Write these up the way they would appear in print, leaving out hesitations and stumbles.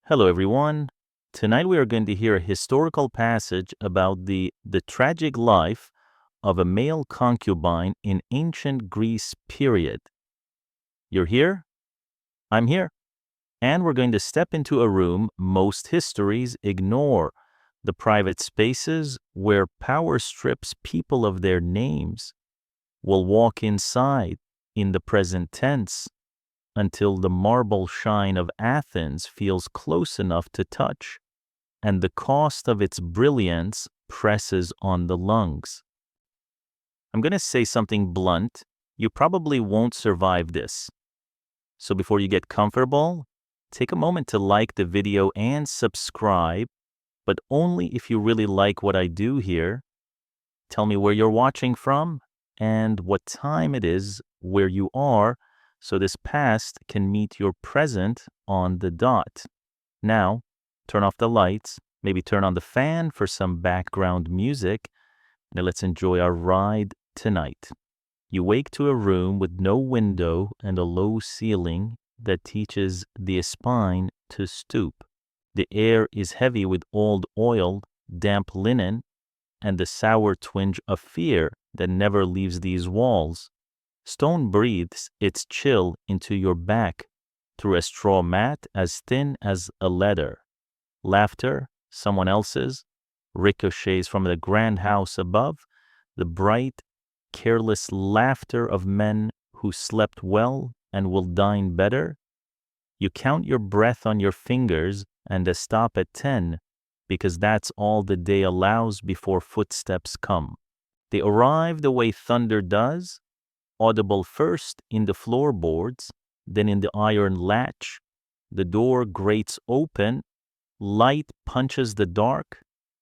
Hello, everyone. Tonight we are going to hear a historical passage about the tragic life of a male concubine in ancient Greece period. You're here? I'm here. And we're going to step into a room most histories ignore, the private spaces where power strips people of their names. We'll walk inside, in the present tense, until the marble shine of Athens feels close enough to touch, and the cost of its brilliance presses on the lungs. I'm going to say something blunt. You probably won't survive this. So before you get comfortable, take a moment to like the video and subscribe, but only if you really like what I do here. Tell me where you're watching from and what time it is where you are, so this past can meet your present on the dot. Now, turn off the lights, maybe turn on the fan for some background music. Now let's enjoy our ride tonight. You wake to a room with no window and a low ceiling that teaches the spine to stoop. The air is heavy with old oil, damp linen, and the sour twinge of fear that never leaves these walls. Stone breathes its chill into your back through a straw mat as thin as a letter. Laughter, someone else's, ricochets from the grand house above, the bright, careless laughter of men who slept well and will dine better. You count your breath on your fingers and stop at 10, because that's all the day allows before footsteps come. They arrive the way thunder does, audible first in the floorboards, then in the iron latch. The door grates open, light punches the dark,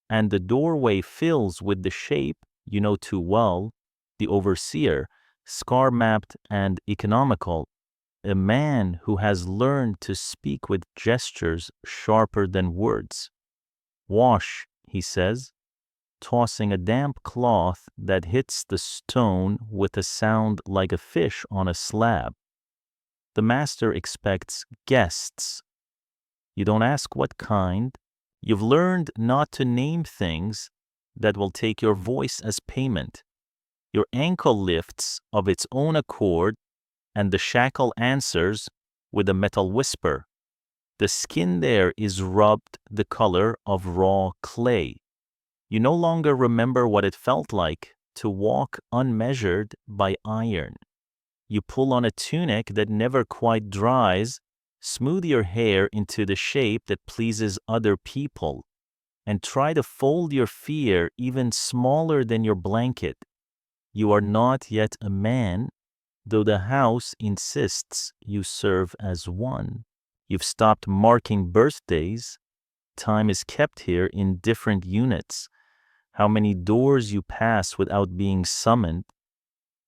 and the doorway fills with the shape you know too well, the overseer, scar-mapped and economical, a man who has learned to speak with gestures sharper than words. Wash, he says, tossing a damp cloth that hits the stone with a sound like a fish on a slab. The master expects guests. You don't ask what kind. You've learned not to name things that will take your voice as payment. Your ankle lifts of its own accord, and the shackle answers with a metal whisper. The skin there is rubbed the color of raw clay. You no longer remember what it felt like to walk unmeasured by iron. You pull on a tunic that never quite dries, smooth your hair into the shape that pleases other people, and try to fold your fear even smaller than your blanket. You are not yet a man, though the house insists you serve as one. You've stopped marking birthdays. Time is kept here in different units. How many doors you pass without being summoned.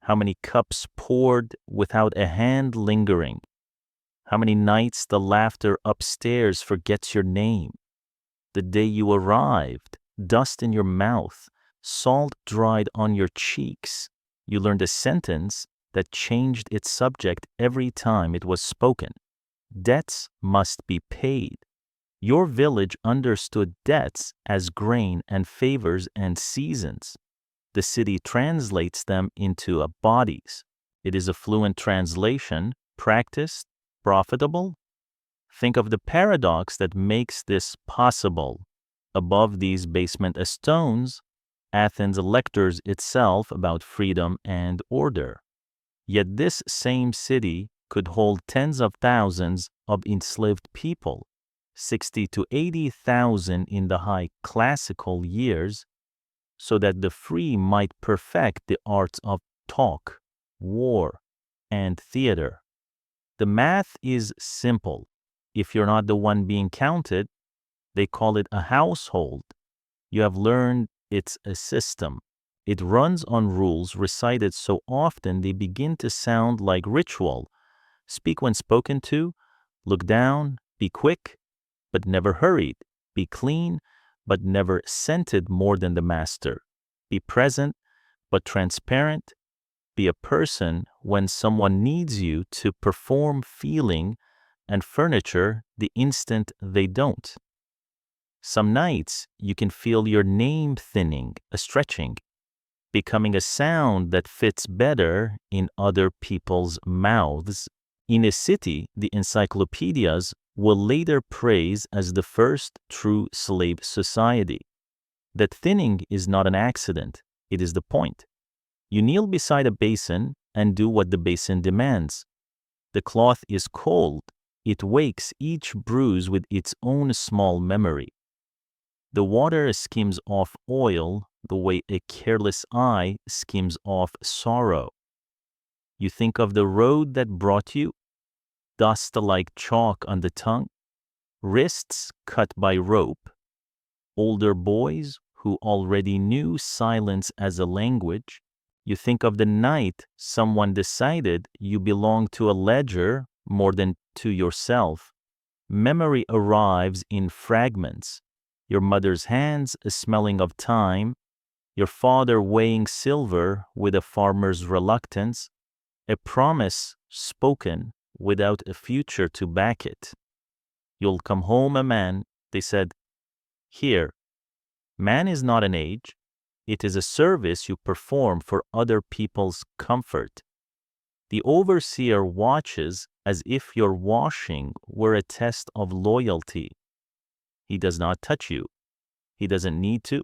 How many cups poured without a hand lingering. How many nights the laughter upstairs forgets your name. The day you arrived, dust in your mouth, salt dried on your cheeks. You learned a sentence that changed its subject every time it was spoken. Debts must be paid. Your village understood debts as grain and favors and seasons. The city translates them into bodies. It is a fluent translation, practiced, profitable. Think of the paradox that makes this possible. Above these basement stones, Athens lectures itself about freedom and order. Yet this same city could hold tens of thousands of enslaved people, 60 to 80,000 in the high classical years, so that the free might perfect the arts of talk, war, and theater. The math is simple. If you're not the one being counted, they call it a household. You have learned it's a system. It runs on rules recited so often they begin to sound like ritual. Speak when spoken to, look down, be quick, but never hurried, be clean, but never scented more than the master, be present, but transparent, be a person when someone needs you to perform feeling, and furniture the instant they don't. Some nights you can feel your name thinning, stretching, becoming a sound that fits better in other people's mouths. In a city, the encyclopedias will later praise as the first true slave society. That thinning is not an accident, it is the point. You kneel beside a basin and do what the basin demands. The cloth is cold, it wakes each bruise with its own small memory. The water skims off oil the way a careless eye skims off sorrow. You think of the road that brought you, dust like chalk on the tongue, wrists cut by rope, older boys who already knew silence as a language. You think of the night someone decided you belong to a ledger more than to yourself. Memory arrives in fragments. Your mother's hands smelling of time, your father weighing silver with a farmer's reluctance, a promise spoken without a future to back it. You'll come home a man, they said. Here, man is not an age, it is a service you perform for other people's comfort. The overseer watches as if your washing were a test of loyalty. He does not touch you. He doesn't need to.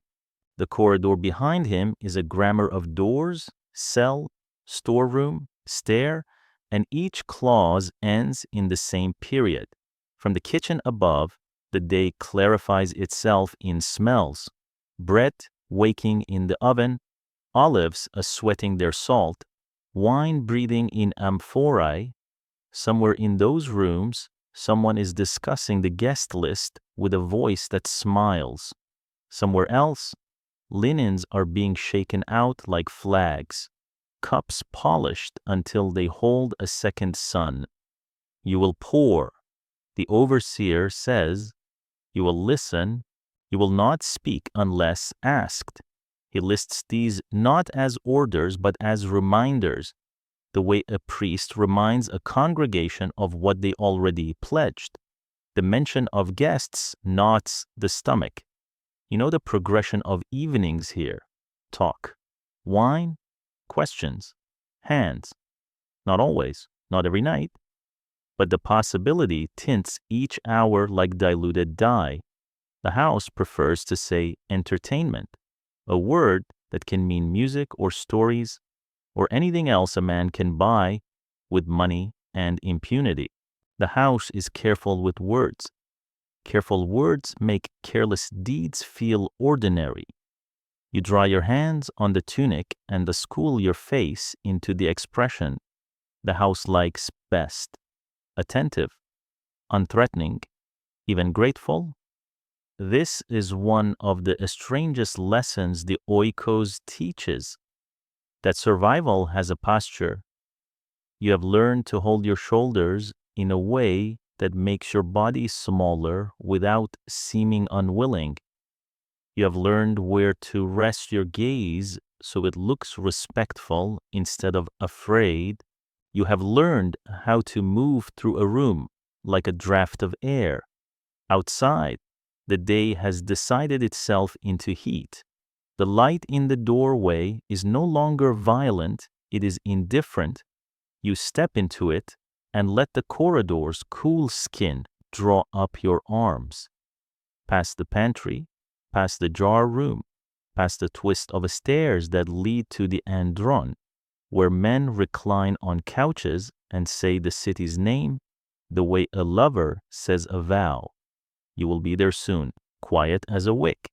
The corridor behind him is a grammar of doors, cell, storeroom, stair, and each clause ends in the same period. From the kitchen above, the day clarifies itself in smells. Bread waking in the oven, olives sweating their salt, wine breathing in amphorae. Somewhere in those rooms, someone is discussing the guest list with a voice that smiles. Somewhere else, linens are being shaken out like flags, cups polished until they hold a second sun. You will pour. The overseer says, you will listen. You will not speak unless asked. He lists these not as orders but as reminders, the way a priest reminds a congregation of what they already pledged. The mention of guests knots the stomach. You know the progression of evenings here. Talk. Wine. Questions. Hands. Not always, not every night. But the possibility tints each hour like diluted dye. The house prefers to say entertainment, a word that can mean music or stories or anything else a man can buy with money and impunity. The house is careful with words. Careful words make careless deeds feel ordinary. You dry your hands on the tunic and school your face into the expression the house likes best. Attentive, unthreatening, even grateful. This is one of the strangest lessons the oikos teaches, that survival has a posture. You have learned to hold your shoulders in a way that makes your body smaller without seeming unwilling. You have learned where to rest your gaze so it looks respectful instead of afraid. You have learned how to move through a room like a draft of air. Outside, the day has decided itself into heat. The light in the doorway is no longer violent, it is indifferent. You step into it and let the corridor's cool skin draw up your arms. Past the pantry, past the jar room, past the twist of stairs that lead to the andrón, where men recline on couches and say the city's name the way a lover says a vow. You will be there soon, quiet as a wick,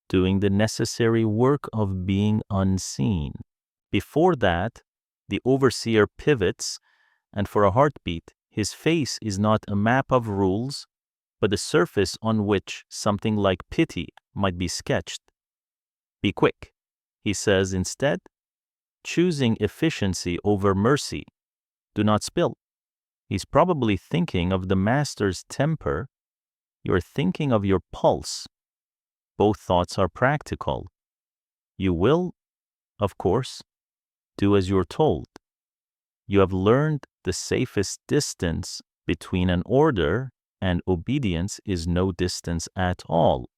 doing the necessary work of being unseen. Before that, the overseer pivots, and for a heartbeat, his face is not a map of rules, but a surface on which something like pity might be sketched. Be quick, he says instead, choosing efficiency over mercy. Do not spill. He's probably thinking of the master's temper. You're thinking of your pulse. Both thoughts are practical. You will, of course, do as you're told. You have learned the safest distance Between an order and obedience is no distance at all.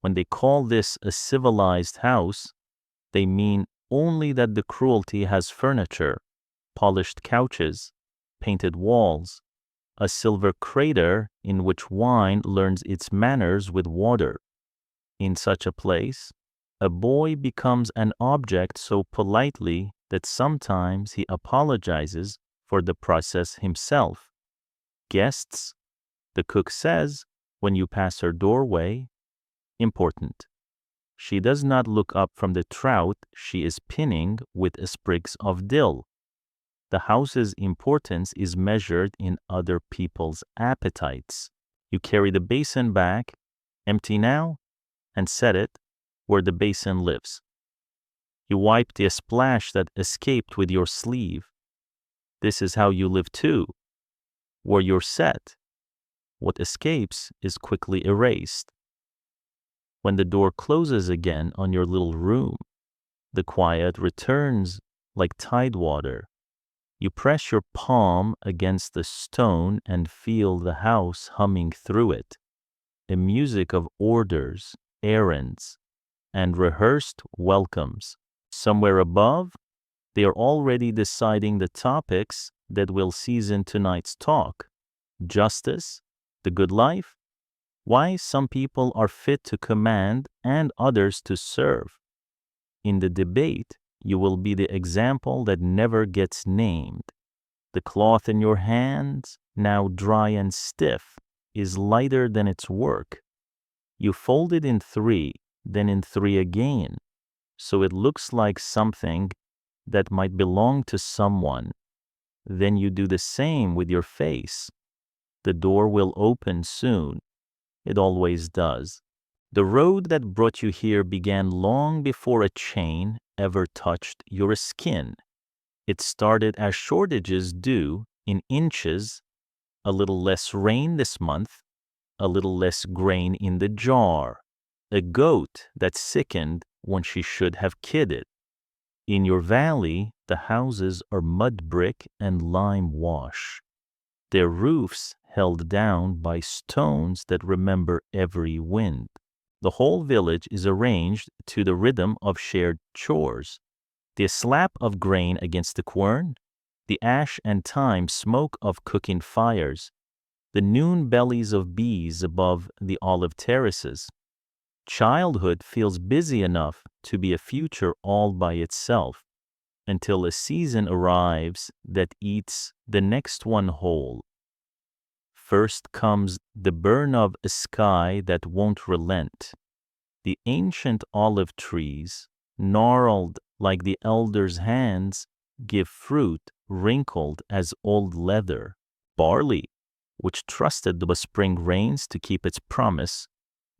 When they call this a civilized house, they mean only that the cruelty has furniture, polished couches, painted walls, a silver crater in which wine learns its manners with water. In such a place, a boy becomes an object so politely that sometimes he apologizes for the process himself. Guests, the cook says, when you pass her doorway, important. She does not look up from the trout she is pinning with sprigs of dill. The house's importance is measured in other people's appetites. You carry the basin back, empty now, and set it where the basin lives. You wipe the splash that escaped with your sleeve. This is how you live too. Where you're set, what escapes is quickly erased. When the door closes again on your little room, the quiet returns like tide water. You press your palm against the stone and feel the house humming through it, a music of orders, errands, and rehearsed welcomes. Somewhere above, they are already deciding the topics that will season tonight's talk. Justice, the good life, why some people are fit to command and others to serve. In the debate, you will be the example that never gets named. The cloth in your hands, now dry and stiff, is lighter than its work. You fold it in three, then in three again, so it looks like something that might belong to someone. Then you do the same with your face. The door will open soon. It always does. The road that brought you here began long before a chain ever touched your skin. It started as shortages do, in inches, a little less rain this month, a little less grain in the jar, a goat that sickened when she should have kidded. In your valley, the houses are mud brick and lime wash, their roofs held down by stones that remember every wind. The whole village is arranged to the rhythm of shared chores. The slap of grain against the quern, the ash and thyme smoke of cooking fires, the noon bellies of bees above the olive terraces. Childhood feels busy enough to be a future all by itself, until a season arrives that eats the next one whole. First comes the burn of a sky that won't relent. The ancient olive trees, gnarled like the elders' hands, give fruit wrinkled as old leather. Barley, which trusted the spring rains to keep its promise,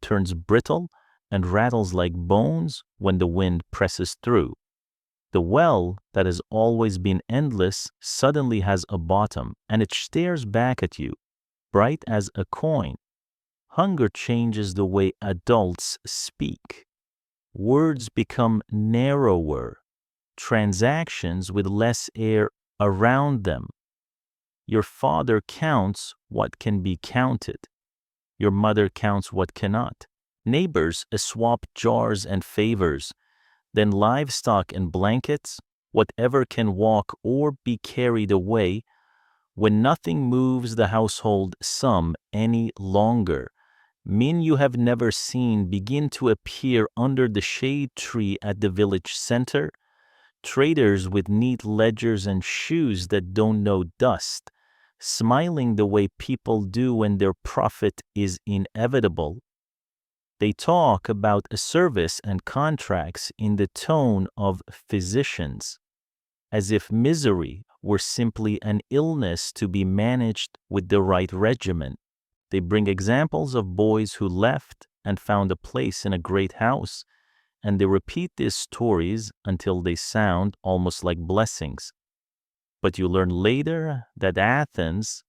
turns brittle and rattles like bones when the wind presses through. The well that has always been endless suddenly has a bottom, and it stares back at you, bright as a coin. Hunger changes the way adults speak. Words become narrower, transactions with less air around them. Your father counts what can be counted. Your mother counts what cannot. Neighbors swap jars and favors. Then livestock and blankets, whatever can walk or be carried away, when nothing moves the household sum any longer. Men you have never seen begin to appear under the shade tree at the village center. Traders with neat ledgers and shoes that don't know dust, smiling the way people do when their profit is inevitable. They talk about a service and contracts in the tone of physicians, as if misery were simply an illness to be managed with the right regimen. They bring examples of boys who left and found a place in a great house, and they repeat these stories until they sound almost like blessings. But you learn later that Athens,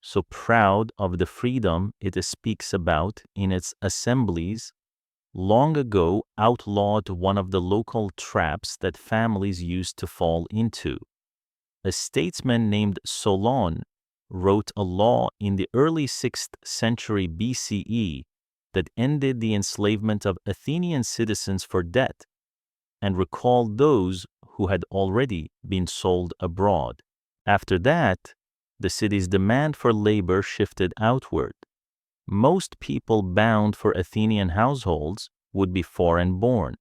so proud of the freedom it speaks about in its assemblies, long ago outlawed one of the local traps that families used to fall into. A statesman named Solon wrote a law in the early 6th century BCE that ended the enslavement of Athenian citizens for debt and recalled those who had already been sold abroad. After that, the city's demand for labor shifted outward. Most people bound for Athenian households would be foreign-born,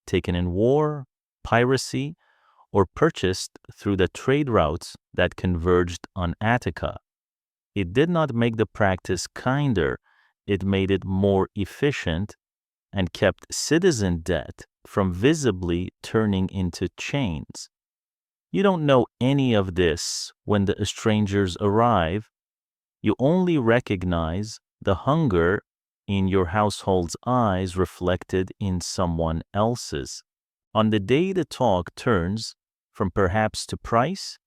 taken in war, piracy, or purchased through the trade routes that converged on Attica. It did not make the practice kinder, it made it more efficient and kept citizen debt from visibly turning into chains. You don't know any of this when the strangers arrive. You only recognize the hunger in your household's eyes reflected in someone else's. On the day the talk turns from perhaps to price,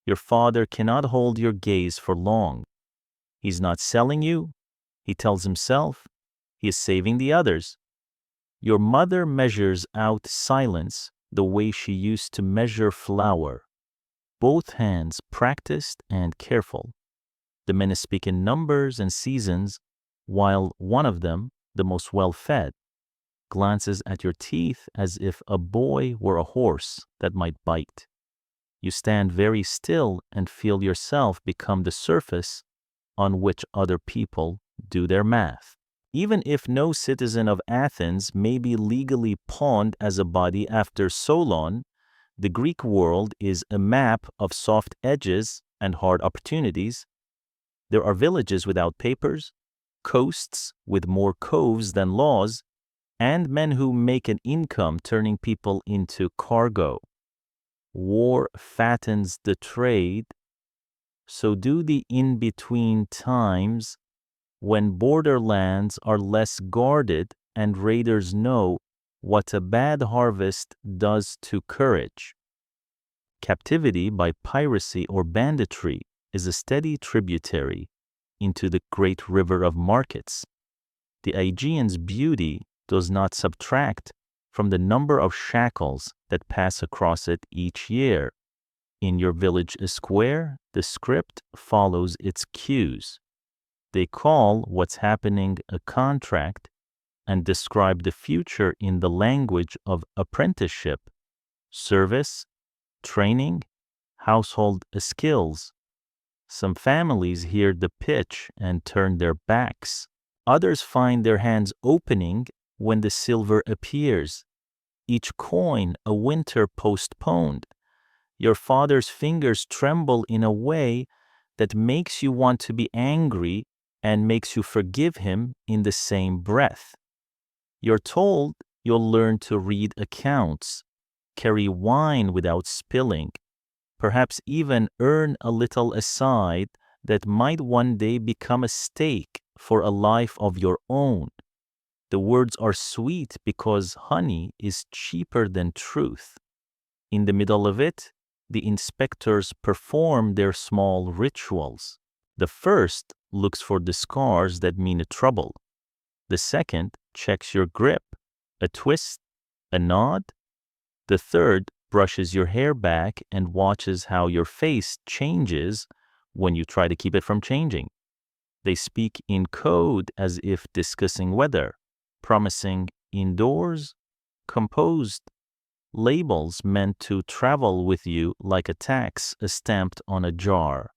your father cannot hold your gaze for long. He's not selling you, he tells himself, he is saving the others. Your mother measures out silence the way she used to measure flour, both hands practiced and careful. The men speak in numbers and seasons, while one of them, the most well-fed, glances at your teeth as if a boy were a horse that might bite. You stand very still and feel yourself become the surface on which other people do their math. Even if no citizen of Athens may be legally pawned as a body after Solon, the Greek world is a map of soft edges and hard opportunities. There are villages without papers, coasts with more coves than laws, and men who make an income turning people into cargo. War fattens the trade, so do the in-between times when borderlands are less guarded and raiders know what a bad harvest does to courage. Captivity by piracy or banditry is a steady tributary into the great river of markets. The Aegean's beauty does not subtract from the number of shackles that pass across it each year. In your village square, the script follows its cues. They call what's happening a contract and describe the future in the language of apprenticeship, service, training, household skills. Some families hear the pitch and turn their backs. Others find their hands opening when the silver appears. Each coin a winter postponed. Your father's fingers tremble in a way that makes you want to be angry and makes you forgive him in the same breath. You're told you'll learn to read accounts, carry wine without spilling, perhaps even earn a little aside that might one day become a stake for a life of your own. The words are sweet because honey is cheaper than truth. In the middle of it, the inspectors perform their small rituals. The first looks for the scars that mean trouble. The second checks your grip, a twist, a nod. The third brushes your hair back and watches how your face changes when you try to keep it from changing. They speak in code as if discussing weather, promising indoors, composed, labels meant to travel with you like a tax stamped on a jar.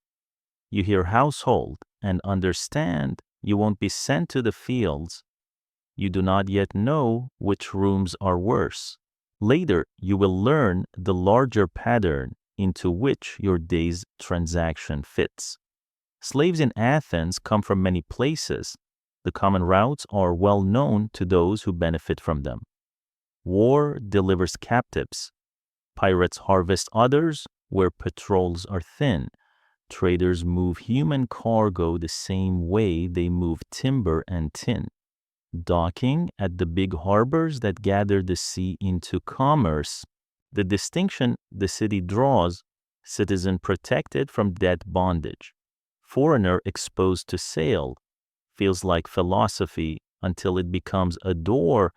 You hear household and understand you won't be sent to the fields. You do not yet know which rooms are worse. Later, you will learn the larger pattern into which your day's transaction fits. Slaves in Athens come from many places. The common routes are well known to those who benefit from them. War delivers captives. Pirates harvest others where patrols are thin. Traders move human cargo the same way they move timber and tin. Docking at the big harbors that gather the sea into commerce. The distinction the city draws: citizen protected from debt bondage. Foreigner exposed to sail. Feels like philosophy until it becomes a door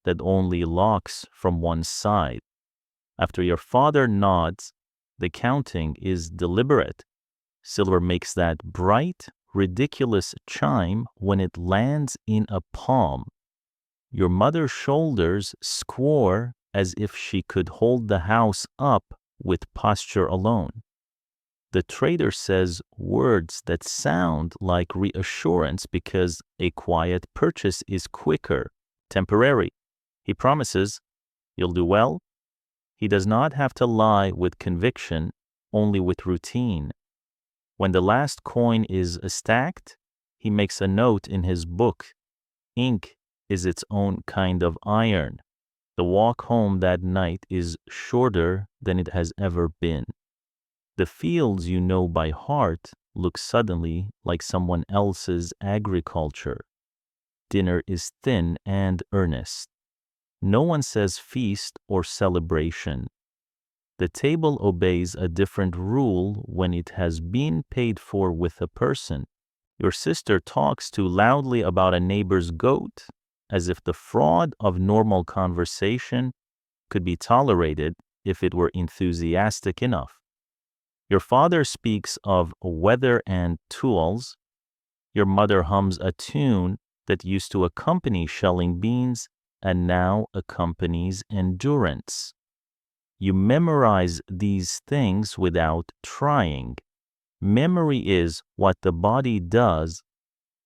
that only locks from one side. After your father nods, the counting is deliberate. Silver makes that bright, ridiculous chime when it lands in a palm. Your mother's shoulders square as if she could hold the house up with posture alone. The trader says words that sound like reassurance because a quiet purchase is quicker, temporary. He promises, "You'll do well." He does not have to lie with conviction, only with routine. When the last coin is stacked, he makes a note in his book. Ink is its own kind of iron. The walk home that night is shorter than it has ever been. The fields you know by heart look suddenly like someone else's agriculture. Dinner is thin and earnest. No one says feast or celebration. The table obeys a different rule when it has been paid for with a person. Your sister talks too loudly about a neighbor's goat, as if the fraud of normal conversation could be tolerated if it were enthusiastic enough. Your father speaks of weather and tools. Your mother hums a tune that used to accompany shelling beans and now accompanies endurance. You memorize these things without trying. Memory is what the body does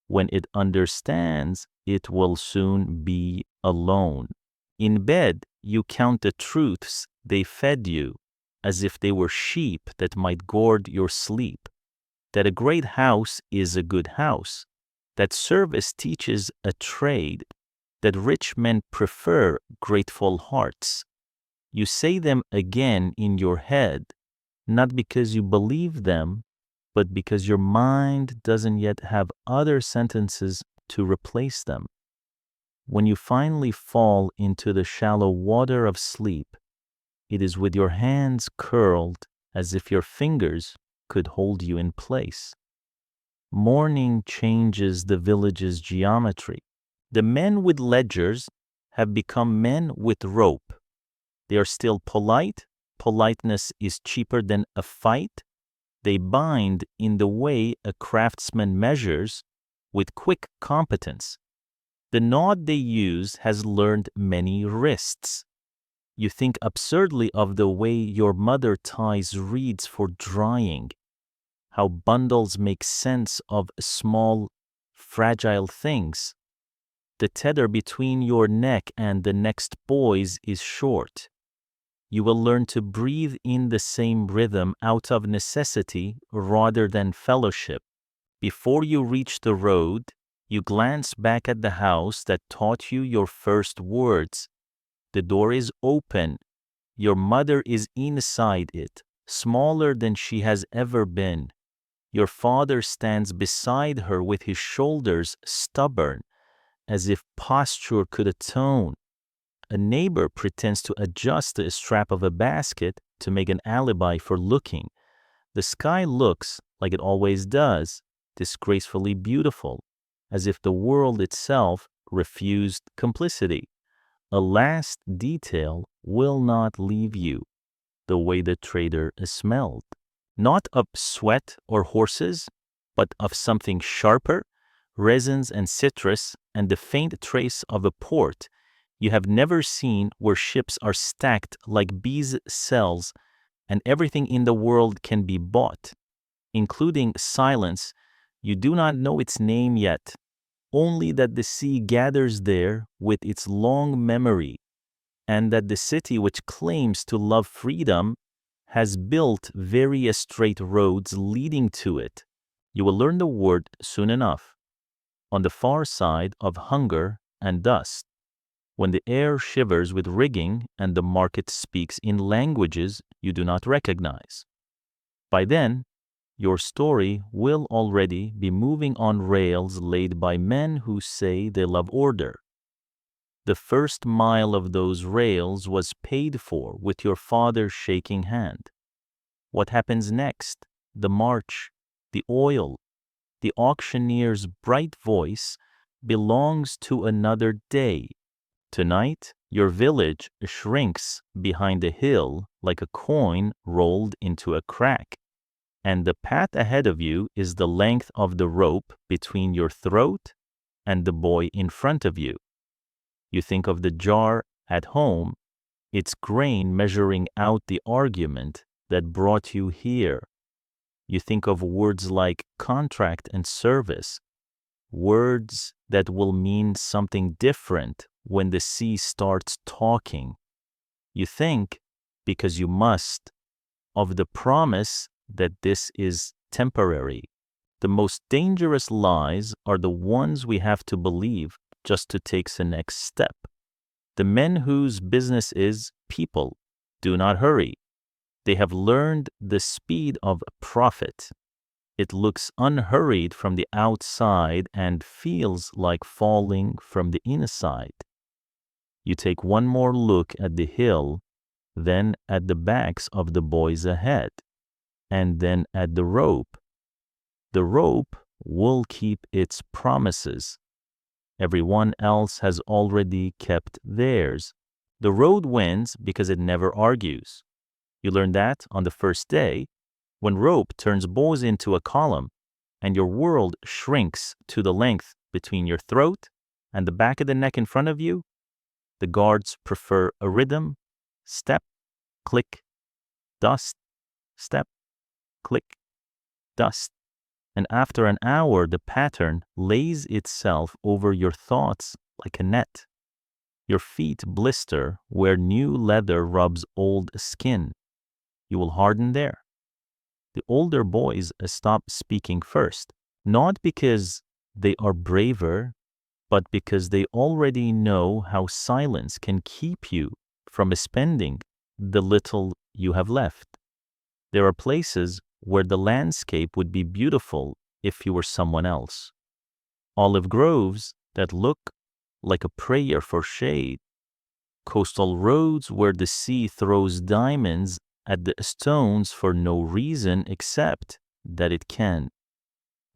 when it understands it will soon be alone. In bed, you count the truths they fed you, as if they were sheep that might gourd your sleep. That a great house is a good house. That service teaches a trade. That rich men prefer grateful hearts. You say them again in your head, not because you believe them, but because your mind doesn't yet have other sentences to replace them. When you finally fall into the shallow water of sleep, it is with your hands curled as if your fingers could hold you in place. Morning changes the village's geometry. The men with ledgers have become men with rope. They are still polite. Politeness is cheaper than a fight. They bind in the way a craftsman measures, with quick competence. The knot they use has learned many wrists. You think absurdly of the way your mother ties reeds for drying, how bundles make sense of small, fragile things. The tether between your neck and the next boy's is short. You will learn to breathe in the same rhythm out of necessity rather than fellowship. Before you reach the road, you glance back at the house that taught you your first words. The door is open. Your mother is inside it, smaller than she has ever been. Your father stands beside her with his shoulders stubborn, as if posture could atone. A neighbor pretends to adjust the strap of a basket to make an alibi for looking. The sky looks, like it always does, disgracefully beautiful, as if the world itself refused complicity. A last detail will not leave you, the way the trader smelled. Not of sweat or horses, but of something sharper, resins and citrus, and the faint trace of a port you have never seen, where ships are stacked like bees' cells and everything in the world can be bought, including silence. You do not know its name yet, only that the sea gathers there with its long memory, and that the city which claims to love freedom has built various straight roads leading to it. You will learn the word soon enough, on the far side of hunger and dust, when the air shivers with rigging and the market speaks in languages you do not recognize. By then, your story will already be moving on rails laid by men who say they love order. The first mile of those rails was paid for with your father's shaking hand. What happens next? The march, the oil, the auctioneer's bright voice belongs to another day. Tonight, your village shrinks behind a hill like a coin rolled into a crack. and the path ahead of you is the length of the rope between your throat and the boy in front of you. You think of the jar at home, its grain measuring out the argument that brought you here. You think of words like contract and service, words that will mean something different when the sea starts talking. You think, because you must, of the promise that this is temporary. The most dangerous lies are the ones we have to believe just to take the next step. The men whose business is people do not hurry. They have learned the speed of profit. It looks unhurried from the outside and feels like falling from the inside. You take one more look at the hill, then at the backs of the boys ahead, and then at the rope. The rope will keep its promises. Everyone else has already kept theirs. The road wins because it never argues. You learn that on the first day, when rope turns bows into a column and your world shrinks to the length between your throat and the back of the neck in front of you. The guards prefer a rhythm: step, click, dust, step, click, dust. And after an hour, the pattern lays itself over your thoughts like a net. Your feet blister where new leather rubs old skin. You will harden there. The older boys stop speaking first, not because they are braver, but because they already know how silence can keep you from spending the little you have left. There are places where the landscape would be beautiful if you were someone else. Olive groves that look like a prayer for shade. Coastal roads where the sea throws diamonds at the stones for no reason except that it can.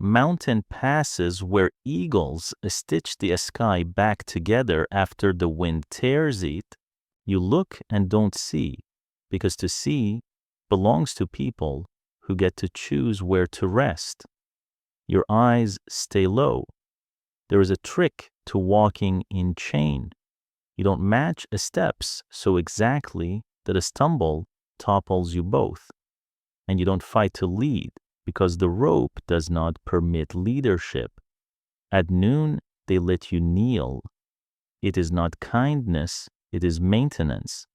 Mountain passes where eagles stitch the sky back together after the wind tears it. You look and don't see, because to see belongs to people who get to choose where to rest. Your eyes stay low. There is a trick to walking in chain. You don't match steps so exactly that a stumble topples you both. And you don't fight to lead because the rope does not permit leadership. At noon, they let you kneel. It is not kindness, it is maintenance.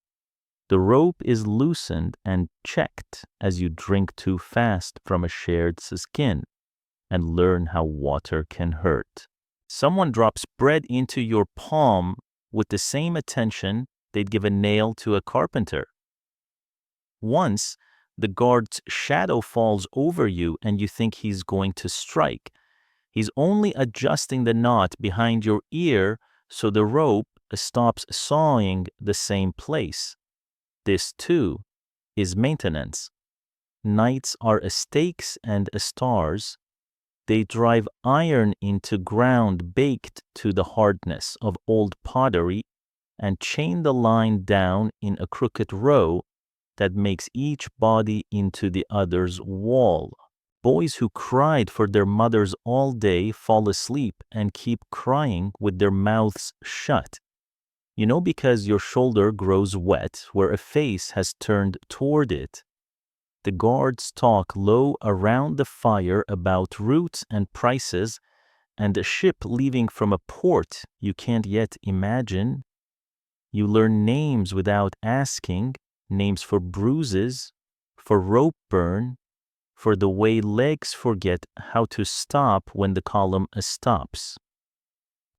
The rope is loosened and checked as you drink too fast from a shared skin and learn how water can hurt. Someone drops bread into your palm with the same attention they'd give a nail to a carpenter. Once, the guard's shadow falls over you and you think he's going to strike. He's only adjusting the knot behind your ear so the rope stops sawing the same place. This, too, is maintenance. Nights are stakes and stars. They drive iron into ground baked to the hardness of old pottery and chain the line down in a crooked row that makes each body into the other's wall. Boys who cried for their mothers all day fall asleep and keep crying with their mouths shut. You know, because your shoulder grows wet where a face has turned toward it. The guards talk low around the fire about routes and prices and a ship leaving from a port you can't yet imagine. You learn names without asking, names for bruises, for rope burn, for the way legs forget how to stop when the column stops.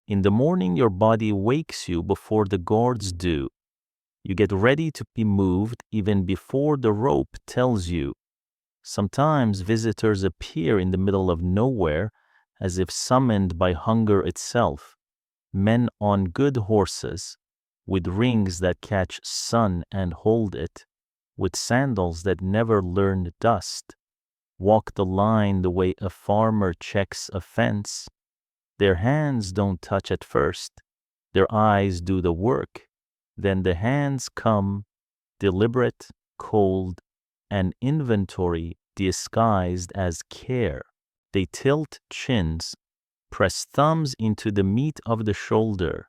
In the morning, your body wakes you before the guards do. You get ready to be moved even before the rope tells you. Sometimes visitors appear in the middle of nowhere as if summoned by hunger itself. Men on good horses, with rings that catch sun and hold it, with sandals that never learn dust, walk the line the way a farmer checks a fence. Their hands don't touch at first. Their eyes do the work. Then the hands come, deliberate, cold, an inventory disguised as care. They tilt chins, press thumbs into the meat of the shoulder,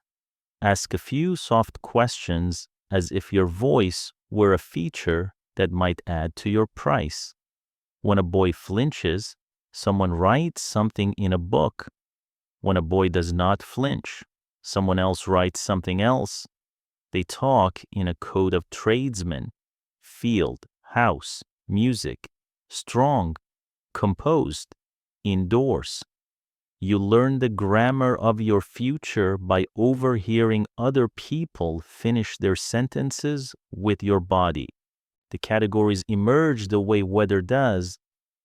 ask a few soft questions as if your voice were a feature that might add to your price. When a boy flinches, someone writes something in a book. When a boy does not flinch, someone else writes something else. They talk in a code of tradesmen: field, house, music, strong, composed, indoors. You learn the grammar of your future by overhearing other people finish their sentences with your body. The categories emerge the way weather does.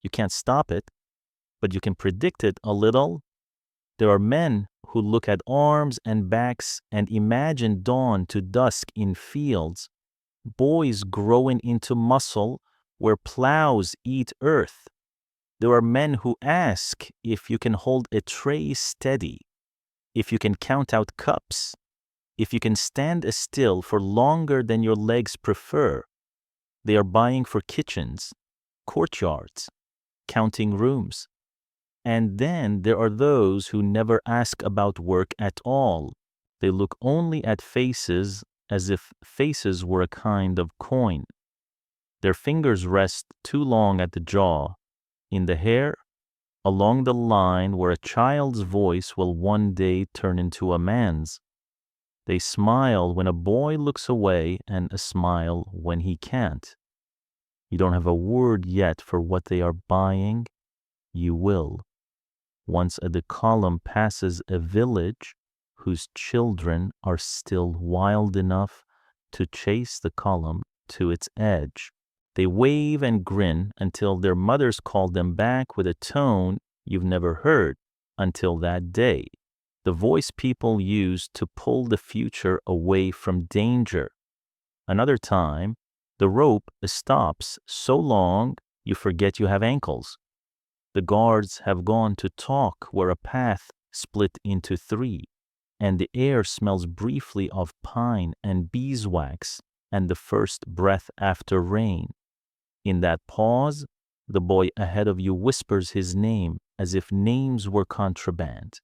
You can't stop it, but you can predict it a little. There are men who look at arms and backs and imagine dawn to dusk in fields, boys growing into muscle where plows eat earth. There are men who ask if you can hold a tray steady, if you can count out cups, if you can stand still for longer than your legs prefer. They are buying for kitchens, courtyards, counting rooms. And then there are those who never ask about work at all. They look only at faces as if faces were a kind of coin. Their fingers rest too long at the jaw, in the hair, along the line where a child's voice will one day turn into a man's. They smile when a boy looks away and a smile when he can't. You don't have a word yet for what they are buying. You will. Once a column passes a village whose children are still wild enough to chase the column to its edge. They wave and grin until their mothers call them back with a tone you've never heard until that day. The voice people use to pull the future away from danger. Another time, the rope stops so long you forget you have ankles. The guards have gone to talk where a path split into three, and the air smells briefly of pine and beeswax and the first breath after rain. In that pause, the boy ahead of you whispers his name as if names were contraband.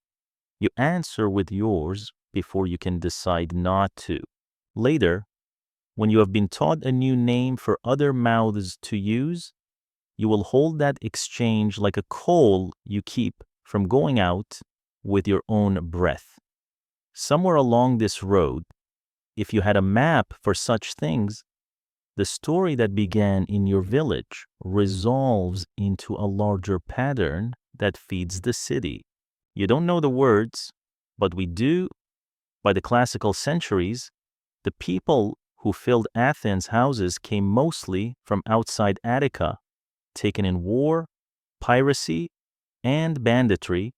You answer with yours before you can decide not to. Later, when you have been taught a new name for other mouths to use, you will hold that exchange like a coal you keep from going out with your own breath. Somewhere along this road, if you had a map for such things, the story that began in your village resolves into a larger pattern that feeds the city. You don't know the words, but we do. By the classical centuries, the people who filled Athens' houses came mostly from outside Attica, taken in war, piracy, and banditry,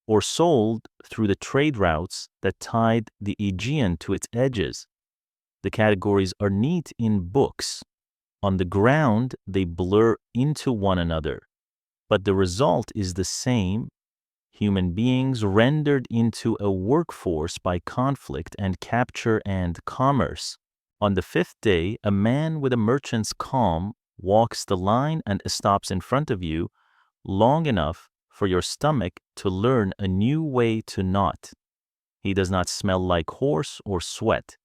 or sold through the trade routes that tied the Aegean to its edges. The categories are neat in books. On the ground, they blur into one another, but the result is the same: human beings rendered into a workforce by conflict and capture and commerce. On the fifth day, a man with a merchant's calm walks the line and stops in front of you long enough for your stomach to learn a new way to knot. He does not smell like horse or sweat.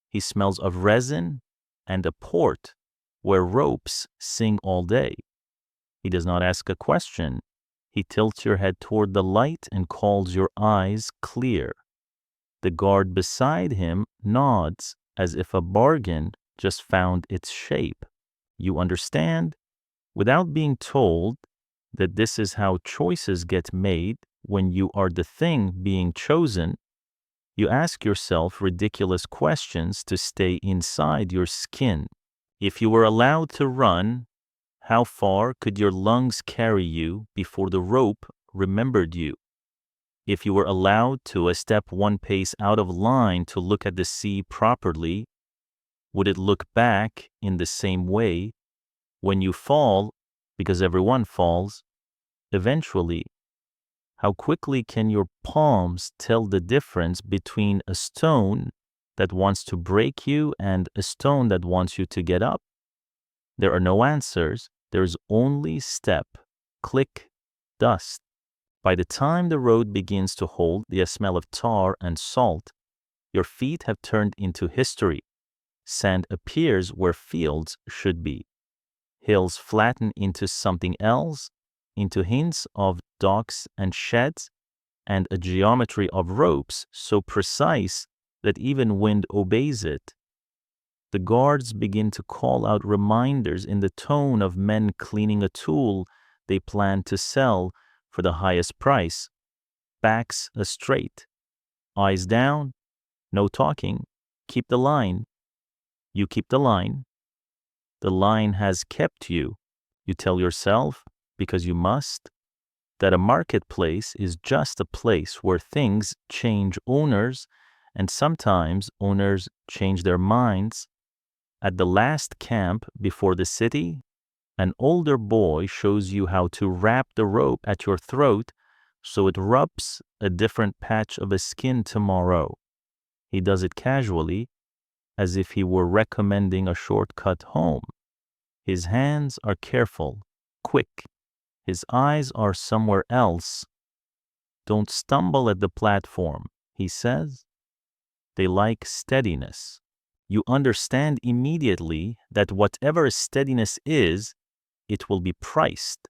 He smells of resin and a port where ropes sing all day. He does not ask a question. He tilts your head toward the light and calls your eyes clear. The guard beside him nods as if a bargain just found its shape. You understand, without being told, that this is how choices get made when you are the thing being chosen. You ask yourself ridiculous questions to stay inside your skin. If you were allowed to run, how far could your lungs carry you before the rope remembered you? If you were allowed to step one pace out of line to look at the sea properly, would it look back in the same way? When you fall, because everyone falls, eventually, how quickly can your palms tell the difference between a stone that wants to break you and a stone that wants you to get up? There are no answers, There's only step, click, dust. By the time the road begins to hold the smell of tar and salt, your feet have turned into history. Sand appears where fields should be. Hills flatten into something else, into hints of docks and sheds, and a geometry of ropes so precise that even wind obeys it. The guards begin to call out reminders in the tone of men cleaning a tool they plan to sell for the highest price. Backs straight, eyes down, no talking, keep the line. You keep the line. The line has kept you. You tell yourself, because you must, that a marketplace is just a place where things change owners, and sometimes owners change their minds. At the last camp before the city, an older boy shows you how to wrap the rope at your throat so it rubs a different patch of a skin tomorrow. He does it casually, as if he were recommending a shortcut home. His hands are careful, quick. His eyes are somewhere else. Don't stumble at the platform, he says. They like steadiness. You understand immediately that whatever steadiness is, it will be priced.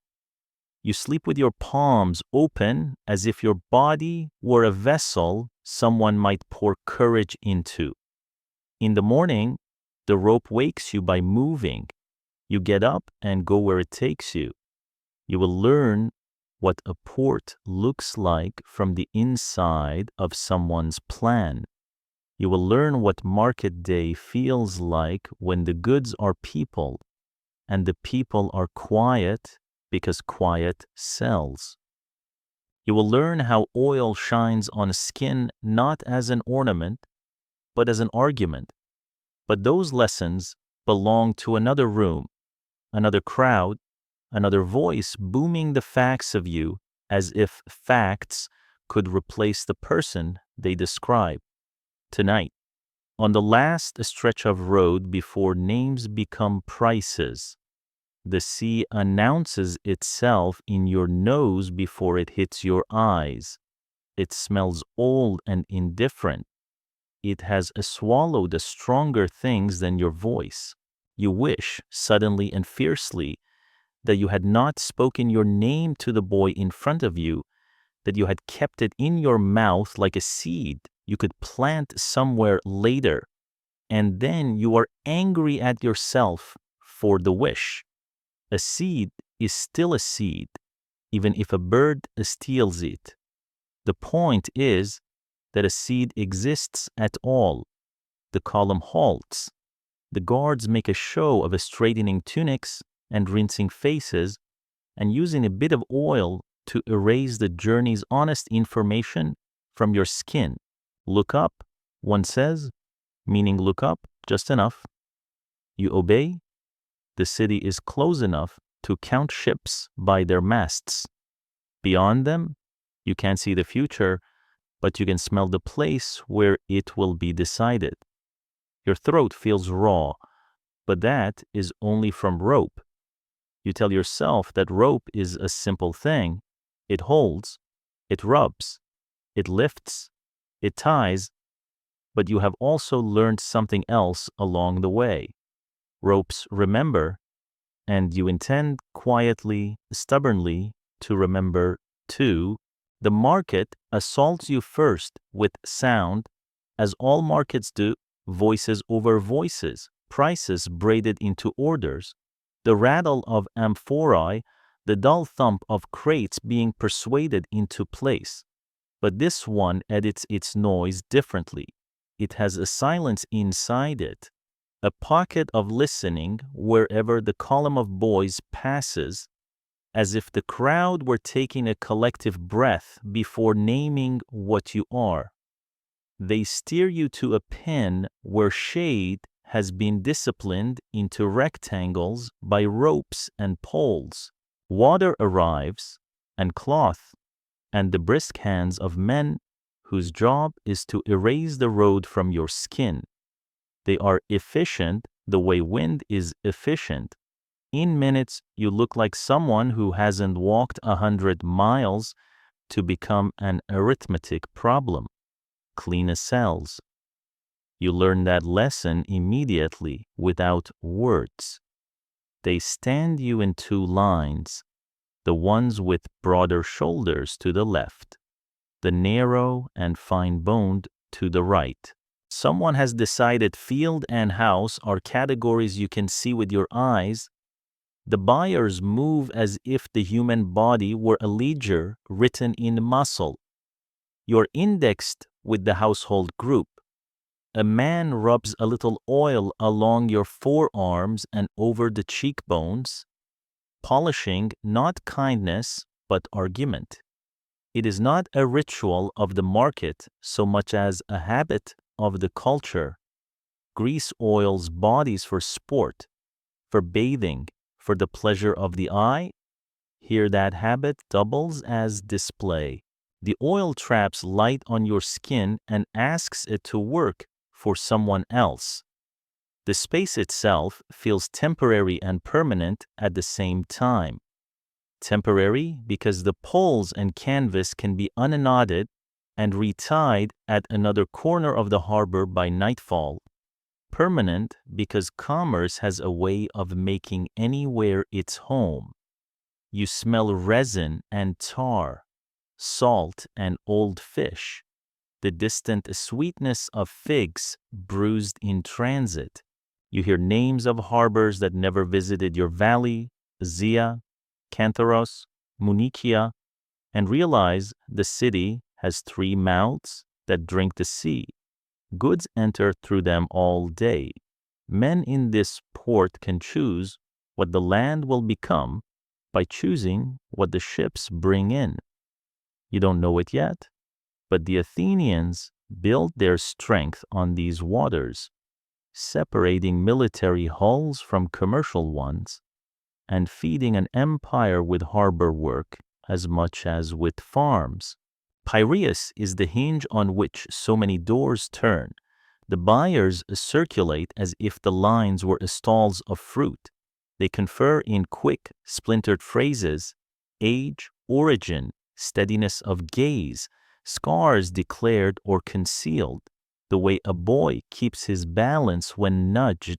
You sleep with your palms open as if your body were a vessel someone might pour courage into. In the morning, the rope wakes you by moving. You get up and go where it takes you. You will learn what a port looks like from the inside of someone's plan. You will learn what market day feels like when the goods are people and the people are quiet because quiet sells. You will learn how oil shines on skin not as an ornament, but as an argument. But those lessons belong to another room, another crowd, another voice booming the facts of you as if facts could replace the person they describe. Tonight, on the last stretch of road before names become prices, the sea announces itself in your nose before it hits your eyes. It smells old and indifferent. It has swallowed stronger things than your voice. You wish, suddenly and fiercely, that you had not spoken your name to the boy in front of you, that you had kept it in your mouth like a seed you could plant somewhere later, and then you are angry at yourself for the wish. A seed is still a seed, even if a bird steals it. The point is that a seed exists at all. The column halts. The guards make a show of straightening tunics and rinsing faces and using a bit of oil to erase the journey's honest information from your skin. Look up, one says, meaning look up just enough. You obey. The city is close enough to count ships by their masts. Beyond them, you can't see the future, but you can smell the place where it will be decided. Your throat feels raw, but that is only from rope. You tell yourself that rope is a simple thing. It holds, it rubs, it lifts, it ties, but you have also learned something else along the way. Ropes remember, and you intend quietly, stubbornly to remember too. The market assaults you first with sound, as all markets do, voices over voices, prices braided into orders, the rattle of amphorae, the dull thump of crates being persuaded into place. But this one edits its noise differently. It has a silence inside it, a pocket of listening wherever the column of boys passes, as if the crowd were taking a collective breath before naming what you are. They steer you to a pen where shade has been disciplined into rectangles by ropes and poles. Water arrives, and cloth, and the brisk hands of men whose job is to erase the road from your skin. They are efficient the way wind is efficient. In minutes, you look like someone who hasn't walked 100 miles to become an arithmetic problem. Clean as cells. You learn that lesson immediately without words. They stand you in two lines, the ones with broader shoulders to the left, the narrow and fine-boned to the right. Someone has decided field and house are categories you can see with your eyes. The buyers move as if the human body were a ledger written in muscle. You're indexed with the household group. A man rubs a little oil along your forearms and over the cheekbones, polishing not kindness but argument. It is not a ritual of the market so much as a habit of the culture. Grease oils bodies for sport, for bathing, for the pleasure of the eye. Here that habit doubles as display. The oil traps light on your skin and asks it to work for someone else. The space itself feels temporary and permanent at the same time. Temporary because the poles and canvas can be unknotted and retied at another corner of the harbor by nightfall. Permanent because commerce has a way of making anywhere its home. You smell resin and tar, salt and old fish, the distant sweetness of figs bruised in transit. You hear names of harbors that never visited your valley, Zia, Cantharos, Munichia, and realize the city has 3 mouths that drink the sea. Goods enter through them all day. Men in this port can choose what the land will become by choosing what the ships bring in. You don't know it yet, but the Athenians built their strength on these waters, separating military hulls from commercial ones, and feeding an empire with harbor work as much as with farms. Piraeus is the hinge on which so many doors turn. The buyers circulate as if the lines were stalls of fruit. They confer in quick, splintered phrases: age, origin, steadiness of gaze, scars declared or concealed, the way a boy keeps his balance when nudged.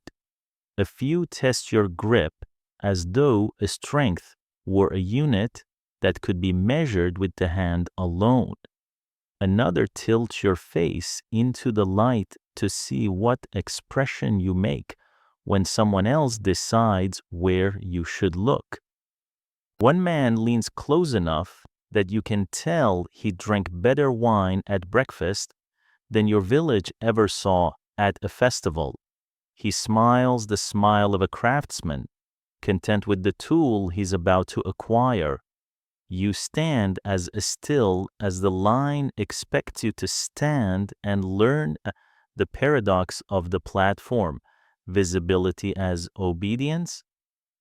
A few test your grip as though a strength were a unit that could be measured with the hand alone. Another tilts your face into the light to see what expression you make when someone else decides where you should look. One man leans close enough that you can tell he drank better wine at breakfast than your village ever saw at a festival. He smiles the smile of a craftsman, content with the tool he's about to acquire. You stand as still as the line expects you to stand and learn the paradox of the platform: visibility as obedience,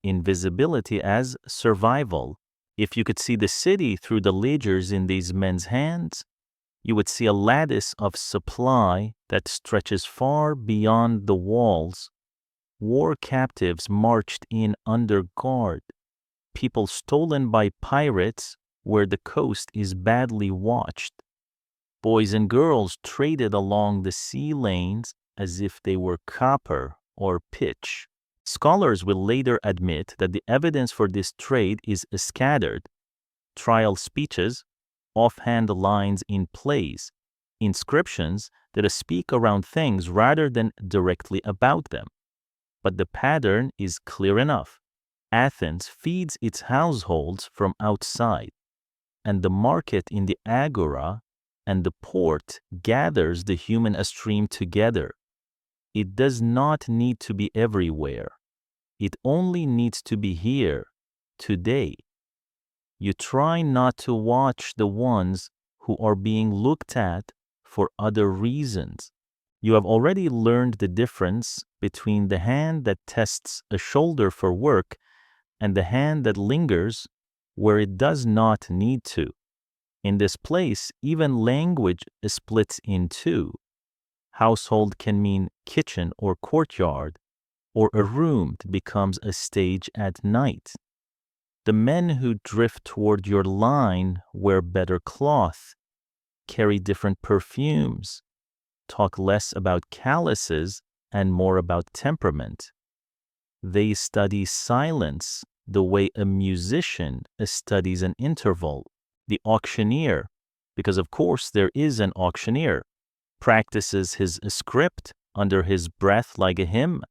invisibility as survival. If you could see the city through the ledgers in these men's hands, you would see a lattice of supply that stretches far beyond the walls. War captives marched in under guard. People stolen by pirates where the coast is badly watched. Boys and girls traded along the sea lanes as if they were copper or pitch. Scholars will later admit that the evidence for this trade is scattered: trial speeches, offhand lines in plays, inscriptions that speak around things rather than directly about them. But the pattern is clear enough. Athens feeds its households from outside, and the market in the agora and the port gathers the human stream together. It does not need to be everywhere. It only needs to be here, today. You try not to watch the ones who are being looked at for other reasons. You have already learned the difference between the hand that tests a shoulder for work and the hand that lingers where it does not need to. In this place, even language splits in two. Household can mean kitchen or courtyard. or a room becomes a stage at night. The men who drift toward your line wear better cloth, carry different perfumes, talk less about calluses and more about temperament. They study silence the way a musician studies an interval. The auctioneer, because of course there is an auctioneer, practices his script under his breath like a hymn.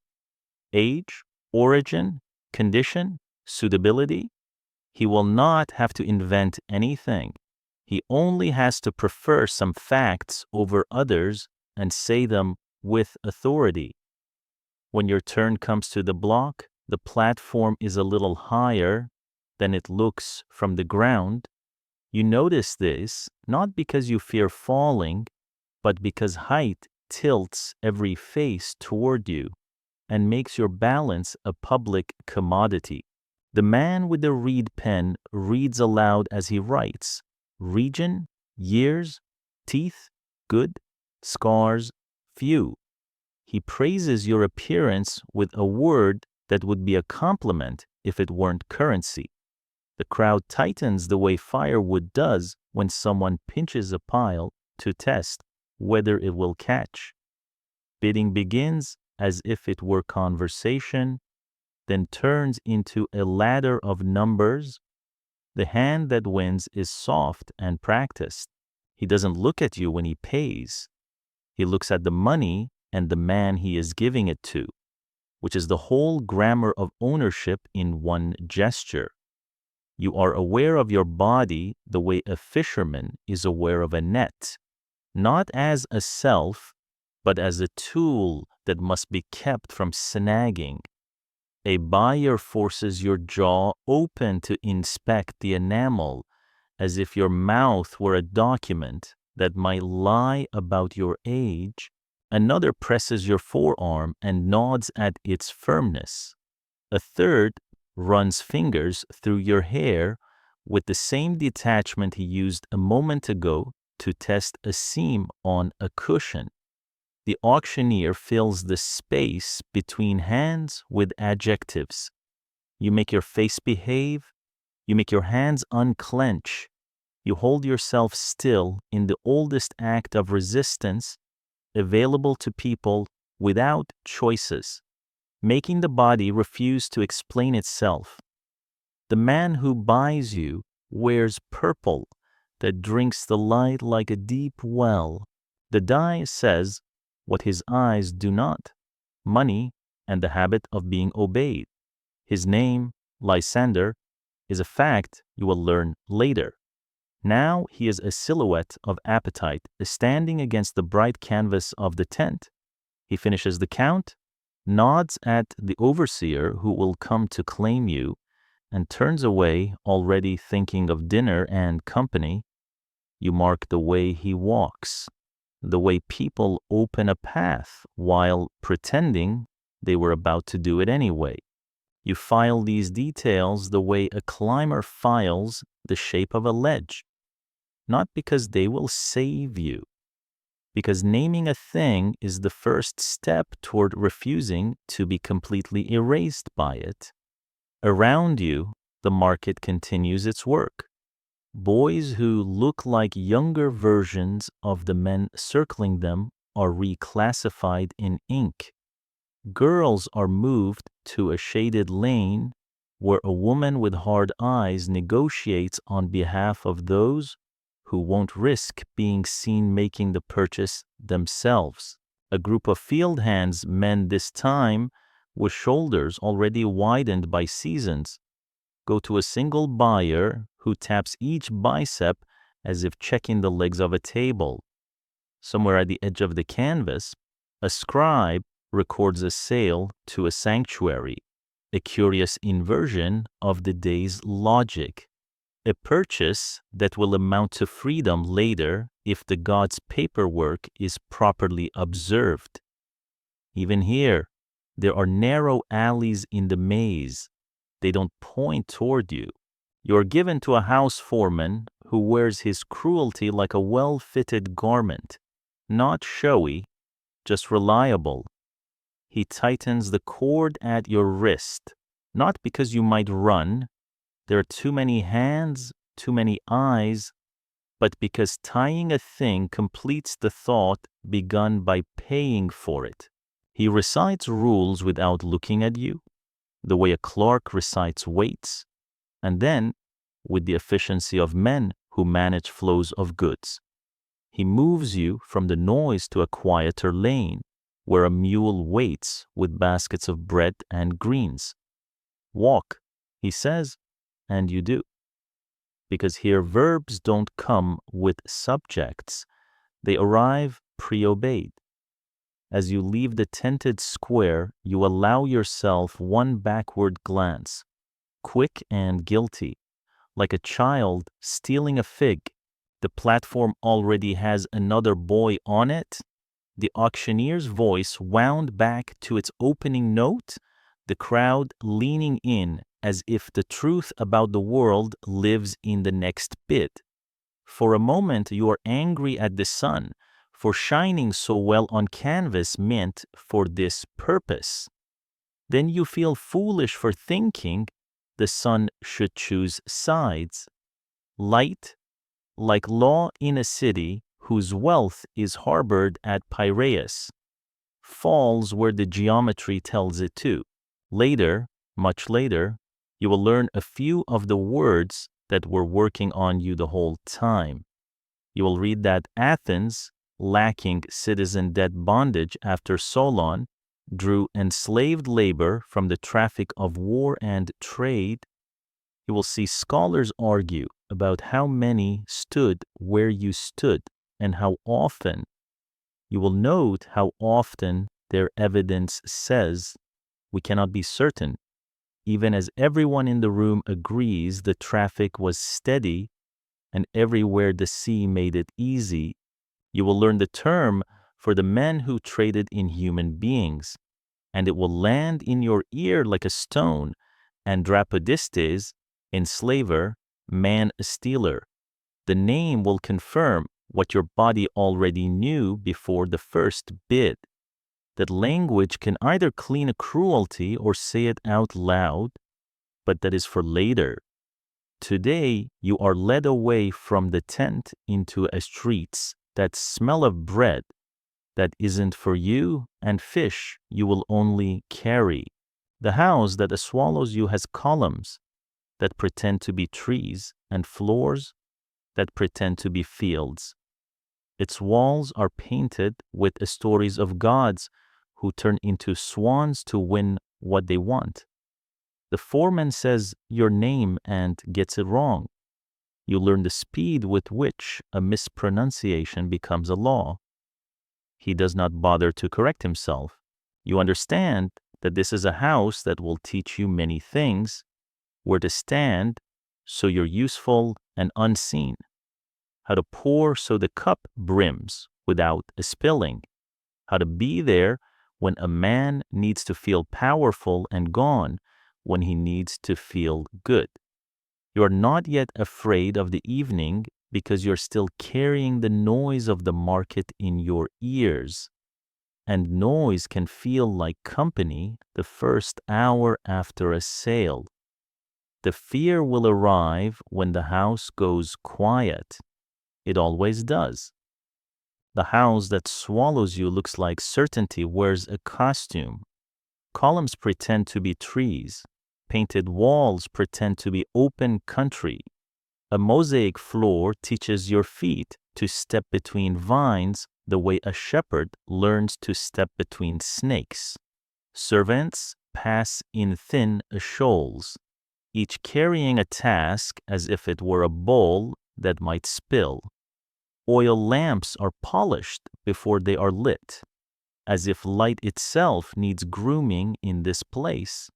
Age, origin, condition, suitability. He will not have to invent anything. He only has to prefer some facts over others and say them with authority. When your turn comes to the block, the platform is a little higher than it looks from the ground. You notice this not because you fear falling, but because height tilts every face toward you and makes your balance a public commodity. The man with the reed pen reads aloud as he writes. Region, years, teeth, good, scars, few. He praises your appearance with a word that would be a compliment if it weren't currency. The crowd tightens the way firewood does when someone pinches a pile to test whether it will catch. Bidding begins as if it were conversation, then turns into a ladder of numbers. The hand that wins is soft and practiced. He doesn't look at you when he pays. He looks at the money and the man he is giving it to, which is the whole grammar of ownership in one gesture. You are aware of your body the way a fisherman is aware of a net, not as a self, but as a tool that must be kept from snagging. A buyer forces your jaw open to inspect the enamel, as if your mouth were a document that might lie about your age. Another presses your forearm and nods at its firmness. A third runs fingers through your hair with the same detachment he used a moment ago to test a seam on a cushion. The auctioneer fills the space between hands with adjectives. You make your face behave. You make your hands unclench. You hold yourself still in the oldest act of resistance available to people without choices, making the body refuse to explain itself. The man who buys you wears purple that drinks the light like a deep well. The die says what his eyes do not, money and the habit of being obeyed. His name, Lysander, is a fact you will learn later. Now he is a silhouette of appetite standing against the bright canvas of the tent. He finishes the count, nods at the overseer who will come to claim you, and turns away already thinking of dinner and company. You mark the way he walks, the way people open a path while pretending they were about to do it anyway. You file these details the way a climber files the shape of a ledge, not because they will save you, because naming a thing is the first step toward refusing to be completely erased by it. Around you, the market continues its work. Boys who look like younger versions of the men circling them are reclassified in ink. Girls are moved to a shaded lane where a woman with hard eyes negotiates on behalf of those who won't risk being seen making the purchase themselves. A group of field hands, men this time with shoulders already widened by seasons, go to a single buyer who taps each bicep as if checking the legs of a table. Somewhere at the edge of the canvas, a scribe records a sale to a sanctuary, a curious inversion of the day's logic, a purchase that will amount to freedom later if the god's paperwork is properly observed. Even here, there are narrow alleys in the maze. They don't point toward you. You are given to a house foreman who wears his cruelty like a well-fitted garment, not showy, just reliable. He tightens the cord at your wrist, not because you might run, there are too many hands, too many eyes, but because tying a thing completes the thought begun by paying for it. He recites rules without looking at you, the way a clerk recites weights, and then, with the efficiency of men who manage flows of goods, he moves you from the noise to a quieter lane, where a mule waits with baskets of bread and greens. Walk, he says, and you do. Because here verbs don't come with subjects, they arrive pre-obeyed. As you leave the tented square, you allow yourself one backward glance, quick and guilty, like a child stealing a fig. The platform already has another boy on it. The auctioneer's voice wound back to its opening note, the crowd leaning in as if the truth about the world lives in the next bid. For a moment you are angry at the sun for shining so well on canvas meant for this purpose. Then you feel foolish for thinking the sun should choose sides. Light, like law in a city whose wealth is harbored at Piraeus, falls where the geometry tells it to. Later, much later, you will learn a few of the words that were working on you the whole time. You will read that Athens, lacking citizen debt bondage after Solon, drew enslaved labor from the traffic of war and trade. You will see scholars argue about how many stood where you stood and how often. You will note how often their evidence says, we cannot be certain, even as everyone in the room agrees the traffic was steady and everywhere the sea made it easy. You will learn the term for the men who traded in human beings, and it will land in your ear like a stone, andrapodistes, enslaver, man-stealer. The name will confirm what your body already knew before the first bid, that language can either clean a cruelty or say it out loud, but that is for later. Today, you are led away from the tent into a streets that smell of bread that isn't for you, and fish you will only carry. The house that swallows you has columns that pretend to be trees and floors that pretend to be fields. Its walls are painted with stories of gods who turn into swans to win what they want. The foreman says your name and gets it wrong. You learn the speed with which a mispronunciation becomes a law. He does not bother to correct himself. You understand that this is a house that will teach you many things, where to stand so you're useful and unseen, how to pour so the cup brims without a spilling, how to be there when a man needs to feel powerful and gone when he needs to feel good. You are not yet afraid of the evening because you're still carrying the noise of the market in your ears. And noise can feel like company the first hour after a sale. The fear will arrive when the house goes quiet. It always does. The house that swallows you looks like certainty wears a costume. Columns pretend to be trees. Painted walls pretend to be open country. A mosaic floor teaches your feet to step between vines the way a shepherd learns to step between snakes. Servants pass in thin shoals, each carrying a task as if it were a bowl that might spill. Oil lamps are polished before they are lit, as if light itself needs grooming in this place.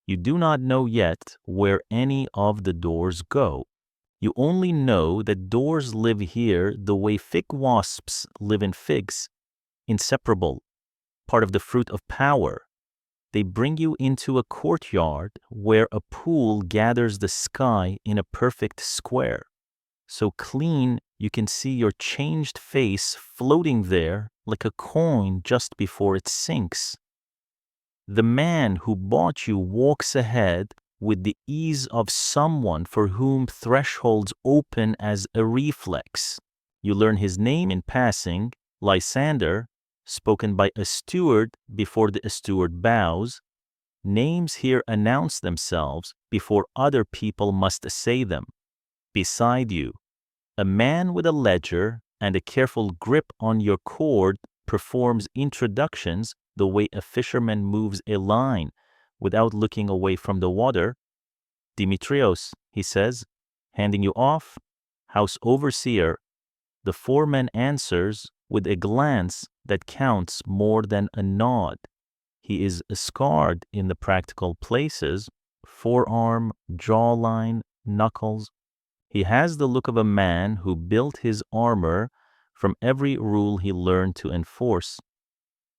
You do not know yet where any of the doors go. You only know that doors live here the way fig wasps live in figs, inseparable, part of the fruit of power. They bring you into a courtyard where a pool gathers the sky in a perfect square, so clean you can see your changed face floating there like a coin just before it sinks. The man who bought you walks ahead with the ease of someone for whom thresholds open as a reflex. You learn his name in passing, Lysander, spoken by a steward before the steward bows. Names here announce themselves before other people must say them. Beside you, a man with a ledger and a careful grip on your cord performs introductions the way a fisherman moves a line without looking away from the water. Dimitrios, he says, handing you off. House overseer. The foreman answers with a glance that counts more than a nod. He is scarred in the practical places, forearm, jawline, knuckles. He has the look of a man who built his armor from every rule he learned to enforce.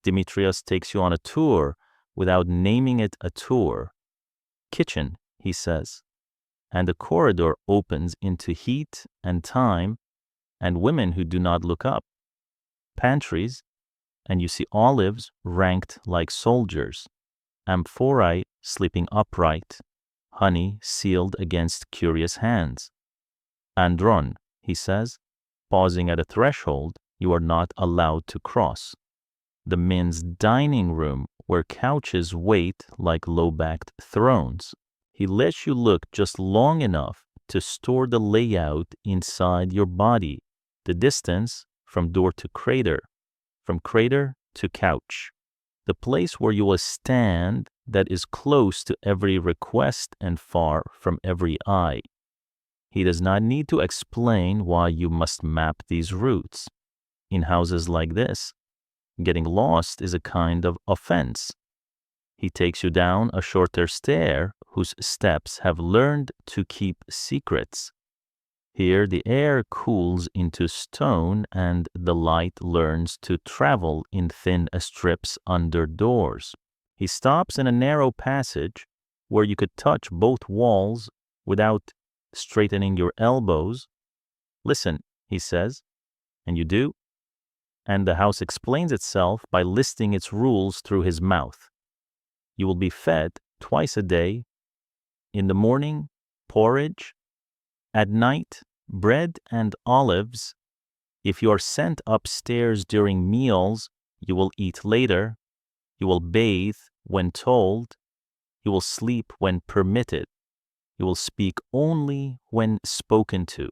Dimitrios takes you on a tour without naming it a tour. Kitchen, he says, and the corridor opens into heat and time and women who do not look up. Pantries, and you see olives ranked like soldiers, amphorae sleeping upright, honey sealed against curious hands. Andrón, he says, pausing at a threshold you are not allowed to cross. The men's dining room where couches wait like low-backed thrones. He lets you look just long enough to store the layout inside your body, the distance from door to crater, from crater to couch, the place where you will stand that is close to every request and far from every eye. He does not need to explain why you must map these routes. In houses like this, getting lost is a kind of offense. He takes you down a shorter stair whose steps have learned to keep secrets. Here the air cools into stone and the light learns to travel in thin strips under doors. He stops in a narrow passage where you could touch both walls without straightening your elbows. Listen, he says, and you do. And the house explains itself by listing its rules through his mouth. You will be fed twice a day. In the morning, porridge. At night, bread and olives. If you are sent upstairs during meals, you will eat later. You will bathe when told. You will sleep when permitted. You will speak only when spoken to.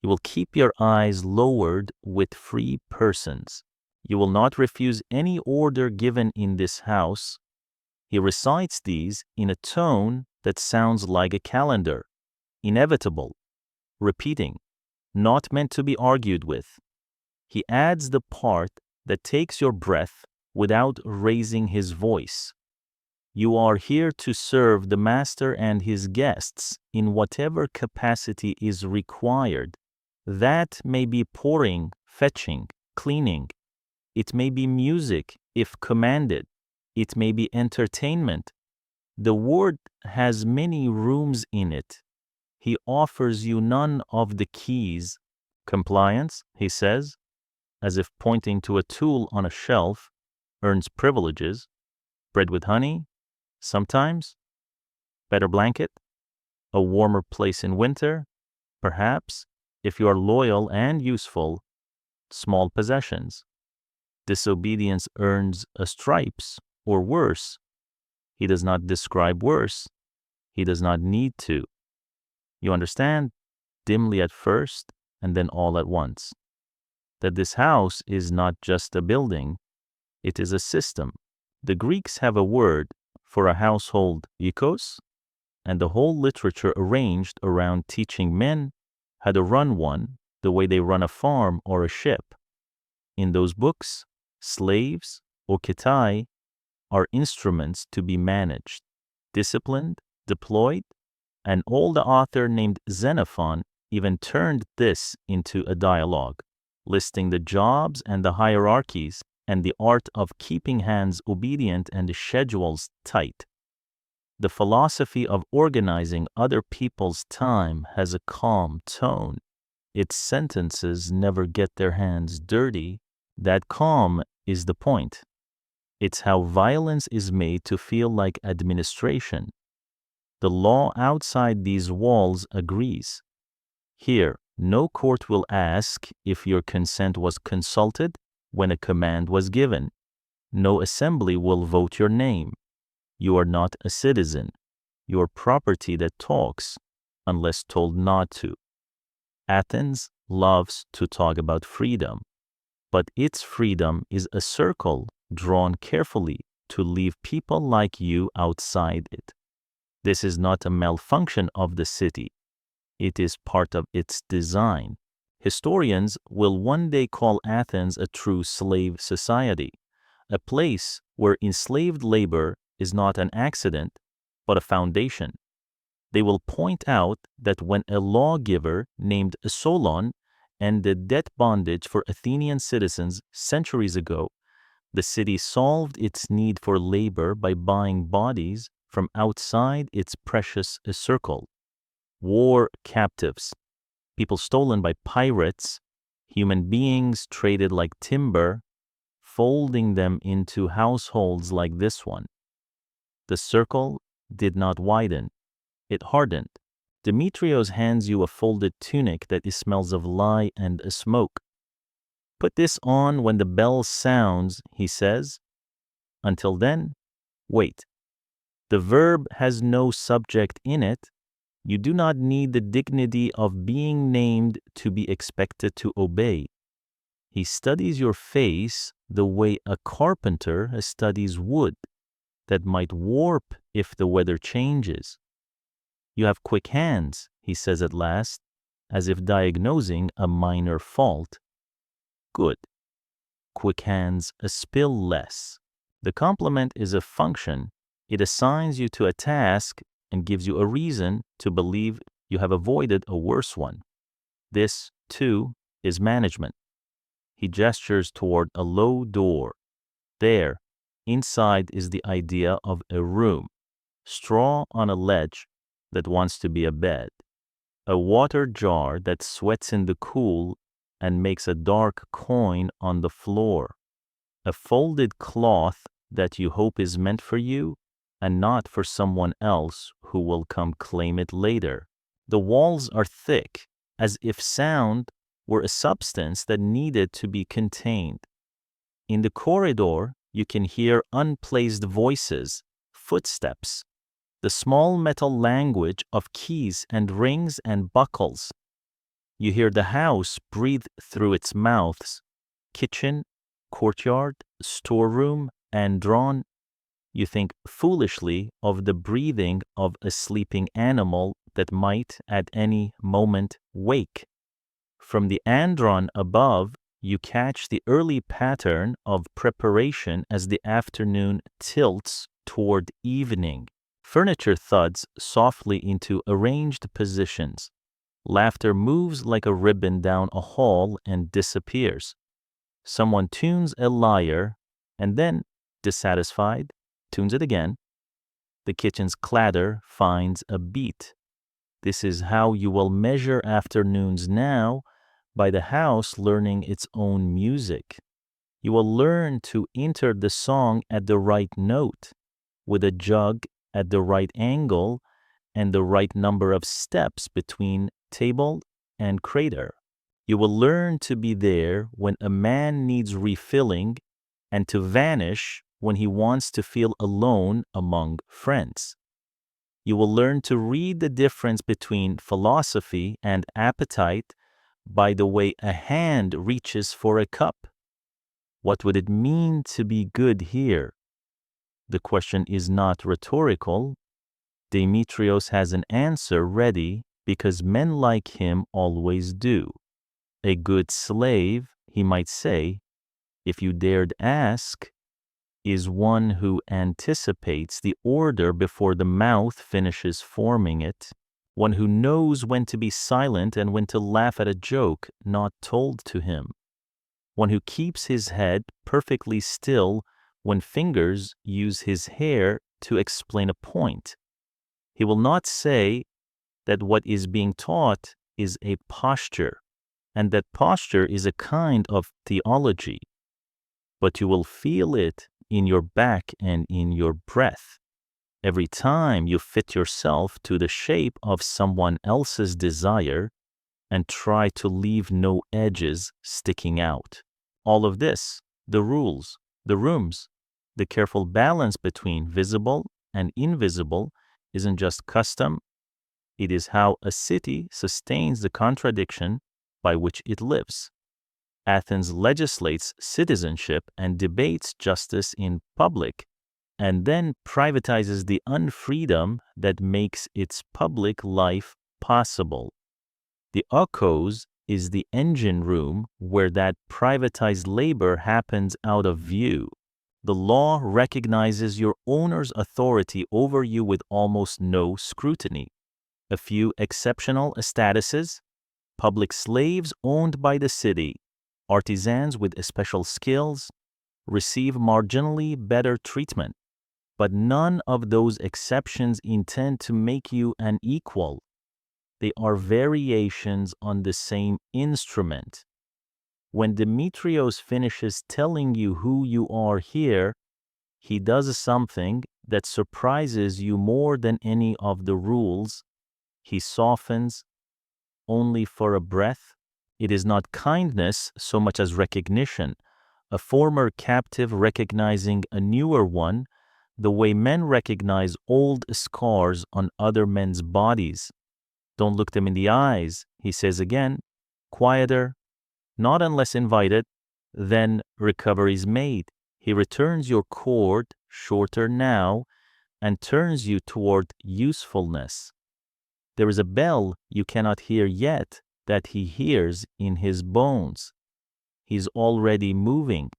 You will keep your eyes lowered with free persons. You will not refuse any order given in this house. He recites these in a tone that sounds like a calendar, inevitable, repeating, not meant to be argued with. He adds the part that takes your breath without raising his voice. You are here to serve the master and his guests in whatever capacity is required. That may be pouring, fetching, cleaning. It may be music, if commanded. It may be entertainment. The word has many rooms in it. He offers you none of the keys. Compliance, he says, as if pointing to a tool on a shelf, earns privileges. Bread with honey, sometimes. Better blanket, a warmer place in winter, perhaps, if you are loyal and useful. Small possessions. Disobedience earns a stripes, or worse. He does not describe worse. He does not need to. You understand, dimly at first, and then all at once, that this house is not just a building, it is a system. The Greeks have a word for a household, oikos, and the whole literature arranged around teaching men how to run one the way they run a farm or a ship. In those books, slaves, or ketai, are instruments to be managed, disciplined, deployed, and all the author named Xenophon even turned this into a dialogue, listing the jobs and the hierarchies and the art of keeping hands obedient and the schedules tight. The philosophy of organizing other people's time has a calm tone. Its sentences never get their hands dirty. That calm is the point. It's how violence is made to feel like administration. The law outside these walls agrees. Here, no court will ask if your consent was consulted when a command was given. No assembly will vote your name. You are not a citizen. Your property that talks, unless told not to. Athens loves to talk about freedom, but its freedom is a circle drawn carefully to leave people like you outside it. This is not a malfunction of the city. It is part of its design. Historians will one day call Athens a true slave society, a place where enslaved labor is not an accident, but a foundation. They will point out that when a lawgiver named Solon ended debt bondage for Athenian citizens centuries ago, the city solved its need for labor by buying bodies from outside its precious circle. War captives, people stolen by pirates, human beings traded like timber, folding them into households like this one. The circle did not widen. It hardened. Demetrios hands you a folded tunic that smells of lye and smoke. Put this on when the bell sounds, he says. Until then, wait. The verb has no subject in it. You do not need the dignity of being named to be expected to obey. He studies your face the way a carpenter studies wood that might warp if the weather changes. You have quick hands, he says at last, as if diagnosing a minor fault. Good. Quick hands spill less. The compliment is a function. It assigns you to a task and gives you a reason to believe you have avoided a worse one. This, too, is management. He gestures toward a low door. There, inside is the idea of a room, straw on a ledge that wants to be a bed, a water jar that sweats in the cool and makes a dark coin on the floor, a folded cloth that you hope is meant for you and not for someone else who will come claim it later. The walls are thick, as if sound were a substance that needed to be contained. In the corridor, you can hear unplaced voices, footsteps, the small metal language of keys and rings and buckles. You hear the house breathe through its mouths, kitchen, courtyard, storeroom, andrón. You think foolishly of the breathing of a sleeping animal that might at any moment wake. From the andrón above, you catch the early pattern of preparation as the afternoon tilts toward evening. Furniture thuds softly into arranged positions. Laughter moves like a ribbon down a hall and disappears. Someone tunes a lyre and then, dissatisfied, tunes it again. The kitchen's clatter finds a beat. This is how you will measure afternoons now, by the house learning its own music. You will learn to enter the song at the right note, with a jug at the right angle and the right number of steps between table and crater. You will learn to be there when a man needs refilling and to vanish when he wants to feel alone among friends. You will learn to read the difference between philosophy and appetite by the way a hand reaches for a cup. What would it mean to be good here? The question is not rhetorical. Demetrios has an answer ready because men like him always do. A good slave, he might say, if you dared ask, is one who anticipates the order before the mouth finishes forming it, one who knows when to be silent and when to laugh at a joke not told to him, one who keeps his head perfectly still when fingers use his hair to explain a point. He will not say that what is being taught is a posture, and that posture is a kind of theology, but you will feel it in your back and in your breath. Every time you fit yourself to the shape of someone else's desire and try to leave no edges sticking out. All of this, the rules, the rooms, the careful balance between visible and invisible, isn't just custom, it is how a city sustains the contradiction by which it lives. Athens legislates citizenship and debates justice in public, and then privatizes the unfreedom that makes its public life possible. The oikos is the engine room where that privatized labor happens out of view. The law recognizes your owner's authority over you with almost no scrutiny. A few exceptional statuses, public slaves owned by the city, artisans with special skills, receive marginally better treatment. But none of those exceptions intend to make you an equal. They are variations on the same instrument. When Demetrios finishes telling you who you are here, he does something that surprises you more than any of the rules. He softens only for a breath. It is not kindness so much as recognition, a former captive recognizing a newer one, the way men recognize old scars on other men's bodies. Don't look them in the eyes, he says again, quieter, not unless invited, then recovery's made. He returns your cord, shorter now, and turns you toward usefulness. There is a bell you cannot hear yet that he hears in his bones. He's already moving.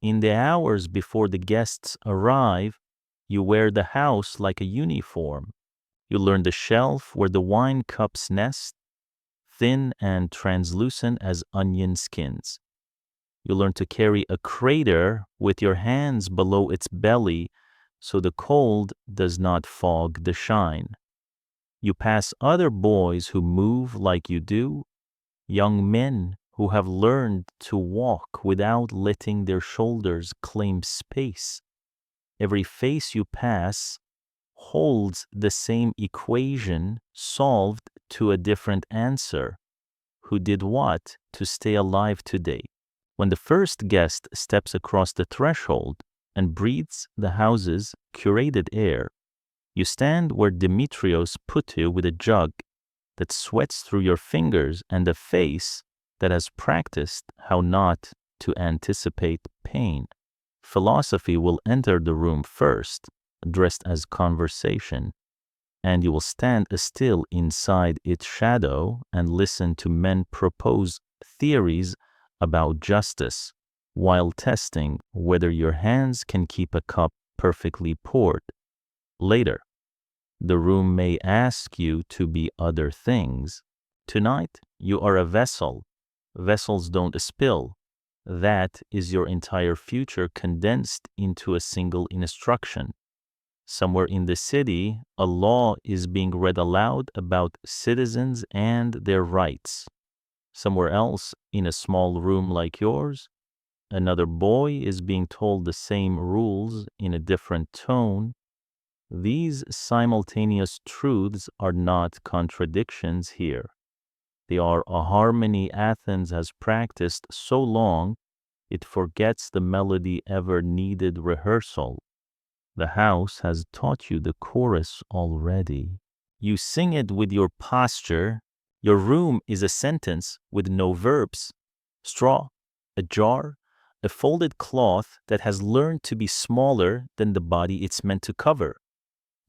In the hours before the guests arrive, you wear the house like a uniform. You learn the shelf where the wine cups nest, thin and translucent as onion skins. You learn to carry a crater with your hands below its belly so the cold does not fog the shine. You pass other boys who move like you do, young men who have learned to walk without letting their shoulders claim space. Every face you pass holds the same equation solved to a different answer. Who did what to stay alive today? When the first guest steps across the threshold and breathes the house's curated air, you stand where Demetrios put you with a jug that sweats through your fingers and a face that has practiced how not to anticipate pain. Philosophy will enter the room first, dressed as conversation, and you will stand still inside its shadow and listen to men propose theories about justice while testing whether your hands can keep a cup perfectly poured. Later, the room may ask you to be other things. Tonight, you are a vessel. Vessels don't spill. That is your entire future condensed into a single instruction. Somewhere in the city, a law is being read aloud about citizens and their rights. Somewhere else, in a small room like yours, another boy is being told the same rules in a different tone. These simultaneous truths are not contradictions here. They are a harmony Athens has practiced so long it forgets the melody ever needed rehearsal. The house has taught you the chorus already. You sing it with your posture. Your room is a sentence with no verbs. Straw, a jar, a folded cloth that has learned to be smaller than the body it's meant to cover.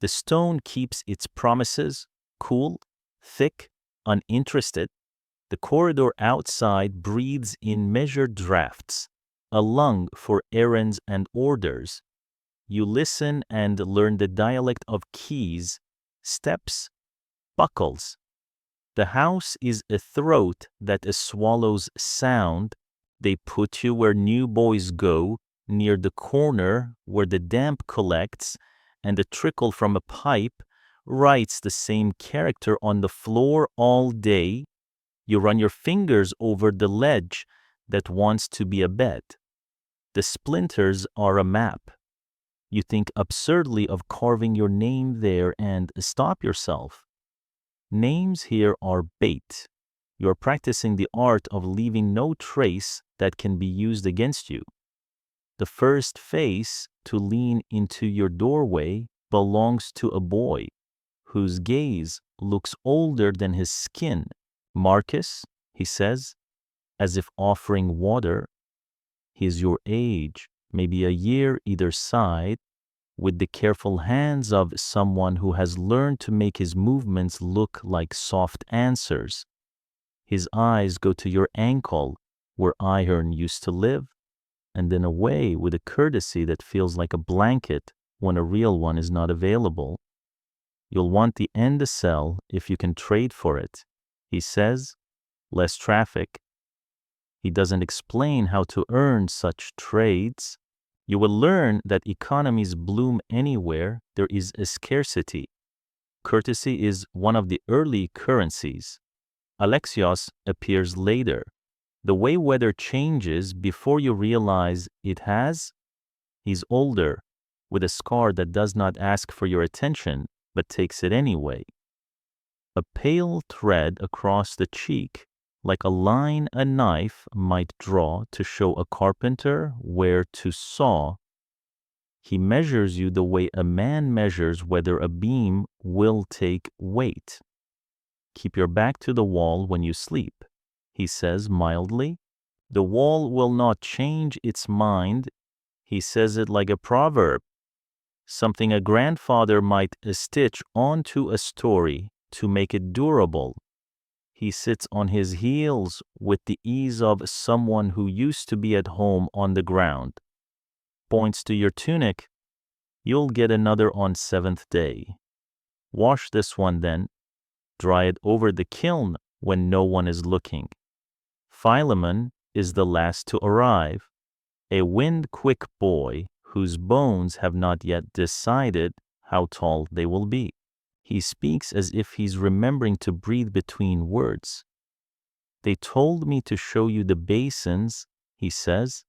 The stone keeps its promises, cool, thick, uninterested. The corridor outside breathes in measured drafts, a lung for errands and orders. You listen and learn the dialect of keys, steps, buckles. The house is a throat that swallows sound. They put you where new boys go, near the corner where the damp collects, and the trickle from a pipe writes the same character on the floor all day. You run your fingers over the ledge that wants to be a bed. The splinters are a map. You think absurdly of carving your name there and stop yourself. Names here are bait. You're practicing the art of leaving no trace that can be used against you. The first face to lean into your doorway belongs to a boy whose gaze looks older than his skin. Marcus, he says, as if offering water. He's your age, maybe a year either side, with the careful hands of someone who has learned to make his movements look like soft answers. His eyes go to your ankle, where iron used to live, and then away with a courtesy that feels like a blanket when a real one is not available. You'll want the end to sell if you can trade for it. He says, less traffic. He doesn't explain how to earn such trades. You will learn that economies bloom anywhere there is a scarcity. Courtesy is one of the early currencies. Alexios appears later. The way weather changes before you realize it has. He's older, with a scar that does not ask for your attention, but takes it anyway. A pale thread across the cheek, like a line a knife might draw to show a carpenter where to saw. He measures you the way a man measures whether a beam will take weight. Keep your back to the wall when you sleep, he says mildly. The wall will not change its mind. He says it like a proverb, something a grandfather might stitch onto a story to make it durable. He sits on his heels with the ease of someone who used to be at home on the ground. Points to your tunic. You'll get another on seventh day. Wash this one then. Dry it over the kiln when no one is looking. Philemon is the last to arrive, a wind-quick boy whose bones have not yet decided how tall they will be. He speaks as if he's remembering to breathe between words. They told me to show you the basins, he says,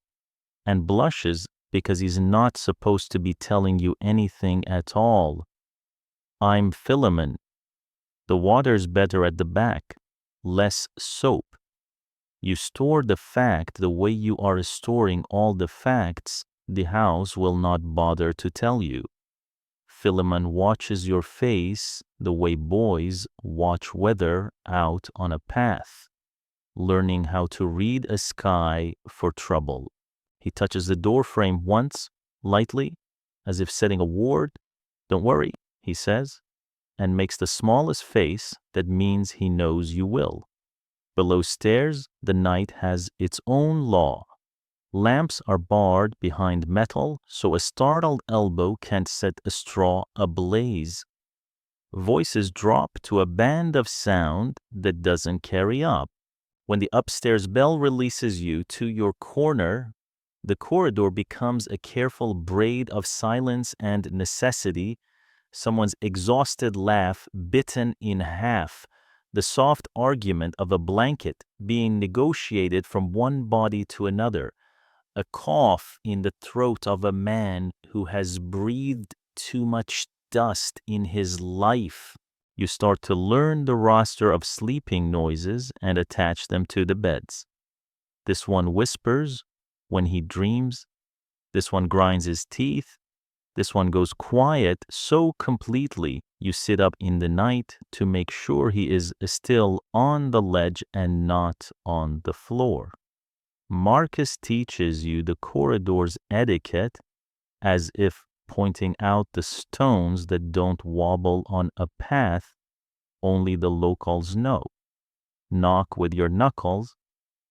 and blushes because he's not supposed to be telling you anything at all. I'm Philemon. The water's better at the back, less soap. You store the fact the way you are storing all the facts the house will not bother to tell you. Philemon watches your face the way boys watch weather out on a path, learning how to read a sky for trouble. He touches the door frame once, lightly, as if setting a ward. Don't worry, he says, and makes the smallest face that means he knows you will. Below stairs, the night has its own law. Lamps are barred behind metal, so a startled elbow can't set a straw ablaze. Voices drop to a band of sound that doesn't carry up. When the upstairs bell releases you to your corner, the corridor becomes a careful braid of silence and necessity, someone's exhausted laugh bitten in half, the soft argument of a blanket being negotiated from one body to another, a cough in the throat of a man who has breathed too much dust in his life. You start to learn the roster of sleeping noises and attach them to the beds. This one whispers when he dreams. This one grinds his teeth. This one goes quiet so completely you sit up in the night to make sure he is still on the ledge and not on the floor. Marcus teaches you the corridor's etiquette as if pointing out the stones that don't wobble on a path only the locals know. Knock with your knuckles,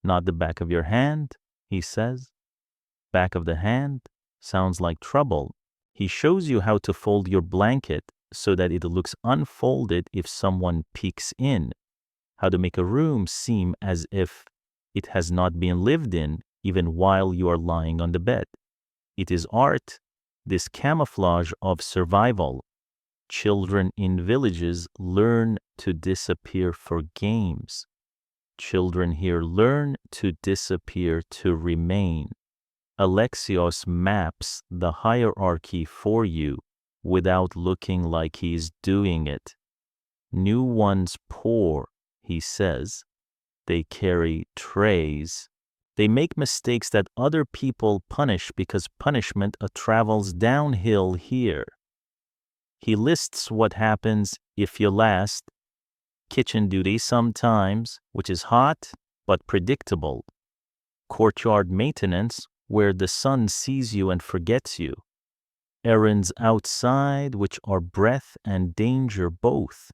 not the back of your hand, he says. Back of the hand sounds like trouble. He shows you how to fold your blanket so that it looks unfolded if someone peeks in, how to make a room seem as if it has not been lived in even while you are lying on the bed. It is art, this camouflage of survival. Children in villages learn to disappear for games. Children here learn to disappear to remain. Alexios maps the hierarchy for you without looking like he's doing it. New ones pour, he says. They carry trays. They make mistakes that other people punish because punishment travels downhill here. He lists what happens if you last. Kitchen duty sometimes, which is hot but predictable. Courtyard maintenance, where the sun sees you and forgets you. Errands outside, which are breath and danger both.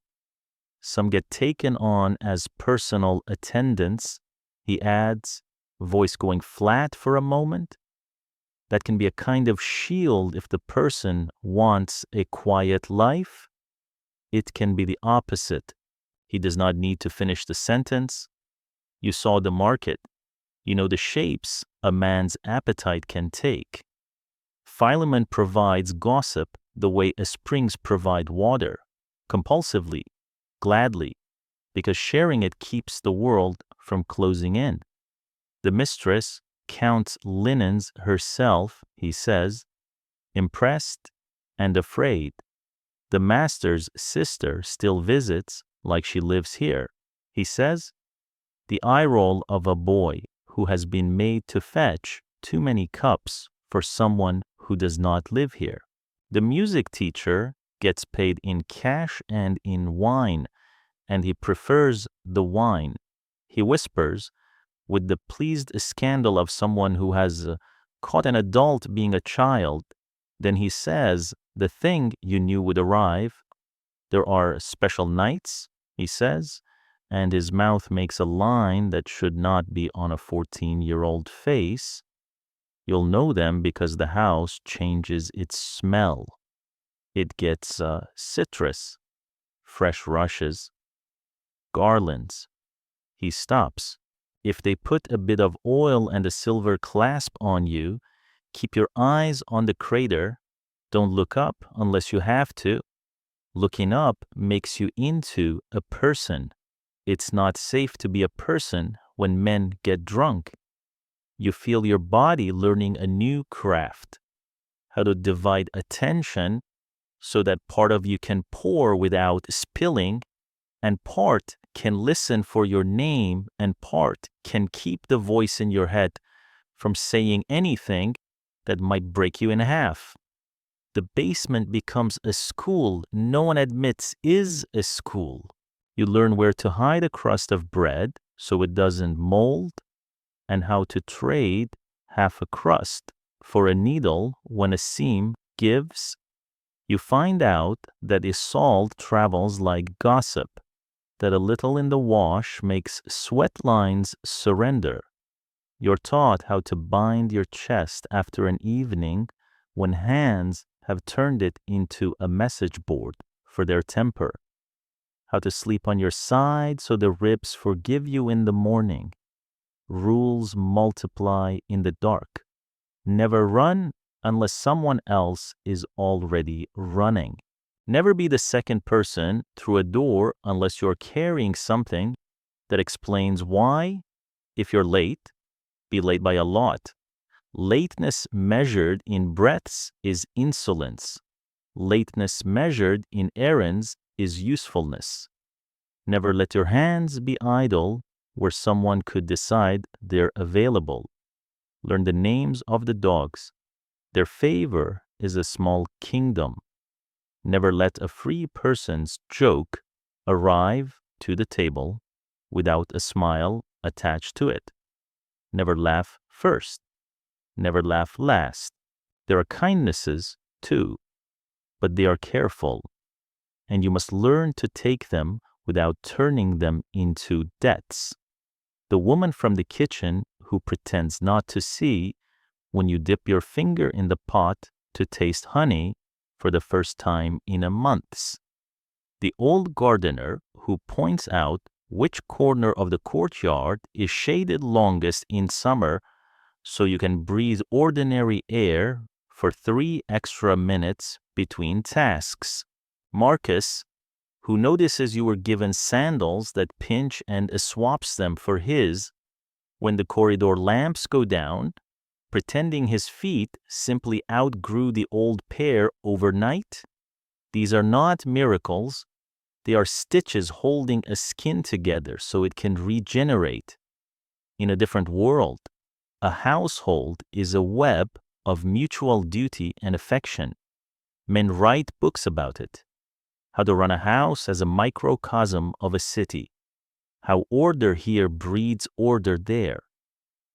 Some get taken on as personal attendants, he adds, voice going flat for a moment. That can be a kind of shield if the person wants a quiet life. It can be the opposite. He does not need to finish the sentence. You saw the market. You know the shapes a man's appetite can take. Philemon provides gossip the way springs provide water, compulsively, gladly, because sharing it keeps the world from closing in. The mistress counts linens herself, he says, impressed and afraid. The master's sister still visits like she lives here, he says. The eye roll of a boy who has been made to fetch too many cups for someone who does not live here. The music teacher gets paid in cash and in wine, and he prefers the wine. He whispers, with the pleased scandal of someone who has caught an adult being a child. Then he says the thing you knew would arrive. There are special nights, he says, and his mouth makes a line that should not be on a 14-year-old face. You'll know them because the house changes its smell. It gets citrus, fresh rushes, garlands. He stops. If they put a bit of oil and a silver clasp on you, keep your eyes on the crater. Don't look up unless you have to. Looking up makes you into a person. It's not safe to be a person when men get drunk. You feel your body learning a new craft, how to divide attention so that part of you can pour without spilling, and part can listen for your name, and part can keep the voice in your head from saying anything that might break you in half. The basement becomes a school no one admits is a school. You learn where to hide a crust of bread so it doesn't mold, and how to trade half a crust for a needle when a seam gives. You find out that a salt travels like gossip, that a little in the wash makes sweat lines surrender. You're taught how to bind your chest after an evening when hands have turned it into a message board for their temper. How to sleep on your side so the ribs forgive you in the morning. Rules multiply in the dark. Never run unless someone else is already running. Never be the second person through a door unless you're carrying something that explains why. If you're late, be late by a lot. Lateness measured in breaths is insolence. Lateness measured in errands is usefulness. Never let your hands be idle where someone could decide they're available. Learn the names of the dogs. Their favor is a small kingdom. Never let a free person's joke arrive to the table without a smile attached to it. Never laugh first. Never laugh last. There are kindnesses, too, but they are careful, and you must learn to take them without turning them into debts. The woman from the kitchen who pretends not to see when you dip your finger in the pot to taste honey for the first time in a month. The old gardener who points out which corner of the courtyard is shaded longest in summer so you can breathe ordinary air for 3 extra minutes between tasks. Marcus, who notices you were given sandals that pinch and swaps them for his when the corridor lamps go down, pretending his feet simply outgrew the old pair overnight? These are not miracles. They are stitches holding a skin together so it can regenerate. In a different world, a household is a web of mutual duty and affection. Men write books about it. How to run a house as a microcosm of a city. How order here breeds order there.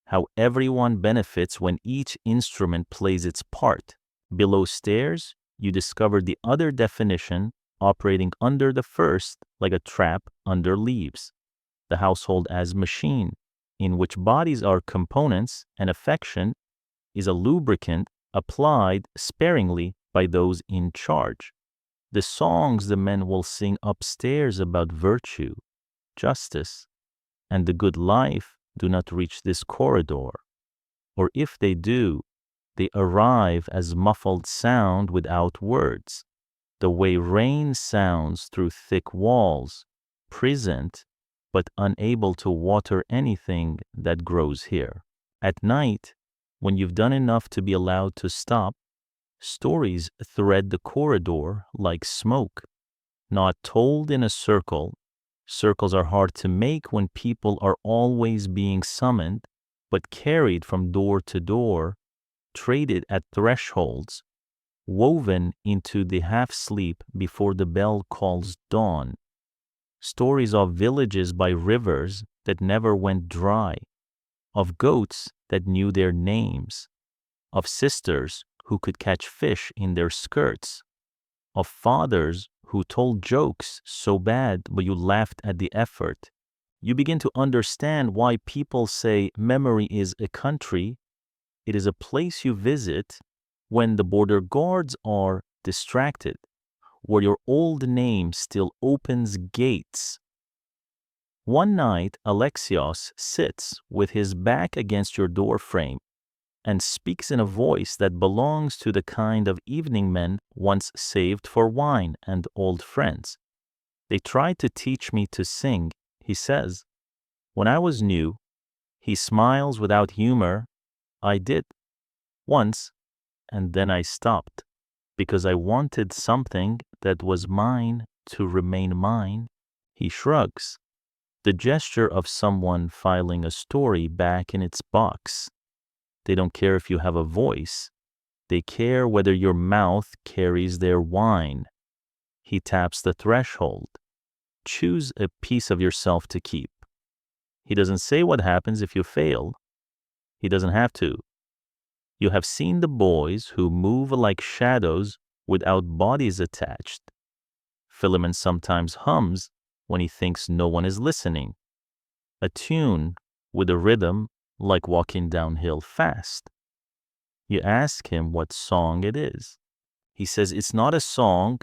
How everyone benefits when each instrument plays its part. Below stairs, you discover the other definition operating under the first like a trap under leaves. The household as machine, in which bodies are components and affection is a lubricant applied sparingly by those in charge. The songs the men will sing upstairs about virtue, justice, and the good life do not reach this corridor, or if they do, they arrive as muffled sound without words, the way rain sounds through thick walls, present but unable to water anything that grows here. At night, when you've done enough to be allowed to stop, stories thread the corridor like smoke, not told in a circle. Circles are hard to make when people are always being summoned, but carried from door to door, traded at thresholds, woven into the half-sleep before the bell calls dawn. Stories of villages by rivers that never went dry, of goats that knew their names, of sisters who could catch fish in their skirts, of fathers who told jokes so bad but you laughed at the effort. You begin to understand why people say memory is a country. It is a place you visit when the border guards are distracted, where your old name still opens gates. One night, Alexios sits with his back against your door frame and speaks in a voice that belongs to the kind of evening men once saved for wine and old friends. They tried to teach me to sing, he says. When I was new, he smiles without humor. I did, once, and then I stopped, because I wanted something that was mine to remain mine. He shrugs, the gesture of someone filing a story back in its box. They don't care if you have a voice. They care whether your mouth carries their wine. He taps the threshold. Choose a piece of yourself to keep. He doesn't say what happens if you fail. He doesn't have to. You have seen the boys who move like shadows without bodies attached. Philemon sometimes hums when he thinks no one is listening. A tune with a rhythm like walking downhill fast. You ask him what song it is. He says it's not a song,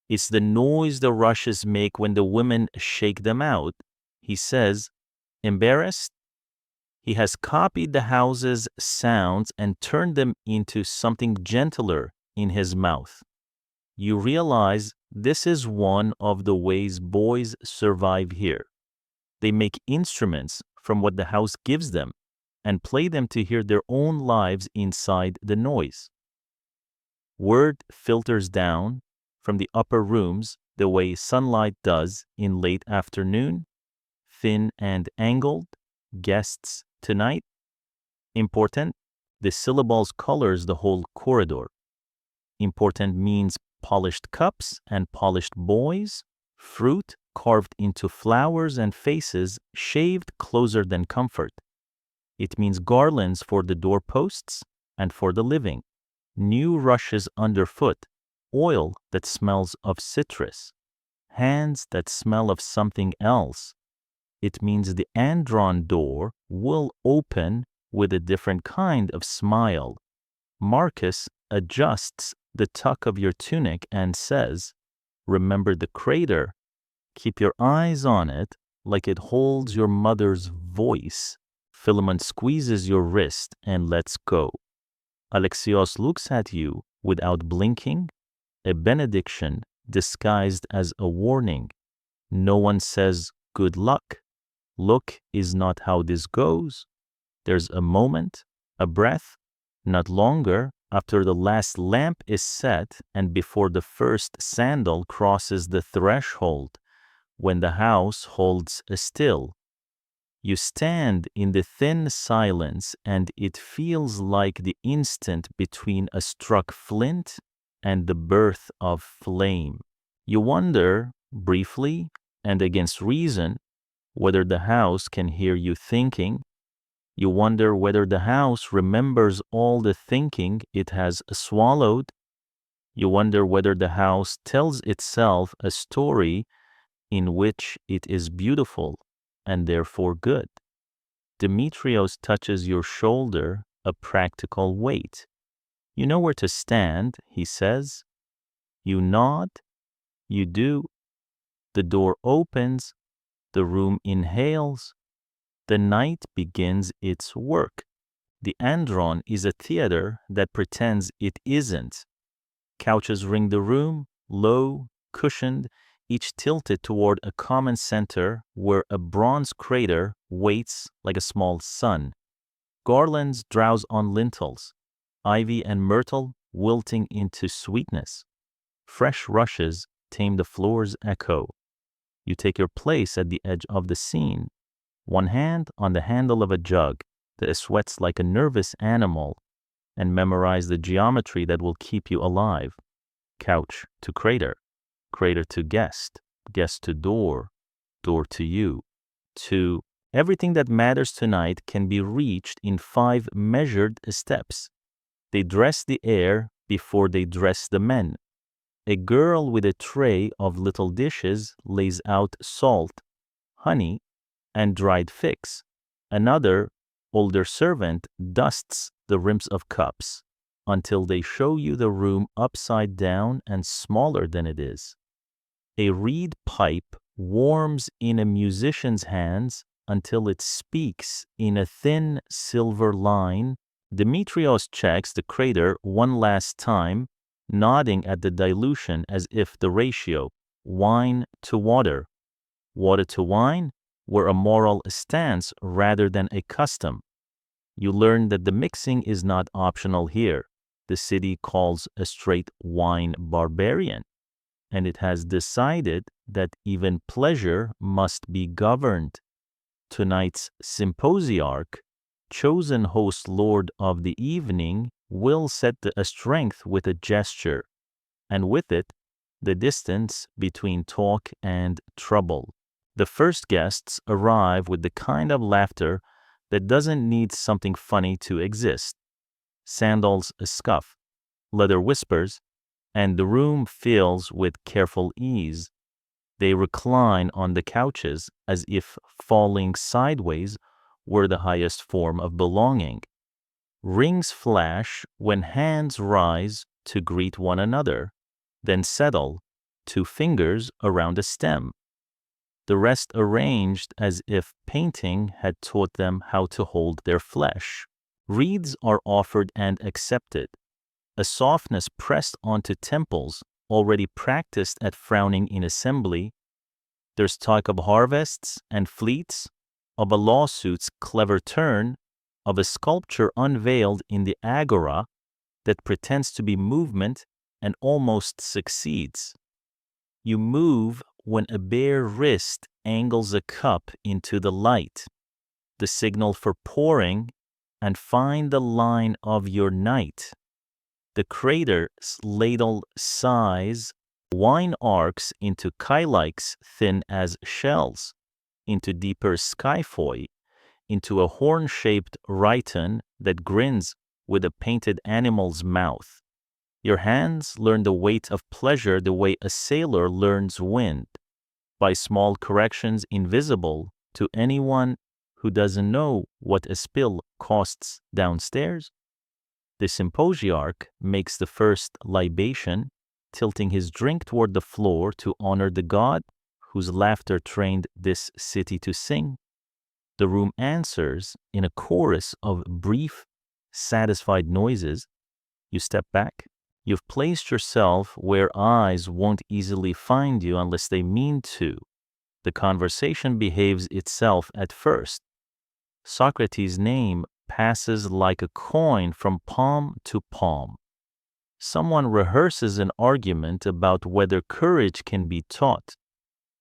it's the noise the rushes make when the women shake them out. He says, embarrassed? He has copied the house's sounds and turned them into something gentler in his mouth. You realize this is one of the ways boys survive here. They make instruments from what the house gives them and play them to hear their own lives inside the noise. Word filters down from the upper rooms the way sunlight does in late afternoon, thin and angled, guests tonight. Important, the syllables colors the whole corridor. Important means polished cups and polished boys, fruit carved into flowers and faces shaved closer than comfort. It means garlands for the doorposts and for the living, new rushes underfoot, oil that smells of citrus, hands that smell of something else. It means the andrón door will open with a different kind of smile. Marcus adjusts the tuck of your tunic and says, remember the crater. Keep your eyes on it like it holds your mother's voice. Philemon squeezes your wrist and lets go. Alexios looks at you without blinking, a benediction disguised as a warning. No one says, good luck. Look is not how this goes. There's a moment, a breath, Not longer after the last lamp is set and before the first sandal crosses the threshold, when the house holds still. You stand in the thin silence, and it feels like the instant between a struck flint and the birth of flame. You wonder, briefly and against reason, whether the house can hear you thinking. You wonder whether the house remembers all the thinking it has swallowed. You wonder whether the house tells itself a story in which it is beautiful and therefore good. Demetrios touches your shoulder, a practical weight. You know where to stand, he says. You nod. You do. The door opens. The room inhales. The night begins its work. The andrón is a theater that pretends it isn't. Couches ring the room, low, cushioned, each tilted toward a common center where a bronze crater waits like a small sun. Garlands drowse on lintels, ivy and myrtle wilting into sweetness. Fresh rushes tame the floor's echo. You take your place at the edge of the scene, one hand on the handle of a jug that sweats like a nervous animal, and memorize the geometry that will keep you alive. Couch to crater, crater to guest, guest to door, door to you. To everything that matters tonight can be reached in 5 measured steps. They dress the air before they dress the men. A girl with a tray of little dishes lays out salt, honey, and dried figs. Another, older servant dusts the rims of cups until they show you the room upside down and smaller than it is. A reed pipe warms in a musician's hands until it speaks in a thin silver line. Demetrios checks the crater one last time, nodding at the dilution as if the ratio, wine to water, water to wine, were a moral stance rather than a custom. You learn that the mixing is not optional here. The city calls a straight wine barbarian, and it has decided that even pleasure must be governed. Tonight's symposiarch, chosen host lord of the evening, will set a strength with a gesture, and with it, the distance between talk and trouble. The first guests arrive with the kind of laughter that doesn't need something funny to exist. Sandals scuff, leather whispers, and the room fills with careful ease. They recline on the couches as if falling sideways were the highest form of belonging. Rings flash when hands rise to greet one another, then settle, 2 fingers around a stem. The rest arranged as if painting had taught them how to hold their flesh. Wreaths are offered and accepted, a softness pressed onto temples already practiced at frowning in assembly. There's talk of harvests and fleets, of a lawsuit's clever turn, of a sculpture unveiled in the agora that pretends to be movement and almost succeeds. You move when a bare wrist angles a cup into the light, the signal for pouring, and find the line of your night. The crater's ladle size, wine arcs into kylix thin as shells, into deeper skyphoi, into a horn-shaped rhyton that grins with a painted animal's mouth. Your hands learn the weight of pleasure the way a sailor learns wind, by small corrections invisible to anyone who doesn't know what a spill costs downstairs. The symposiarch makes the first libation, tilting his drink toward the floor to honor the god whose laughter trained this city to sing. The room answers in a chorus of brief, satisfied noises. You step back. You've placed yourself where eyes won't easily find you unless they mean to. The conversation behaves itself at first. Socrates' name passes like a coin from palm to palm. Someone rehearses an argument about whether courage can be taught.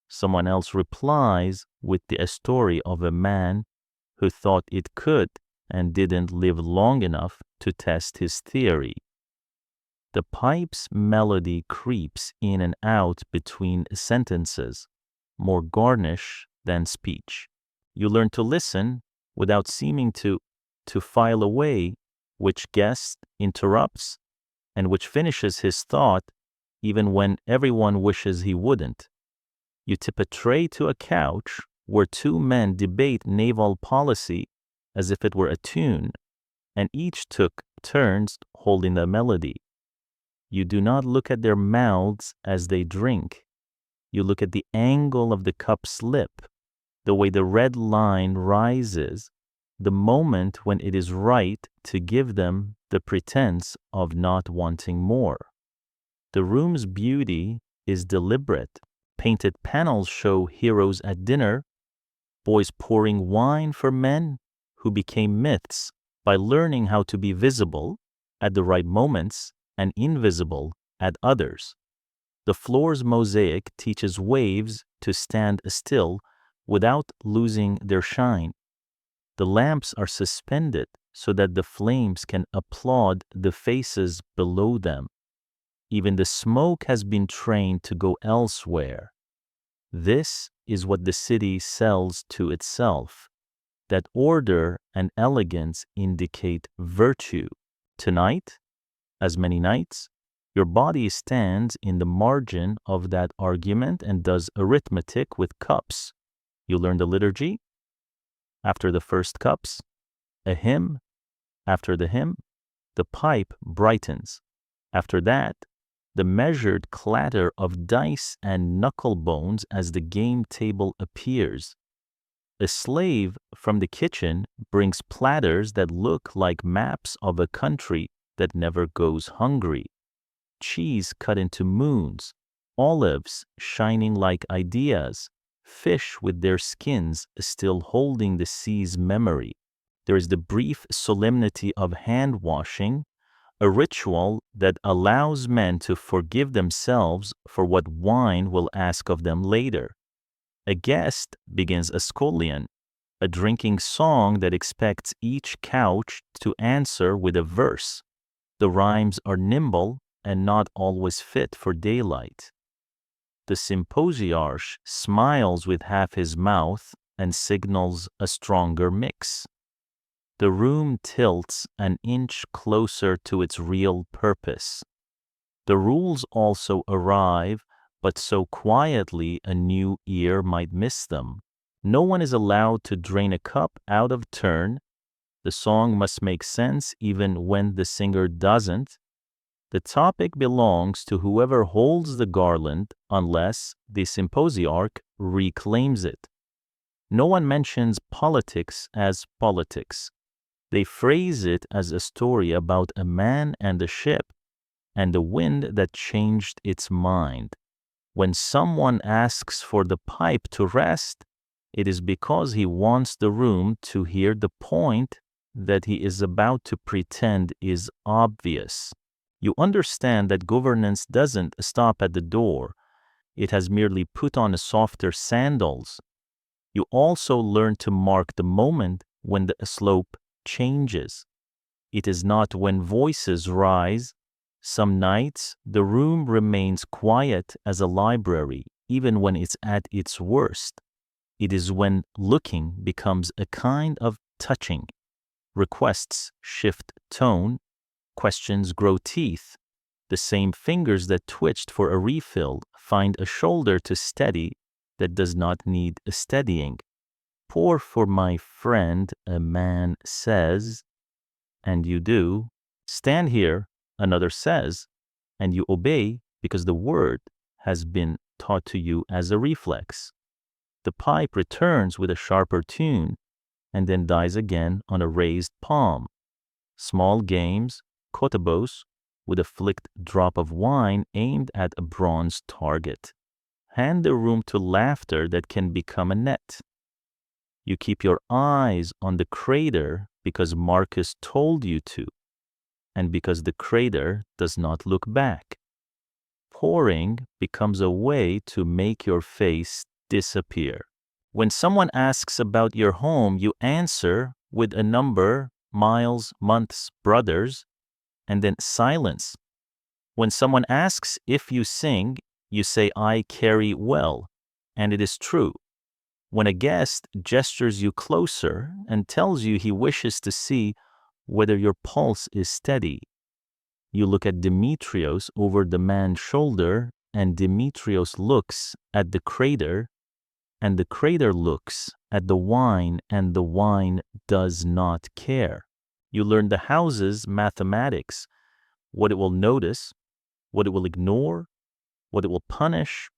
Someone else replies with the story of a man who thought it could and didn't live long enough to test his theory. The pipe's melody creeps in and out between sentences, more garnish than speech. You learn to listen without seeming to file away which guest interrupts and which finishes his thought even when everyone wishes he wouldn't. You tip a tray to a couch where two men debate naval policy as if it were a tune, and each took turns holding the melody. You do not look at their mouths as they drink. You look at the angle of the cup's lip, the way the red line rises, the moment when it is right to give them the pretense of not wanting more. The room's beauty is deliberate. Painted panels show heroes at dinner, boys pouring wine for men who became myths by learning how to be visible at the right moments and invisible at others. The floor's mosaic teaches waves to stand still without losing their shine. The lamps are suspended so that the flames can applaud the faces below them. Even the smoke has been trained to go elsewhere. This is what the city sells to itself, that order and elegance indicate virtue. Tonight, as many nights, your body stands in the margin of that argument and does arithmetic with cups. You learn the liturgy. After the first cups, a hymn. After the hymn, the pipe brightens. After that, the measured clatter of dice and knuckle bones as the game table appears. A slave from the kitchen brings platters that look like maps of a country that never goes hungry. Cheese cut into moons, olives shining like ideas, fish with their skins still holding the sea's memory. There is the brief solemnity of hand washing, a ritual that allows men to forgive themselves for what wine will ask of them later. A guest begins a scholion, a drinking song that expects each couch to answer with a verse. The rhymes are nimble and not always fit for daylight. The symposiarch smiles with half his mouth and signals a stronger mix. The room tilts an inch closer to its real purpose. The rules also arrive, but so quietly a new ear might miss them. No one is allowed to drain a cup out of turn. The song must make sense even when the singer doesn't. The topic belongs to whoever holds the garland unless the symposiarch reclaims it. No one mentions politics as politics. They phrase it as a story about a man and a ship and the wind that changed its mind. When someone asks for the pipe to rest, it is because he wants the room to hear the point that he is about to pretend is obvious. You understand that governance doesn't stop at the door. It has merely put on softer sandals. You also learn to mark the moment when the slope changes. It is not when voices rise. Some nights, the room remains quiet as a library, even when it's at its worst. It is when looking becomes a kind of touching. Requests shift tone, questions grow teeth. The same fingers that twitched for a refill find a shoulder to steady that does not need a steadying. Pour for my friend, a man says, and you do. Stand here, another says, and you obey because the word has been taught to you as a reflex. The pipe returns with a sharper tune and then dies again on a raised palm. Small games, kotobos, with a flicked drop of wine aimed at a bronze target. Hand the room to laughter that can become a net. You keep your eyes on the crater because Marcus told you to, and because the crater does not look back. Pouring becomes a way to make your face disappear. When someone asks about your home, you answer with a number, miles, months, brothers, and then silence. When someone asks if you sing, you say, I carry well, and it is true. When a guest gestures you closer and tells you he wishes to see whether your pulse is steady, you look at Demetrios over the man's shoulder, and Demetrios looks at the crater, and the crater looks at the wine, and the wine does not care. You learn the house's mathematics, what it will notice, what it will ignore, what it will punish,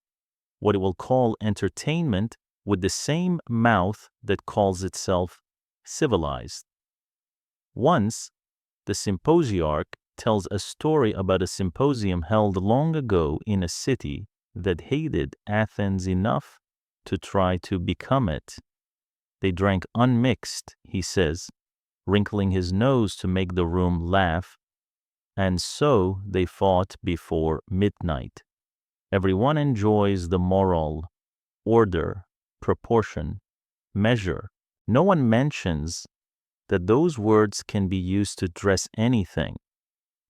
what it will call entertainment, with the same mouth that calls itself civilized. Once, the symposiarch tells a story about a symposium held long ago in a city that hated Athens enough to try to become it. They drank unmixed, he says, wrinkling his nose to make the room laugh, and so they fought before midnight. Everyone enjoys the moral, order, proportion, measure. No one mentions that those words can be used to dress anything.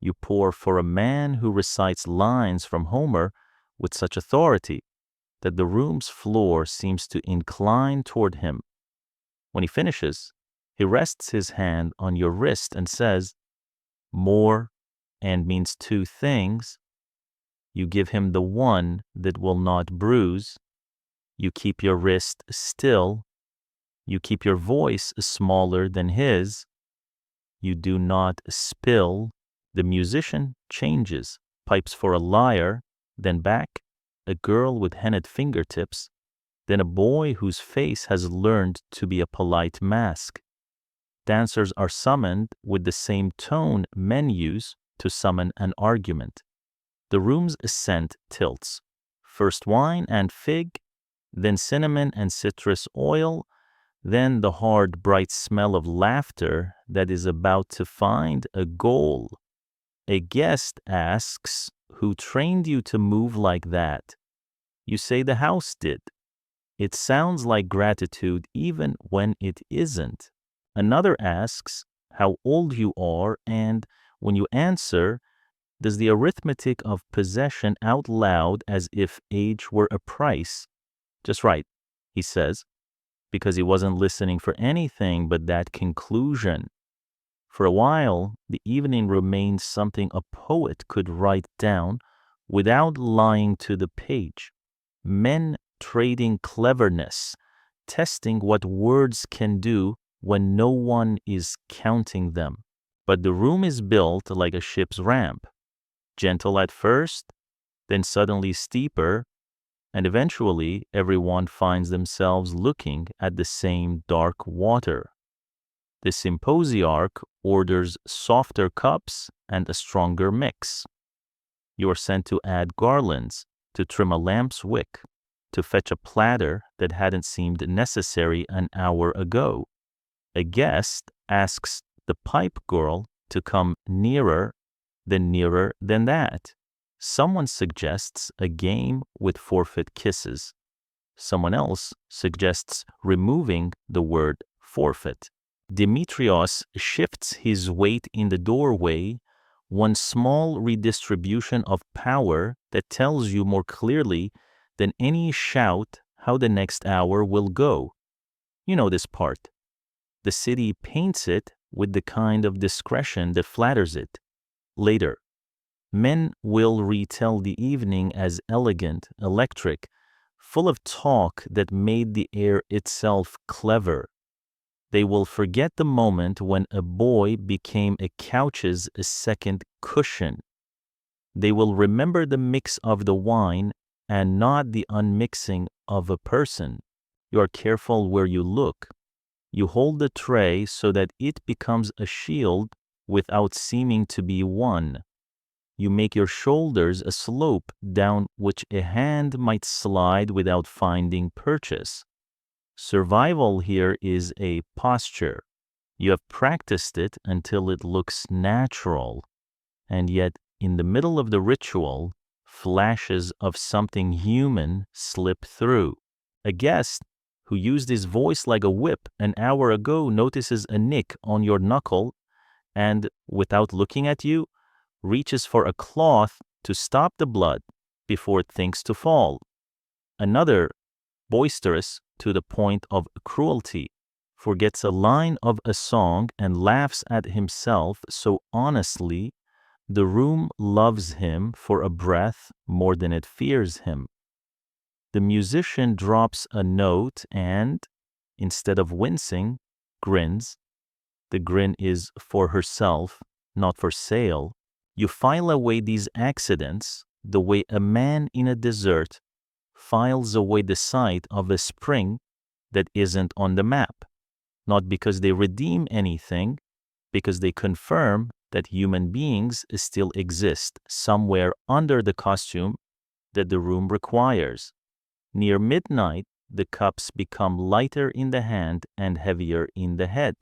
You pour for a man who recites lines from Homer with such authority that the room's floor seems to incline toward him. When he finishes, he rests his hand on your wrist and says, more, and means two things. You give him the one that will not bruise. You keep your wrist still. You keep your voice smaller than his. You do not spill. The musician changes, pipes for a lyre, then back, a girl with henna'd fingertips, then a boy whose face has learned to be a polite mask. Dancers are summoned with the same tone men use to summon an argument. The room's scent tilts. First wine and fig, then cinnamon and citrus oil, then the hard, bright smell of laughter that is about to find a goal. A guest asks, who trained you to move like that? You say the house did. It sounds like gratitude even when it isn't. Another asks how old you are, and when you answer, does the arithmetic of possession out loud as if age were a price. Just right, he says, because he wasn't listening for anything but that conclusion. For a while, the evening remained something a poet could write down without lying to the page. Men trading cleverness, testing what words can do when no one is counting them. But the room is built like a ship's ramp, gentle at first, then suddenly steeper, and eventually everyone finds themselves looking at the same dark water. The symposiarch orders softer cups and a stronger mix. You are sent to add garlands, to trim a lamp's wick, to fetch a platter that hadn't seemed necessary an hour ago. A guest asks the pipe girl to come nearer than that. Someone suggests a game with forfeit kisses. Someone else suggests removing the word forfeit. Demetrios shifts his weight in the doorway, one small redistribution of power that tells you more clearly than any shout how the next hour will go. You know this part. The city paints it with the kind of discretion that flatters it. Later, men will retell the evening as elegant, electric, full of talk that made the air itself clever. They will forget the moment when a boy became a couch's second cushion. They will remember the mix of the wine and not the unmixing of a person. You are careful where you look. You hold the tray so that it becomes a shield without seeming to be one. You make your shoulders a slope down which a hand might slide without finding purchase. Survival here is a posture. You have practiced it until it looks natural, and yet in the middle of the ritual, flashes of something human slip through. A guest who used his voice like a whip an hour ago notices a nick on your knuckle and, without looking at you, reaches for a cloth to stop the blood before it thinks to fall. Another, boisterous to the point of cruelty, forgets a line of a song and laughs at himself so honestly the room loves him for a breath more than it fears him. The musician drops a note and, instead of wincing, grins. The grin is for herself, not for sale. You file away these accidents the way a man in a desert files away the sight of a spring that isn't on the map, not because they redeem anything, because they confirm that human beings still exist somewhere under the costume that the room requires. Near midnight, the cups become lighter in the hand and heavier in the head.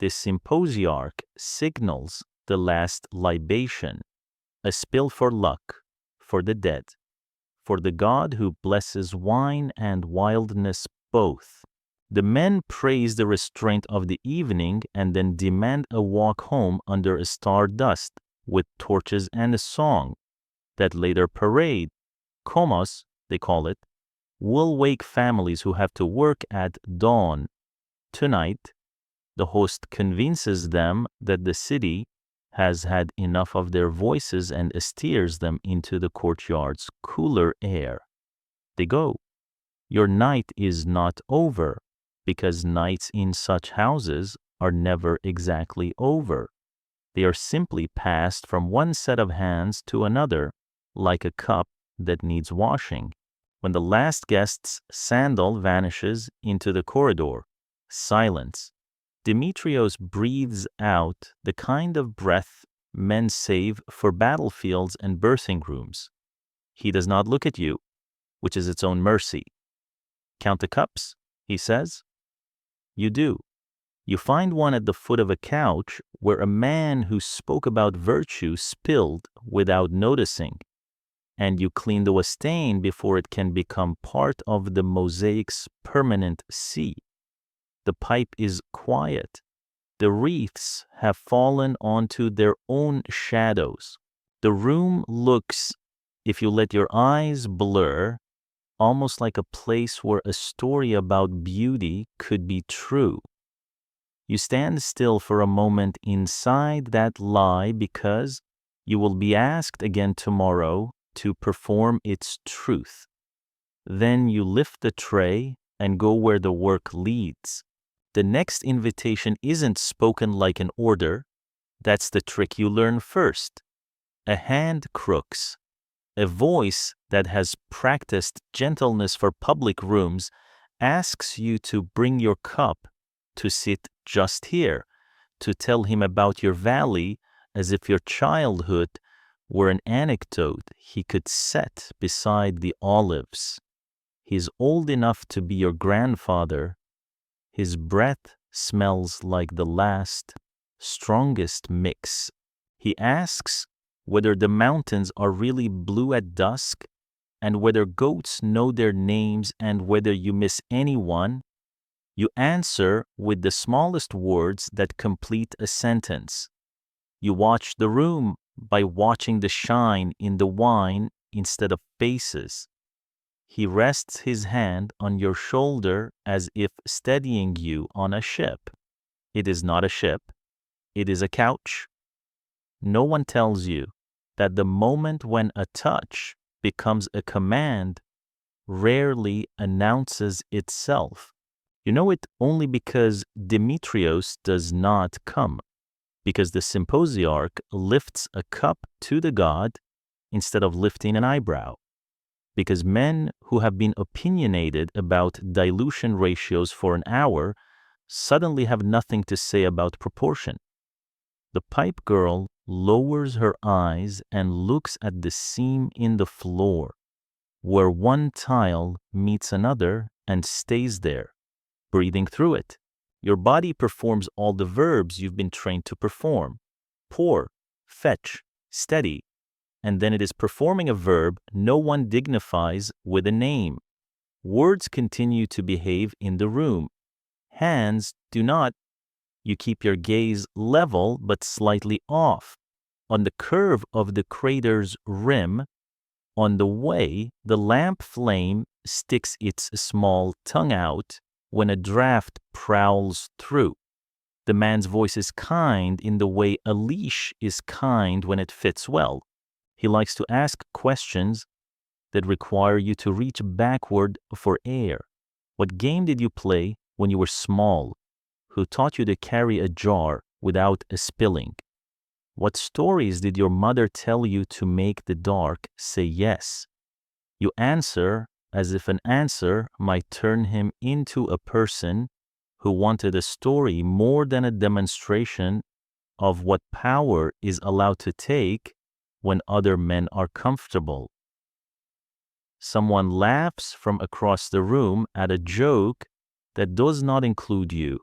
This symposiarch signals the last libation, a spill for luck, for the dead, for the god who blesses wine and wildness both. The men praise the restraint of the evening and then demand a walk home under a star dust with torches and a song. That later parade, komos, they call it, will wake families who have to work at dawn. Tonight, the host convinces them that the city has had enough of their voices and steers them into the courtyard's cooler air. They go. Your night is not over, because nights in such houses are never exactly over. They are simply passed from one set of hands to another, like a cup that needs washing. When the last guest's sandal vanishes into the corridor, silence. Demetrios breathes out the kind of breath men save for battlefields and birthing rooms. He does not look at you, which is its own mercy. Count the cups, he says. You do. You find one at the foot of a couch where a man who spoke about virtue spilled without noticing, and you clean the stain before it can become part of the mosaic's permanent sea. The pipe is quiet. The wreaths have fallen onto their own shadows. The room looks, if you let your eyes blur, almost like a place where a story about beauty could be true. You stand still for a moment inside that lie because you will be asked again tomorrow to perform its truth. Then you lift the tray and go where the work leads. The next invitation isn't spoken like an order. That's the trick you learn first. A hand crooks. A voice that has practiced gentleness for public rooms asks you to bring your cup, to sit just here, to tell him about your valley as if your childhood were an anecdote he could set beside the olives. He's old enough to be your grandfather. His breath smells like the last, strongest mix. He asks whether the mountains are really blue at dusk, and whether goats know their names, and whether you miss anyone. You answer with the smallest words that complete a sentence. You watch the room by watching the shine in the wine instead of faces. He rests his hand on your shoulder as if steadying you on a ship. It is not a ship. It is a couch. No one tells you that the moment when a touch becomes a command rarely announces itself. You know it only because Demetrios does not come, because the symposiarch lifts a cup to the god instead of lifting an eyebrow, because men who have been opinionated about dilution ratios for an hour suddenly have nothing to say about proportion. The pipe girl lowers her eyes and looks at the seam in the floor, where one tile meets another and stays there, breathing through it. Your body performs all the verbs you've been trained to perform: pour, fetch, steady, and then it is performing a verb no one dignifies with a name. Words continue to behave in the room. Hands do not. You keep your gaze level but slightly off, on the curve of the crater's rim. On the way, the lamp flame sticks its small tongue out when a draft prowls through. The man's voice is kind in the way a leash is kind when it fits well. He likes to ask questions that require you to reach backward for air. What game did you play when you were small? Who taught you to carry a jar without a spilling? What stories did your mother tell you to make the dark say yes? You answer as if an answer might turn him into a person who wanted a story more than a demonstration of what power is allowed to take when other men are comfortable. Someone laughs from across the room at a joke that does not include you.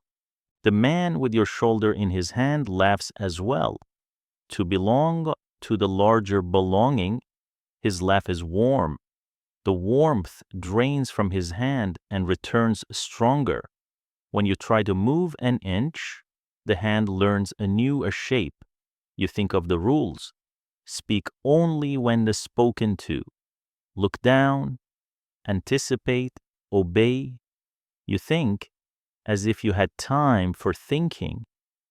The man with your shoulder in his hand laughs as well. To belong to the larger belonging, his laugh is warm. The warmth drains from his hand and returns stronger. When you try to move an inch, the hand learns anew a shape. You think of the rules. Speak only when spoken to. Look down, anticipate, obey. You think, as if you had time for thinking,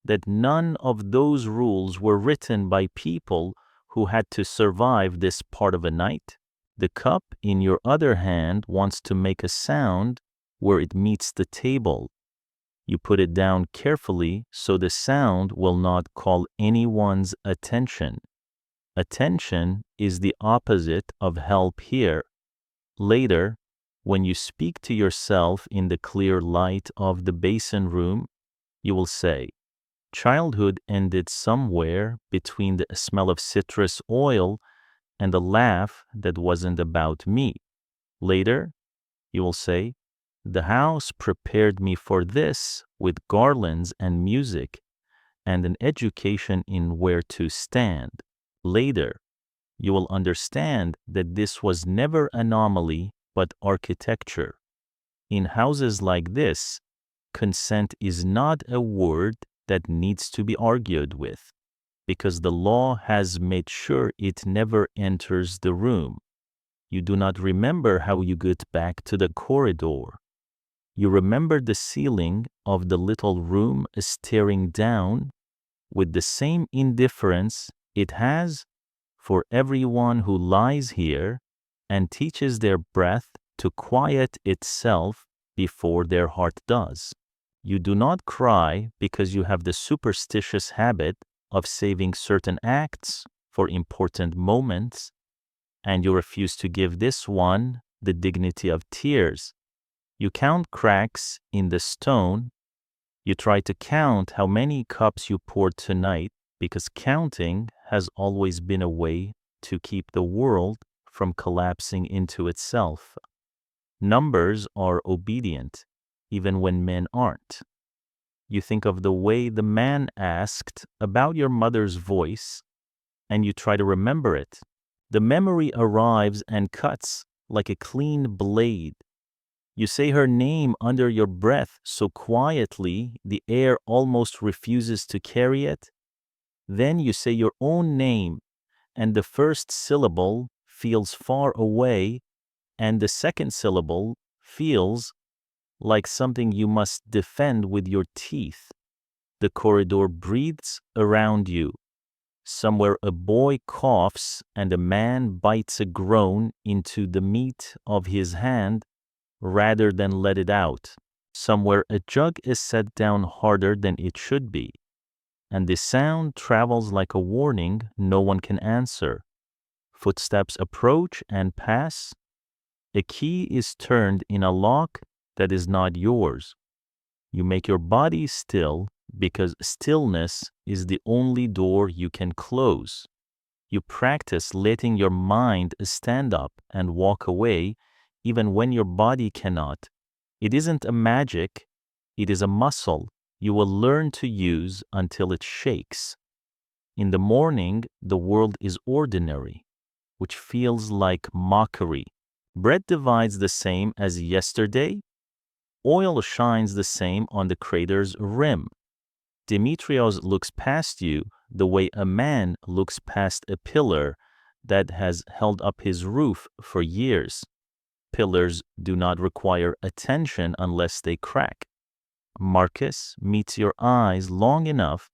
that none of those rules were written by people who had to survive this part of a night. The cup in your other hand wants to make a sound where it meets the table. You put it down carefully so the sound will not call anyone's attention. Attention is the opposite of help here. Later, when you speak to yourself in the clear light of the basin room, you will say, childhood ended somewhere between the smell of citrus oil and the laugh that wasn't about me. Later, you will say, the house prepared me for this with garlands and music and an education in where to stand. Later, you will understand that this was never anomaly but architecture. In houses like this, consent is not a word that needs to be argued with, because the law has made sure it never enters the room. You do not remember how you get back to the corridor. You remember the ceiling of the little room staring down with the same indifference it has for everyone who lies here and teaches their breath to quiet itself before their heart does. You do not cry because you have the superstitious habit of saving certain acts for important moments, and you refuse to give this one the dignity of tears. You count cracks in the stone. You try to count how many cups you poured tonight, because counting has always been a way to keep the world from collapsing into itself. Numbers are obedient, even when men aren't. You think of the way the man asked about your mother's voice, and you try to remember it. The memory arrives and cuts like a clean blade. You say her name under your breath so quietly the air almost refuses to carry it. Then you say your own name, and the first syllable feels far away, and the second syllable feels like something you must defend with your teeth. The corridor breathes around you. Somewhere a boy coughs and a man bites a groan into the meat of his hand rather than let it out. Somewhere a jug is set down harder than it should be, and the sound travels like a warning no one can answer. Footsteps approach and pass. A key is turned in a lock that is not yours. You make your body still because stillness is the only door you can close. You practice letting your mind stand up and walk away even when your body cannot. It isn't a magic, it is a muscle. you will learn to use until it shakes. In the morning, the world is ordinary, which feels like mockery. Bread divides the same as yesterday. Oil shines the same on the crater's rim. Demetrios looks past you the way a man looks past a pillar that has held up his roof for years. Pillars do not require attention unless they crack. Marcus meets your eyes long enough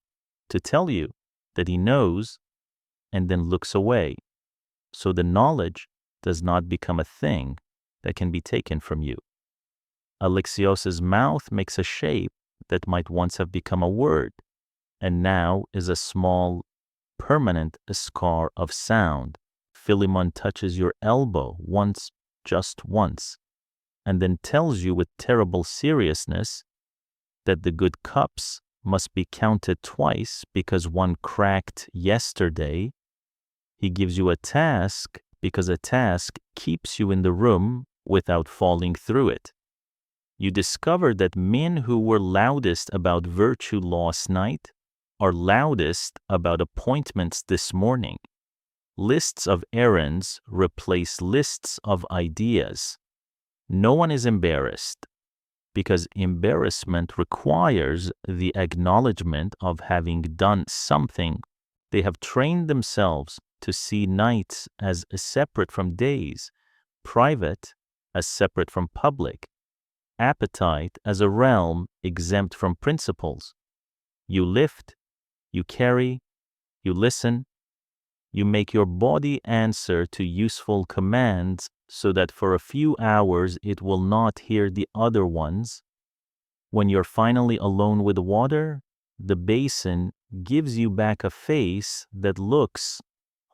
to tell you that he knows and then looks away, so the knowledge does not become a thing that can be taken from you. Alexios's mouth makes a shape that might once have become a word, and now is a small, permanent scar of sound. Philemon touches your elbow once, just once, and then tells you with terrible seriousness that the good cups must be counted twice because one cracked yesterday. He gives you a task because a task keeps you in the room without falling through it. You discover that men who were loudest about virtue last night are loudest about appointments this morning. Lists of errands replace lists of ideas. No one is embarrassed, because embarrassment requires the acknowledgement of having done something. They have trained themselves to see nights as separate from days, private as separate from public, appetite as a realm exempt from principles. You lift, you carry, you listen, you make your body answer to useful commands so that for a few hours it will not hear the other ones. When you're finally alone with water, the basin gives you back a face that looks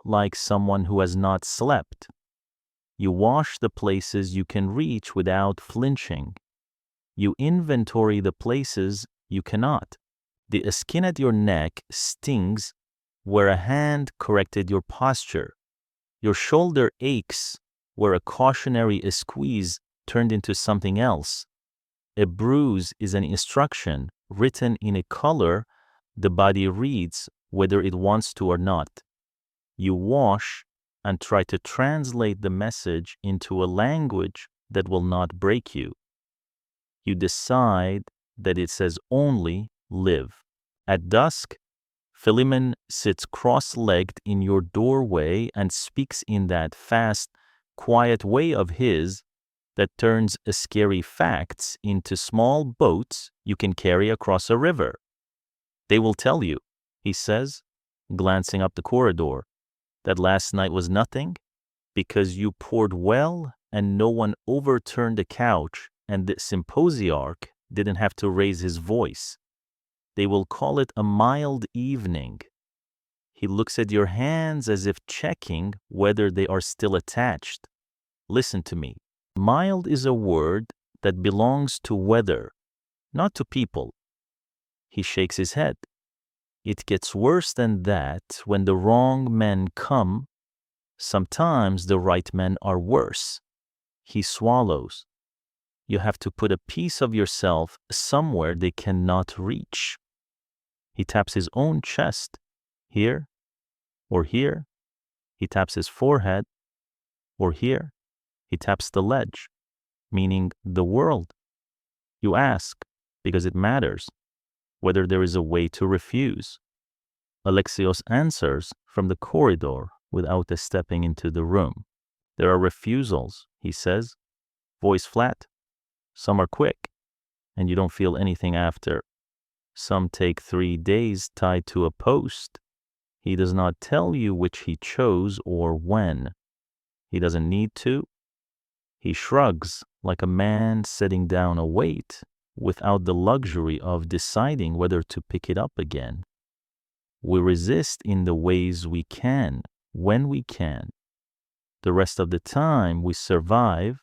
like someone who has not slept. You wash the places you can reach without flinching. You inventory the places you cannot. The skin at your neck stings where a hand corrected your posture. Your shoulder aches where a cautionary squeeze turned into something else. A bruise is an instruction written in a color the body reads whether it wants to or not. You wash and try to translate the message into a language that will not break you. You decide that it says only live. At dusk, Philemon sits cross-legged in your doorway and speaks in that fast, quiet way of his that turns scary facts into small boats you can carry across a river. They will tell you, he says, glancing up the corridor, that last night was nothing because you poured well and no one overturned the couch and the symposiarch didn't have to raise his voice. They will call it a mild evening. He looks at your hands as if checking whether they are still attached. Listen to me. Mild is a word that belongs to weather, not to people. He shakes his head. It gets worse than that when the wrong men come. Sometimes the right men are worse. He swallows. You have to put a piece of yourself somewhere they cannot reach. He taps his own chest, here or here. He taps his forehead, or here. He taps the ledge, meaning the world. You ask, because it matters, whether there is a way to refuse. Alexios answers from the corridor without stepping into the room. There are refusals, he says, voice flat. Some are quick, and you don't feel anything after. Some take 3 days tied to a post. He does not tell you which he chose or when. He doesn't need to. He shrugs like a man setting down a weight without the luxury of deciding whether to pick it up again. We resist in the ways we can, when we can. The rest of the time we survive.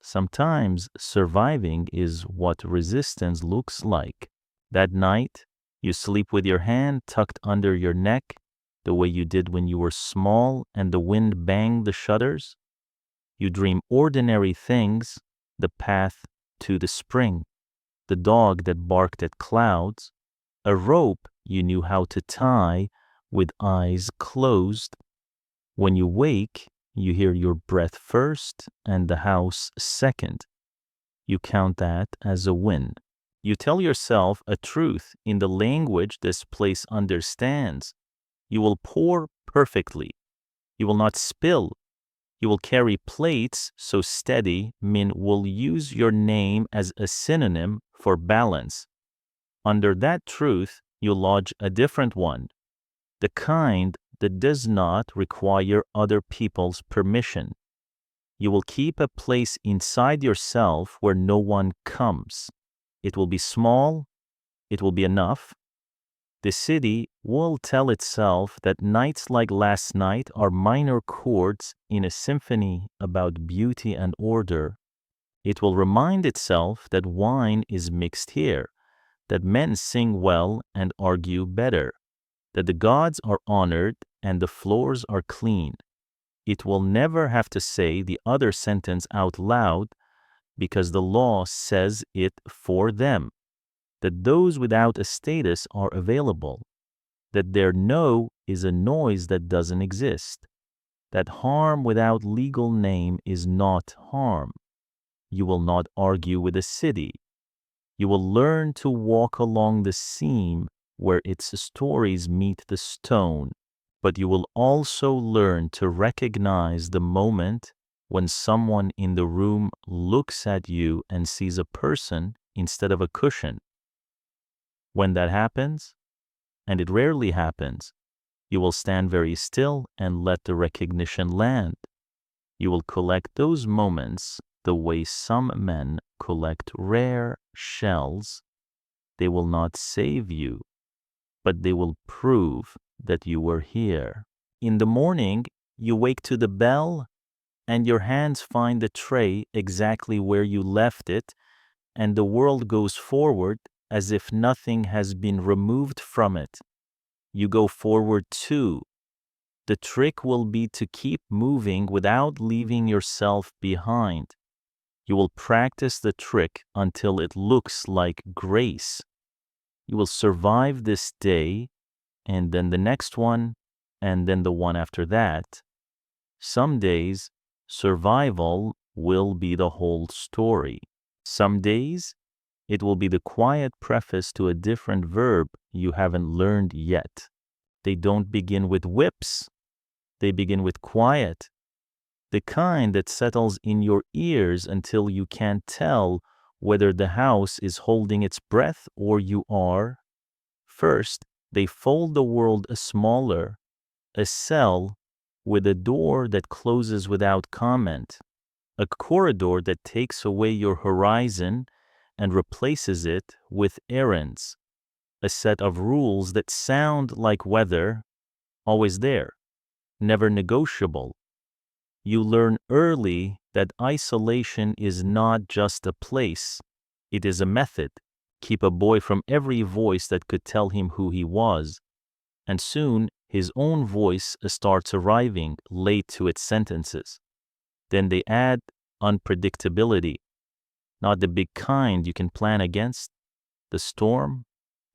Sometimes surviving is what resistance looks like. That night, you sleep with your hand tucked under your neck, the way you did when you were small and the wind banged the shutters. You dream ordinary things, the path to the spring, the dog that barked at clouds, a rope you knew how to tie with eyes closed. When you wake, you hear your breath first and the house second. You count that as a win. You tell yourself a truth in the language this place understands. You will pour perfectly. You will not spill. You will carry plates so steady Min will use your name as a synonym for balance. Under that truth, you lodge a different one, the kind that does not require other people's permission. You will keep a place inside yourself where no one comes. It will be small. It will be enough. The city will tell itself that nights like last night are minor chords in a symphony about beauty and order. It will remind itself that wine is mixed here, that men sing well and argue better, that the gods are honored and the floors are clean. It will never have to say the other sentence out loud because the law says it for them, that those without a status are available, that their no is a noise that doesn't exist, that harm without legal name is not harm. You will not argue with the city. You will learn to walk along the seam where its stories meet the stone, but you will also learn to recognize the moment when someone in the room looks at you and sees a person instead of a cushion. When that happens, and it rarely happens, you will stand very still and let the recognition land. You will collect those moments the way some men collect rare shells. They will not save you, but they will prove that you were here. In the morning, you wake to the bell, and your hands find the tray exactly where you left it, and the world goes forward as if nothing has been removed from it. You go forward too. The trick will be to keep moving without leaving yourself behind. You will practice the trick until it looks like grace. You will survive this day, and then the next one, and then the one after that. Some days, survival will be the whole story. Some days, it will be the quiet preface to a different verb you haven't learned yet. They don't begin with whips. They begin with quiet, the kind that settles in your ears until you can't tell whether the house is holding its breath or you are. First, they fold the world smaller, a cell with a door that closes without comment, a corridor that takes away your horizon and replaces it with errands, a set of rules that sound like weather, always there, never negotiable. You learn early that isolation is not just a place, it is a method. Keep a boy from every voice that could tell him who he was, and soon his own voice starts arriving late to its sentences. Then they add unpredictability, not the big kind you can plan against, the storm,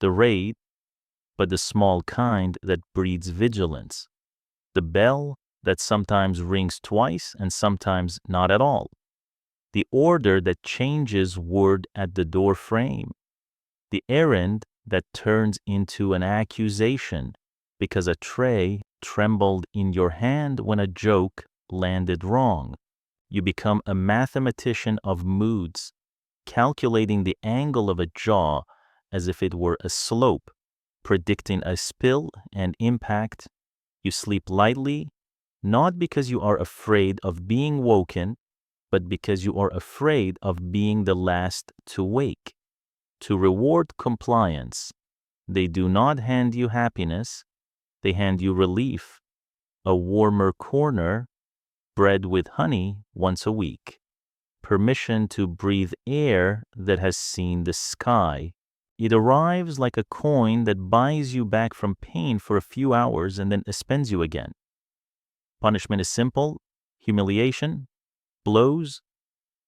the raid, but the small kind that breeds vigilance, the bell that sometimes rings twice and sometimes not at all, the order that changes word at the door frame, the errand that turns into an accusation because a tray trembled in your hand when a joke landed wrong. You become a mathematician of moods, calculating the angle of a jaw as if it were a slope, predicting a spill and impact. You sleep lightly, not because you are afraid of being woken, but because you are afraid of being the last to wake. To reward compliance, they do not hand you happiness, they hand you relief, a warmer corner, bread with honey once a week, permission to breathe air that has seen the sky. It arrives like a coin that buys you back from pain for a few hours and then spends you again. Punishment is simple: humiliation, blows,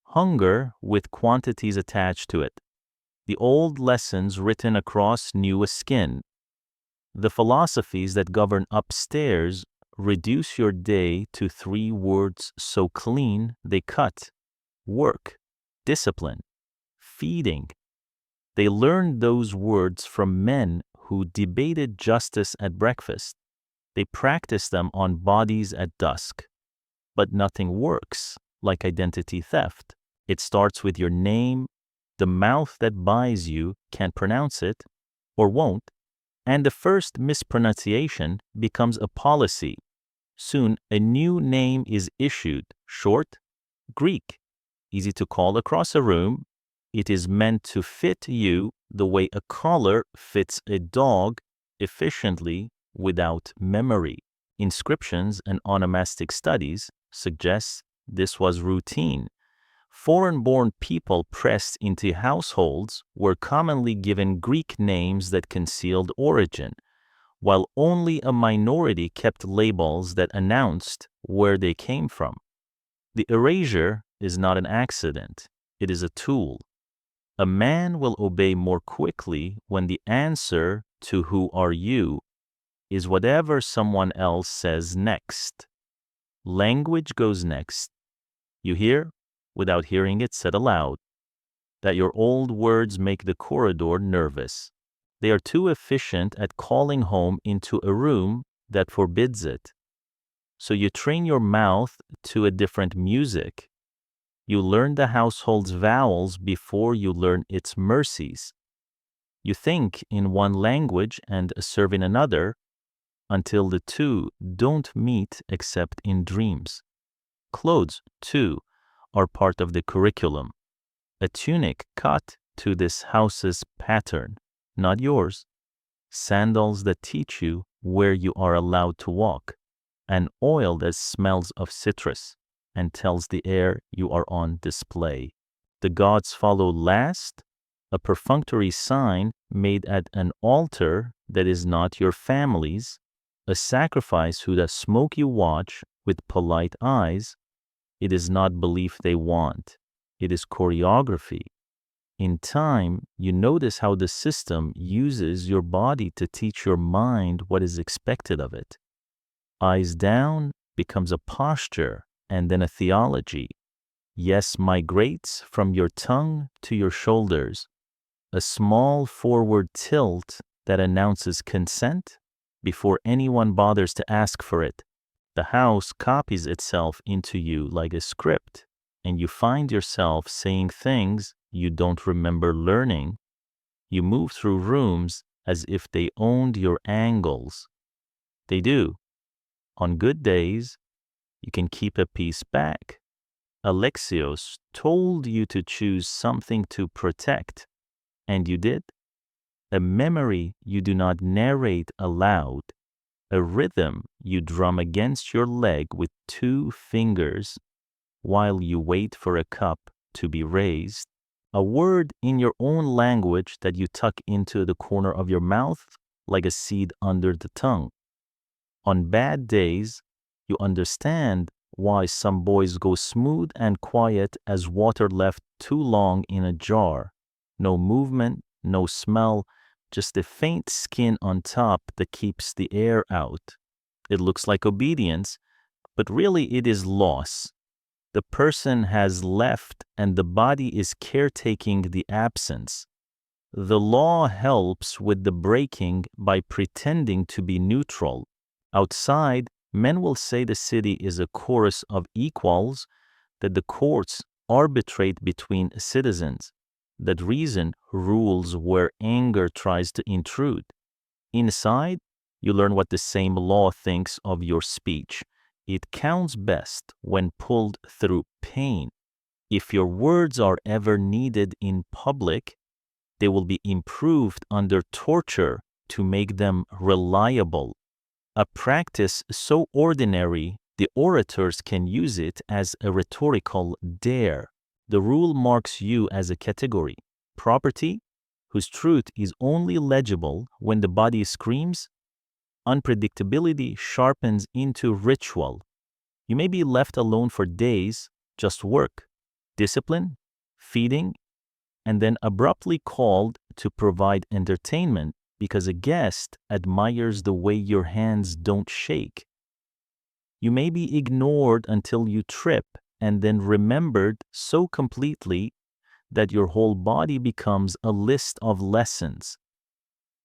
hunger with quantities attached to it. the old lessons written across new skin. The philosophies that govern upstairs reduce your day to 3 words so clean they cut: work, discipline, feeding. They learned those words from men who debated justice at breakfast. They practiced them on bodies at dusk. But nothing works like identity theft. It starts with your name. The mouth that buys you can't pronounce it, or won't, and the first mispronunciation becomes a policy. Soon, a new name is issued: short, Greek, easy to call across a room. It is meant to fit you the way a collar fits a dog, efficiently, without memory. Inscriptions and onomastic studies suggest this was routine. Foreign-born people pressed into households were commonly given Greek names that concealed origin, while only a minority kept labels that announced where they came from. The erasure is not an accident, it is a tool. A man will obey more quickly when the answer to "who are you" is whatever someone else says next. Language goes next. You hear, without hearing it said aloud, that your old words make the corridor nervous. They are too efficient at calling home into a room that forbids it. So you train your mouth to a different music. You learn the household's vowels before you learn its mercies. You think in one language and serve in another until the two don't meet except in dreams. Clothes, too, are part of the curriculum. A tunic cut to this house's pattern, not yours. Sandals that teach you where you are allowed to walk. An oil that smells of citrus and tells the air you are on display. The gods follow last, a perfunctory sign made at an altar that is not your family's, a sacrifice who does smoke you watch with polite eyes. It is not belief they want, it is choreography. In time, you notice how the system uses your body to teach your mind what is expected of it. Eyes down becomes a posture and then a theology. Yes migrates from your tongue to your shoulders. A small forward tilt that announces consent before anyone bothers to ask for it. The house copies itself into you like a script, and you find yourself saying things you don't remember learning. You move through rooms as if they owned your angles. They do. On good days, you can keep a piece back. Alexios told you to choose something to protect, and you did. A memory you do not narrate aloud. A rhythm you drum against your leg with 2 fingers while you wait for a cup to be raised. A word in your own language that you tuck into the corner of your mouth like a seed under the tongue. On bad days, you understand why some boys go smooth and quiet as water left too long in a jar. No movement, no smell, just a faint skin on top that keeps the air out. It looks like obedience, but really it is loss. The person has left and the body is caretaking the absence. The law helps with the breaking by pretending to be neutral. Outside, men will say the city is a chorus of equals, that the courts arbitrate between citizens, that reason rules where anger tries to intrude. Inside, you learn what the same law thinks of your speech. It counts best when pulled through pain. If your words are ever needed in public, they will be improved under torture to make them reliable. A practice so ordinary, the orators can use it as a rhetorical dare. The rule marks you as a category, property, whose truth is only legible when the body screams. Unpredictability sharpens into ritual. You may be left alone for days, just work, discipline, feeding, and then abruptly called to provide entertainment because a guest admires the way your hands don't shake. You may be ignored until you trip and then remembered so completely that your whole body becomes a list of lessons.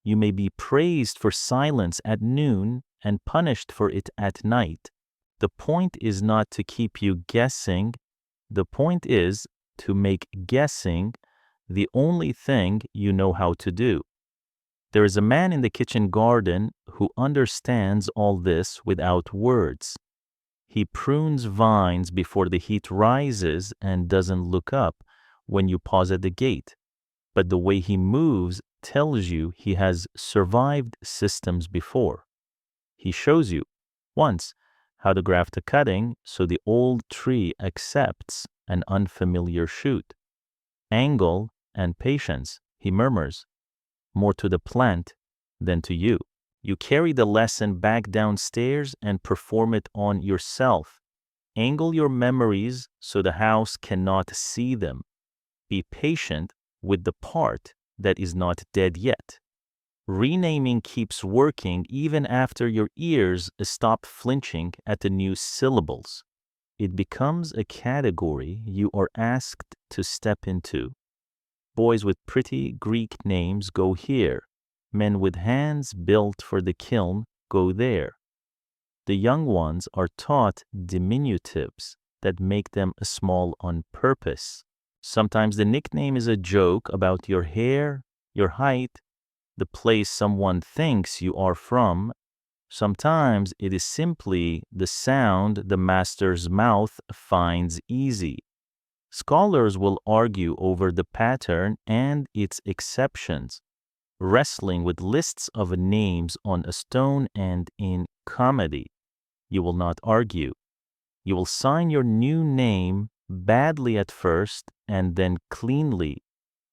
You may be praised for silence at noon and punished for it at night. The point is not to keep you guessing. The point is to make guessing the only thing you know how to do. There is a man in the kitchen garden who understands all this without words. He prunes vines before the heat rises and doesn't look up when you pause at the gate. But the way he moves tells you he has survived systems before. He shows you, once, how to graft a cutting so the old tree accepts an unfamiliar shoot. Angle and patience, he murmurs, more to the plant than to you. You carry the lesson back downstairs and perform it on yourself. Angle your memories so the house cannot see them. Be patient with the part that is not dead yet. Renaming keeps working even after your ears stop flinching at the new syllables. It becomes a category you are asked to step into. Boys with pretty Greek names go here. Men with hands built for the kiln go there. The young ones are taught diminutives that make them small on purpose. Sometimes the nickname is a joke about your hair, your height, the place someone thinks you are from. Sometimes it is simply the sound the master's mouth finds easy. Scholars will argue over the pattern and its exceptions, wrestling with lists of names on a stone, and in comedy, you will not argue. You will sign your new name badly at first and then cleanly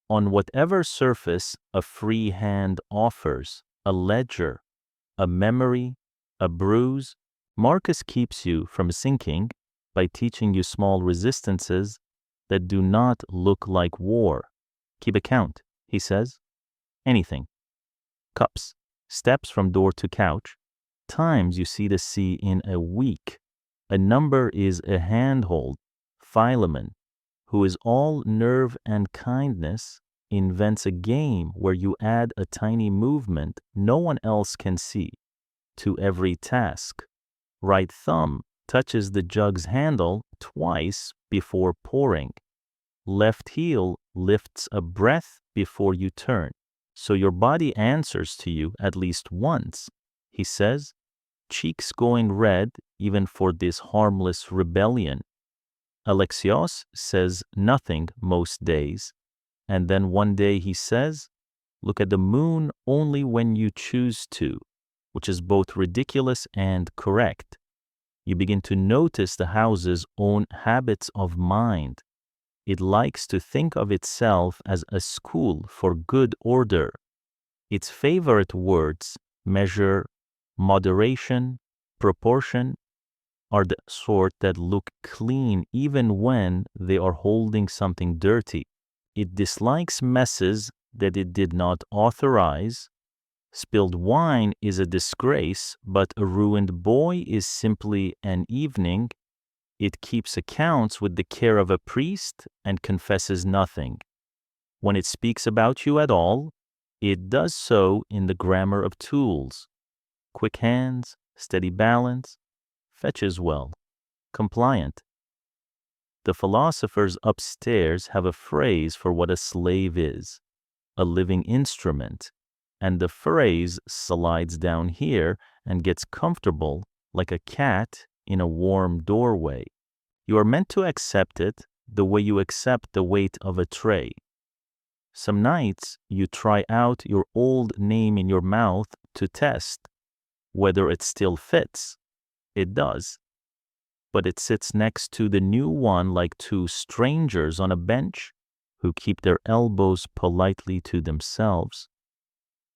on whatever surface a free hand offers, a ledger, a memory, a bruise. Marcus keeps you from sinking by teaching you small resistances that do not look like war. Keep account, he says. Anything. Cups, steps from door to couch, times you see the sea in a week. A number is a handhold. Philemon, who is all nerve and kindness, invents a game where you add a tiny movement no one else can see to every task. Right thumb touches the jug's handle twice before pouring. Left heel lifts a breath before you turn, so your body answers to you at least once, he says, cheeks going red even for this harmless rebellion. Alexios says nothing most days, and then one day he says, look at the moon only when you choose to, which is both ridiculous and correct. You begin to notice the house's own habits of mind. It likes to think of itself as a school for good order. Its favorite words, measure, moderation, proportion, are the sort that look clean even when they are holding something dirty. It dislikes messes that it did not authorize. Spilled wine is a disgrace, but a ruined boy is simply an evening. It keeps accounts with the care of a priest and confesses nothing. When it speaks about you at all, it does so in the grammar of tools. Quick hands, steady balance, fetches well, compliant. The philosophers upstairs have a phrase for what a slave is, a living instrument, and the phrase slides down here and gets comfortable like a cat in a warm doorway. You are meant to accept it the way you accept the weight of a tray. Some nights you try out your old name in your mouth to test whether it still fits. It does. But it sits next to the new one like two strangers on a bench who keep their elbows politely to themselves.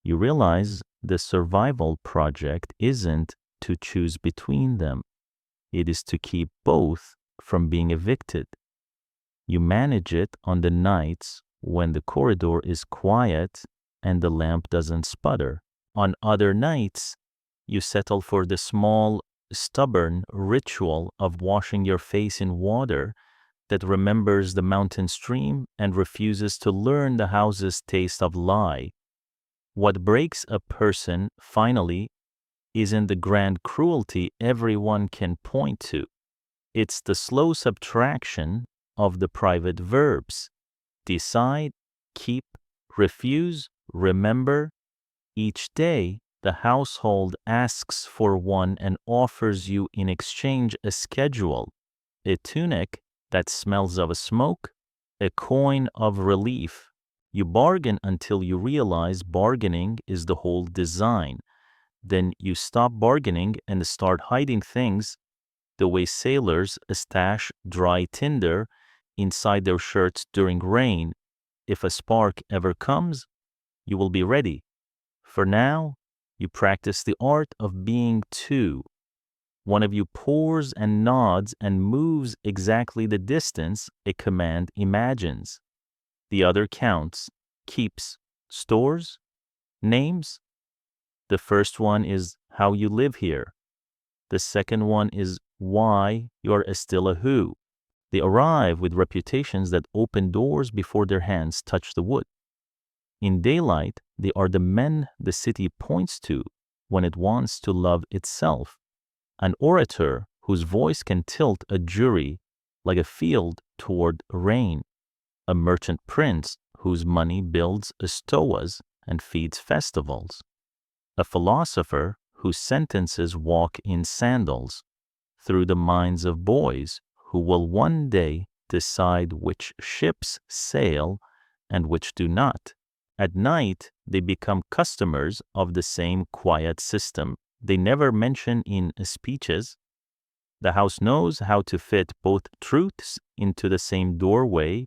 You realize the survival project isn't to choose between them. It is to keep both from being evicted. You manage it on the nights when the corridor is quiet and the lamp doesn't sputter. On other nights, you settle for the small, stubborn ritual of washing your face in water that remembers the mountain stream and refuses to learn the house's taste of lie. What breaks a person, finally, isn't the grand cruelty everyone can point to. It's the slow subtraction of the private verbs: decide, keep, refuse, remember. Each day, the household asks for one and offers you in exchange a schedule, a tunic that smells of smoke, a coin of relief. You bargain until you realize bargaining is the whole design. Then you stop bargaining and start hiding things, the way sailors stash dry tinder inside their shirts during rain. If a spark ever comes, you will be ready. For now, you practice the art of being two. One of you pours and nods and moves exactly the distance a command imagines. The other counts, keeps, stores, names. The first one is how you live here. The second one is why you're still a who. They arrive with reputations that open doors before their hands touch the wood. In daylight, they are the men the city points to when it wants to love itself. An orator whose voice can tilt a jury like a field toward rain. A merchant prince whose money builds stoas and feeds festivals. A philosopher whose sentences walk in sandals through the minds of boys who will one day decide which ships sail and which do not. At night, they become customers of the same quiet system they never mention in speeches. The house knows how to fit both truths into the same doorway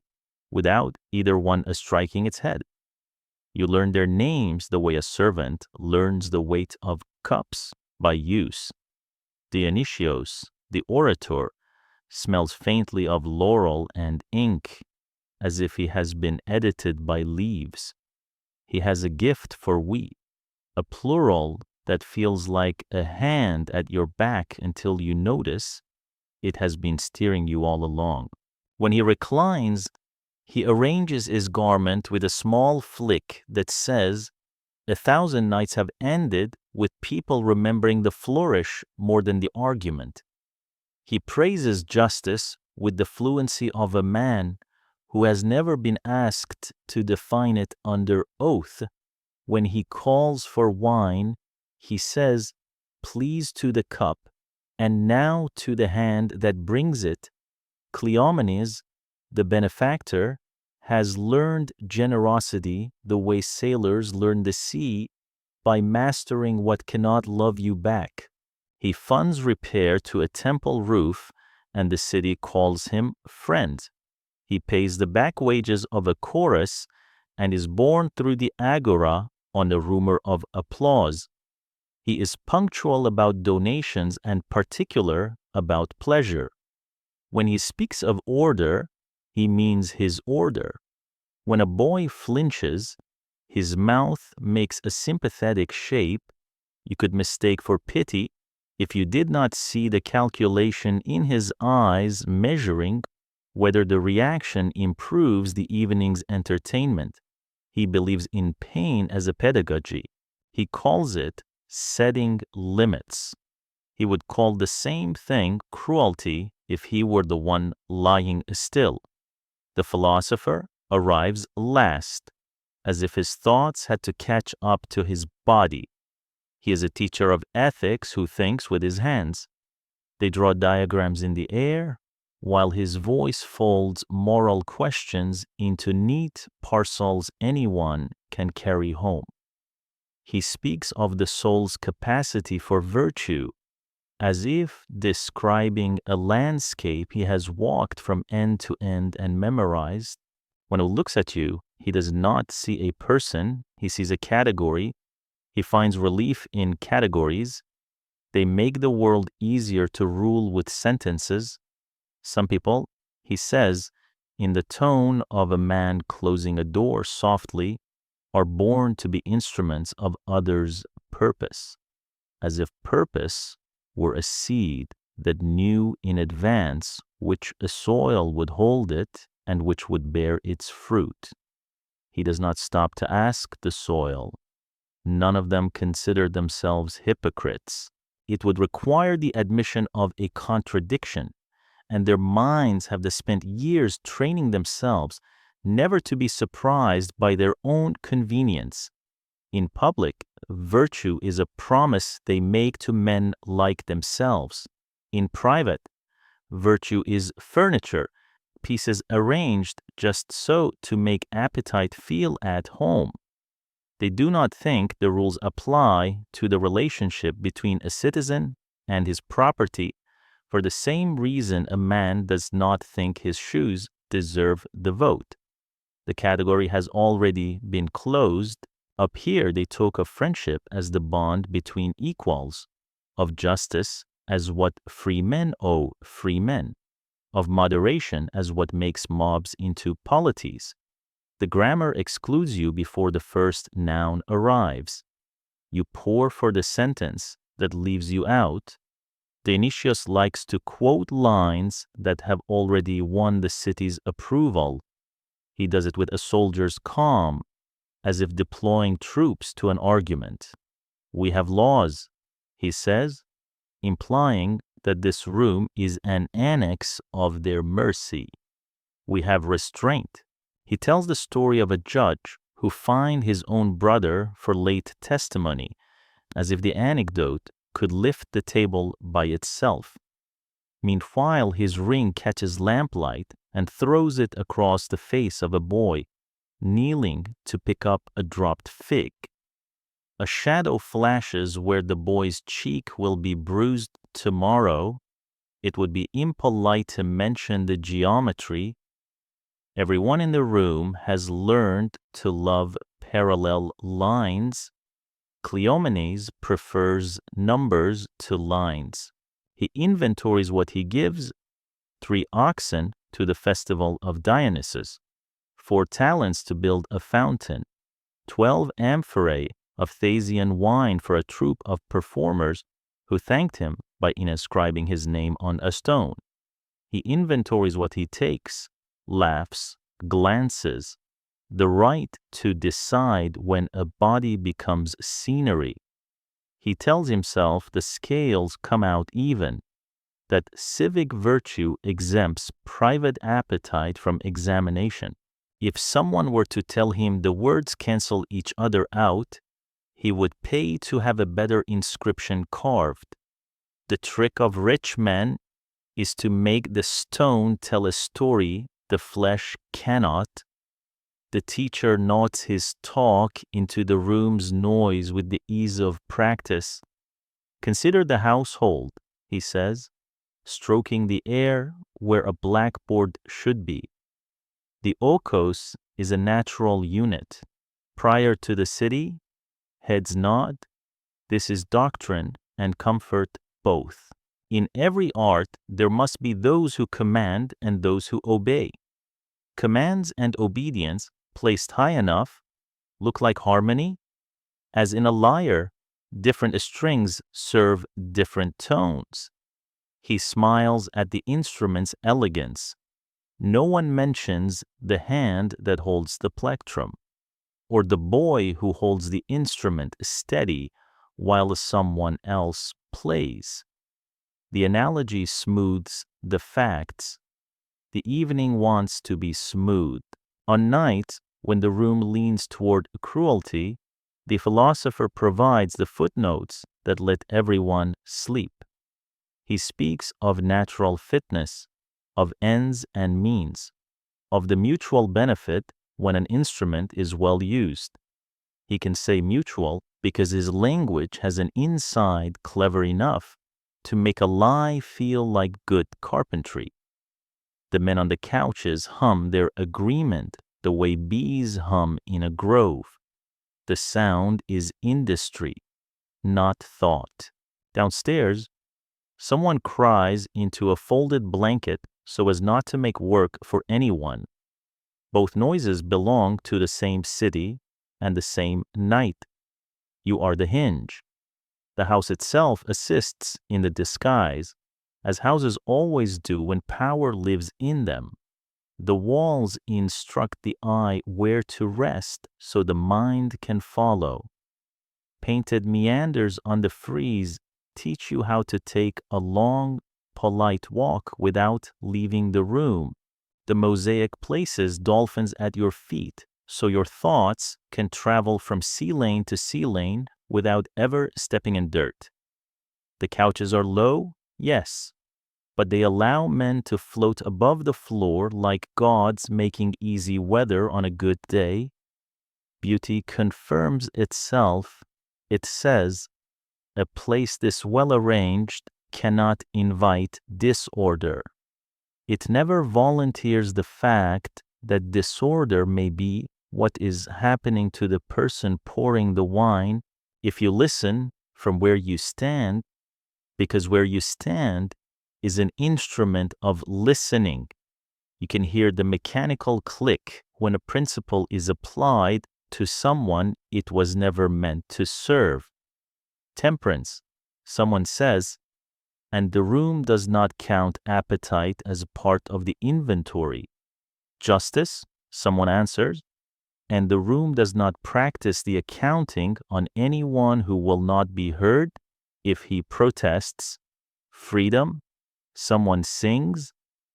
without either one striking its head. You learn their names the way a servant learns the weight of cups by use. Dionysios, the orator, smells faintly of laurel and ink, as if he has been edited by leaves. He has a gift for we, a plural that feels like a hand at your back until you notice it has been steering you all along. When he reclines, he arranges his garment with a small flick that says, 1,000 nights have ended with people remembering the flourish more than the argument. He praises justice with the fluency of a man who has never been asked to define it under oath. When he calls for wine, he says, "Please to the cup, and now to the hand that brings it." Cleomenes, the benefactor, has learned generosity the way sailors learn the sea, by mastering what cannot love you back. He funds repair to a temple roof, and the city calls him friend. He pays the back wages of a chorus and is born through the agora on the rumor of applause. He is punctual about donations and particular about pleasure. When he speaks of order, he means his order. When a boy flinches, his mouth makes a sympathetic shape you could mistake for pity if you did not see the calculation in his eyes measuring whether the reaction improves the evening's entertainment. He believes in pain as a pedagogy. He calls it setting limits. He would call the same thing cruelty if he were the one lying still. The philosopher arrives last, as if his thoughts had to catch up to his body. He is a teacher of ethics who thinks with his hands. They draw diagrams in the air, while his voice folds moral questions into neat parcels anyone can carry home. He speaks of the soul's capacity for virtue, as if describing a landscape he has walked from end to end and memorized. When he looks at you, he does not see a person, he sees a category. He finds relief in categories. They make the world easier to rule with sentences. Some people, he says, in the tone of a man closing a door softly, are born to be instruments of others' purpose, as if purpose were a seed that knew in advance which a soil would hold it and which would bear its fruit. He does not stop to ask the soil. None of them consider themselves hypocrites. It would require the admission of a contradiction, and their minds have spent years training themselves never to be surprised by their own convenience. In public, virtue is a promise they make to men like themselves. In private, virtue is furniture, pieces arranged just so to make appetite feel at home. They do not think the rules apply to the relationship between a citizen and his property for the same reason a man does not think his shoes deserve the vote. The category has already been closed. Up here they talk of friendship as the bond between equals, of justice as what free men owe free men, of moderation as what makes mobs into polities. The grammar excludes you before the first noun arrives. You pour for the sentence that leaves you out. Dionysius likes to quote lines that have already won the city's approval. He does it with a soldier's calm, as if deploying troops to an argument. We have laws, he says, implying that this room is an annex of their mercy. We have restraint. He tells the story of a judge who fined his own brother for late testimony, as if the anecdote could lift the table by itself. Meanwhile, his ring catches lamplight and throws it across the face of a boy, kneeling to pick up a dropped fig. A shadow flashes where the boy's cheek will be bruised tomorrow. It would be impolite to mention the geometry. Everyone in the room has learned to love parallel lines. Cleomenes prefers numbers to lines. He inventories what he gives: 3 oxen to the festival of Dionysus, 4 talents to build a fountain, 12 amphorae of Thasian wine for a troupe of performers who thanked him by inscribing his name on a stone. He inventories what he takes: laughs, glances, the right to decide when a body becomes scenery. He tells himself the scales come out even, that civic virtue exempts private appetite from examination. If someone were to tell him the words cancel each other out, he would pay to have a better inscription carved. The trick of rich men is to make the stone tell a story the flesh cannot. The teacher nods his talk into the room's noise with the ease of practice. Consider the household, he says, stroking the air where a blackboard should be. The oikos is a natural unit. Prior to the city, heads nod. This is doctrine and comfort both. In every art, there must be those who command and those who obey. Commands and obedience, placed high enough, look like harmony. As in a lyre, different strings serve different tones. He smiles at the instrument's elegance. No one mentions the hand that holds the plectrum, or the boy who holds the instrument steady while someone else plays. The analogy smooths the facts. The evening wants to be smooth. On nights when the room leans toward cruelty, the philosopher provides the footnotes that let everyone sleep. He speaks of natural fitness, of ends and means, of the mutual benefit when an instrument is well used. He can say mutual because his language has an inside clever enough to make a lie feel like good carpentry. The men on the couches hum their agreement the way bees hum in a grove. The sound is industry, not thought. Downstairs, someone cries into a folded blanket so as not to make work for anyone. Both noises belong to the same city and the same night. You are the hinge. The house itself assists in the disguise, as houses always do when power lives in them. The walls instruct the eye where to rest so the mind can follow. Painted meanders on the frieze teach you how to take a long, polite walk without leaving the room. The mosaic places dolphins at your feet, so your thoughts can travel from sea lane to sea lane without ever stepping in dirt. The couches are low, yes, but they allow men to float above the floor like gods making easy weather on a good day. Beauty confirms itself. It says, a place this well arranged cannot invite disorder. It never volunteers the fact that disorder may be what is happening to the person pouring the wine if you listen from where you stand, because where you stand is an instrument of listening. You can hear the mechanical click when a principle is applied to someone it was never meant to serve. Temperance, someone says, and the room does not count appetite as a part of the inventory. Justice, someone answers, and the room does not practice the accounting on anyone who will not be heard if he protests. Freedom, someone sings,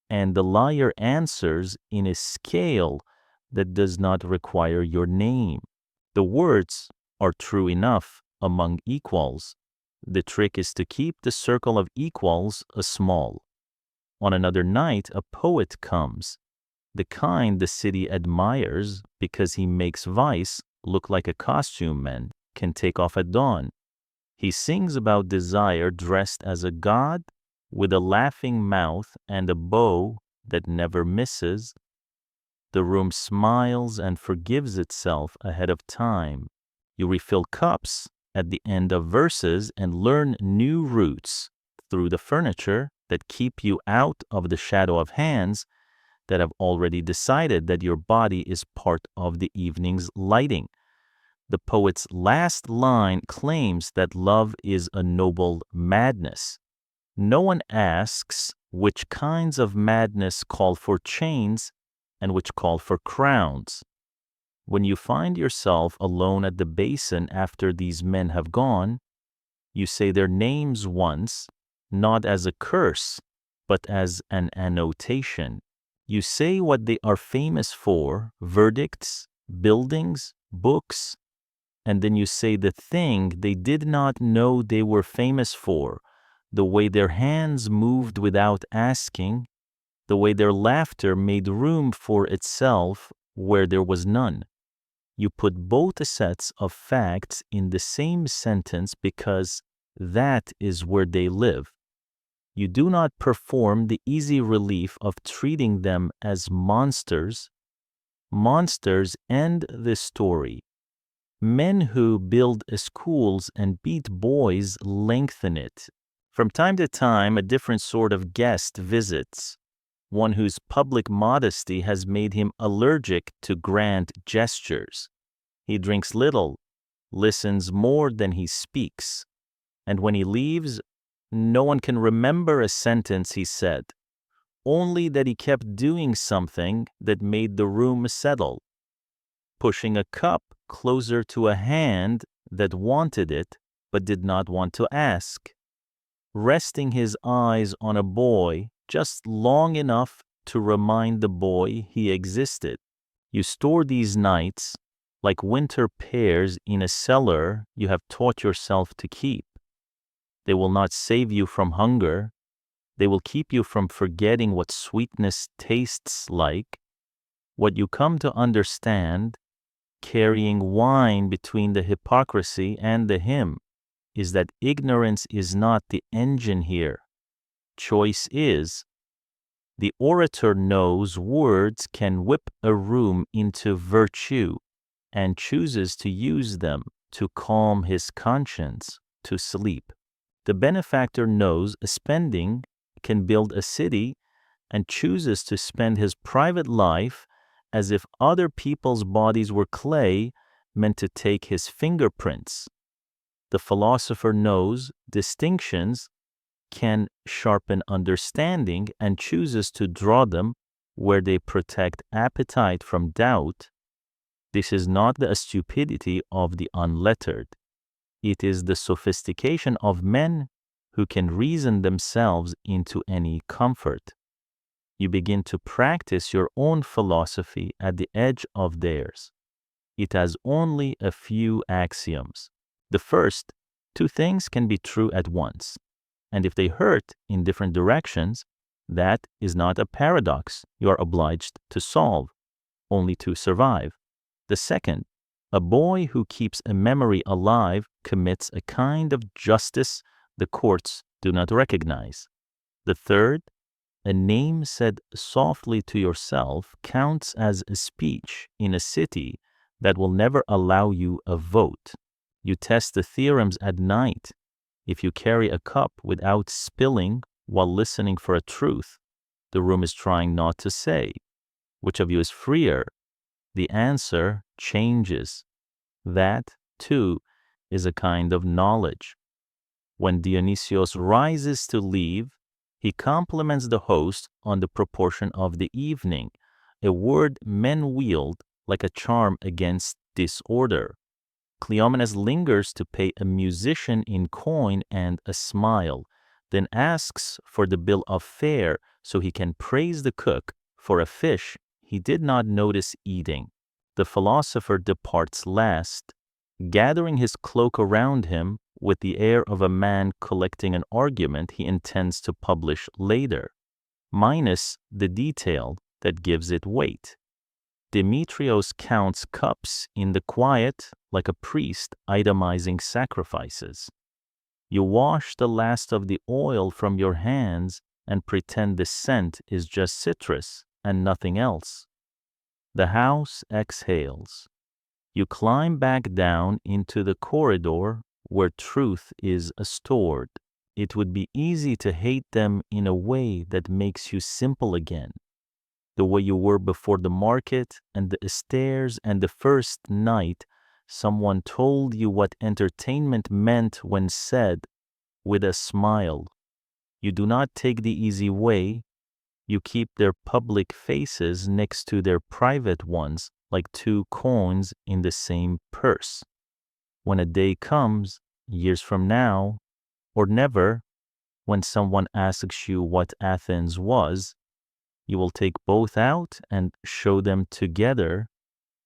and the liar answers in a scale that does not require your name. The words are true enough among equals. The trick is to keep the circle of equals small. On another night, a poet comes, the kind the city admires because he makes vice look like a costume man can take off at dawn. He sings about desire dressed as a god with a laughing mouth and a bow that never misses. The room smiles and forgives itself ahead of time. You refill cups at the end of verses and learn new routes through the furniture that keep you out of the shadow of hands that have already decided that your body is part of the evening's lighting. The poet's last line claims that love is a noble madness. No one asks which kinds of madness call for chains and which call for crowns. When you find yourself alone at the basin after these men have gone, you say their names once, not as a curse, but as an annotation. You say what they are famous for, verdicts, buildings, books, and then you say the thing they did not know they were famous for, the way their hands moved without asking, the way their laughter made room for itself where there was none. You put both sets of facts in the same sentence because that is where they live. You do not perform the easy relief of treating them as monsters. Monsters end the story. Men who build schools and beat boys lengthen it. From time to time, a different sort of guest visits, one whose public modesty has made him allergic to grand gestures. He drinks little, listens more than he speaks, and when he leaves, no one can remember a sentence he said, only that he kept doing something that made the room settle, pushing a cup closer to a hand that wanted it but did not want to ask, resting his eyes on a boy just long enough to remind the boy he existed. You store these nights like winter pears in a cellar you have taught yourself to keep. They will not save you from hunger. They will keep you from forgetting what sweetness tastes like. What you come to understand, carrying wine between the hypocrisy and the hymn, is that ignorance is not the engine here. Choice is. The orator knows words can whip a room into virtue and chooses to use them to calm his conscience to sleep. The benefactor knows spending can build a city and chooses to spend his private life as if other people's bodies were clay meant to take his fingerprints. The philosopher knows distinctions can sharpen understanding and chooses to draw them where they protect appetite from doubt. This is not the stupidity of the unlettered. It is the sophistication of men who can reason themselves into any comfort. You begin to practice your own philosophy at the edge of theirs. It has only a few axioms. The first, two things can be true at once, and if they hurt in different directions, that is not a paradox you are obliged to solve, only to survive. The second, a boy who keeps a memory alive commits a kind of justice the courts do not recognize. The third, a name said softly to yourself counts as a speech in a city that will never allow you a vote. You test the theorems at night. If you carry a cup without spilling while listening for a truth, the room is trying not to say. Which of you is freer? The answer changes. That, too, is a kind of knowledge. When Dionysios rises to leave, he compliments the host on the proportion of the evening, a word men wield like a charm against disorder. Cleomenes lingers to pay a musician in coin and a smile, then asks for the bill of fare so he can praise the cook for a fish he did not notice eating. The philosopher departs last, gathering his cloak around him with the air of a man collecting an argument he intends to publish later, minus the detail that gives it weight. Demetrios counts cups in the quiet like a priest itemizing sacrifices. You wash the last of the oil from your hands and pretend the scent is just citrus and nothing else. The house exhales. You climb back down into the corridor where truth is stored. It would be easy to hate them in a way that makes you simple again, the way you were before the market and the stairs and the first night someone told you what entertainment meant when said, with a smile, you do not take the easy way, you keep their public faces next to their private ones like two coins in the same purse. When a day comes, years from now, or never, when someone asks you what Athens was, you will take both out and show them together.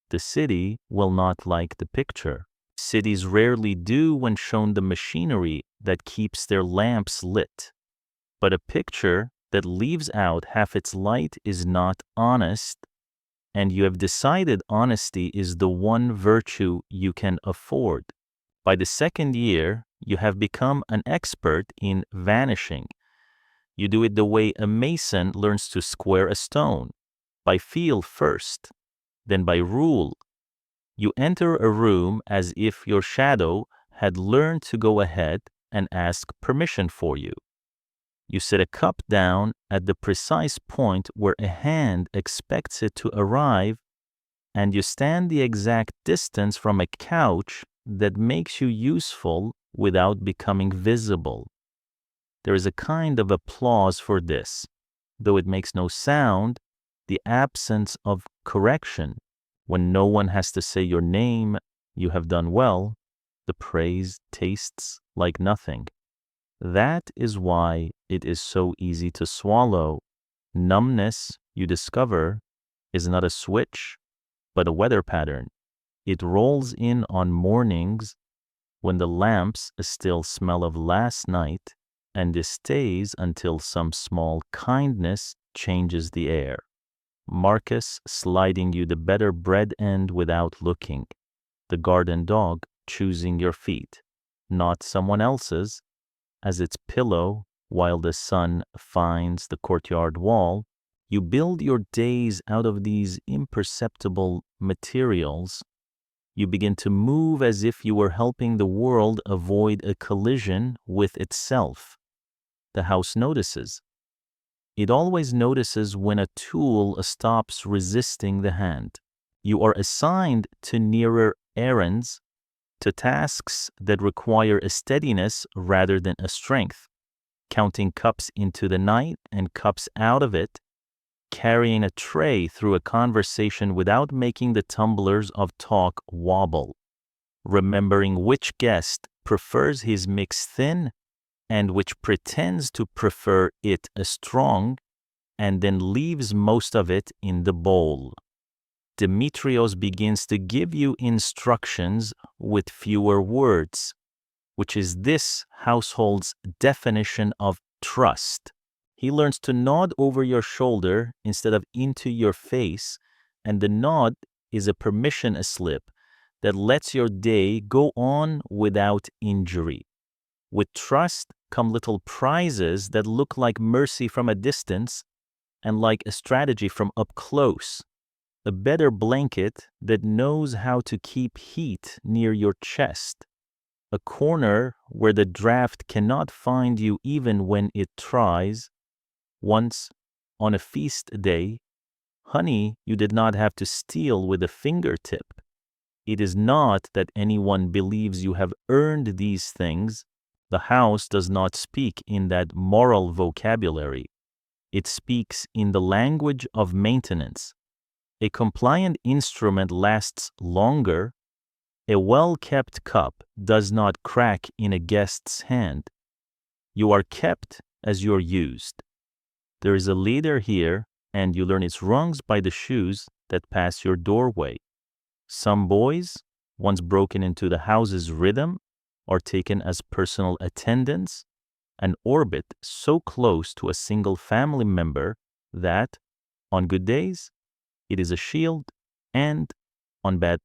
The city will not like the picture. Cities rarely do when shown the machinery that keeps their lamps lit. But a picture that leaves out half its light is not honest, and you have decided honesty is the one virtue you can afford. By the second year, you have become an expert in vanishing. You do it the way a mason learns to square a stone, by feel first, then by rule. You enter a room as if your shadow had learned to go ahead and ask permission for you. You set a cup down at the precise point where a hand expects it to arrive, and you stand the exact distance from a couch that makes you useful without becoming visible. There is a kind of applause for this, though it makes no sound, the absence of correction. When no one has to say your name, you have done well, the praise tastes like nothing. That is why it is so easy to swallow. Numbness, you discover, is not a switch, but a weather pattern. It rolls in on mornings when the lamps still smell of last night, and it stays until some small kindness changes the air. Marcus sliding you the better bread end without looking. The garden dog choosing your feet, not someone else's, as its pillow while the sun finds the courtyard wall. You build your days out of these imperceptible materials. You begin to move as if you were helping the world avoid a collision with itself. The house notices. It always notices when a tool stops resisting the hand. You are assigned to nearer errands, to tasks that require a steadiness rather than a strength, counting cups into the night and cups out of it, carrying a tray through a conversation without making the tumblers of talk wobble, remembering which guest prefers his mix thin and which pretends to prefer it a strong, and then leaves most of it in the bowl. Demetrios begins to give you instructions with fewer words, which is this household's definition of trust. He learns to nod over your shoulder instead of into your face, and the nod is a permission slip that lets your day go on without injury. With trust come little prizes that look like mercy from a distance and like a strategy from up close. A better blanket that knows how to keep heat near your chest. A corner where the draft cannot find you even when it tries. Once, on a feast day, honey you did not have to steal with a fingertip. It is not that anyone believes you have earned these things. The house does not speak in that moral vocabulary. It speaks in the language of maintenance. A compliant instrument lasts longer. A well-kept cup does not crack in a guest's hand. You are kept as you are used. There is a ladder here, and you learn its rungs by the shoes that pass your doorway. Some boys, once broken into the house's rhythm, are taken as personal attendants and orbit so close to a single family member that, on good days, it is a shield and, on bad,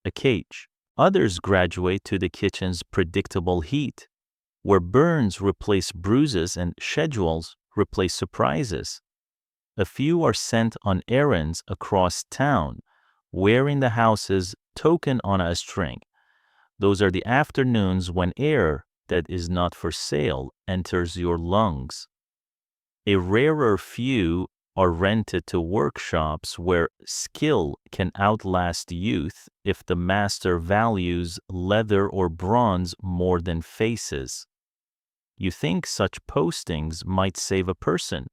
a cage. Others graduate to the kitchen's predictable heat, where burns replace bruises and schedules replace surprises. A few are sent on errands across town, wearing the house's token on a string. Those are the afternoons when air that is not for sale enters your lungs. A rarer few are rented to workshops where skill can outlast youth if the master values leather or bronze more than faces. You think such postings might save a person.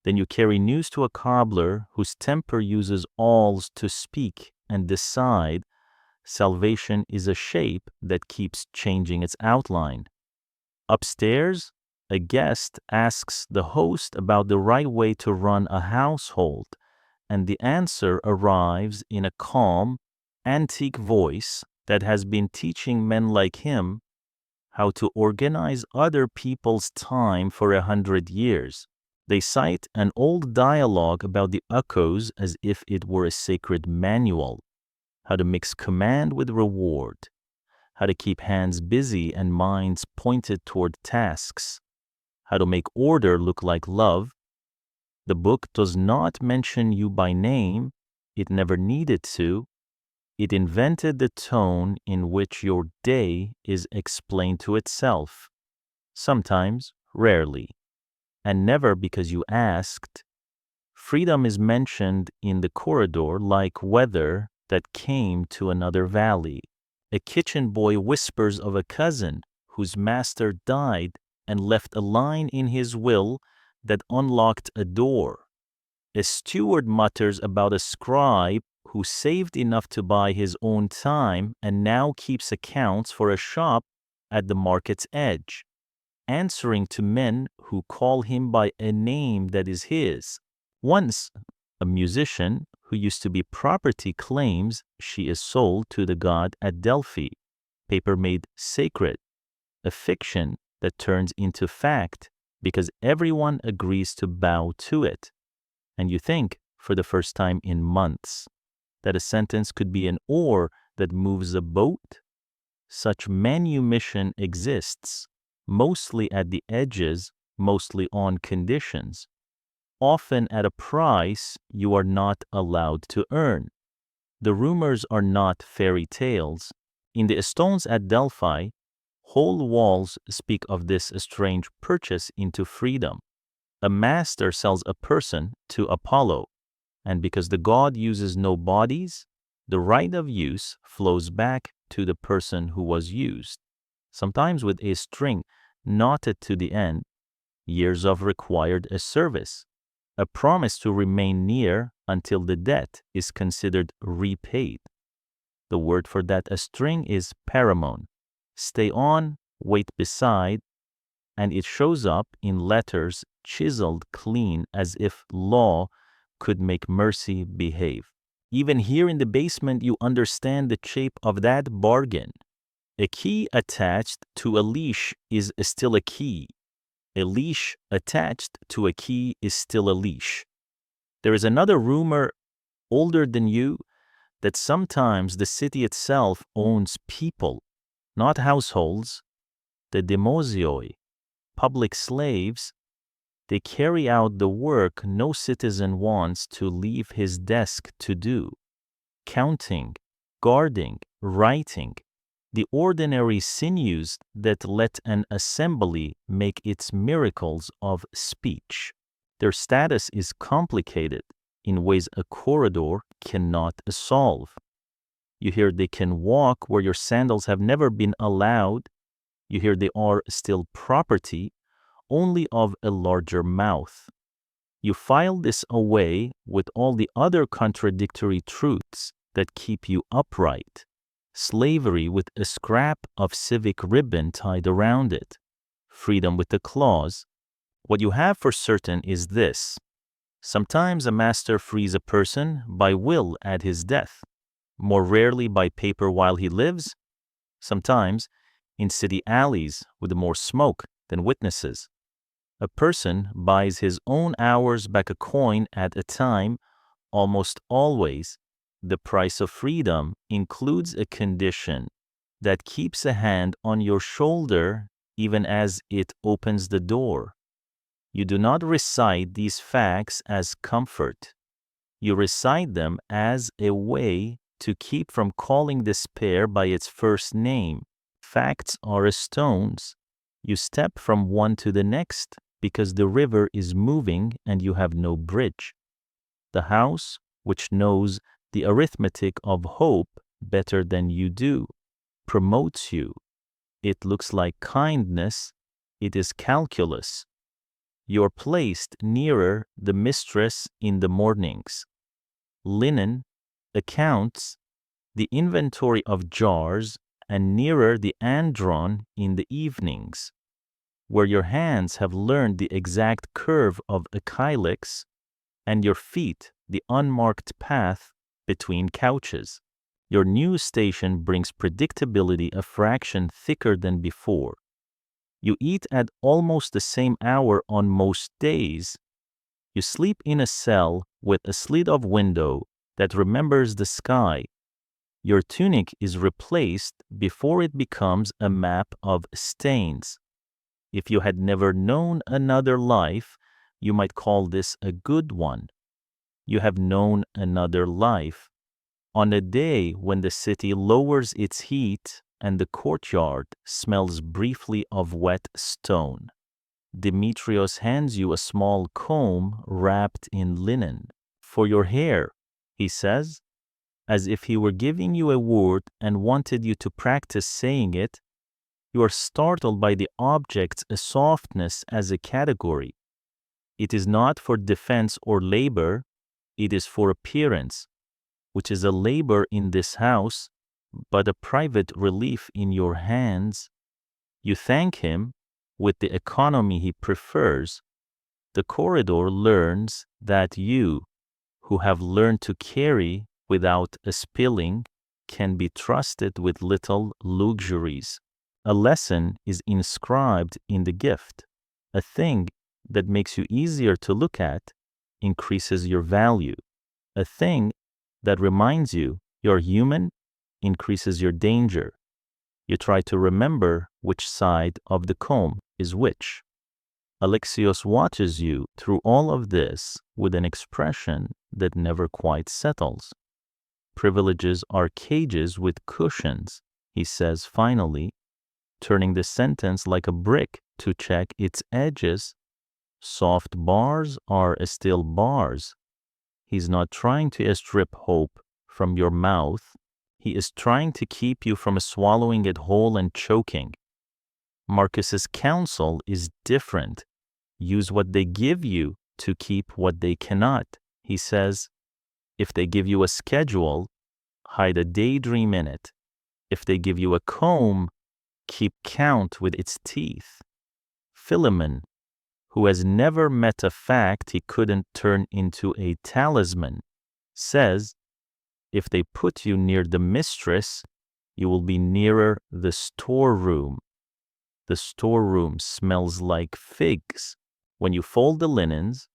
Then you carry news to a cobbler whose temper uses awls to speak and decide salvation is a shape that keeps changing its outline. Upstairs, a guest asks the host about the right way to run a household, and the answer arrives in a calm, antique voice that has been teaching men like him how to organize other people's time for 100 years. They cite an old dialogue about the uccos as if it were a sacred manual, how to mix command with reward, how to keep hands busy and minds pointed toward tasks, how to make order look like love. The book does not mention you by name. It never needed to. It invented the tone in which your day is explained to itself, sometimes, rarely, and never because you asked. Freedom is mentioned in the corridor like weather that came to another valley. A kitchen boy whispers of a cousin whose master died and left a line in his will that unlocked a door. A steward mutters about a scribe who saved enough to buy his own time and now keeps accounts for a shop at the market's edge, answering to men who call him by a name that is his. Once, a musician who used to be property claims she is sold to the god at Delphi, paper made sacred, a fiction that turns into fact because everyone agrees to bow to it. And you think, for the first time in months, that a sentence could be an oar that moves a boat? Such manumission exists, mostly at the edges, mostly on conditions, often at a price you are not allowed to earn. The rumors are not fairy tales. In the stones at Delphi, whole walls speak of this strange purchase into freedom. A master sells a person to Apollo, and because the god uses no bodies, the right of use flows back to the person who was used, sometimes with a string knotted to the end, years of required service, a promise to remain near until the debt is considered repaid. The word for that a string is paramon. Stay on, wait beside, and it shows up in letters chiseled clean as if law could make mercy behave. Even here in the basement, you understand the shape of that bargain. A key attached to a leash is still a key. A leash attached to a key is still a leash. There is another rumor, older than you, that sometimes the city itself owns people, not households, the demosioi, public slaves. They carry out the work no citizen wants to leave his desk to do. Counting, guarding, writing, the ordinary sinews that let an assembly make its miracles of speech. Their status is complicated in ways a corridor cannot solve. You hear they can walk where your sandals have never been allowed. You hear they are still property, only of a larger mouth. You file this away with all the other contradictory truths that keep you upright. Slavery with a scrap of civic ribbon tied around it. Freedom with a clause. What you have for certain is this. Sometimes a master frees a person by will at his death, more rarely by paper while he lives, sometimes in city alleys with more smoke than witnesses. A person buys his own hours back a coin at a time, almost always. The price of freedom includes a condition that keeps a hand on your shoulder even as it opens the door. You do not recite these facts as comfort. You recite them as a way to keep from calling despair by its first name. Facts are as stones. You step from one to the next because the river is moving and you have no bridge. The house, which knows the arithmetic of hope better than you do, promotes you. It looks like kindness. It is calculus. You're placed nearer the mistress in the mornings. Linen, accounts, the inventory of jars, and nearer the andrón in the evenings, where your hands have learned the exact curve of a kylix, and your feet the unmarked path between couches. Your new station brings predictability a fraction thicker than before. You eat at almost the same hour on most days. You sleep in a cell with a slit of window that remembers the sky. Your tunic is replaced before it becomes a map of stains. If you had never known another life, you might call this a good one. You have known another life. On a day when the city lowers its heat and the courtyard smells briefly of wet stone, Demetrios hands you a small comb wrapped in linen. For your hair, he says, as if he were giving you a word and wanted you to practice saying it. You are startled by the object's softness as a category. It is not for defense or labor, it is for appearance, which is a labor in this house, but a private relief in your hands. You thank him with the economy he prefers. The corridor learns that you, who have learned to carry without a spilling, can be trusted with little luxuries. A lesson is inscribed in the gift. A thing that makes you easier to look at increases your value. A thing that reminds you you're human increases your danger. You try to remember which side of the comb is which. Alexios watches you through all of this with an expression that never quite settles. Privileges are cages with cushions, he says finally, turning the sentence like a brick to check its edges. Soft bars are still bars. He's not trying to strip hope from your mouth. He is trying to keep you from swallowing it whole and choking. Marcus's counsel is different. Use what they give you to keep what they cannot. He says, if they give you a schedule, hide a daydream in it. If they give you a comb, keep count with its teeth. Philemon, who has never met a fact he couldn't turn into a talisman, says, if they put you near the mistress, you will be nearer the storeroom. The storeroom smells like figs. When you fold the linens,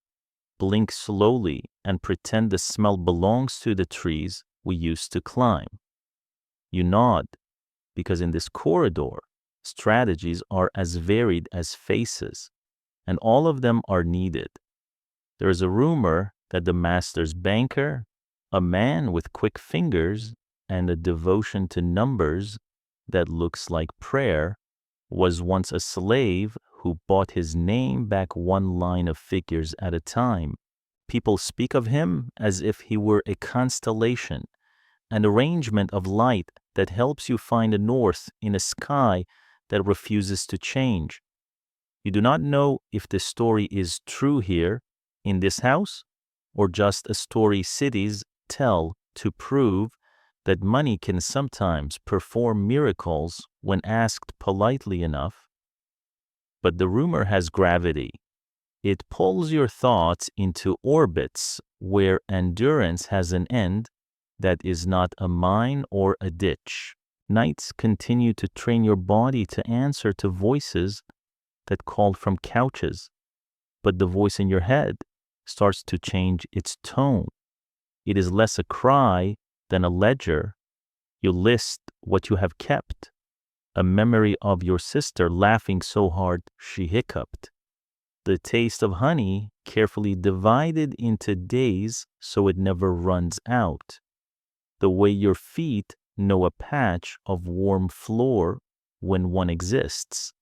blink slowly and pretend the smell belongs to the trees we used to climb. You nod, because in this corridor, strategies are as varied as faces, and all of them are needed. There is a rumor that the master's banker, a man with quick fingers and a devotion to numbers that looks like prayer, was once a slave who bought his name back one line of figures at a time. People speak of him as if he were a constellation, an arrangement of light that helps you find the north in a sky that refuses to change. You do not know if the story is true here, in this house, or just a story cities tell to prove that money can sometimes perform miracles when asked politely enough. But the rumor has gravity. It pulls your thoughts into orbits where endurance has an end that is not a mine or a ditch. Nights continue to train your body to answer to voices that call from couches, but the voice in your head starts to change its tone. It is less a cry than a ledger. You list what you have kept, a memory of your sister laughing so hard she hiccuped, the taste of honey carefully divided into days so it never runs out, the way your feet know a patch of warm floor when one exists,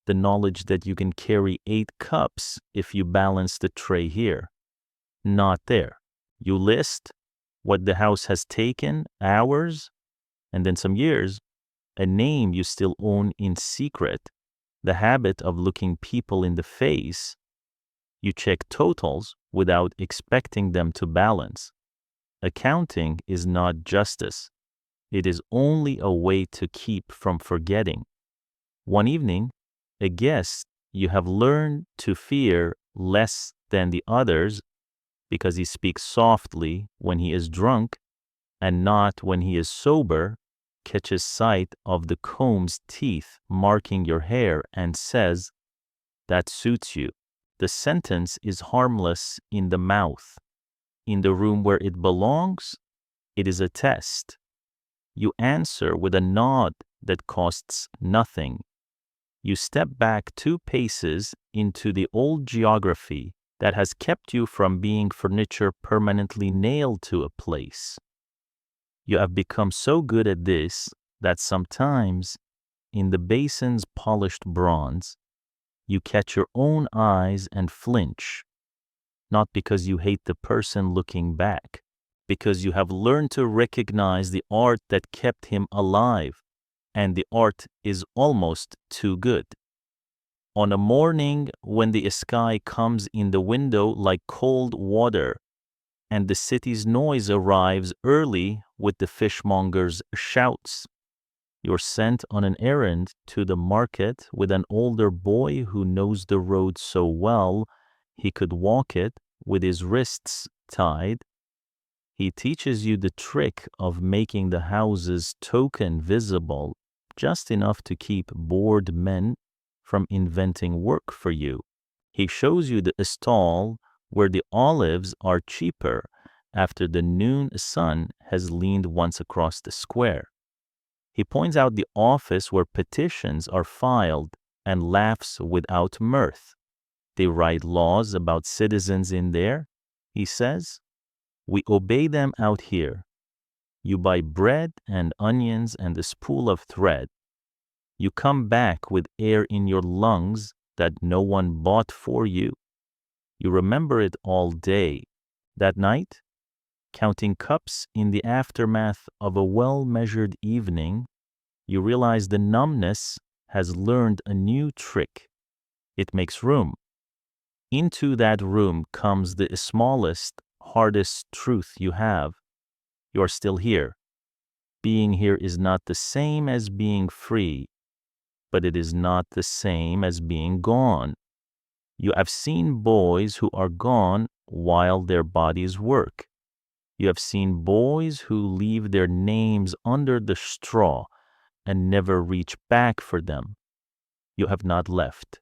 the knowledge that you can carry 8 cups if you balance the tray here, not there. You list what the house has taken, hours, and then some years, a name you still own in secret, the habit of looking people in the face. You check totals without expecting them to balance. Accounting is not justice. It is only a way to keep from forgetting. One evening, a guest you have learned to fear less than the others because he speaks softly when he is drunk and not when he is sober, catches sight of the comb's teeth marking your hair and says, that suits you. The sentence is harmless in the mouth. In the room where it belongs, it is a test. You answer with a nod that costs nothing. You step back 2 paces into the old geography that has kept you from being furniture permanently nailed to a place. You have become so good at this that sometimes, in the basin's polished bronze, you catch your own eyes and flinch, not because you hate the person looking back, because you have learned to recognize the art that kept him alive, and the art is almost too good. On a morning when the sky comes in the window like cold water, and the city's noise arrives early with the fishmonger's shouts, you're sent on an errand to the market with an older boy who knows the road so well he could walk it with his wrists tied. He teaches you the trick of making the house's token visible, just enough to keep bored men from inventing work for you. He shows you the stall where the olives are cheaper after the noon sun has leaned once across the square. He points out the office where petitions are filed and laughs without mirth. They write laws about citizens in there, he says. We obey them out here. You buy bread and onions and a spool of thread. You come back with air in your lungs that no one bought for you. You remember it all day. That night, counting cups in the aftermath of a well-measured evening, you realize the numbness has learned a new trick. It makes room. Into that room comes the smallest, hardest truth you have. You are still here. Being here is not the same as being free, but it is not the same as being gone. You have seen boys who are gone while their bodies work. You have seen boys who leave their names under the straw and never reach back for them. You have not left.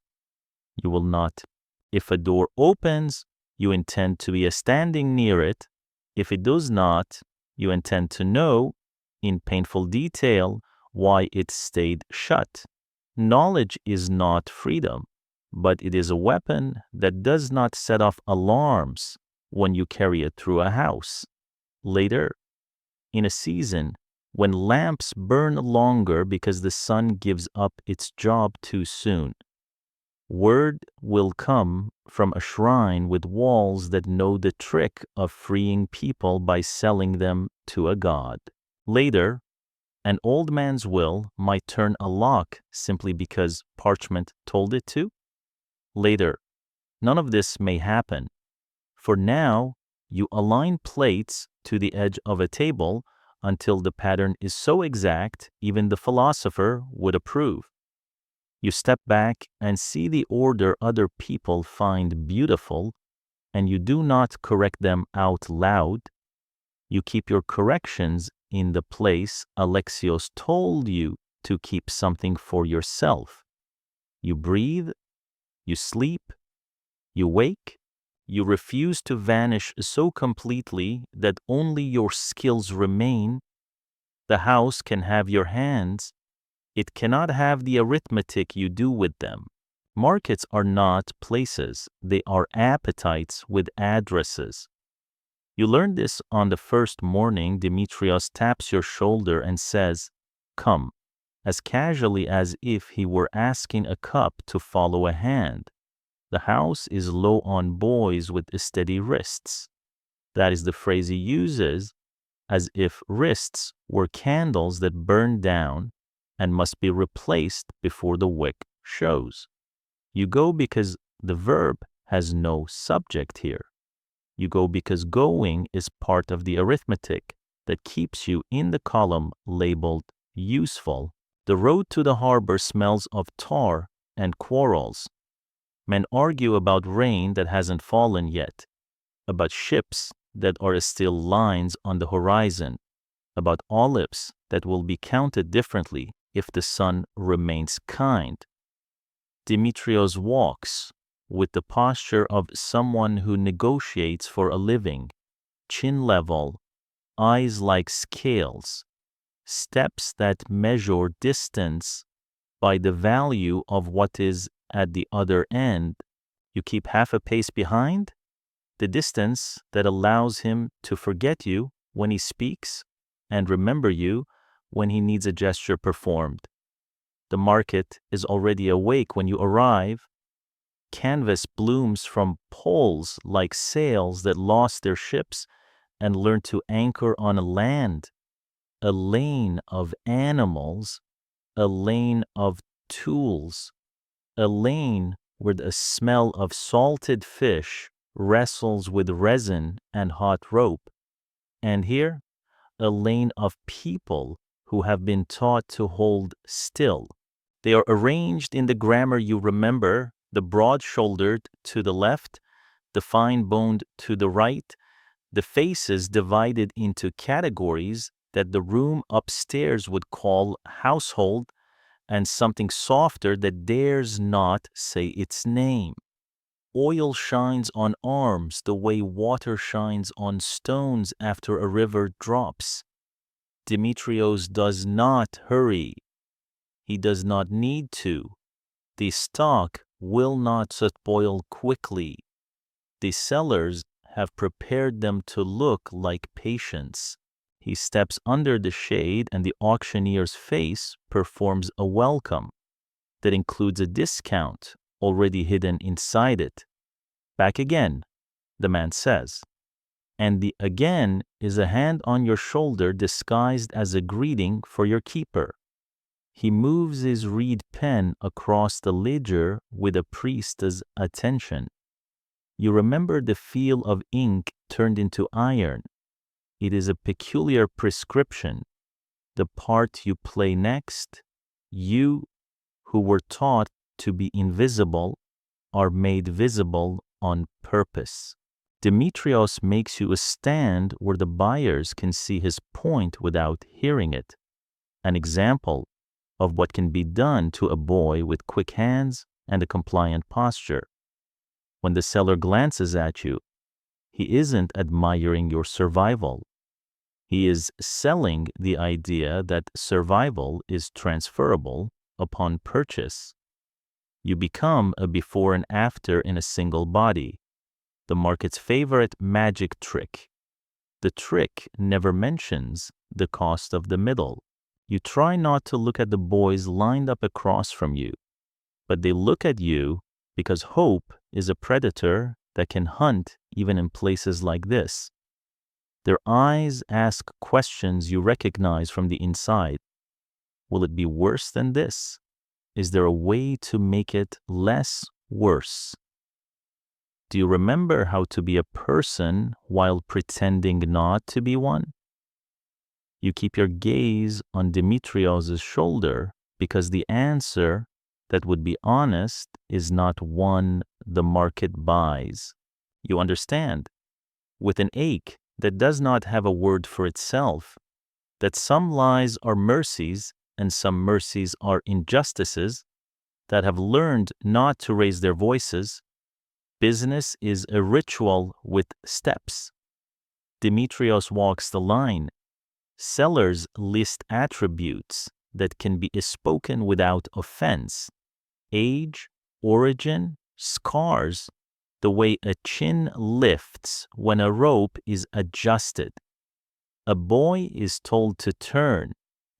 You will not. If a door opens, you intend to be standing near it. If it does not, you intend to know, in painful detail, why it stayed shut. Knowledge is not freedom, but it is a weapon that does not set off alarms when you carry it through a house. Later, in a season when lamps burn longer because the sun gives up its job too soon, word will come from a shrine with walls that know the trick of freeing people by selling them to a god. Later, an old man's will might turn a lock simply because parchment told it to. Later, none of this may happen. For now, you align plates to the edge of a table until the pattern is so exact even the philosopher would approve. You step back and see the order other people find beautiful, and you do not correct them out loud. You keep your corrections in the place Alexios told you to keep something for yourself. You breathe, you sleep, you wake, you refuse to vanish so completely that only your skills remain. The house can have your hands. It cannot have the arithmetic you do with them. Markets are not places. They are appetites with addresses. You learn this on the first morning. Demetrios taps your shoulder and says, "Come," as casually as if he were asking a cup to follow a hand. The house is low on boys with steady wrists. That is the phrase he uses, as if wrists were candles that burn down and must be replaced before the wick shows. You go because the verb has no subject here. You go because going is part of the arithmetic that keeps you in the column labeled useful. The road to the harbor smells of tar and quarrels. Men argue about rain that hasn't fallen yet, about ships that are still lines on the horizon, about olives that will be counted differently if the sun remains kind. Demetrios walks with the posture of someone who negotiates for a living, chin level, eyes like scales, steps that measure distance by the value of what is at the other end. You keep half a pace behind, the distance that allows him to forget you when he speaks and remember you when he needs a gesture performed. The market is already awake when you arrive. Canvas blooms from poles like sails that lost their ships and learned to anchor on a land, a lane of animals, a lane of tools, a lane where the smell of salted fish wrestles with resin and hot rope. And here, a lane of people who have been taught to hold still. They are arranged in the grammar you remember, the broad-shouldered to the left, the fine-boned to the right, the faces divided into categories that the room upstairs would call household, and something softer that dares not say its name. Oil shines on arms the way water shines on stones after a river drops. Demetrios does not hurry. He does not need to. The stock will not spoil quickly. The sellers have prepared them to look like patience. He steps under the shade and the auctioneer's face performs a welcome that includes a discount already hidden inside it. Back again, the man says. And the again is a hand on your shoulder disguised as a greeting for your keeper. He moves his reed pen across the ledger with a priest's attention. You remember the feel of ink turned into iron. It is a peculiar prescription. The part you play next, you who were taught to be invisible, are made visible on purpose. Demetrios makes you a stand where the buyers can see his point without hearing it. An example of what can be done to a boy with quick hands and a compliant posture. When the seller glances at you, he isn't admiring your survival. He is selling the idea that survival is transferable upon purchase. You become a before and after in a single body, the market's favorite magic trick. The trick never mentions the cost of the middle. You try not to look at the boys lined up across from you, but they look at you because hope is a predator that can hunt even in places like this. Their eyes ask questions you recognize from the inside. Will it be worse than this? Is there a way to make it less worse? Do you remember how to be a person while pretending not to be one? You keep your gaze on Demetrios' shoulder because the answer that would be honest is not one the market buys. You understand, with an ache that does not have a word for itself, that some lies are mercies and some mercies are injustices, that have learned not to raise their voices. Business is a ritual with steps. Demetrios walks the line. Sellers list attributes that can be spoken without offense. Age, origin, scars, the way a chin lifts when a rope is adjusted. A boy is told to turn,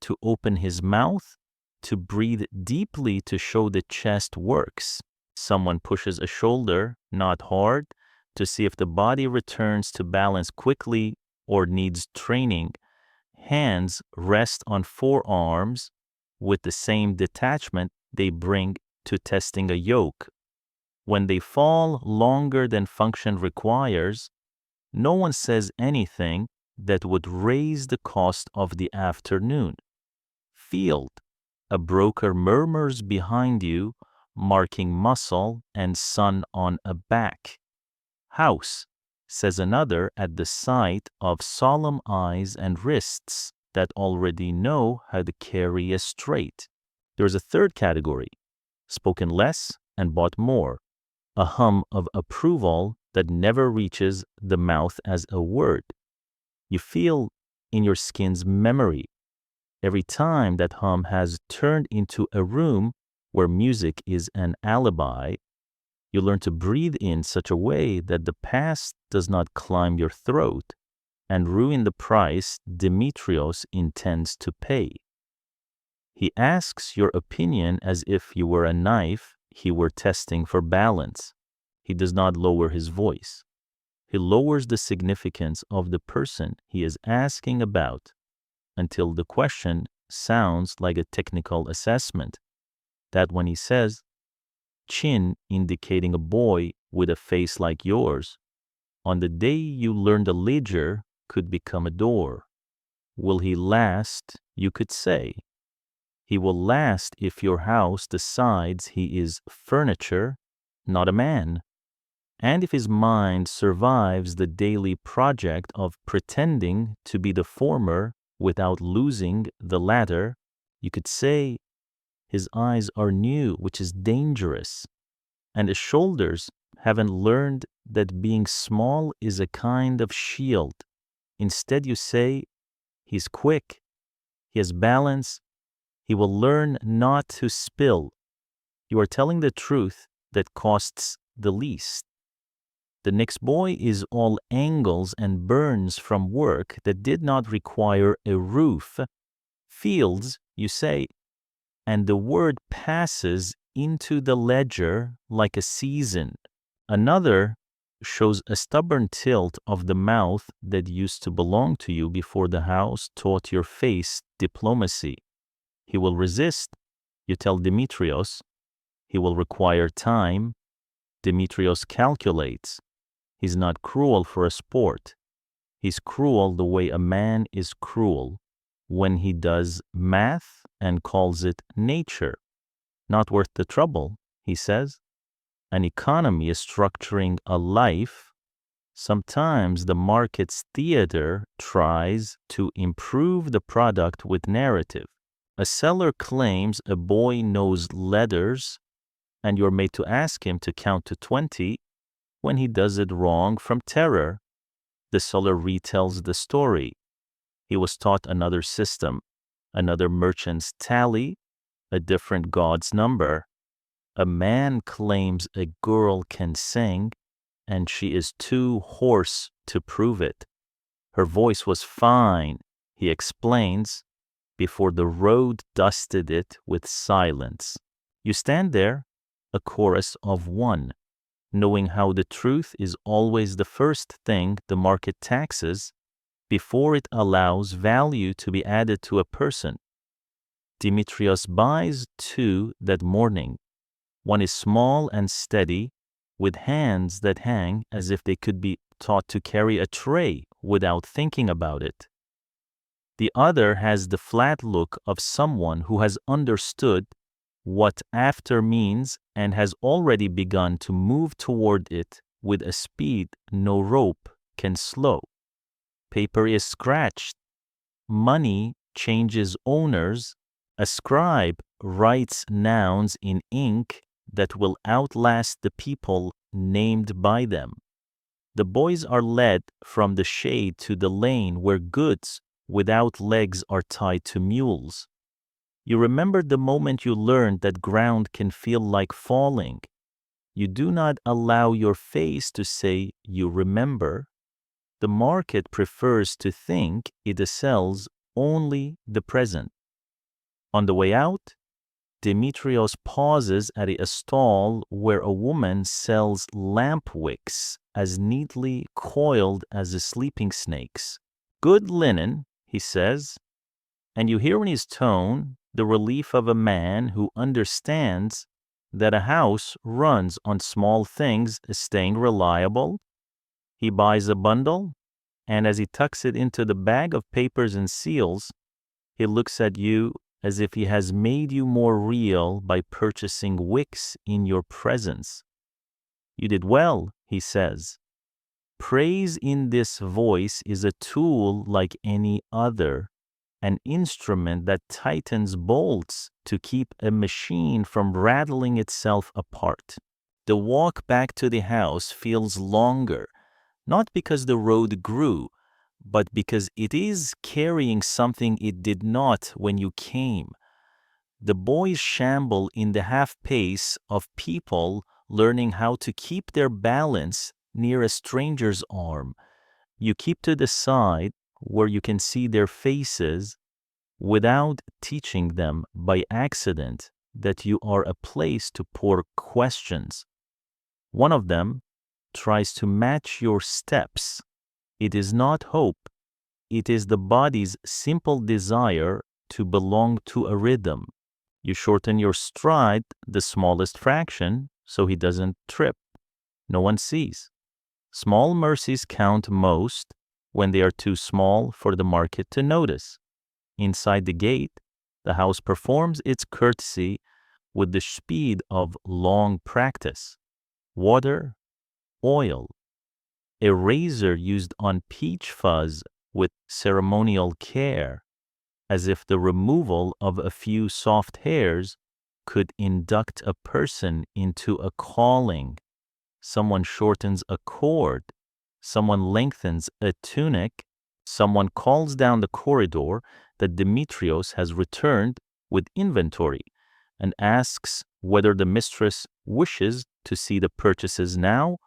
to open his mouth, to breathe deeply to show the chest works. Someone pushes a shoulder, not hard, to see if the body returns to balance quickly or needs training. Hands rest on forearms with the same detachment they bring to testing a yoke. When they fall longer than function requires, no one says anything that would raise the cost of the afternoon. Field, a broker murmurs behind you, marking muscle and sun on a back. House, says another at the sight of solemn eyes and wrists that already know how to carry a straight. There is a third category, spoken less and bought more, a hum of approval that never reaches the mouth as a word. You feel in your skin's memory every time that hum has turned into a room where music is an alibi. You learn to breathe in such a way that the past does not climb your throat and ruin the price Demetrios intends to pay. He asks your opinion as if you were a knife he were testing for balance. He does not lower his voice. He lowers the significance of the person he is asking about until the question sounds like a technical assessment. That when he says, chin indicating a boy with a face like yours, on the day you learned a ledger could become a door. Will he last, you could say. He will last if your house decides he is furniture, not a man. And if his mind survives the daily project of pretending to be the former without losing the latter, you could say his eyes are new, which is dangerous, and his shoulders haven't learned that being small is a kind of shield. Instead, you say, he's quick, he has balance, he will learn not to spill. You are telling the truth that costs the least. The next boy is all angles and burns from work that did not require a roof. Fields, you say, and the word passes into the ledger like a season. Another shows a stubborn tilt of the mouth that used to belong to you before the house taught your face diplomacy. He will resist, you tell Demetrios. He will require time. Demetrios calculates. He's not cruel for a sport. He's cruel the way a man is cruel when he does math and calls it nature. Not worth the trouble, he says. An economy is structuring a life. Sometimes the market's theater tries to improve the product with narrative. A seller claims a boy knows letters, and you're made to ask him to count to 20 when he does it wrong from terror. The seller retells the story. He was taught another system, another merchant's tally, a different god's number. A man claims a girl can sing, and she is too hoarse to prove it. Her voice was fine, he explains, before the road dusted it with silence. You stand there, a chorus of one, knowing how the truth is always the first thing the market taxes before it allows value to be added to a person. Demetrios buys two that morning. One is small and steady, with hands that hang as if they could be taught to carry a tray without thinking about it. The other has the flat look of someone who has understood what after means and has already begun to move toward it with a speed no rope can slow. Paper is scratched. Money changes owners. A scribe writes nouns in ink that will outlast the people named by them. The boys are led from the shade to the lane where goods without legs are tied to mules. You remember the moment you learned that ground can feel like falling. You do not allow your face to say you remember. The market prefers to think it sells only the present. On the way out, Demetrios pauses at a stall where a woman sells lamp wicks as neatly coiled as the sleeping snakes. Good linen, he says, and you hear in his tone the relief of a man who understands that a house runs on small things staying reliable. He buys a bundle, and as he tucks it into the bag of papers and seals, he looks at you as if he has made you more real by purchasing wicks in your presence. You did well, he says. Praise in this voice is a tool like any other, an instrument that tightens bolts to keep a machine from rattling itself apart. The walk back to the house feels longer, not because the road grew, but because it is carrying something it did not when you came. The boys shamble in the half-pace of people learning how to keep their balance near a stranger's arm. You keep to the side where you can see their faces without teaching them by accident that you are a place to pour questions. One of them tries to match your steps. It is not hope. It is the body's simple desire to belong to a rhythm. You shorten your stride the smallest fraction so he doesn't trip. No one sees. Small mercies count most when they are too small for the market to notice. Inside the gate, the house performs its courtesy with the speed of long practice. Water, oil, a razor used on peach fuzz with ceremonial care, as if the removal of a few soft hairs could induct a person into a calling. Someone shortens a cord, someone lengthens a tunic, someone calls down the corridor that Demetrios has returned with inventory and asks whether the mistress wishes to see the purchases now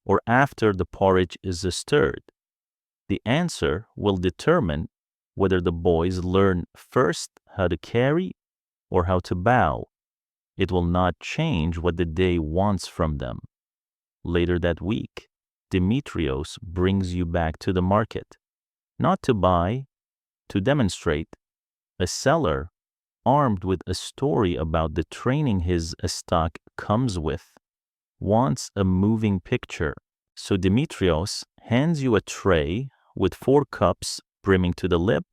or after the porridge is stirred. The answer will determine whether the boys learn first how to carry or how to bow. It will not change what the day wants from them. Later that week, Demetrios brings you back to the market, not to buy, to demonstrate. A seller, armed with a story about the training his stock comes with, wants a moving picture. So Demetrios hands you a tray with 4 cups brimming to the lip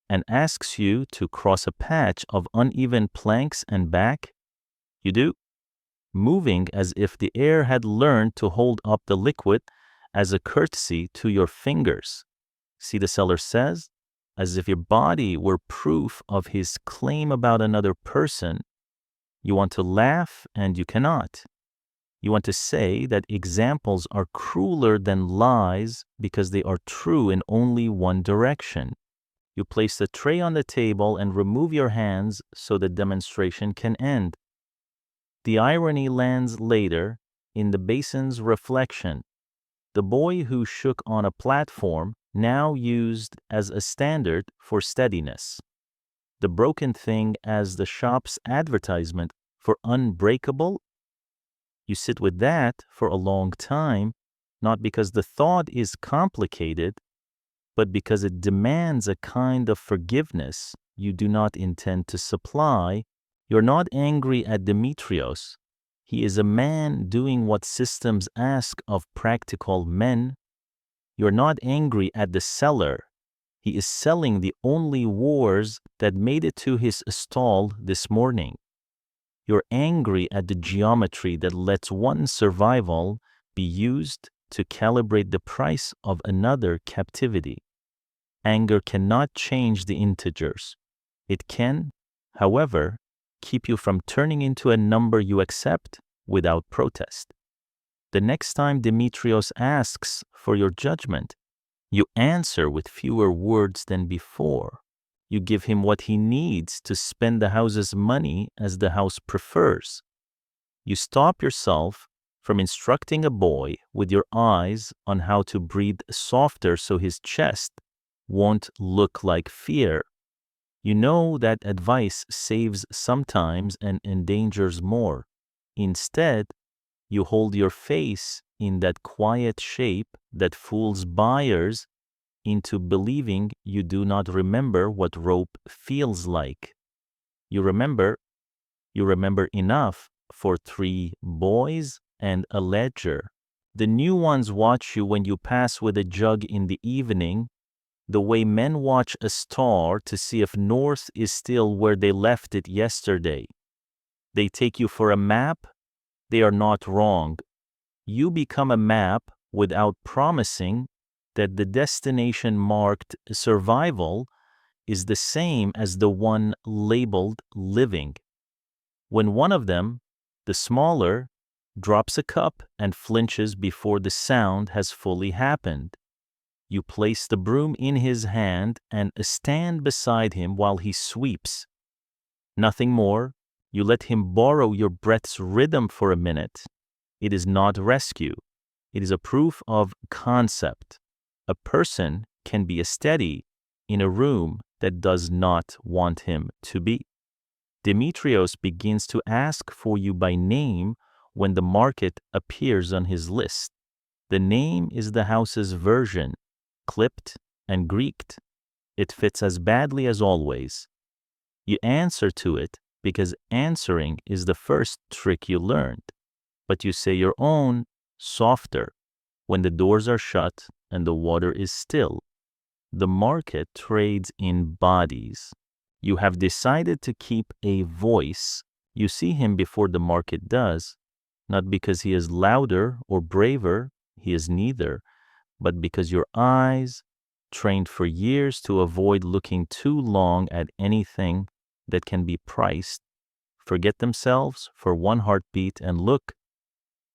and asks you to cross a patch of uneven planks and back. You do, moving as if the air had learned to hold up the liquid as a courtesy to your fingers. See, the seller says, as if your body were proof of his claim about another person. You want to laugh and you cannot. You want to say that examples are crueler than lies because they are true in only one direction. You place the tray on the table and remove your hands so the demonstration can end. The irony lands later in the basin's reflection. The boy who shook on a platform now used as a standard for steadiness. The broken thing as the shop's advertisement for unbreakable. You sit with that for a long time, not because the thought is complicated, but because it demands a kind of forgiveness you do not intend to supply. You're not angry at Demetrios. He is a man doing what systems ask of practical men. You're not angry at the seller. He is selling the only wars that made it to his stall this morning. You're angry at the geometry that lets one survival be used to calibrate the price of another captivity. Anger cannot change the integers. It can, however, keep you from turning into a number you accept without protest. The next time Demetrios asks for your judgment, you answer with fewer words than before. You give him what he needs to spend the house's money as the house prefers. You stop yourself from instructing a boy with your eyes on how to breathe softer so his chest won't look like fear. You know that advice saves sometimes and endangers more. Instead, you hold your face in that quiet shape that fools buyers into believing you do not remember what rope feels like. You remember enough for 3 boys and a ledger. The new ones watch you when you pass with a jug in the evening, the way men watch a star to see if north is still where they left it yesterday. They take you for a map. They are not wrong. You become a map without promising that the destination marked survival is the same as the one labeled living. When one of them, the smaller, drops a cup and flinches before the sound has fully happened, you place the broom in his hand and stand beside him while he sweeps. Nothing more. You let him borrow your breath's rhythm for a minute. It is not rescue. It is a proof of concept. A person can be a steady in a room that does not want him to be. Demetrios begins to ask for you by name when the market appears on his list. The name is the house's version, clipped and Greeked. It fits as badly as always. You answer to it because answering is the first trick you learned, but you say your own softer when the doors are shut and the water is still. The market trades in bodies. You have decided to keep a voice. You see him before the market does, not because he is louder or braver, he is neither, but because your eyes, trained for years to avoid looking too long at anything that can be priced, forget themselves for one heartbeat and look.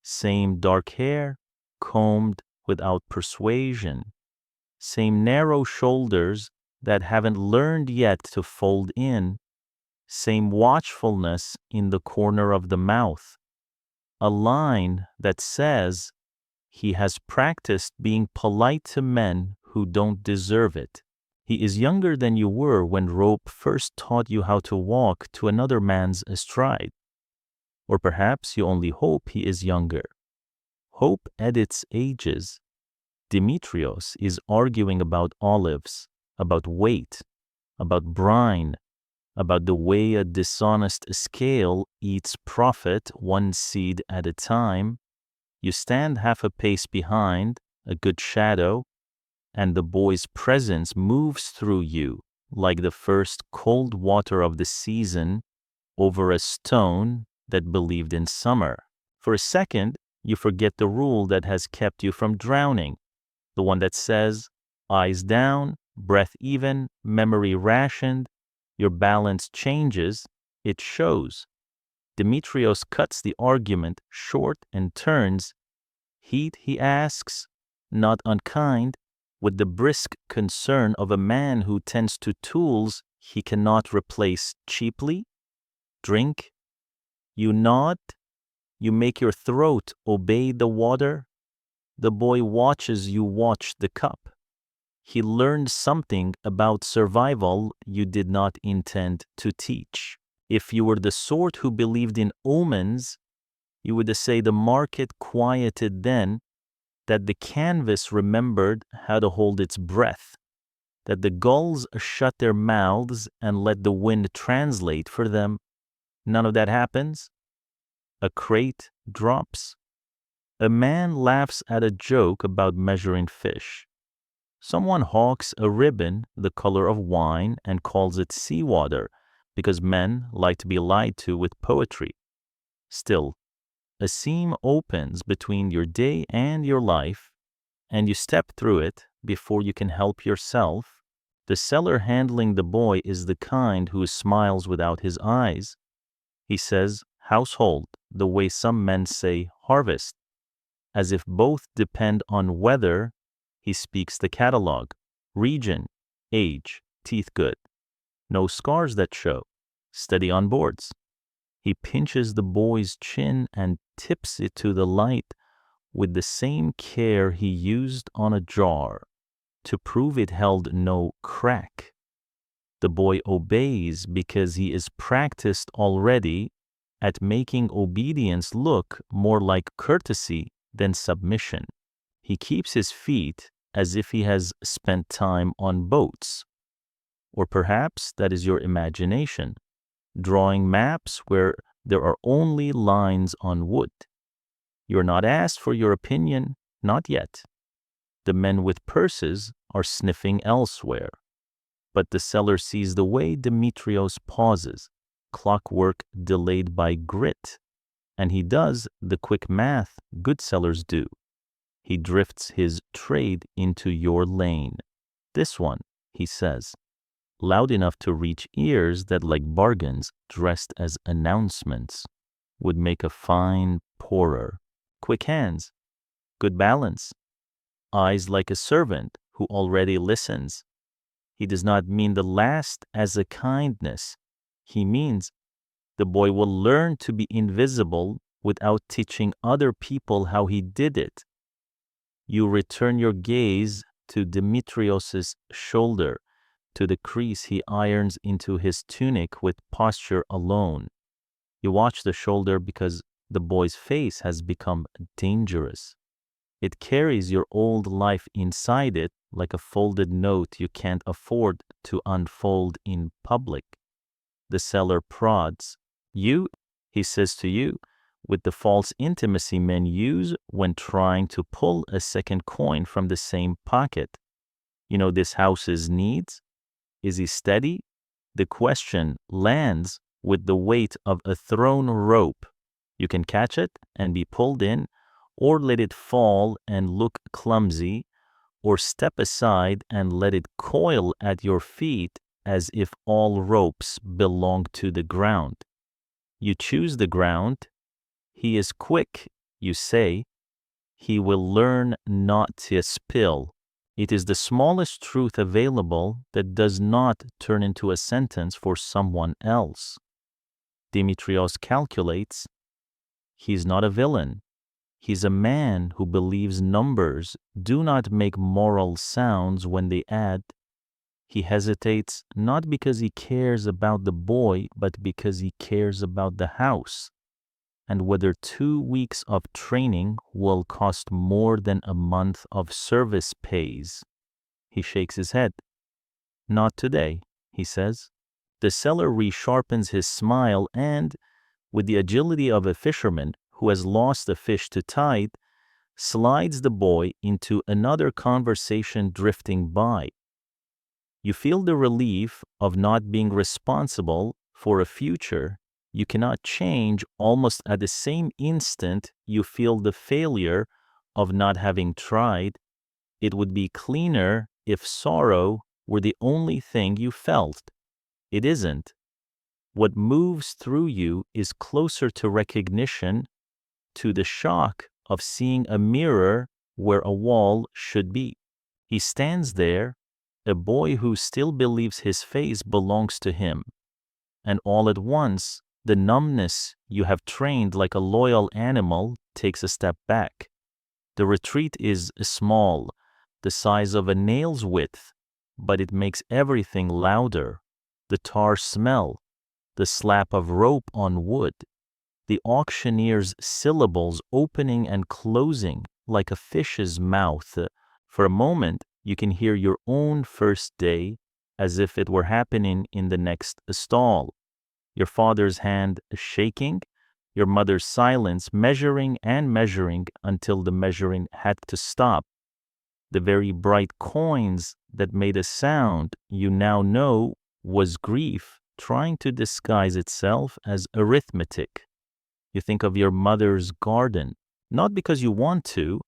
Same dark hair, combed without persuasion. Same narrow shoulders that haven't learned yet to fold in. Same watchfulness in the corner of the mouth. A line that says he has practiced being polite to men who don't deserve it. He is younger than you were when rope first taught you how to walk to another man's stride. Or perhaps you only hope he is younger. Hope edits ages. Demetrios is arguing about olives, about weight, about brine, about the way a dishonest scale eats profit one seed at a time. You stand half a pace behind, a good shadow, and the boy's presence moves through you like the first cold water of the season over a stone that believed in summer. For a second, you forget the rule that has kept you from drowning, the one that says, eyes down, breath even, memory rationed, your balance changes, it shows. Demetrios cuts the argument short and turns. Heat, he asks, not unkind, with the brisk concern of a man who tends to tools he cannot replace cheaply. Drink. You nod. You make your throat obey the water. The boy watches you watch the cup. He learned something about survival you did not intend to teach. If you were the sort who believed in omens, you would say the market quieted then, that the canvas remembered how to hold its breath, that the gulls shut their mouths and let the wind translate for them. None of that happens. A crate drops. A man laughs at a joke about measuring fish. Someone hawks a ribbon the color of wine and calls it seawater because men like to be lied to with poetry. Still, a seam opens between your day and your life, and you step through it before you can help yourself. The seller handling the boy is the kind who smiles without his eyes. He says household the way some men say harvest. As if both depend on weather, he speaks the catalog. Region, age, teeth good. No scars that show. Steady on boards. He pinches the boy's chin and tips it to the light with the same care he used on a jar to prove it held no crack. The boy obeys because he is practiced already at making obedience look more like courtesy than submission. He keeps his feet as if he has spent time on boats. Or perhaps that is your imagination, drawing maps where there are only lines on wood. You're not asked for your opinion, not yet. The men with purses are sniffing elsewhere. But the seller sees the way Demetrios pauses, clockwork delayed by grit, and he does the quick math good sellers do. He drifts his trade into your lane. This one, he says, loud enough to reach ears that, like bargains dressed as announcements, would make a fine pourer. Quick hands, good balance, eyes like a servant who already listens. He does not mean the last as a kindness. He means the boy will learn to be invisible without teaching other people how he did it. You return your gaze to Demetrios's shoulder, to the crease he irons into his tunic with posture alone. You watch the shoulder because the boy's face has become dangerous. It carries your old life inside it like a folded note you can't afford to unfold in public. The seller prods. You, he says to you, with the false intimacy men use when trying to pull a second coin from the same pocket. You know this house's needs? Is he steady? The question lands with the weight of a thrown rope. You can catch it and be pulled in, or let it fall and look clumsy, or step aside and let it coil at your feet as if all ropes belong to the ground. You choose the ground. He is quick, you say. He will learn not to spill. It is the smallest truth available that does not turn into a sentence for someone else. Demetrios calculates. He's not a villain. He's a man who believes numbers do not make moral sounds when they add. He hesitates not because he cares about the boy, but because he cares about the house. and whether 2 weeks of training will cost more than a month of service pays. He shakes his head. Not today, he says. The seller resharpens his smile and, with the agility of a fisherman who has lost a fish to tide, slides the boy into another conversation drifting by. You feel the relief of not being responsible for a future you cannot change. Almost at the same instant you feel the failure of not having tried. It would be cleaner if sorrow were the only thing you felt. It isn't. What moves through you is closer to recognition, to the shock of seeing a mirror where a wall should be. He stands there, a boy who still believes his face belongs to him, and all at once, the numbness you have trained like a loyal animal takes a step back. The retreat is small, the size of a nail's width, but it makes everything louder. The tar smell, the slap of rope on wood, the auctioneer's syllables opening and closing like a fish's mouth. For a moment, you can hear your own first day as if it were happening in the next stall. Your father's hand shaking, your mother's silence measuring and measuring until the measuring had to stop. The very bright coins that made a sound you now know was grief trying to disguise itself as arithmetic. You think of your mother's garden, not because you want to,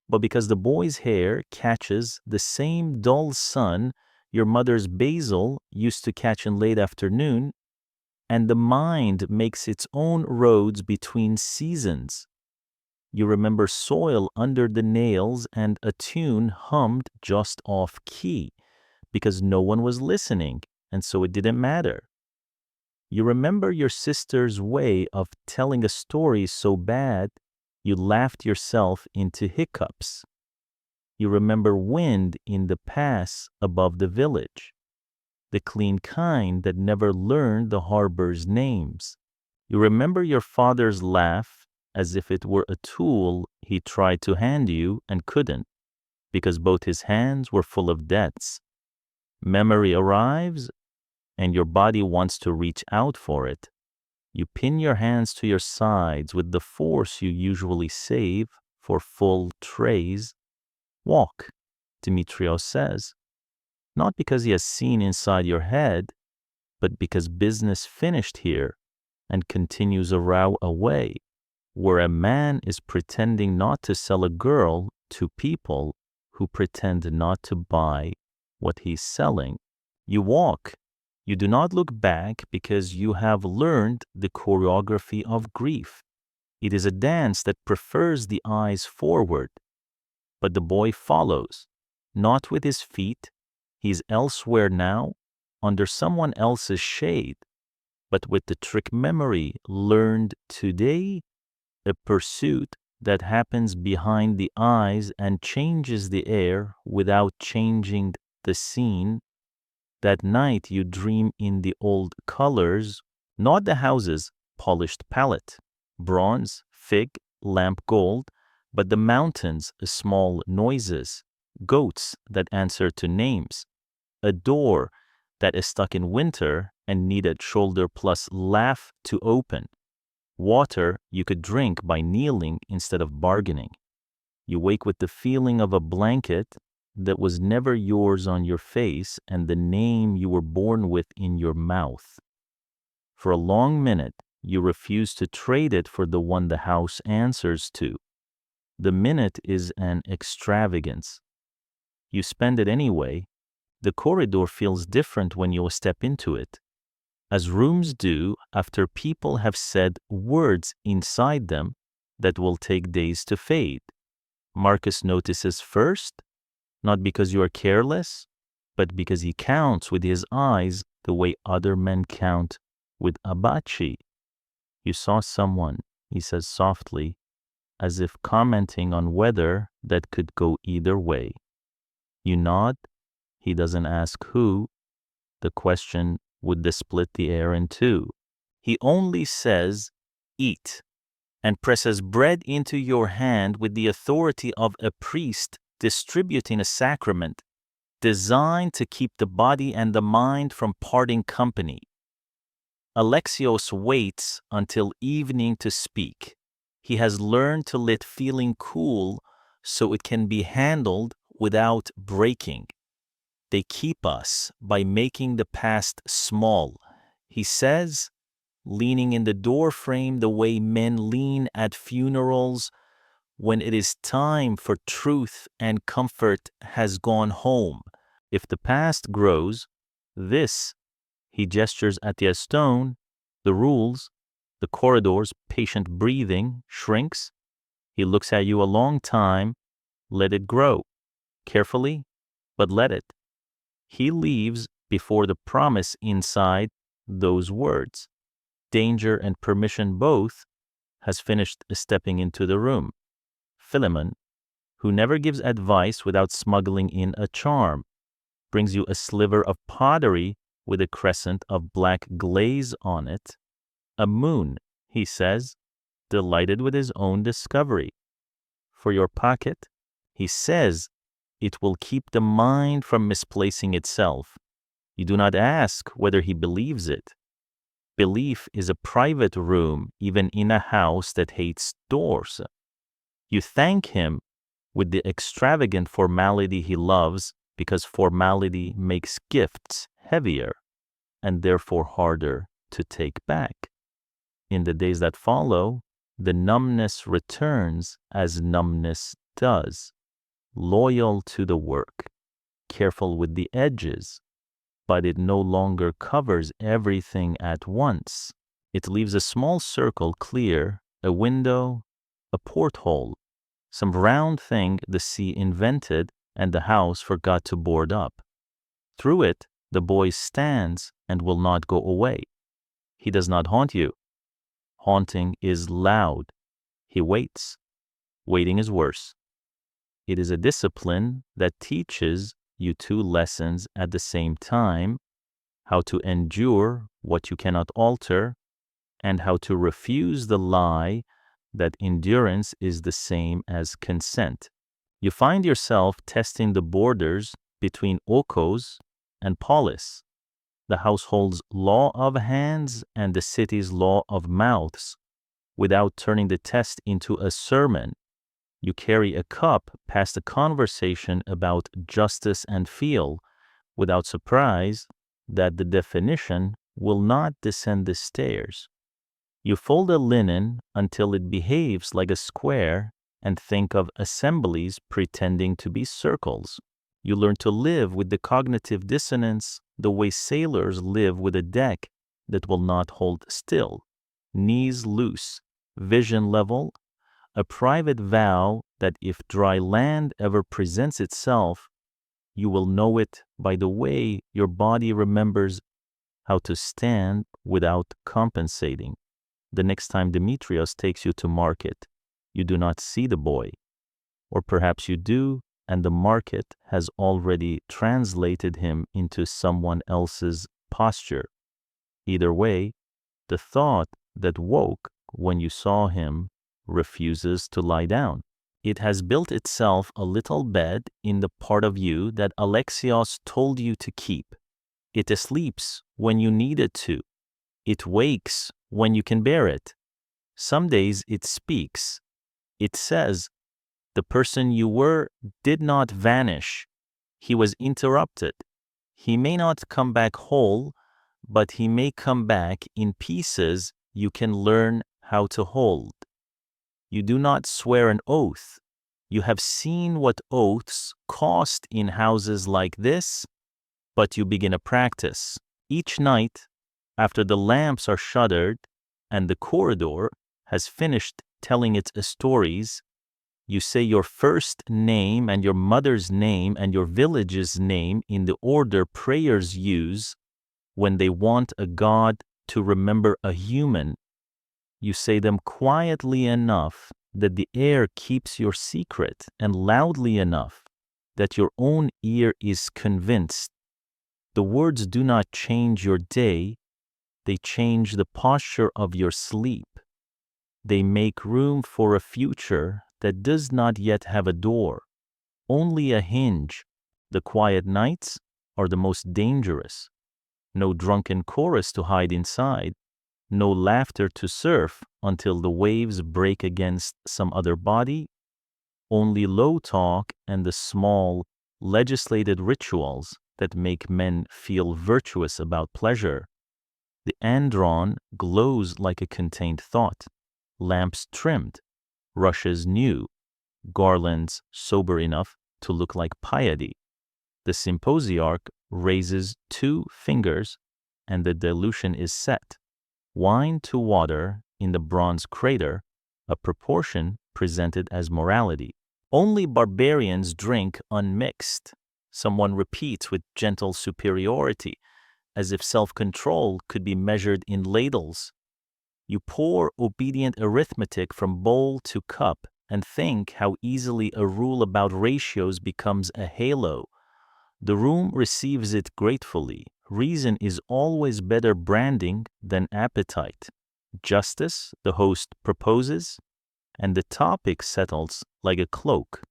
but because the boy's hair catches the same dull sun your mother's basil used to catch in late afternoon, and the mind makes its own roads between seasons. You remember soil under the nails and a tune hummed just off key because no one was listening, and so it didn't matter. You remember your sister's way of telling a story so bad you laughed yourself into hiccups. You remember wind in the pass above the village, the clean kind that never learned the harbor's names. You remember your father's laugh as if it were a tool he tried to hand you and couldn't, because both his hands were full of debts. Memory arrives, and your body wants to reach out for it. You pin your hands to your sides with the force you usually save for full trays. Walk, Dimitrios says, not because he has seen inside your head, but because business finished here and continues a row away, where a man is pretending not to sell a girl to people who pretend not to buy what he's selling. You walk. You do not look back because you have learned the choreography of grief. It is a dance that prefers the eyes forward. But the boy follows, not with his feet. He is elsewhere now, under someone else's shade, but with the trick memory learned today, a pursuit that happens behind the eyes and changes the air without changing the scene. That night you dream in the old colors, not the house's polished palette, bronze, fig, lamp gold, but the mountains' small noises, goats that answer to names, a door that is stuck in winter and needed shoulder plus laugh to open, water you could drink by kneeling instead of bargaining. You wake with the feeling of a blanket that was never yours on your face and the name you were born with in your mouth. For a long minute, you refuse to trade it for the one the house answers to. The minute is an extravagance. You spend it anyway. The corridor feels different when you step into it, as rooms do after people have said words inside them that will take days to fade. Marcus notices first, not because you are careless, but because he counts with his eyes the way other men count with abaci. You saw someone, he says softly, as if commenting on weather that could go either way. You nod. He doesn't ask who. The question would split the air in two. He only says, eat. and presses bread into your hand with the authority of a priest distributing a sacrament designed to keep the body and the mind from parting company. Alexios waits until evening to speak. He has learned to let feeling cool so it can be handled without breaking. They keep us by making the past small, he says, leaning in the doorframe the way men lean at funerals when it is time for truth and comfort has gone home. If the past grows, this, he gestures at the stone, the rules, the corridors, patient breathing, shrinks. He looks at you a long time. Let it grow. Carefully, but let it. He leaves before the promise inside those words. Danger and permission both has finished stepping into the room. Philemon, who never gives advice without smuggling in a charm, brings you a sliver of pottery with a crescent of black glaze on it. A moon, he says, delighted with his own discovery. For your pocket, he says, it will keep the mind from misplacing itself. You do not ask whether he believes it. Belief is a private room, even in a house that hates doors. You thank him with the extravagant formality he loves, because formality makes gifts heavier and therefore harder to take back. In the days that follow, the numbness returns as numbness does, loyal to the work, careful with the edges, but it no longer covers everything at once. It leaves a small circle clear, a window, a porthole, some round thing the sea invented and the house forgot to board up. Through it, the boy stands and will not go away. He does not haunt you. Haunting is loud. He waits. Waiting is worse. It is a discipline that teaches you two lessons at the same time: how to endure what you cannot alter, and how to refuse the lie that endurance is the same as consent. You find yourself testing the borders between okos and polis, the household's law of hands and the city's law of mouths, without turning the test into a sermon. You carry a cup past a conversation about justice and feel, without surprise that the definition will not descend the stairs. You fold a linen until it behaves like a square and think of assemblies pretending to be circles. You learn to live with the cognitive dissonance the way sailors live with a deck that will not hold still. Knees loose, vision level, a private vow that if dry land ever presents itself, you will know it by the way your body remembers how to stand without compensating. The next time Demetrios takes you to market, you do not see the boy. Or perhaps you do, and the market has already translated him into someone else's posture. Either way, the thought that woke when you saw him refuses to lie down. It has built itself a little bed in the part of you that Alexios told you to keep. It sleeps when you need it to. It wakes when you can bear it. Some days it speaks. It says, the person you were did not vanish. He was interrupted. He may not come back whole, but he may come back in pieces you can learn how to hold. You do not swear an oath. You have seen what oaths cost in houses like this, but you begin a practice. Each night, after the lamps are shuttered and the corridor has finished telling its stories, you say your first name and your mother's name and your village's name in the order prayers use when they want a god to remember a human. You say them quietly enough that the air keeps your secret, and loudly enough that your own ear is convinced. The words do not change your day, they change the posture of your sleep. They make room for a future that does not yet have a door, only a hinge. The quiet nights are the most dangerous. No drunken chorus to hide inside, no laughter to surf until the waves break against some other body, only low talk and the small, legislated rituals that make men feel virtuous about pleasure. The andrón glows like a contained thought, lamps trimmed, rushes new, garlands sober enough to look like piety. The symposiarch raises 2 fingers and the dilution is set. Wine to water in the bronze crater, a proportion presented as morality. Only barbarians drink unmixed. Someone repeats with gentle superiority, as if self-control could be measured in ladles. You pour obedient arithmetic from bowl to cup and think how easily a rule about ratios becomes a halo. The room receives it gratefully. Reason is always better branding than appetite. Justice, the host proposes, and the topic settles like a cloak.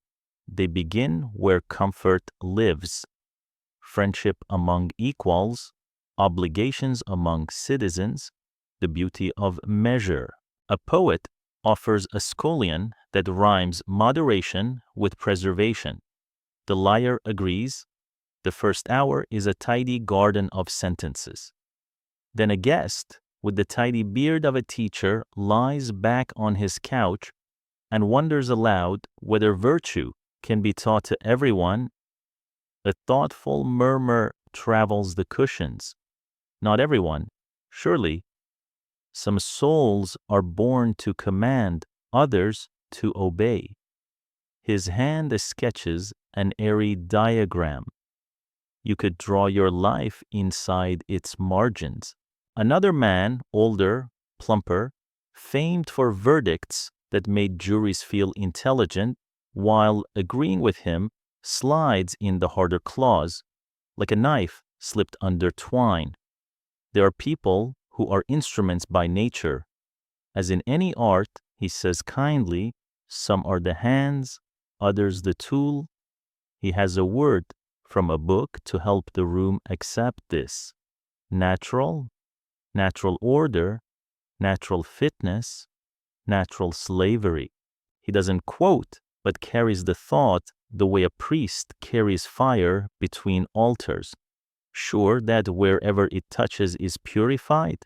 They begin where comfort lives. Friendship among equals, obligations among citizens, the beauty of measure. A poet offers a scholion that rhymes moderation with preservation. The lyre agrees. The first hour is a tidy garden of sentences. Then a guest, with the tidy beard of a teacher, lies back on his couch and wonders aloud whether virtue can be taught to everyone. A thoughtful murmur travels the cushions. Not everyone, surely. Some souls are born to command, others to obey. His hand sketches an airy diagram. You could draw your life inside its margins. Another man, older, plumper, famed for verdicts that made juries feel intelligent, while agreeing with him, slides in the harder clause, like a knife slipped under twine. There are people who are instruments by nature. As in any art, he says kindly, some are the hands, others the tool. He has a word from a book to help the room accept this. Natural, natural order, natural fitness, natural slavery. He doesn't quote, but carries the thought the way a priest carries fire between altars, sure that wherever it touches is purified.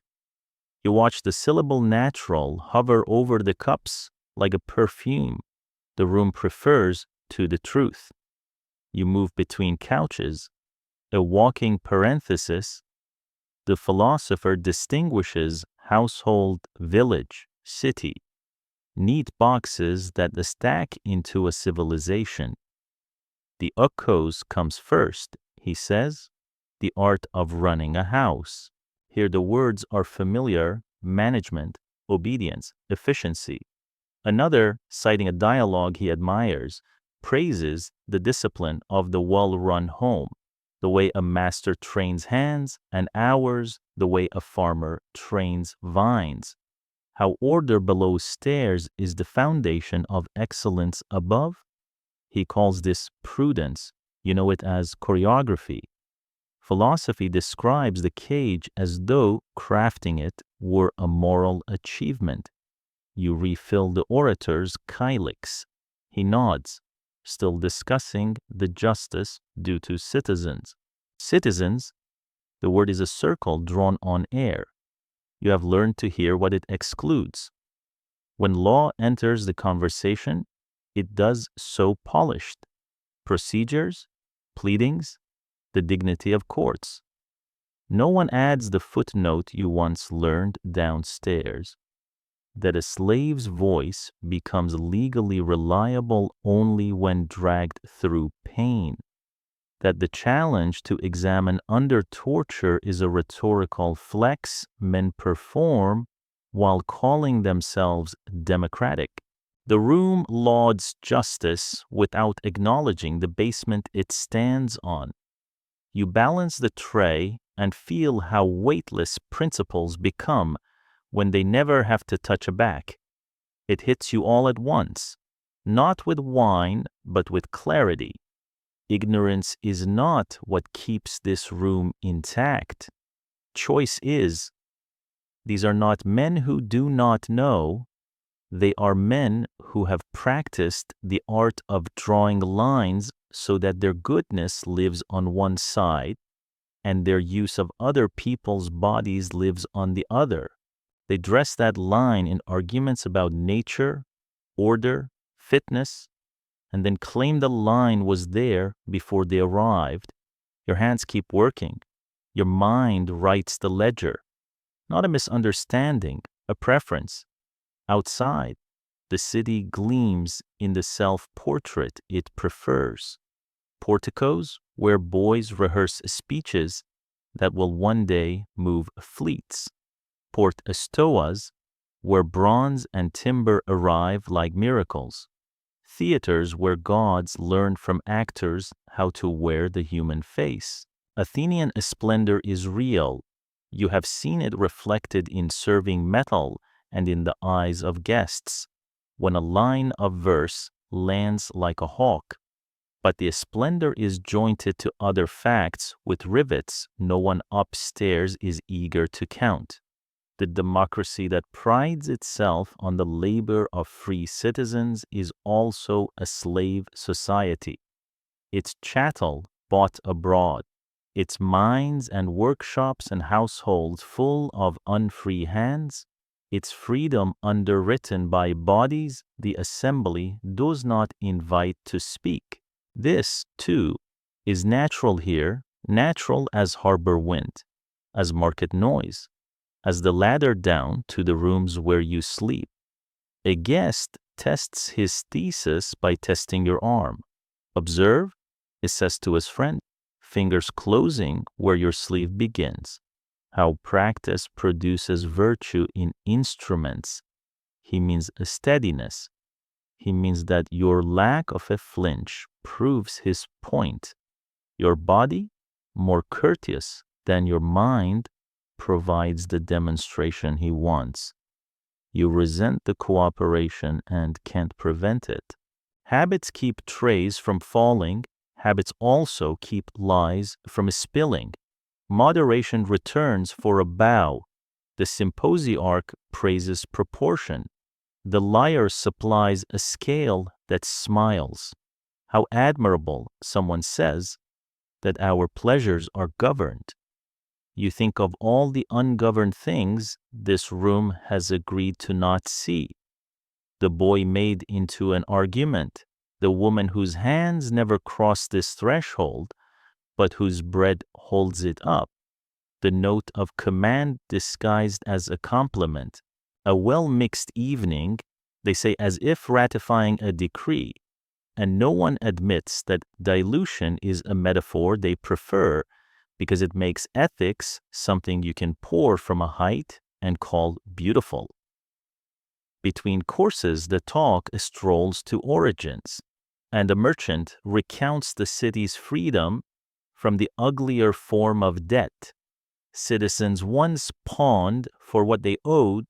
You watch the syllable natural hover over the cups like a perfume the room prefers to the truth. You move between couches, a walking parenthesis. The philosopher distinguishes household, village, city, neat boxes that stack into a civilization. The ukos comes first, he says, the art of running a house. Here the words are familiar: management, obedience, efficiency. Another, citing a dialogue he admires, praises the discipline of the well-run home, the way a master trains hands, and hours, the way a farmer trains vines. How order below stairs is the foundation of excellence above. He calls this prudence. You know it as choreography. Philosophy describes the cage as though crafting it were a moral achievement. You refill the orator's kylix. He nods, still discussing the justice due to citizens. Citizens, the word is a circle drawn on air. You have learned to hear what it excludes. When law enters the conversation, it does so polished. Procedures, pleadings, the dignity of courts. No one adds the footnote you once learned downstairs, that a slave's voice becomes legally reliable only when dragged through pain, that the challenge to examine under torture is a rhetorical flex men perform while calling themselves democratic. The room lauds justice without acknowledging the basement it stands on. You balance the tray and feel how weightless principles become when they never have to touch a back. It hits you all at once, not with wine, but with clarity. Ignorance is not what keeps this room intact. Choice is. These are not men who do not know. They are men who have practiced the art of drawing lines so that their goodness lives on one side and their use of other people's bodies lives on the other. They dress that line in arguments about nature, order, fitness, and then claim the line was there before they arrived. Your hands keep working. Your mind writes the ledger. Not a misunderstanding, a preference. Outside, the city gleams in the self-portrait it prefers. Porticos where boys rehearse speeches that will one day move fleets. Port estoas where bronze and timber arrive like miracles. Theaters where gods learn from actors how to wear the human face. Athenian splendor is real. You have seen it reflected in serving metal and in the eyes of guests, when a line of verse lands like a hawk. But the splendor is jointed to other facts with rivets no one upstairs is eager to count. The democracy that prides itself on the labor of free citizens is also a slave society. Its chattel bought abroad, its mines and workshops and households full of unfree hands, its freedom underwritten by bodies the assembly does not invite to speak. This, too, is natural here, natural as harbor wind, as market noise, as the ladder down to the rooms where you sleep. A guest tests his thesis by testing your arm. Observe, he says to his friend, fingers closing where your sleeve begins. How practice produces virtue in instruments. He means a steadiness. He means that your lack of a flinch proves his point. Your body, more courteous than your mind, provides the demonstration he wants. You resent the cooperation and can't prevent it. Habits keep trays from falling. Habits also keep lies from spilling. Moderation returns for a bow. The symposiarch praises proportion. The liar supplies a scale that smiles. How admirable, someone says, that our pleasures are governed. You think of all the ungoverned things this room has agreed to not see. The boy made into an argument, the woman whose hands never cross this threshold, but whose bread holds it up, the note of command disguised as a compliment, a well-mixed evening, they say as if ratifying a decree, and no one admits that dilution is a metaphor they prefer because it makes ethics something you can pour from a height and call beautiful. Between courses, the talk strolls to origins, and a merchant recounts the city's freedom from the uglier form of debt. Citizens once pawned for what they owed,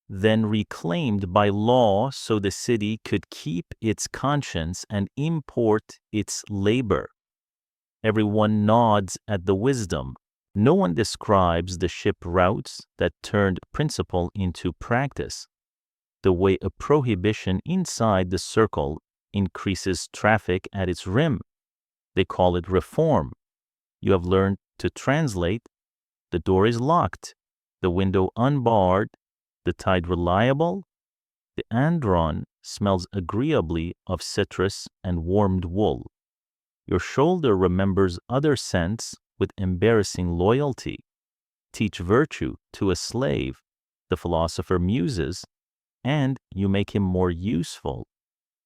then reclaimed by law so the city could keep its conscience and import its labor. Everyone nods at the wisdom. No one describes the ship routes that turned principle into practice. The way a prohibition inside the circle increases traffic at its rim. They call it reform. You have learned to translate. The door is locked, the window unbarred, the tide reliable. The andrón smells agreeably of citrus and warmed wool. Your shoulder remembers other scents with embarrassing loyalty. Teach virtue to a slave, the philosopher muses, and you make him more useful.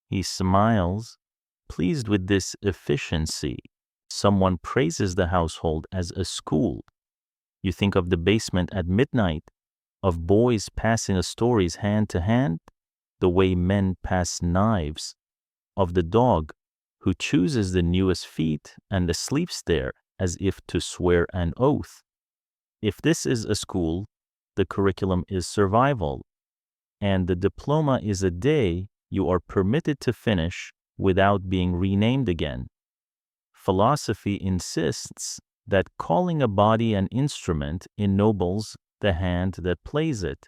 He smiles, pleased with this efficiency. Someone praises the household as a school. You think of the basement at midnight, of boys passing stories hand to hand, the way men pass knives, of the dog who chooses the newest feet and sleeps there as if to swear an oath. If this is a school, the curriculum is survival. and the diploma is a day you are permitted to finish without being renamed again. Philosophy insists that calling a body an instrument ennobles the hand that plays it.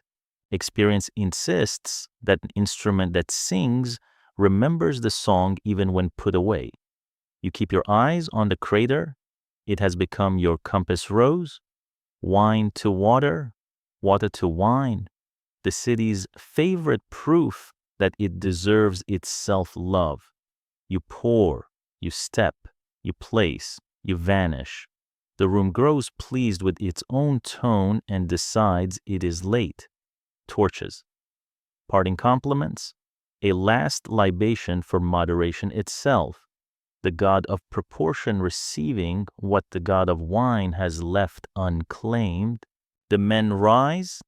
Experience insists that an instrument that sings remembers the song even when put away. You keep your eyes on the crater, it has become your compass rose, wine to water, water to wine, the city's favorite proof that it deserves its self-love. You pour, you step, you place, you vanish. The room grows pleased with its own tone and decides it is late. Torches. Parting compliments. A last libation for moderation itself. The god of proportion receiving what the god of wine has left unclaimed. The men rise,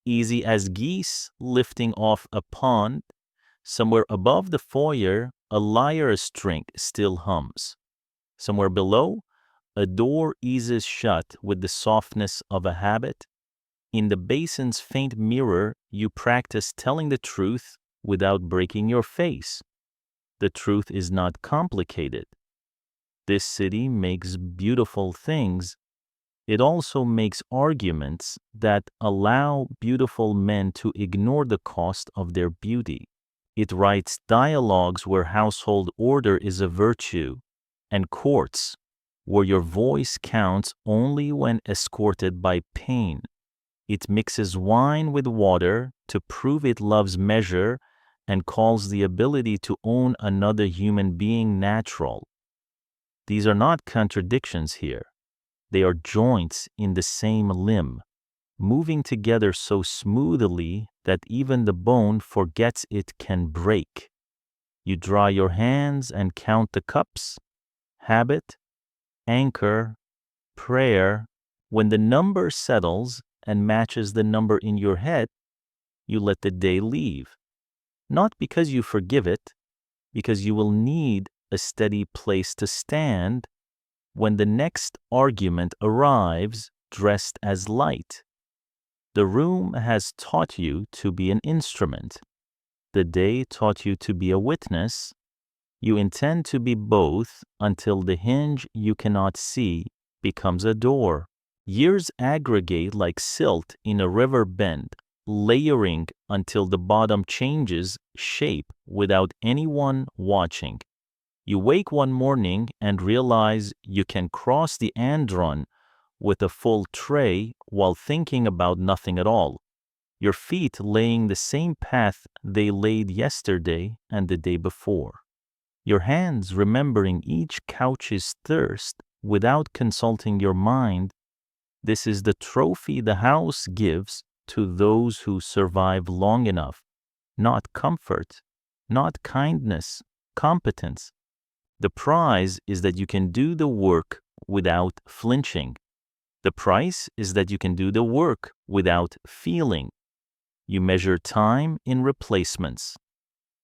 easy as geese lifting off a pond. Somewhere above the foyer, a lyre string still hums. Somewhere below, a door eases shut with the softness of a habit. In the basin's faint mirror, you practice telling the truth without breaking your face. The truth is not complicated. This city makes beautiful things. It also makes arguments that allow beautiful men to ignore the cost of their beauty. It writes dialogues where household order is a virtue, and courts where your voice counts only when escorted by pain. It mixes wine with water to prove it loves measure and calls the ability to own another human being natural. These are not contradictions here. They are joints in the same limb, moving together so smoothly that even the bone forgets it can break. You dry your hands and count the cups. Habit, anchor, prayer. When the number settles and matches the number in your head, you let the day leave. Not because you forgive it, because you will need a steady place to stand when the next argument arrives dressed as light. The room has taught you to be an instrument. The day taught you to be a witness. You intend to be both until the hinge you cannot see becomes a door. Years aggregate like silt in a river bend, layering until the bottom changes shape without anyone watching. You wake one morning and realize you can cross the andrón with a full tray while thinking about nothing at all. Your feet laying the same path they laid yesterday and the day before. Your hands remembering each couch's thirst without consulting your mind. This is the trophy the house gives to those who survive long enough. Not comfort, not kindness, competence. The prize is that you can do the work without flinching. The price is that you can do the work without feeling. You measure time in replacements.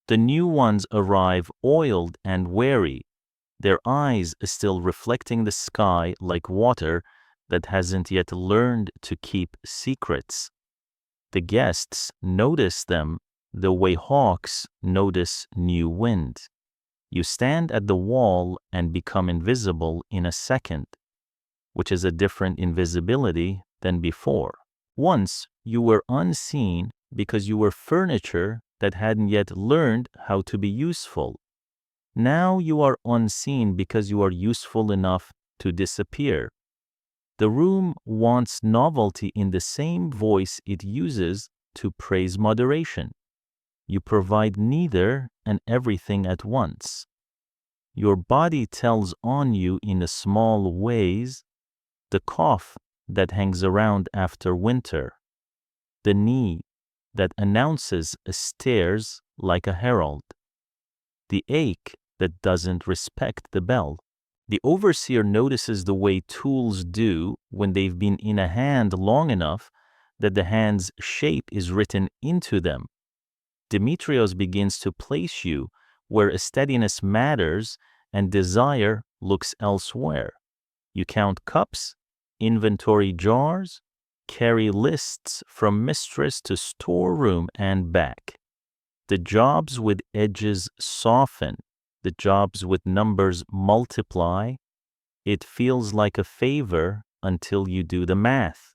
The new ones arrive oiled and weary, their eyes still reflecting the sky like water that hasn't yet learned to keep secrets. The guests notice them the way hawks notice new wind. You stand at the wall and become invisible in a second, which is a different invisibility than before. Once you were unseen because you were furniture that hadn't yet learned how to be useful. Now you are unseen because you are useful enough to disappear. The room wants novelty in the same voice it uses to praise moderation. You provide neither and everything at once. Your body tells on you in small ways, the cough that hangs around after winter, the knee that announces stairs like a herald, the ache that doesn't respect the bell. The overseer notices the way tools do when they've been in a hand long enough that the hand's shape is written into them. Demetrios begins to place you where steadiness matters and desire looks elsewhere. You count cups, inventory jars, carry lists from mistress to storeroom and back. The jobs with edges soften. The jobs with numbers multiply. It feels like a favor until you do the math.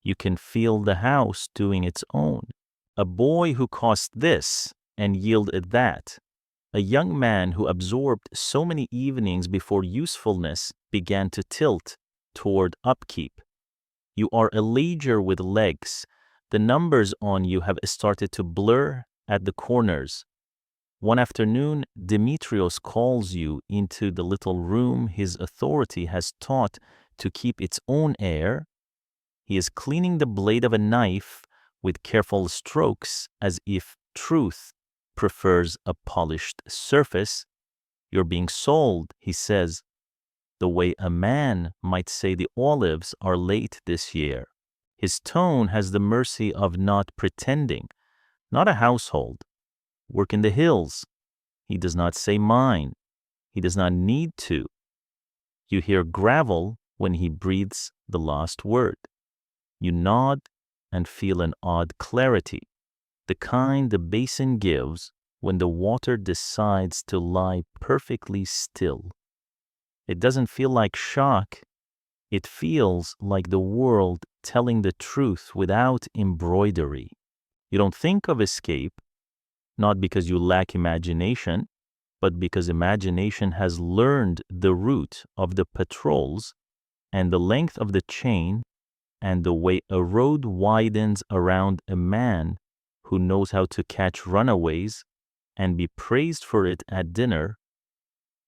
You can feel the house doing its own. A boy who cost this and yielded that. A young man who absorbed so many evenings before usefulness began to tilt toward upkeep. You are a ledger with legs. The numbers on you have started to blur at the corners. One afternoon, Demetrios calls you into the little room his authority has taught to keep its own air. He is cleaning the blade of a knife with careful strokes as if truth prefers a polished surface. You're being sold, he says, the way a man might say the olives are late this year. His tone has the mercy of not pretending, not a household. Work in the hills. He does not say mine. He does not need to. You hear gravel when he breathes the last word. You nod and feel an odd clarity, the kind the basin gives when the water decides to lie perfectly still. It doesn't feel like shock. It feels like the world telling the truth without embroidery. You don't think of escape, not because you lack imagination, but because imagination has learned the route of the patrols and the length of the chain and the way a road widens around a man who knows how to catch runaways and be praised for it at dinner.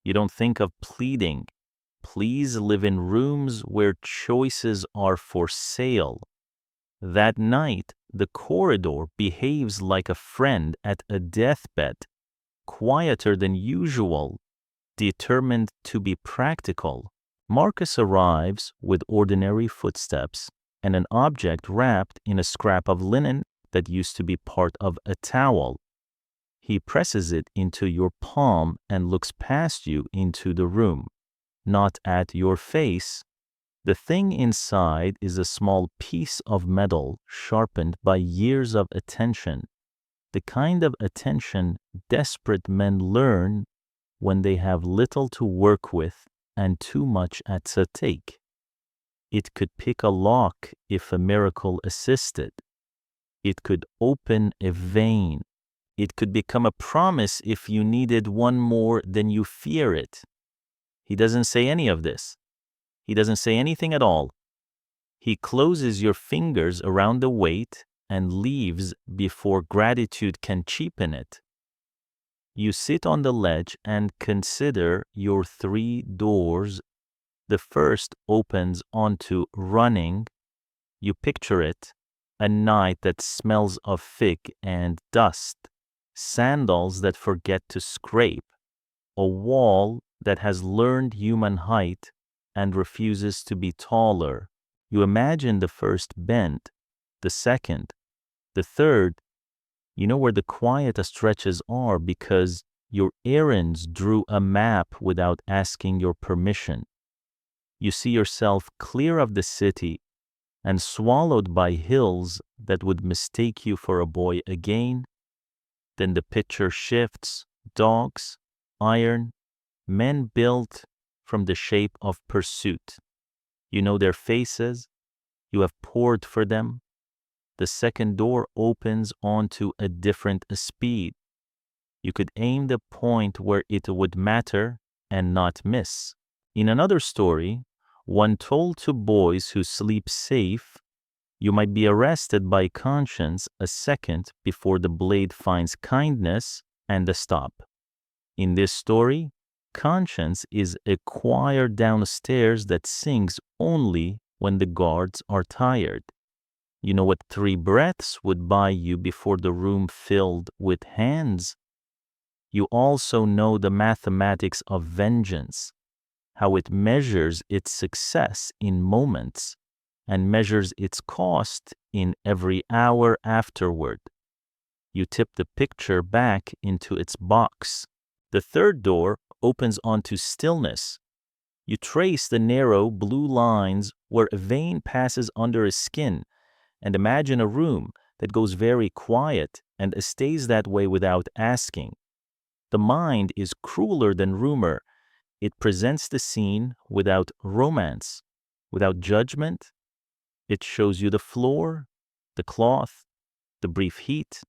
You don't think of pleading. Please live in rooms where choices are for sale. That night, the corridor behaves like a friend at a deathbed, quieter than usual, determined to be practical. Marcus arrives with ordinary footsteps and an object wrapped in a scrap of linen that used to be part of a towel. He presses it into your palm and looks past you into the room, not at your face. The thing inside is a small piece of metal sharpened by years of attention, the kind of attention desperate men learn when they have little to work with and too much at stake. It could pick a lock if a miracle assisted. It could open a vein. It could become a promise if you needed one more than you fear it. He doesn't say any of this. He doesn't say anything at all. He closes your fingers around the weight and leaves before gratitude can cheapen it. You sit on the ledge and consider your 3 doors. The first opens onto running. You picture it, a night that smells of fig and dust, sandals that forget to scrape, a wall that has learned human height and refuses to be taller. You imagine the first bend, the second, the third. You know where the quiet stretches are because your errands drew a map without asking your permission. You see yourself clear of the city and swallowed by hills that would mistake you for a boy again. Then the picture shifts, dogs, iron, men built from the shape of pursuit. You know their faces. You have poured for them. The second door opens onto a different speed. You could aim the point where it would matter and not miss. In another story, one told to boys who sleep safe, you might be arrested by conscience a second before the blade finds kindness and a stop. In this story, conscience is a choir downstairs that sings only when the guards are tired. You know what 3 breaths would buy you before the room filled with hands? You also know the mathematics of vengeance, how it measures its success in moments and measures its cost in every hour afterward. You tip the picture back into its box. The third door opens onto stillness. You trace the narrow blue lines where a vein passes under his skin and imagine a room that goes very quiet and stays that way without asking. The mind is crueler than rumor. It presents the scene without romance, without judgment. It shows you the floor, the cloth, the brief heat,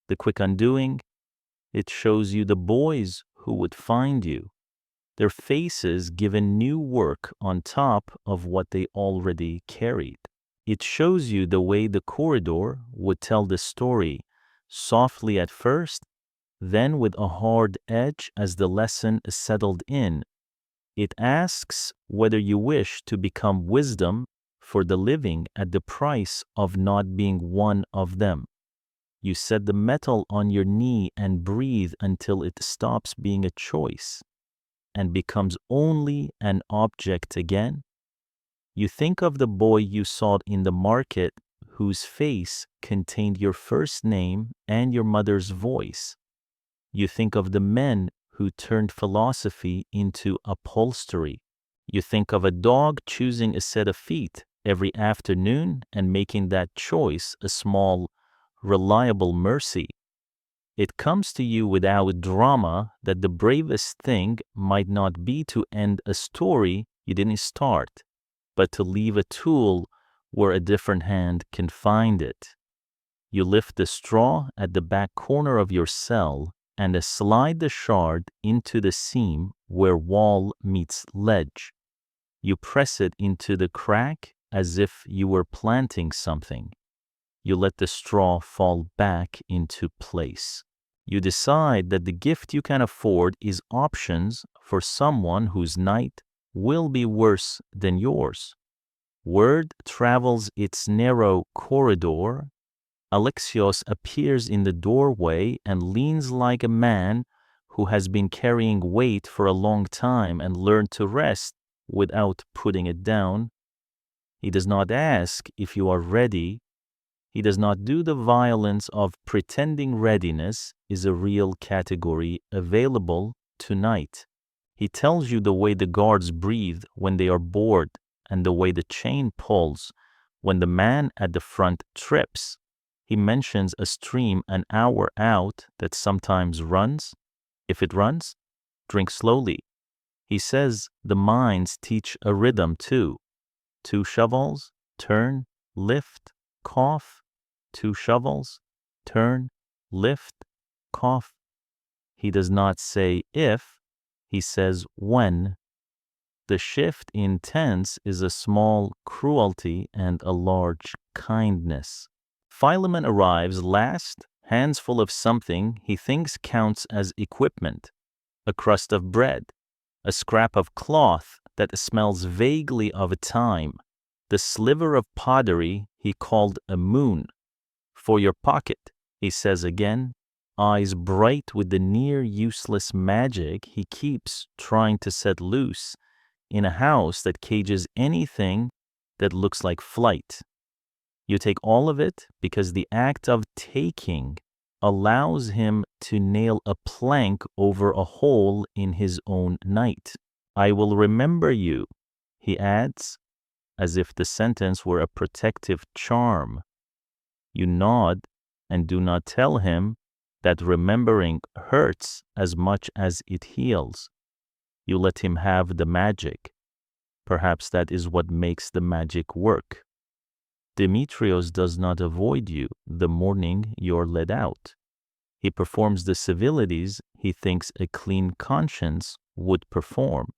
the quick undoing. It shows you the boys who would find you, their faces given new work on top of what they already carried. It shows you the way the corridor would tell the story, softly at first, then with a hard edge as the lesson settled in. It asks whether you wish to become wisdom for the living at the price of not being one of them. You set the metal on your knee and breathe until it stops being a choice and becomes only an object again. You think of the boy you saw in the market whose face contained your first name and your mother's voice. You think of the men who turned philosophy into upholstery. You think of a dog choosing a set of feet every afternoon and making that choice a small, reliable mercy. It comes to you without drama that the bravest thing might not be to end a story you didn't start, but to leave a tool where a different hand can find it. You lift the straw at the back corner of your cell and slide the shard into the seam where wall meets ledge. You press it into the crack as if you were planting something. You let the straw fall back into place. You decide that the gift you can afford is options for someone whose night will be worse than yours. Word travels its narrow corridor. Alexios appears in the doorway and leans like a man who has been carrying weight for a long time and learned to rest without putting it down. He does not ask if you are ready. He does not do the violence of pretending readiness is a real category available tonight. He tells you the way the guards breathe when they are bored and the way the chain pulls when the man at the front trips. He mentions a stream an hour out that sometimes runs. If it runs, drink slowly. He says the mines teach a rhythm too. 2 shovels, turn, lift, cough. 2 shovels, turn, lift, cough. He does not say if, he says when. The shift in tense is a small cruelty and a large kindness. Philemon arrives last, hands full of something he thinks counts as equipment. A crust of bread, a scrap of cloth that smells vaguely of time, the sliver of pottery he called a moon. For your pocket, he says again, eyes bright with the near useless magic he keeps trying to set loose in a house that cages anything that looks like flight. You take all of it because the act of taking allows him to nail a plank over a hole in his own night. I will remember you, he adds, as if the sentence were a protective charm. You nod and do not tell him that remembering hurts as much as it heals. You let him have the magic. Perhaps that is what makes the magic work. Demetrios does not avoid you the morning you're let out. He performs the civilities he thinks a clean conscience would perform.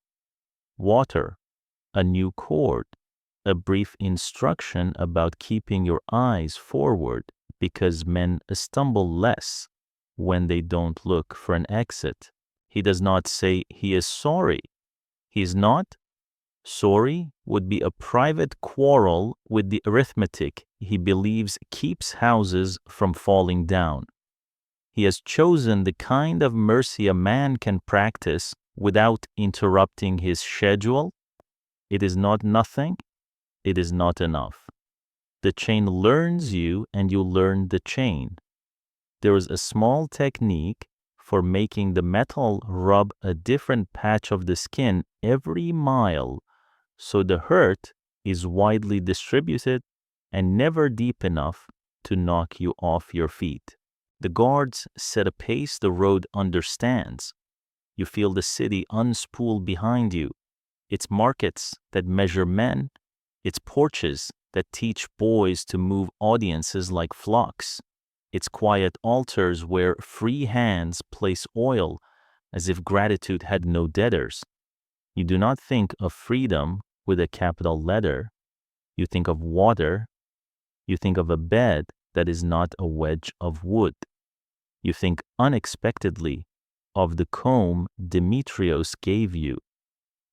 Water, a new cord, a brief instruction about keeping your eyes forward because men stumble less when they don't look for an exit. He does not say he is sorry. He is not. Sorry would be a private quarrel with the arithmetic he believes keeps houses from falling down. He has chosen the kind of mercy a man can practice without interrupting his schedule. It is not nothing. It is not enough. The chain learns you and you learn the chain. There is a small technique for making the metal rub a different patch of the skin every mile, so the hurt is widely distributed and never deep enough to knock you off your feet. The guards set a pace the road understands. You feel the city unspool behind you, its markets that measure men, its porches that teach boys to move audiences like flocks, its quiet altars where free hands place oil as if gratitude had no debtors. You do not think of freedom with a capital letter. You think of water. You think of a bed that is not a wedge of wood. You think unexpectedly of the comb Demetrios gave you,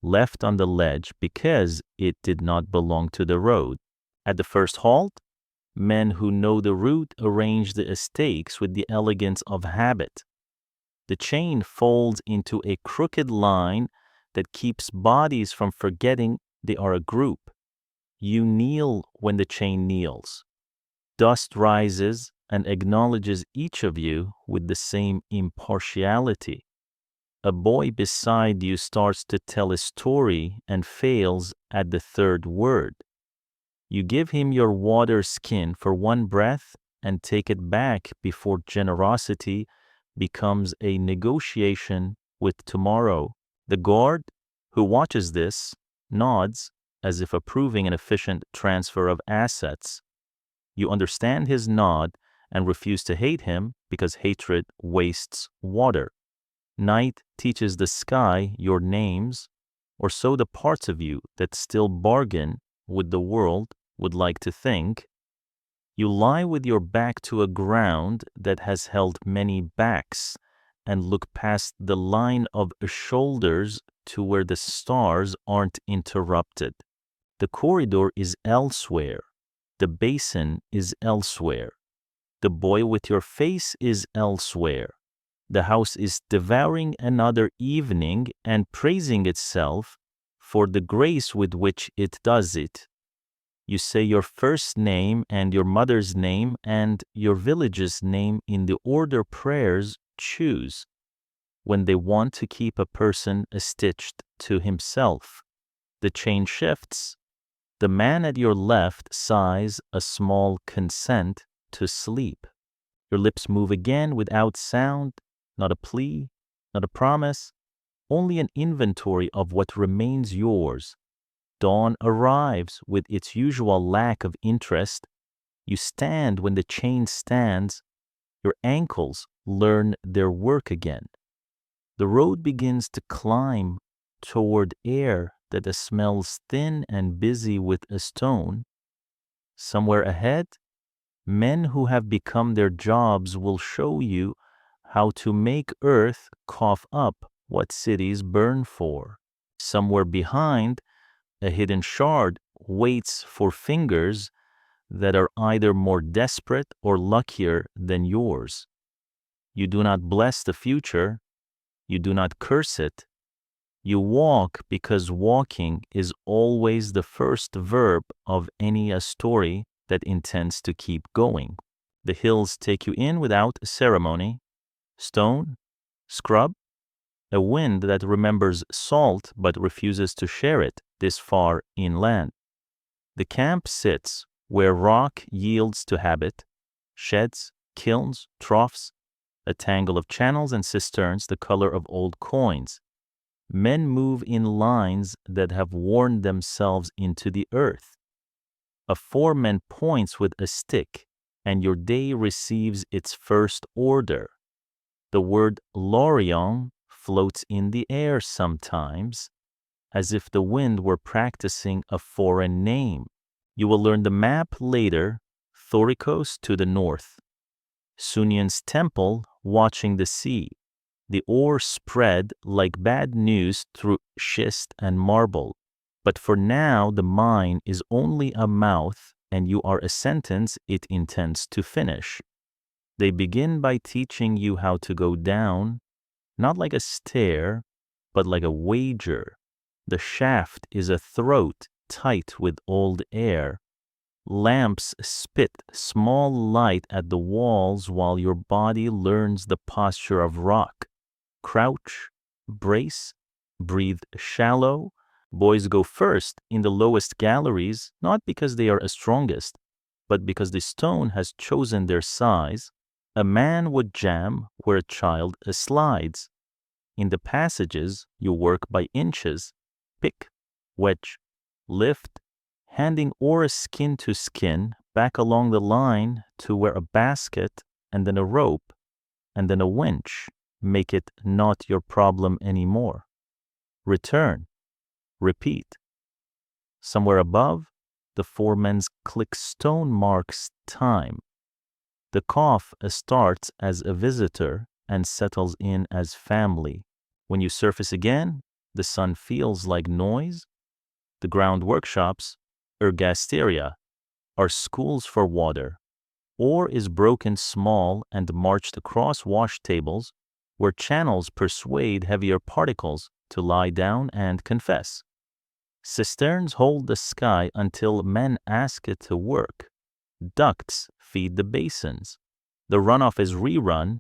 left on the ledge because it did not belong to the road. At the first halt, men who know the route arrange the stakes with the elegance of habit. The chain folds into a crooked line that keeps bodies from forgetting they are a group. You kneel when the chain kneels. Dust rises and acknowledges each of you with the same impartiality. A boy beside you starts to tell a story and fails at the third word. You give him your water skin for one breath and take it back before generosity becomes a negotiation with tomorrow. The guard, who watches this, nods as if approving an efficient transfer of assets. You understand his nod and refuse to hate him because hatred wastes water. Night teaches the sky your names, or so the parts of you that still bargain with the world would like to think. You lie with your back to a ground that has held many backs and look past the line of shoulders to where the stars aren't interrupted. The corridor is elsewhere. The basin is elsewhere. The boy with your face is elsewhere. The house is devouring another evening and praising itself for the grace with which it does it. You say your first name and your mother's name and your village's name in the order prayers choose when they want to keep a person stitched to himself. The chain shifts. The man at your left sighs a small consent to sleep. Your lips move again without sound, not a plea, not a promise, only an inventory of what remains yours. Dawn arrives with its usual lack of interest. You stand when the chain stands. Your ankles learn their work again. The road begins to climb toward air that smells thin and busy with a stone. Somewhere ahead, men who have become their jobs will show you how to make earth cough up what cities burn for. Somewhere behind, a hidden shard waits for fingers that are either more desperate or luckier than yours. You do not bless the future. You do not curse it. You walk because walking is always the first verb of any story that intends to keep going. The hills take you in without ceremony. Stone, scrub, a wind that remembers salt but refuses to share it this far inland. The camp sits where rock yields to habit, sheds, kilns, troughs, a tangle of channels and cisterns the color of old coins. Men move in lines that have worn themselves into the earth. A foreman points with a stick, and your day receives its first order. The word Laurion floats in the air sometimes, as if the wind were practicing a foreign name. You will learn the map later, Thorikos to the north, Sunion's temple watching the sea, the ore spread like bad news through schist and marble. But for now, the mine is only a mouth, and you are a sentence it intends to finish. They begin by teaching you how to go down, not like a stair, but like a wager. The shaft is a throat tight with old air. Lamps spit small light at the walls while your body learns the posture of rock. Crouch, brace, breathe shallow. Boys go first in the lowest galleries, not because they are strongest, but because the stone has chosen their size. A man would jam where a child slides. In the passages, you work by inches. Pick, wedge, lift, handing ore skin to skin back along the line to where a basket and then a rope and then a winch make it not your problem anymore. Return. Repeat. Somewhere above, the foreman's click stone marks time. The cough starts as a visitor and settles in as family. When you surface again, the sun feels like noise. The ground workshops, ergasteria, are schools for water. Ore is broken small and marched across wash tables where channels persuade heavier particles to lie down and confess. Cisterns hold the sky until men ask it to work. Ducts feed the basins. The runoff is rerun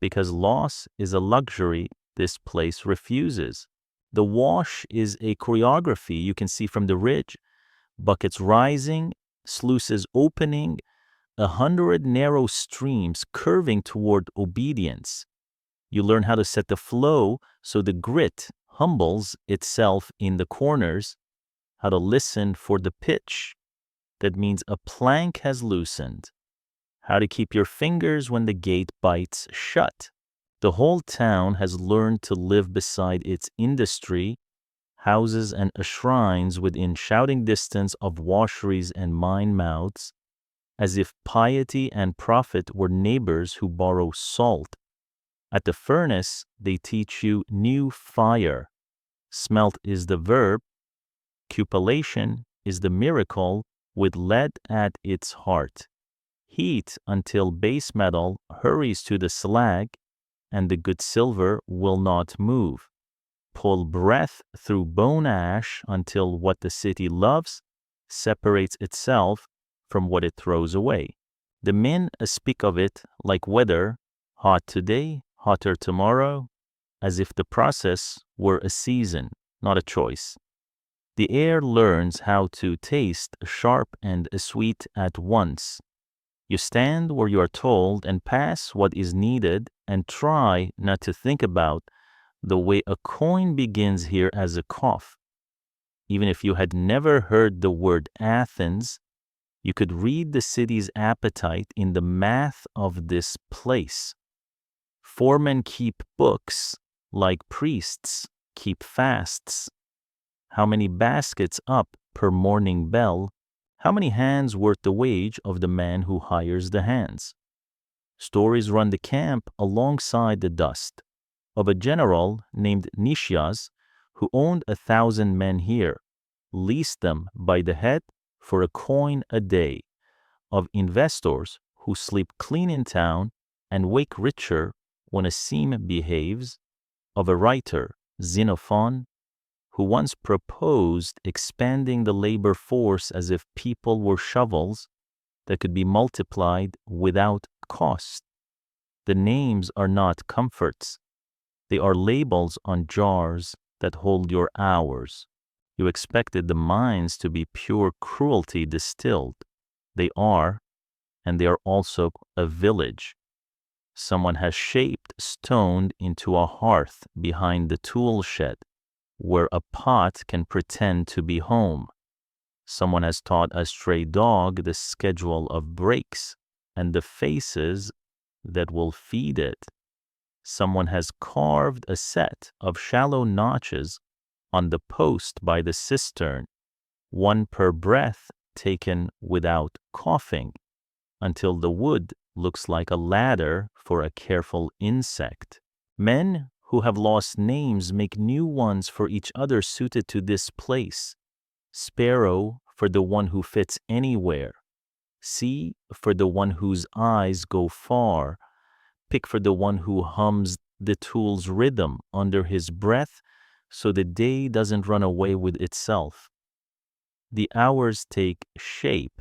because loss is a luxury this place refuses. The wash is a choreography you can see from the ridge. Buckets rising, sluices opening, 100 narrow streams curving toward obedience. You learn how to set the flow so the grit humbles itself in the corners, how to listen for the pitch. That means a plank has loosened. How to keep your fingers when the gate bites shut. The whole town has learned to live beside its industry, houses and shrines within shouting distance of washeries and mine mouths, as if piety and profit were neighbors who borrow salt. At the furnace, they teach you new fire. Smelt is the verb. Cupellation is the miracle with lead at its heart. Heat until base metal hurries to the slag, and the good silver will not move. Pull breath through bone ash until what the city loves separates itself from what it throws away. The men speak of it like weather, hot today, hotter tomorrow, as if the process were a season, not a choice. The air learns how to taste sharp and sweet at once. You stand where you are told and pass what is needed and try not to think about the way a coin begins here as a cough. Even if you had never heard the word Athens, you could read the city's appetite in the math of this place. Foremen keep books like priests keep fasts. How many baskets up per morning bell? How many hands worth the wage of the man who hires the hands? Stories run the camp alongside the dust of a general named Nicias who owned 1,000 men here, leased them by the head for a coin a day, of investors who sleep clean in town and wake richer when a seam behaves, of a writer, Xenophon, who once proposed expanding the labor force as if people were shovels that could be multiplied without cost. The names are not comforts. They are labels on jars that hold your hours. You expected the mines to be pure cruelty distilled. They are, and they are also a village. Someone has shaped stone into a hearth behind the tool shed, where a pot can pretend to be home. Someone has taught a stray dog the schedule of breaks and the faces that will feed it. Someone has carved a set of shallow notches on the post by the cistern, one per breath taken without coughing, until the wood looks like a ladder for a careful insect. Men who have lost names make new ones for each other suited to this place. Sparrow for the one who fits anywhere. Sea for the one whose eyes go far. Pick for the one who hums the tool's rhythm under his breath so the day doesn't run away with itself. The hours take shape.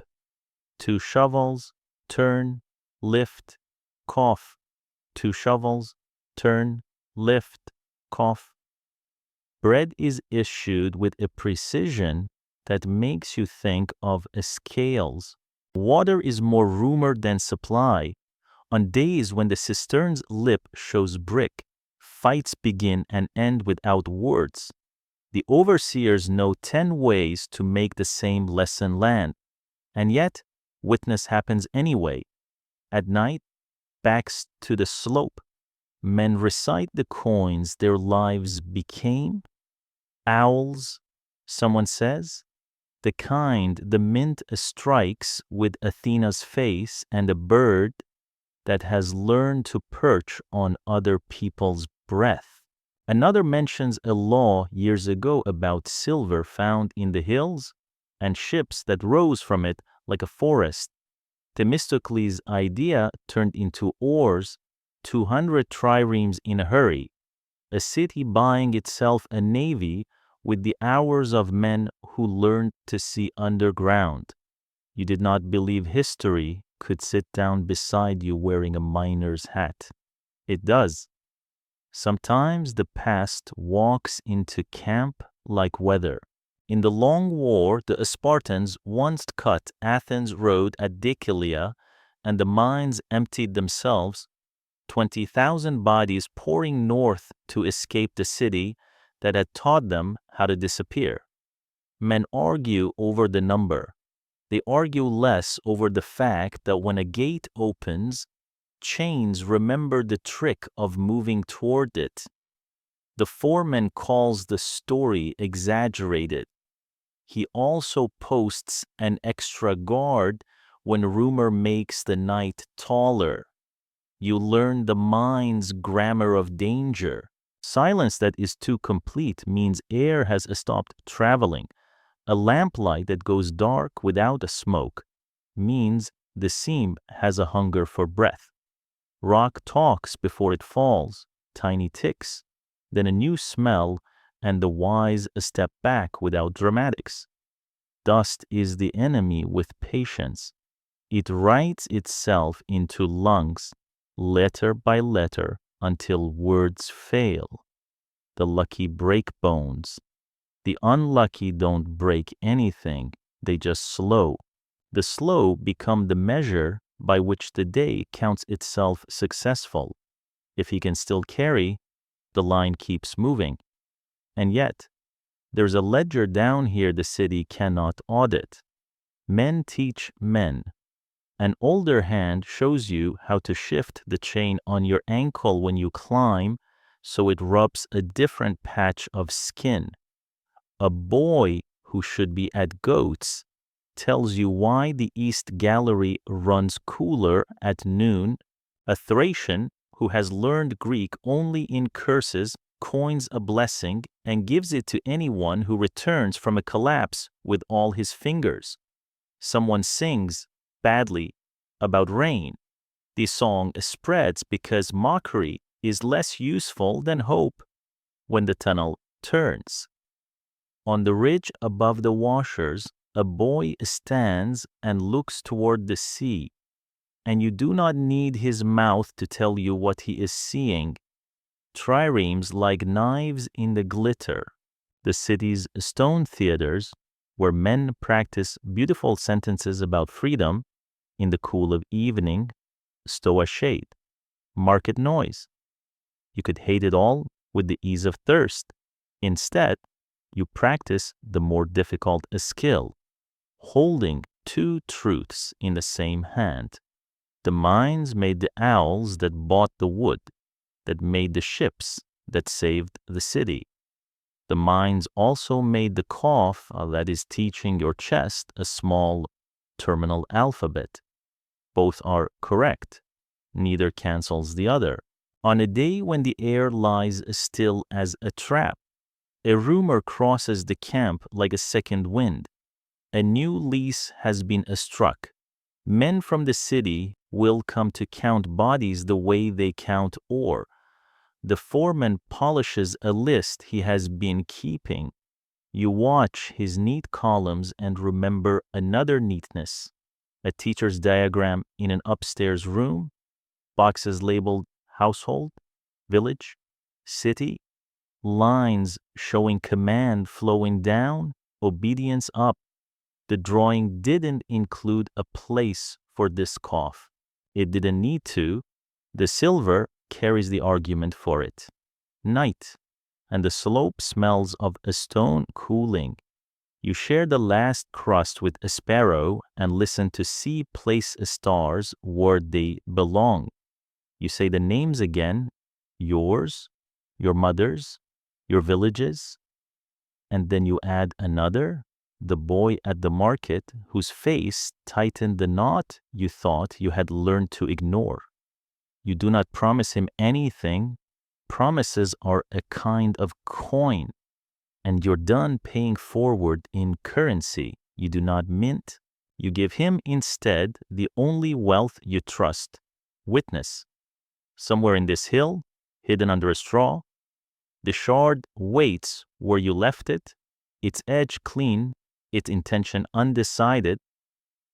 2 shovels, turn, lift, cough. 2 shovels, turn, lift, cough. Bread is issued with a precision that makes you think of scales. Water is more rumor than supply. On days when the cistern's lip shows brick, fights begin and end without words. The overseers know 10 ways to make the same lesson land, and yet witness happens anyway. At night, backs to the slope, men recite the coins their lives became. Owls, someone says, the kind the mint strikes with Athena's face, and a bird that has learned to perch on other people's breath. Another mentions a law years ago about silver found in the hills and ships that rose from it like a forest. Themistocles' idea turned into oars, 200 triremes in a hurry, a city buying itself a navy with the hours of men who learned to see underground. You did not believe history could sit down beside you wearing a miner's hat. It does. Sometimes the past walks into camp like weather. In the long war, the Spartans once cut Athens' road at Decelea, and the mines emptied themselves, 20,000 bodies pouring north to escape the city that had taught them how to disappear. Men argue over the number. They argue less over the fact that when a gate opens, chains remember the trick of moving toward it. The foreman calls the story exaggerated. He also posts an extra guard when rumor makes the night taller. You learn the mind's grammar of danger. Silence that is too complete means air has stopped traveling. A lamplight that goes dark without a smoke means the seam has a hunger for breath. Rock talks before it falls, tiny ticks, then a new smell, and the wise step back without dramatics. Dust is the enemy with patience. It writes itself into lungs, letter by letter, until words fail. The lucky break bones. The unlucky don't break anything, they just slow. The slow become the measure by which the day counts itself successful. If he can still carry, the line keeps moving. And yet, there's a ledger down here the city cannot audit. Men teach men. An older hand shows you how to shift the chain on your ankle when you climb so it rubs a different patch of skin. A boy who should be at Goats tells you why the East Gallery runs cooler at noon. A Thracian who has learned Greek only in curses coins a blessing and gives it to anyone who returns from a collapse with all his fingers. Someone sings, badly, about rain. The song spreads because mockery is less useful than hope when the tunnel turns. On the ridge above the washers, a boy stands and looks toward the sea, and you do not need his mouth to tell you what he is seeing. Triremes like knives in the glitter. The city's stone theaters, where men practice beautiful sentences about freedom, in the cool of evening, stow a shade. Market noise. You could hate it all with the ease of thirst. Instead, you practice the more difficult skill, holding two truths in the same hand. The mines made the owls that bought the wood, that made the ships that saved the city. The mines also made the cough that is teaching your chest a small terminal alphabet. Both are correct. Neither cancels the other. On a day when the air lies still as a trap, a rumor crosses the camp like a second wind. A new lease has been struck. Men from the city will come to count bodies the way they count ore. The foreman polishes a list he has been keeping. You watch his neat columns and remember another neatness. a teacher's diagram in an upstairs room, boxes labeled household, village, city, lines showing command flowing down, obedience up. The drawing didn't include a place for this cough. It didn't need to. The silver carries the argument for it. Night, and the slope smells of a stone cooling. You share the last crust with a sparrow and listen to see place stars where they belong. You say the names again, yours, your mother's, your village's, and then you add another, the boy at the market whose face tightened the knot you thought you had learned to ignore. You do not promise him anything. Promises are a kind of coin, and you're done paying forward in currency. You do not mint. You give him instead the only wealth you trust, witness. Somewhere in this hill, hidden under a straw, the shard waits where you left it, its edge clean, its intention undecided.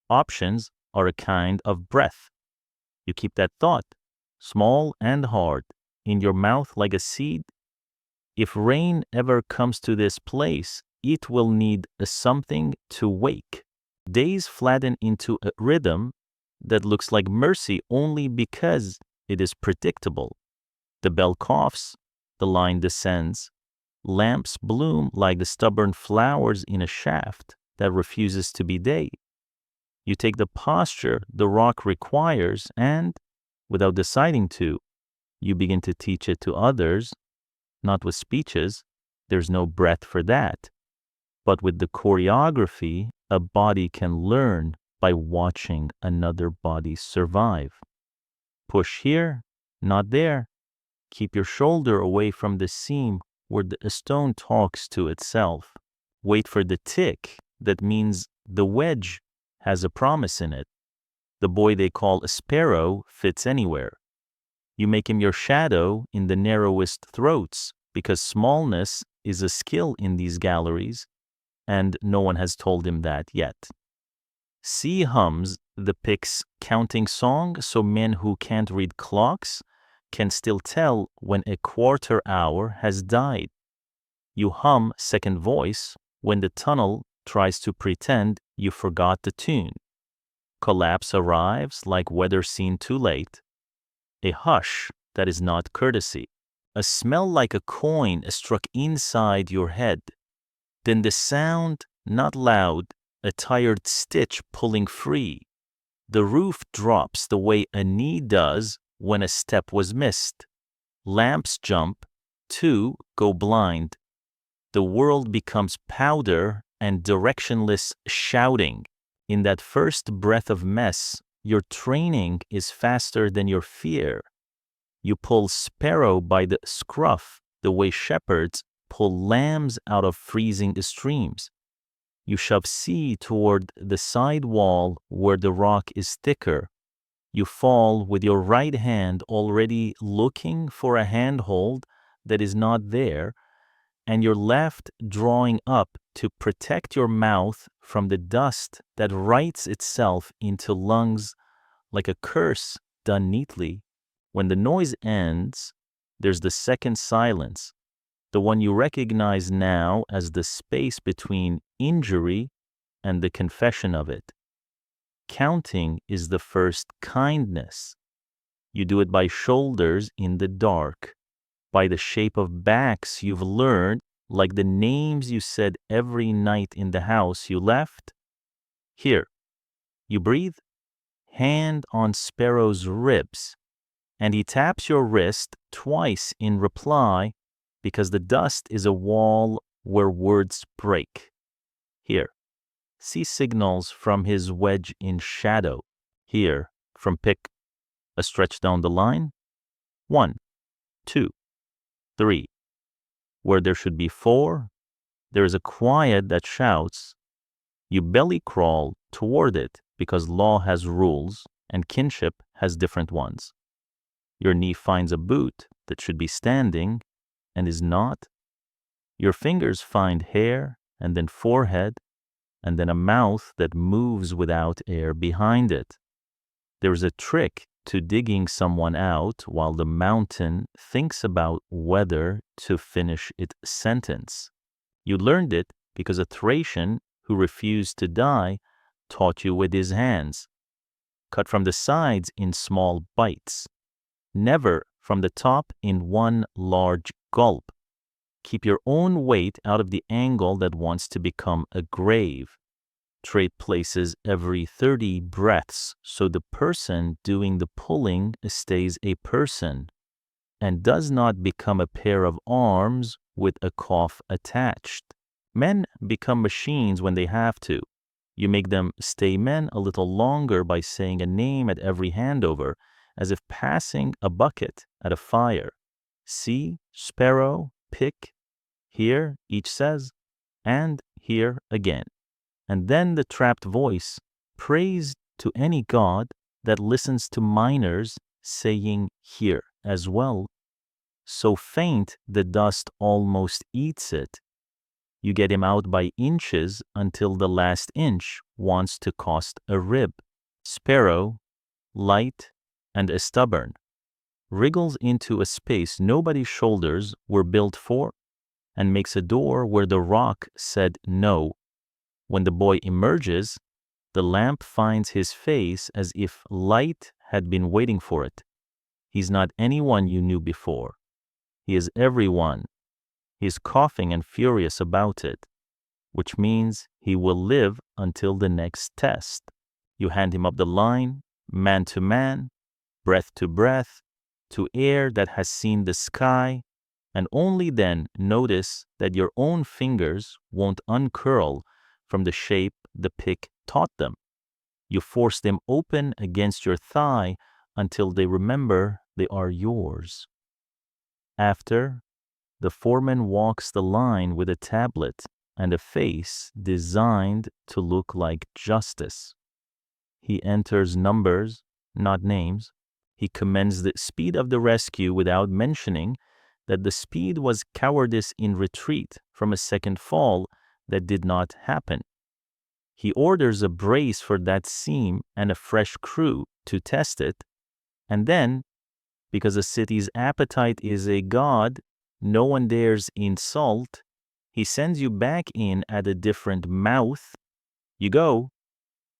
Options are a kind of breath. You keep that thought, small and hard, in your mouth like a seed. If rain ever comes to this place, it will need a something to wake. Days flatten into a rhythm that looks like mercy only because it is predictable. The bell coughs, the line descends. Lamps bloom like the stubborn flowers in a shaft that refuses to be day. You take the posture the rock requires and, without deciding to, you begin to teach it to others, not with speeches, there's no breath for that, but with the choreography a body can learn by watching another body survive. Push here, not there. Keep your shoulder away from the seam where the stone talks to itself. Wait for the tick that means the wedge has a promise in it. The boy they call a sparrow fits anywhere. You make him your shadow in the narrowest throats because smallness is a skill in these galleries, and no one has told him that yet. C hums the pick's counting song so men who can't read clocks can still tell when a quarter hour has died. You hum second voice when the tunnel tries to pretend you forgot the tune. Collapse arrives like weather seen too late. A hush that is not courtesy. A smell like a coin struck inside your head. Then the sound, not loud, a tired stitch pulling free. The roof drops the way a knee does when a step was missed. Lamps jump, two go blind. The world becomes powder and directionless shouting. In that first breath of mess, your training is faster than your fear. You pull sparrow by the scruff the way shepherds pull lambs out of freezing streams. You shove C toward the side wall where the rock is thicker. You fall with your right hand already looking for a handhold that is not there, and your left drawing up to protect your mouth from the dust that writes itself into lungs like a curse done neatly. When the noise ends, there's the second silence, the one you recognize now as the space between injury and the confession of it. Counting is the first kindness. You do it by shoulders in the dark, by the shape of backs you've learned, like the names you said every night in the house you left. Here, you breathe, hand on Sparrow's ribs, and he taps your wrist twice in reply because the dust is a wall where words break. Here, see signals from his wedge in shadow. Here, from pick a stretch down the line. 1, 2, 3. Where there should be 4, there is a quiet that shouts. You belly crawl toward it because law has rules and kinship has different ones. Your knee finds a boot that should be standing and is not. Your fingers find hair and then forehead. and then a mouth that moves without air behind it. There's a trick to digging someone out while the mountain thinks about whether to finish its sentence. You learned it because a Thracian who refused to die taught you with his hands. Cut from the sides in small bites, never from the top in one large gulp. Keep your own weight out of the angle that wants to become a grave. Trade places every 30 breaths so the person doing the pulling stays a person and does not become a pair of arms with a cough attached. Men become machines when they have to. You make them stay men a little longer by saying a name at every handover, as if passing a bucket at a fire. See, sparrow, pick. Here, each says, and here again. And then the trapped voice prays to any god that listens to minors saying here as well. So faint the dust almost eats it. You get him out by inches until the last inch wants to cost a rib. Sparrow, light, and a stubborn, wriggles into a space nobody's shoulders were built for and makes a door where the rock said no. When the boy emerges, the lamp finds his face as if light had been waiting for it. He's not anyone you knew before. He is everyone. He is coughing and furious about it, which means he will live until the next test. You hand him up the line, man to man, breath to breath, to air that has seen the sky, and only then notice that your own fingers won't uncurl from the shape the pick taught them. You force them open against your thigh until they remember they are yours. After, the foreman walks the line with a tablet and a face designed to look like justice. He enters numbers, not names. He commends the speed of the rescue without mentioning that the speed was cowardice in retreat from a second fall that did not happen. He orders a brace for that seam and a fresh crew to test it, and then, because a city's appetite is a god no one dares insult, he sends you back in at a different mouth. You go.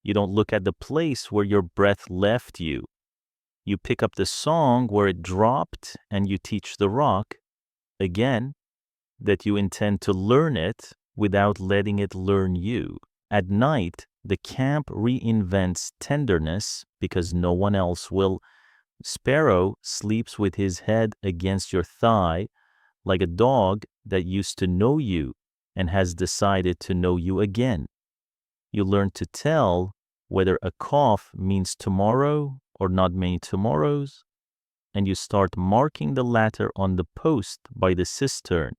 You don't look at the place where your breath left you. You pick up the song where it dropped and you teach the rock, again, that you intend to learn it without letting it learn you. At night, the camp reinvents tenderness because no one else will. Sparrow sleeps with his head against your thigh like a dog that used to know you and has decided to know you again. You learn to tell whether a cough means tomorrow or not many tomorrows, and you start marking the latter on the post by the cistern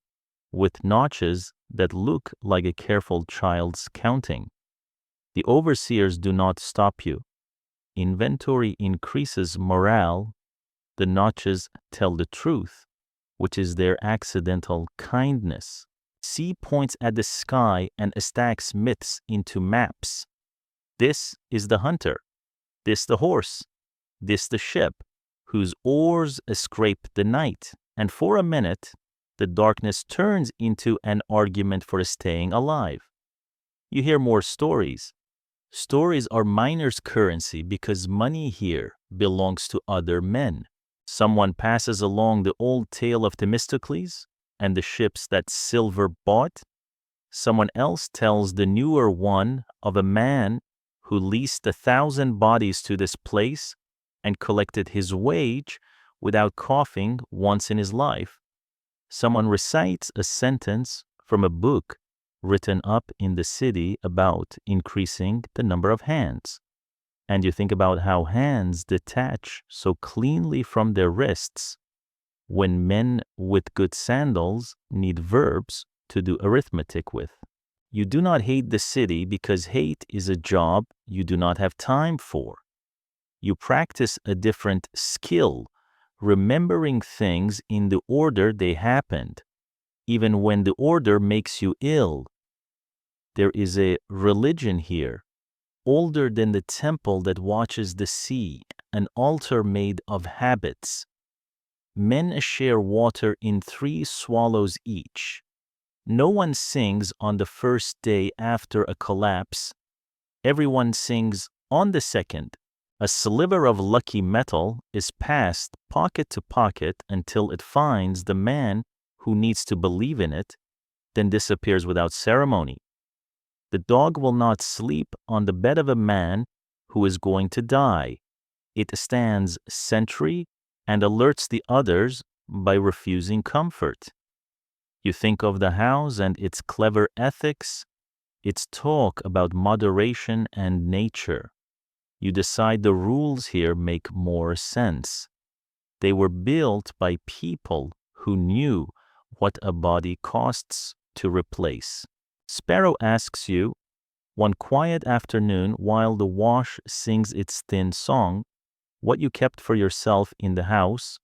with notches that look like a careful child's counting. The overseers do not stop you. Inventory increases morale. The notches tell the truth, which is their accidental kindness. C points at the sky and stacks myths into maps. This is the hunter, this the horse, this the ship, whose oars scrape the night, and for a minute, the darkness turns into an argument for staying alive. You hear more stories. Stories are miners' currency because money here belongs to other men. Someone passes along the old tale of Themistocles and the ships that silver bought. Someone else tells the newer one of a man who leased 1,000 bodies to this place and collected his wage without coughing once in his life. Someone recites a sentence from a book written up in the city about increasing the number of hands. And you think about how hands detach so cleanly from their wrists when men with good sandals need verbs to do arithmetic with. You do not hate the city because hate is a job you do not have time for. You practice a different skill, remembering things in the order they happened, even when the order makes you ill. There is a religion here, older than the temple that watches the sea, an altar made of habits. Men share water in 3 swallows each. No one sings on the first day after a collapse. Everyone sings on the second. A sliver of lucky metal is passed pocket to pocket until it finds the man who needs to believe in it, then disappears without ceremony. The dog will not sleep on the bed of a man who is going to die. It stands sentry and alerts the others by refusing comfort. You think of the house and its clever ethics, its talk about moderation and nature. You decide the rules here make more sense. They were built by people who knew what a body costs to replace. Sparrow asks you, one quiet afternoon while the wash sings its thin song, what you kept for yourself in the house.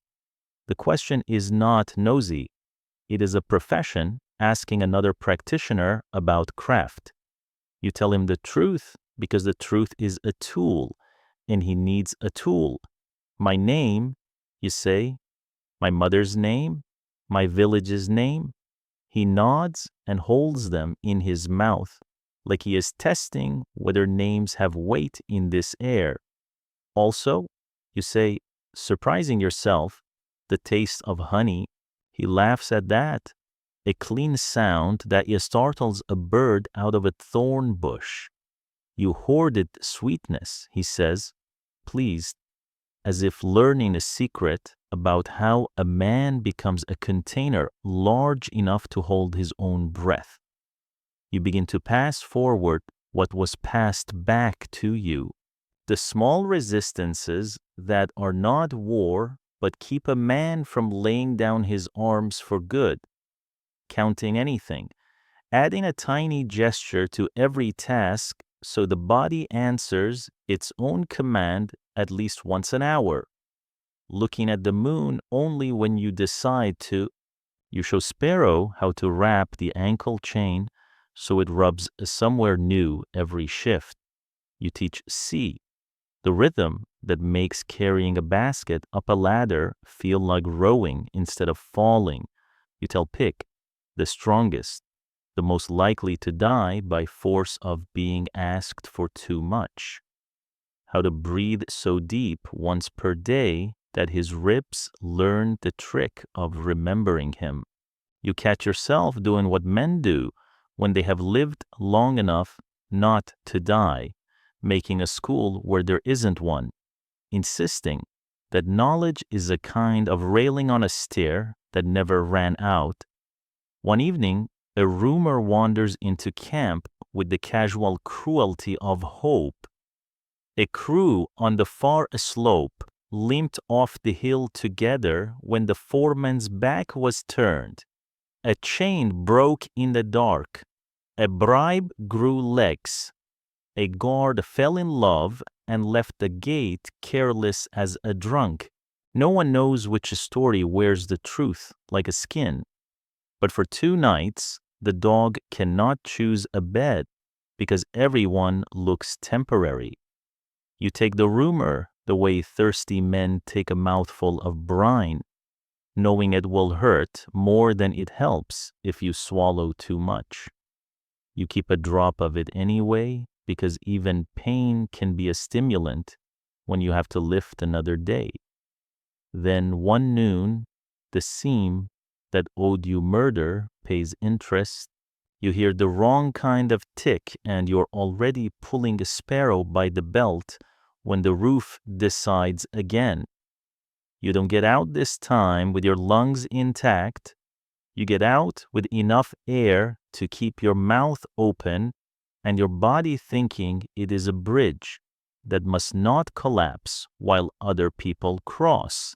The question is not nosy. It is a profession asking another practitioner about craft. You tell him the truth because the truth is a tool, and he needs a tool. My name, you say, my mother's name, my village's name. He nods and holds them in his mouth, like he is testing whether names have weight in this air. Also, you say, surprising yourself, the taste of honey. He laughs at that. A clean sound that startles a bird out of a thorn bush. You hoarded sweetness, he says, pleased, as if learning a secret about how a man becomes a container large enough to hold his own breath. You begin to pass forward what was passed back to you. The small resistances that are not war but keep a man from laying down his arms for good. Counting anything, adding a tiny gesture to every task so the body answers its own command at least once an hour. Looking at the moon only when you decide to. You show Sparrow how to wrap the ankle chain so it rubs somewhere new every shift. You teach C, the rhythm that makes carrying a basket up a ladder feel like rowing instead of falling. You tell Pick, the strongest, the most likely to die by force of being asked for too much. How to breathe so deep once per day that his ribs learn the trick of remembering him. You catch yourself doing what men do when they have lived long enough not to die, making a school where there isn't one, insisting that knowledge is a kind of railing on a stair that never ran out. One evening, a rumor wanders into camp with the casual cruelty of hope. A crew on the far slope limped off the hill together when the foreman's back was turned. A chain broke in the dark. A bribe grew legs. A guard fell in love and left the gate careless as a drunk. No one knows which story wears the truth like a skin. But for 2 nights, the dog cannot choose a bed because everyone looks temporary. You take the rumor the way thirsty men take a mouthful of brine, knowing it will hurt more than it helps if you swallow too much. You keep a drop of it anyway because even pain can be a stimulant when you have to lift another day. Then one noon, the seam that owed you murder pays interest. You hear the wrong kind of tick and you're already pulling a sparrow by the belt when the roof decides again. You don't get out this time with your lungs intact. You get out with enough air to keep your mouth open and your body thinking it is a bridge that must not collapse while other people cross.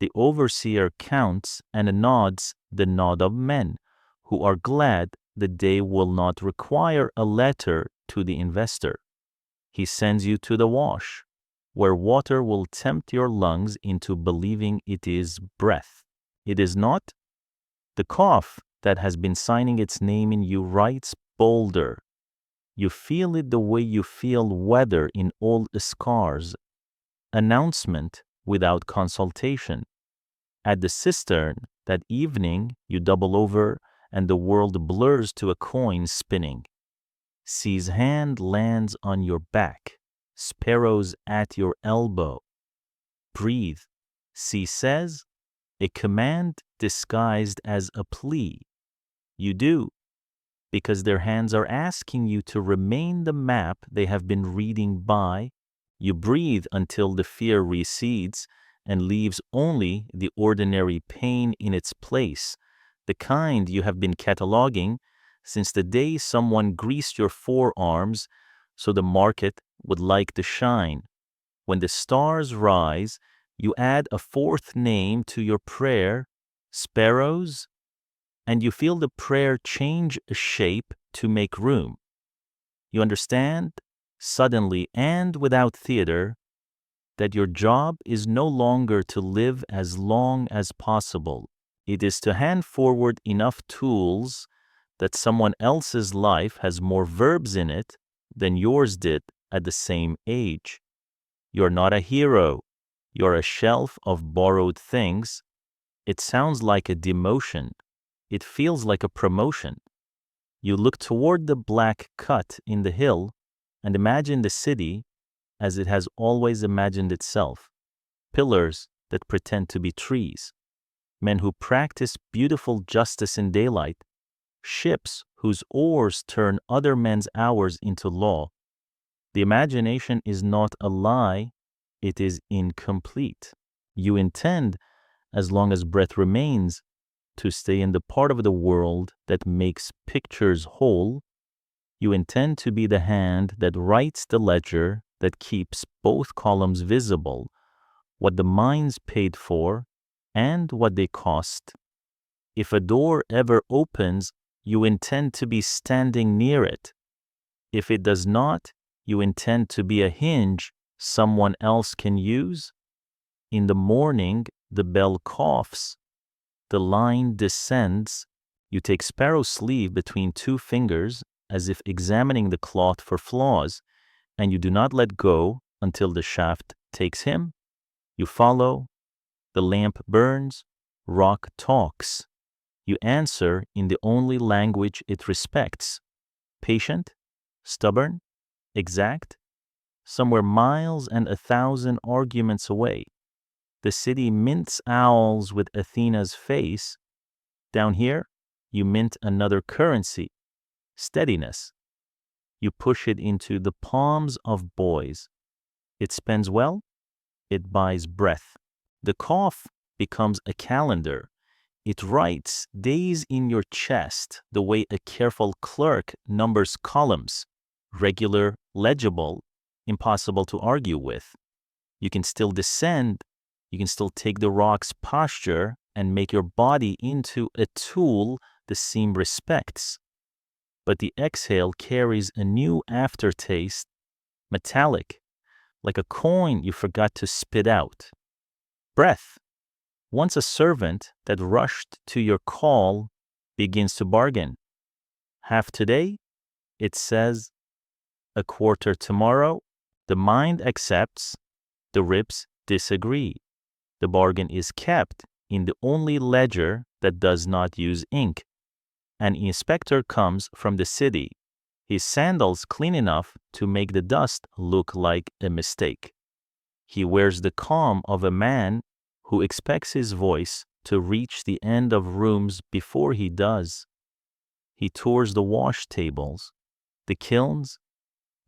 The overseer counts and nods the nod of men who are glad the day will not require a letter to the investor. He sends you to the wash, where water will tempt your lungs into believing it is breath. It is not. The cough that has been signing its name in you writes bolder. You feel it the way you feel weather in old scars. Announcement without consultation. At the cistern that evening, you double over and the world blurs to a coin spinning. Sea's hand lands on your back, sparrows at your elbow. Breathe, Sea says, a command disguised as a plea. You do, because their hands are asking you to remain the map they have been reading by. You breathe until the fear recedes and leaves only the ordinary pain in its place, the kind you have been cataloging since the day someone greased your forearms so the market would like to shine. When the stars rise, you add a fourth name to your prayer, sparrows, and you feel the prayer change shape to make room. You understand, suddenly and without theater, that your job is no longer to live as long as possible. It is to hand forward enough tools that someone else's life has more verbs in it than yours did at the same age. You're not a hero. You're a shelf of borrowed things. It sounds like a demotion. It feels like a promotion. You look toward the black cut in the hill and imagine the city as it has always imagined itself. Pillars that pretend to be trees. Men who practice beautiful justice in daylight. Ships whose oars turn other men's hours into law. The imagination is not a lie, it is incomplete. You intend, as long as breath remains, to stay in the part of the world that makes pictures whole. You intend to be the hand that writes the ledger that keeps both columns visible, what the mines paid for and what they cost. If a door ever opens, you intend to be standing near it. If it does not, you intend to be a hinge someone else can use. In the morning, the bell coughs. The line descends. You take sparrow's sleeve between two fingers as if examining the cloth for flaws, and you do not let go until the shaft takes him. You follow. The lamp burns. Rock talks. You answer in the only language it respects. Patient, stubborn, exact, somewhere miles and 1,000 arguments away. The city mints owls with Athena's face. Down here, you mint another currency, steadiness. You push it into the palms of boys. It spends well, it buys breath. The cough becomes a calendar. It writes days in your chest the way a careful clerk numbers columns, regular, legible, impossible to argue with. You can still descend, you can still take the rock's posture and make your body into a tool the seam respects. But the exhale carries a new aftertaste, metallic, like a coin you forgot to spit out. Breath, once a servant that rushed to your call, begins to bargain. Half today, it says, a quarter tomorrow. The mind accepts, the ribs disagree. The bargain is kept in the only ledger that does not use ink. An inspector comes from the city, his sandals clean enough to make the dust look like a mistake. He wears the calm of a man who expects his voice to reach the end of rooms before he does. He tours the wash tables, the kilns,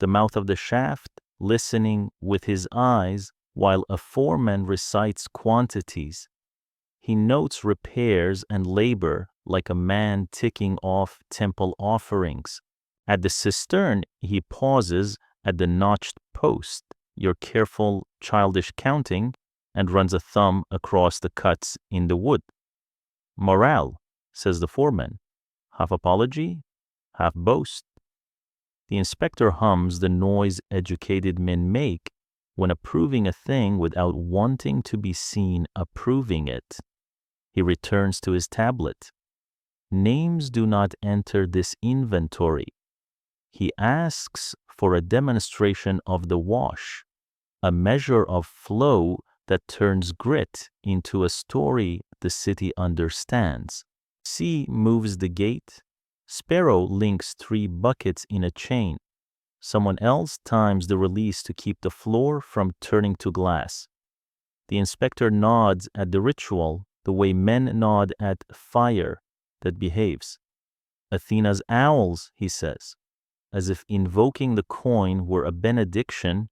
the mouth of the shaft, listening with his eyes while a foreman recites quantities. He notes repairs and labor like a man ticking off temple offerings. At the cistern, he pauses at the notched post, your careful, childish counting, and runs a thumb across the cuts in the wood. Morale, says the foreman. Half apology, half boast. The inspector hums the noise educated men make when approving a thing without wanting to be seen approving it. He returns to his tablet. Names do not enter this inventory. He asks for a demonstration of the wash, a measure of flow that turns grit into a story the city understands. C moves the gate. Sparrow links 3 buckets in a chain. Someone else times the release to keep the floor from turning to glass. The inspector nods at the ritual the way men nod at fire that behaves. Athena's owls, he says, as if invoking the coin were a benediction.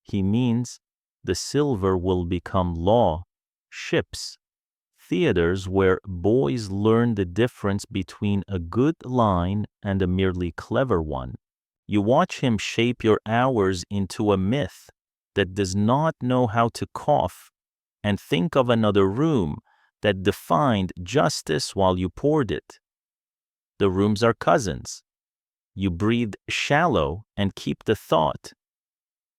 He means the silver will become law, ships, theaters where boys learn the difference between a good line and a merely clever one. You watch him shape your hours into a myth that does not know how to cough, and think of another room that defined justice while you poured it. The rooms are cousins. You breathe shallow and keep the thought.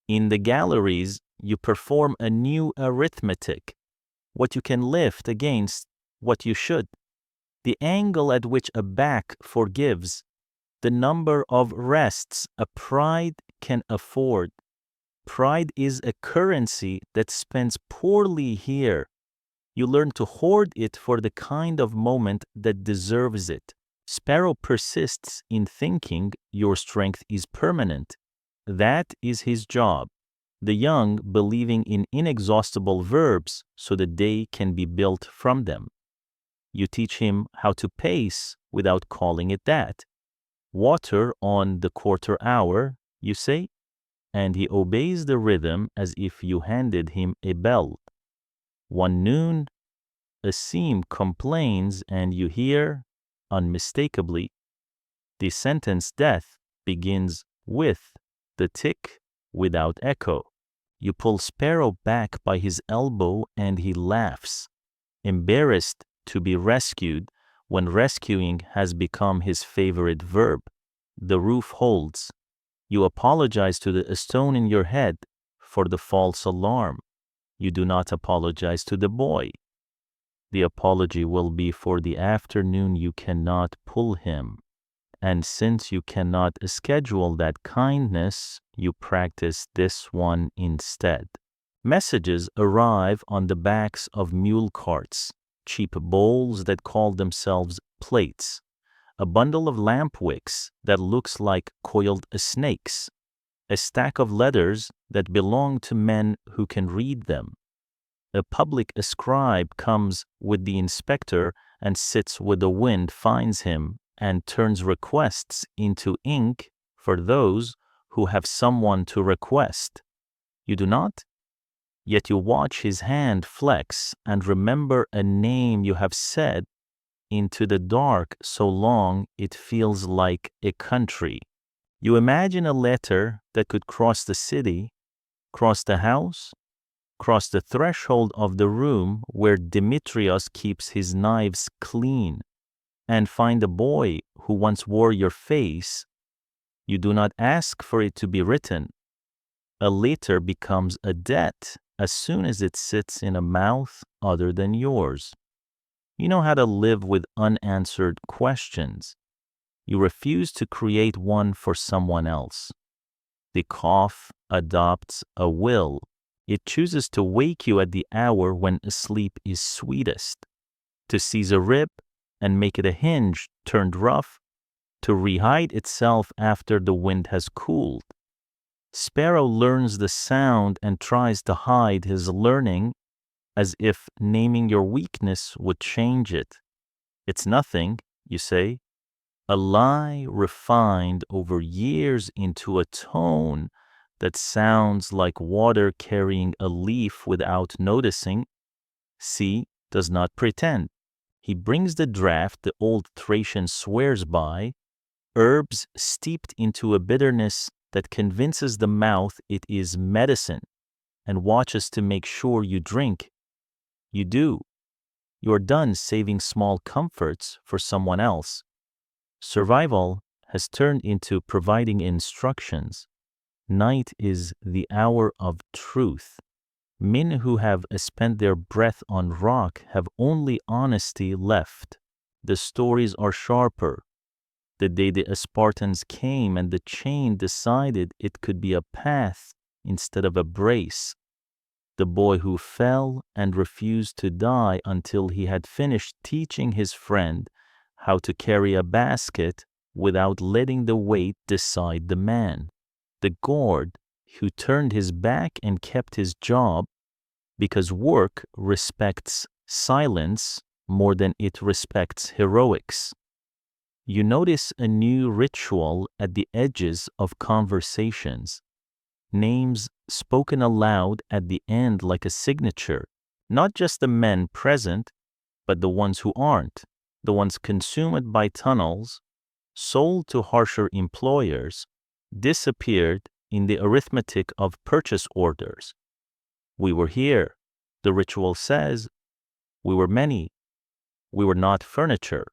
In the galleries, you perform a new arithmetic, what you can lift against what you should, the angle at which a back forgives, the number of rests a pride can afford. Pride is a currency that spends poorly here. You learn to hoard it for the kind of moment that deserves it. Sparrow persists in thinking your strength is permanent. That is his job. The young believing in inexhaustible verbs so the day can be built from them. You teach him how to pace without calling it that. Water on the quarter hour, you say, and he obeys the rhythm as if you handed him a bell. 1 noon, a seam complains and you hear, unmistakably, the sentence death begins with the tick without echo. You pull Sparrow back by his elbow and he laughs, embarrassed to be rescued when rescuing has become his favorite verb. The roof holds. You apologize to the stone in your head for the false alarm. You do not apologize to the boy. The apology will be for the afternoon you cannot pull him. And since you cannot schedule that kindness, you practice this one instead. Messages arrive on the backs of mule carts, cheap bowls that call themselves plates, a bundle of lamp wicks that looks like coiled snakes, a stack of letters that belong to men who can read them. A public scribe comes with the inspector and sits where the wind finds him and turns requests into ink for those who have someone to request. You do not? Yet you watch his hand flex and remember a name you have said into the dark so long it feels like a country. You imagine a letter that could cross the city, cross the house, cross the threshold of the room where Demetrius keeps his knives clean, and find a boy who once wore your face. You do not ask for it to be written. A letter becomes a debt as soon as it sits in a mouth other than yours. You know how to live with unanswered questions. You refuse to create one for someone else. The cough adopts a will. It chooses to wake you at the hour when sleep is sweetest, to seize a rib and make it a hinge turned rough, to rehide itself after the wind has cooled. Sparrow learns the sound and tries to hide his learning as if naming your weakness would change it. It's nothing, you say, a lie refined over years into a tone that sounds like water carrying a leaf without noticing. C does not pretend. He brings the draught the old Thracian swears by, herbs steeped into a bitterness that convinces the mouth it is medicine, and watches to make sure you drink. You do. You're done saving small comforts for someone else. Survival has turned into providing instructions. Night is the hour of truth. Men who have spent their breath on rock have only honesty left. The stories are sharper. The day the Spartans came and the chain decided it could be a path instead of a brace. The boy who fell and refused to die until he had finished teaching his friend how to carry a basket without letting the weight decide the man. The guard who turned his back and kept his job because work respects silence more than it respects heroics. You notice a new ritual at the edges of conversations. Names spoken aloud at the end like a signature, not just the men present, but the ones who aren't, the ones consumed by tunnels, sold to harsher employers, disappeared in the arithmetic of purchase orders. We were here, the ritual says. We were many. We were not furniture.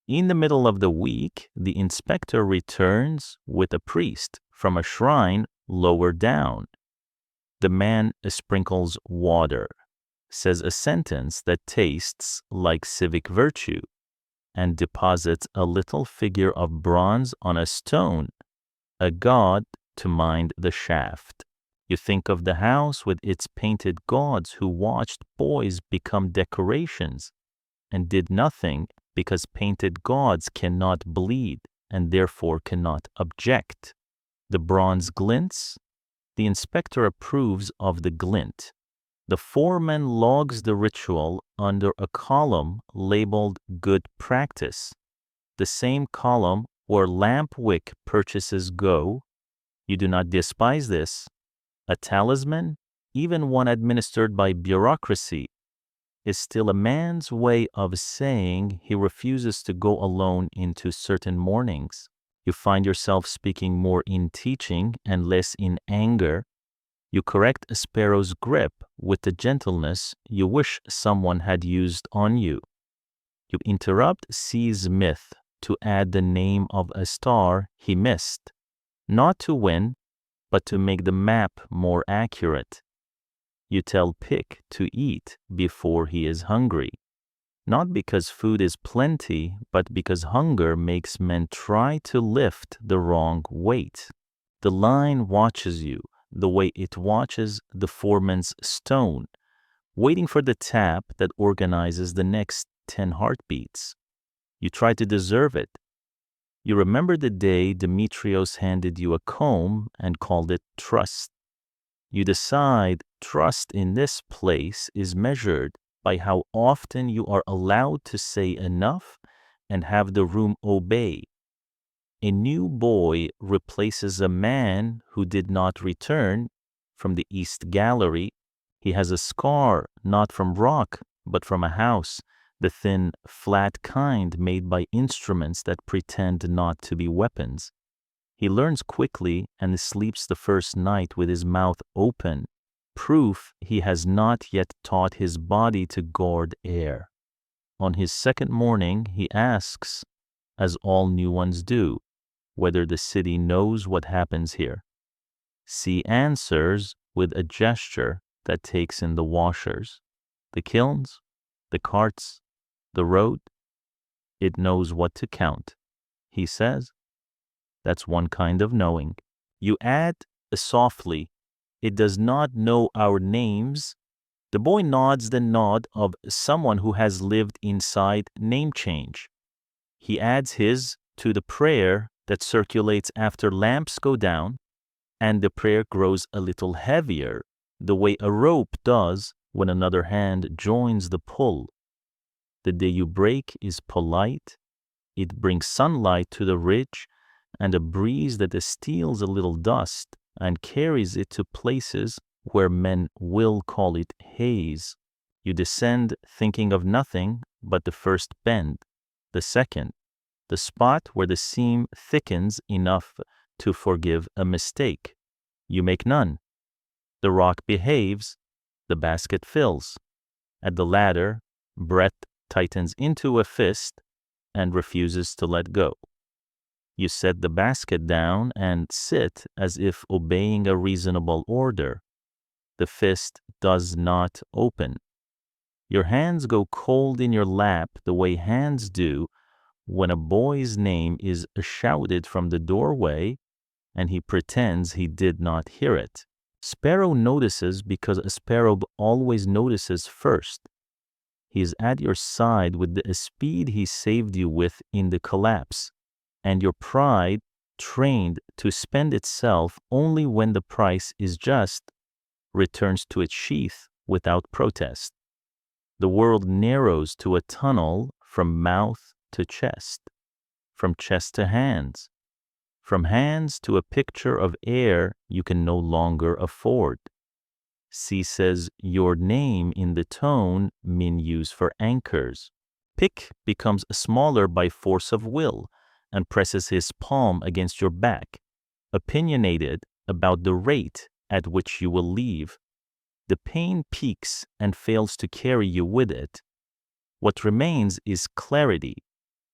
In the middle of the week, the inspector returns with a priest from a shrine lower down. The man sprinkles water, says a sentence that tastes like civic virtue, and deposits a little figure of bronze on a stone, a god to mind the shaft. You think of the house with its painted gods who watched boys become decorations and did nothing because painted gods cannot bleed and therefore cannot object. The bronze glints. The inspector approves of the glint. The foreman logs the ritual under a column labeled Good Practice, the same column where lamp wick purchases go. You do not despise this. A talisman, even one administered by bureaucracy, is still a man's way of saying he refuses to go alone into certain mornings. You find yourself speaking more in teaching and less in anger. You correct a sparrow's grip with the gentleness you wish someone had used on you. You interrupt C's myth to add the name of a star he missed, not to win, but to make the map more accurate. You tell Pick to eat before he is hungry, not because food is plenty, but because hunger makes men try to lift the wrong weight. The line watches you the way it watches the foreman's stone, waiting for the tap that organizes the next 10 heartbeats. You try to deserve it. You remember the day Demetrios handed you a comb and called it trust. You decide trust in this place is measured by how often you are allowed to say enough and have the room obey. A new boy replaces a man who did not return from the East Gallery. He has a scar not from rock, but from a house, the thin, flat kind made by instruments that pretend not to be weapons. He learns quickly and sleeps the first night with his mouth open, proof he has not yet taught his body to guard air. On his second morning, he asks, as all new ones do, whether the city knows what happens here. C answers with a gesture that takes in the washers, the kilns, the carts, the road. It knows what to count, he says. That's one kind of knowing. You add softly, it does not know our names. The boy nods the nod of someone who has lived inside name change. He adds his to the prayer that circulates after lamps go down, and the prayer grows a little heavier, the way a rope does when another hand joins the pull. The day you break is polite. It brings sunlight to the ridge and a breeze that steals a little dust and carries it to places where men will call it haze. You descend thinking of nothing but the first bend, the second, the spot where the seam thickens enough to forgive a mistake. You make none. The rock behaves, the basket fills. At the ladder, breath tightens into a fist and refuses to let go. You set the basket down and sit as if obeying a reasonable order. The fist does not open. Your hands go cold in your lap the way hands do when a boy's name is shouted from the doorway and he pretends he did not hear it. Sparrow notices because a sparrow always notices first. He is at your side with the speed he saved you with in the collapse, and your pride, trained to spend itself only when the price is just, returns to its sheath without protest. The world narrows to a tunnel from mouth to chest, from chest to hands, from hands to a picture of air you can no longer afford. C says your name in the tone Min use for anchors. Pick becomes smaller by force of will and presses his palm against your back, opinionated about the rate at which you will leave. The pain peaks and fails to carry you with it. What remains is clarity,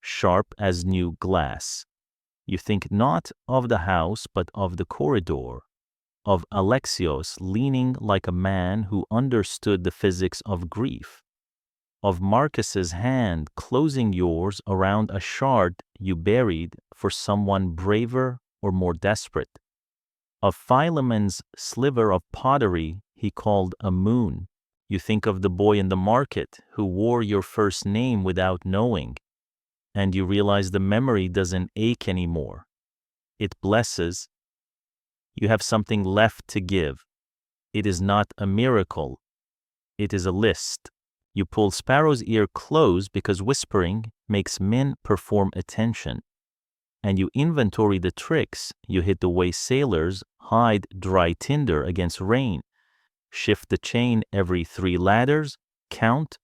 sharp as new glass. You think not of the house but of the corridor, of Alexios leaning like a man who understood the physics of grief, of Marcus's hand closing yours around a shard you buried for someone braver or more desperate, of Philemon's sliver of pottery he called a moon. You think of the boy in the market who wore your first name without knowing, and you realize the memory doesn't ache anymore. It blesses. You have something left to give. It is not a miracle. It is a list. You pull Sparrow's ear close because whispering makes men perform attention. And you inventory the tricks you hit the way sailors hide dry tinder against rain. Shift the chain every 3 ladders, count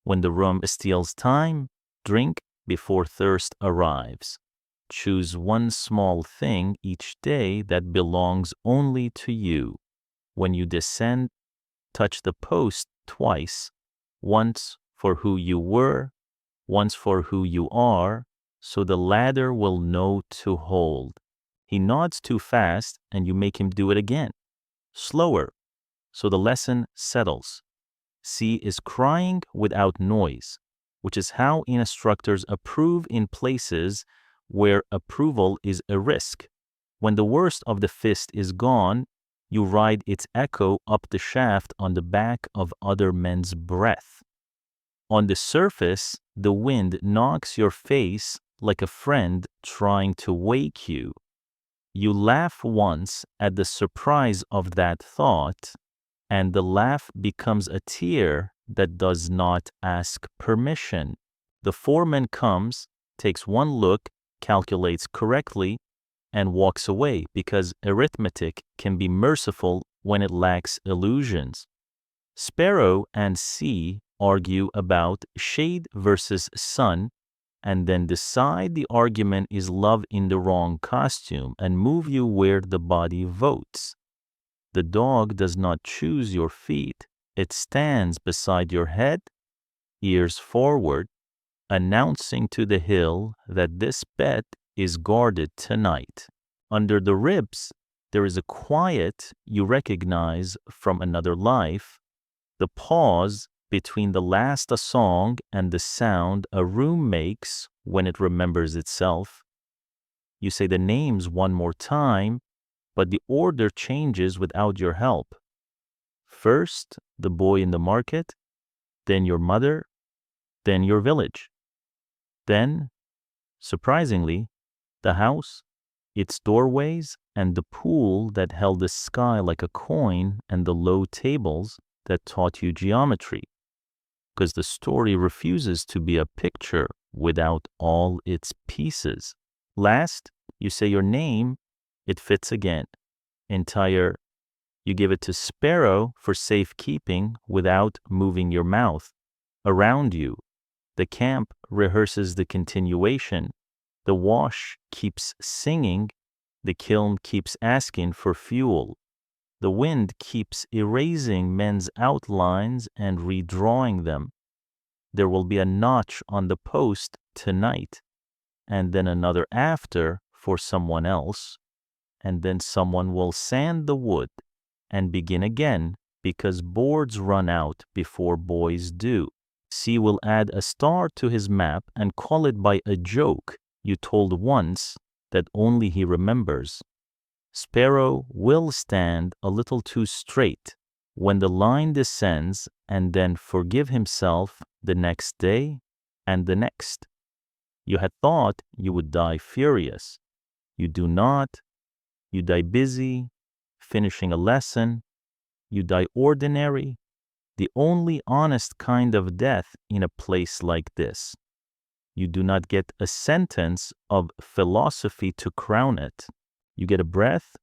when the room steals time, drink before thirst arrives. Choose one small thing each day that belongs only to you. When you descend, touch the post twice, once for who you were, once for who you are, so the ladder will know to hold. He nods too fast and you make him do it again. Slower, so the lesson settles. C is crying without noise, which is how instructors approve in places where approval is a risk. When the worst of the fist is gone, you ride its echo up the shaft on the back of other men's breath. On the surface, the wind knocks your face like a friend trying to wake you. You laugh once at the surprise of that thought, and the laugh becomes a tear that does not ask permission. The foreman comes, takes one look, calculates correctly, and walks away because arithmetic can be merciful when it lacks illusions. Sparrow and C argue about shade versus sun, and then decide the argument is love in the wrong costume and move you where the body votes. The dog does not choose your feet. It stands beside your head, ears forward, announcing to the hill that this bet is guarded tonight. Under the ribs, there is a quiet you recognize from another life, the pause between the last a song and the sound a room makes when it remembers itself. You say the names one more time, but the order changes without your help. First, the boy in the market, then your mother, then your village. Then, surprisingly, the house, its doorways, and the pool that held the sky like a coin, and the low tables that taught you geometry. Because the story refuses to be a picture without all its pieces. Last, you say your name, it fits again. Entire, you give it to Sparrow for safekeeping without moving your mouth. Around you, the camp rehearses the continuation. The wash keeps singing. The kiln keeps asking for fuel. The wind keeps erasing men's outlines and redrawing them. There will be a notch on the post tonight, and then another after for someone else, and then someone will sand the wood and begin again because boards run out before boys do. C will add a star to his map and call it by a joke you told once that only he remembers. Sparrow will stand a little too straight when the line descends and then forgive himself the next day and the next. You had thought you would die furious. You do not. You die busy, finishing a lesson. You die ordinary, the only honest kind of death in a place like this. You do not get a sentence of philosophy to crown it. You get a breath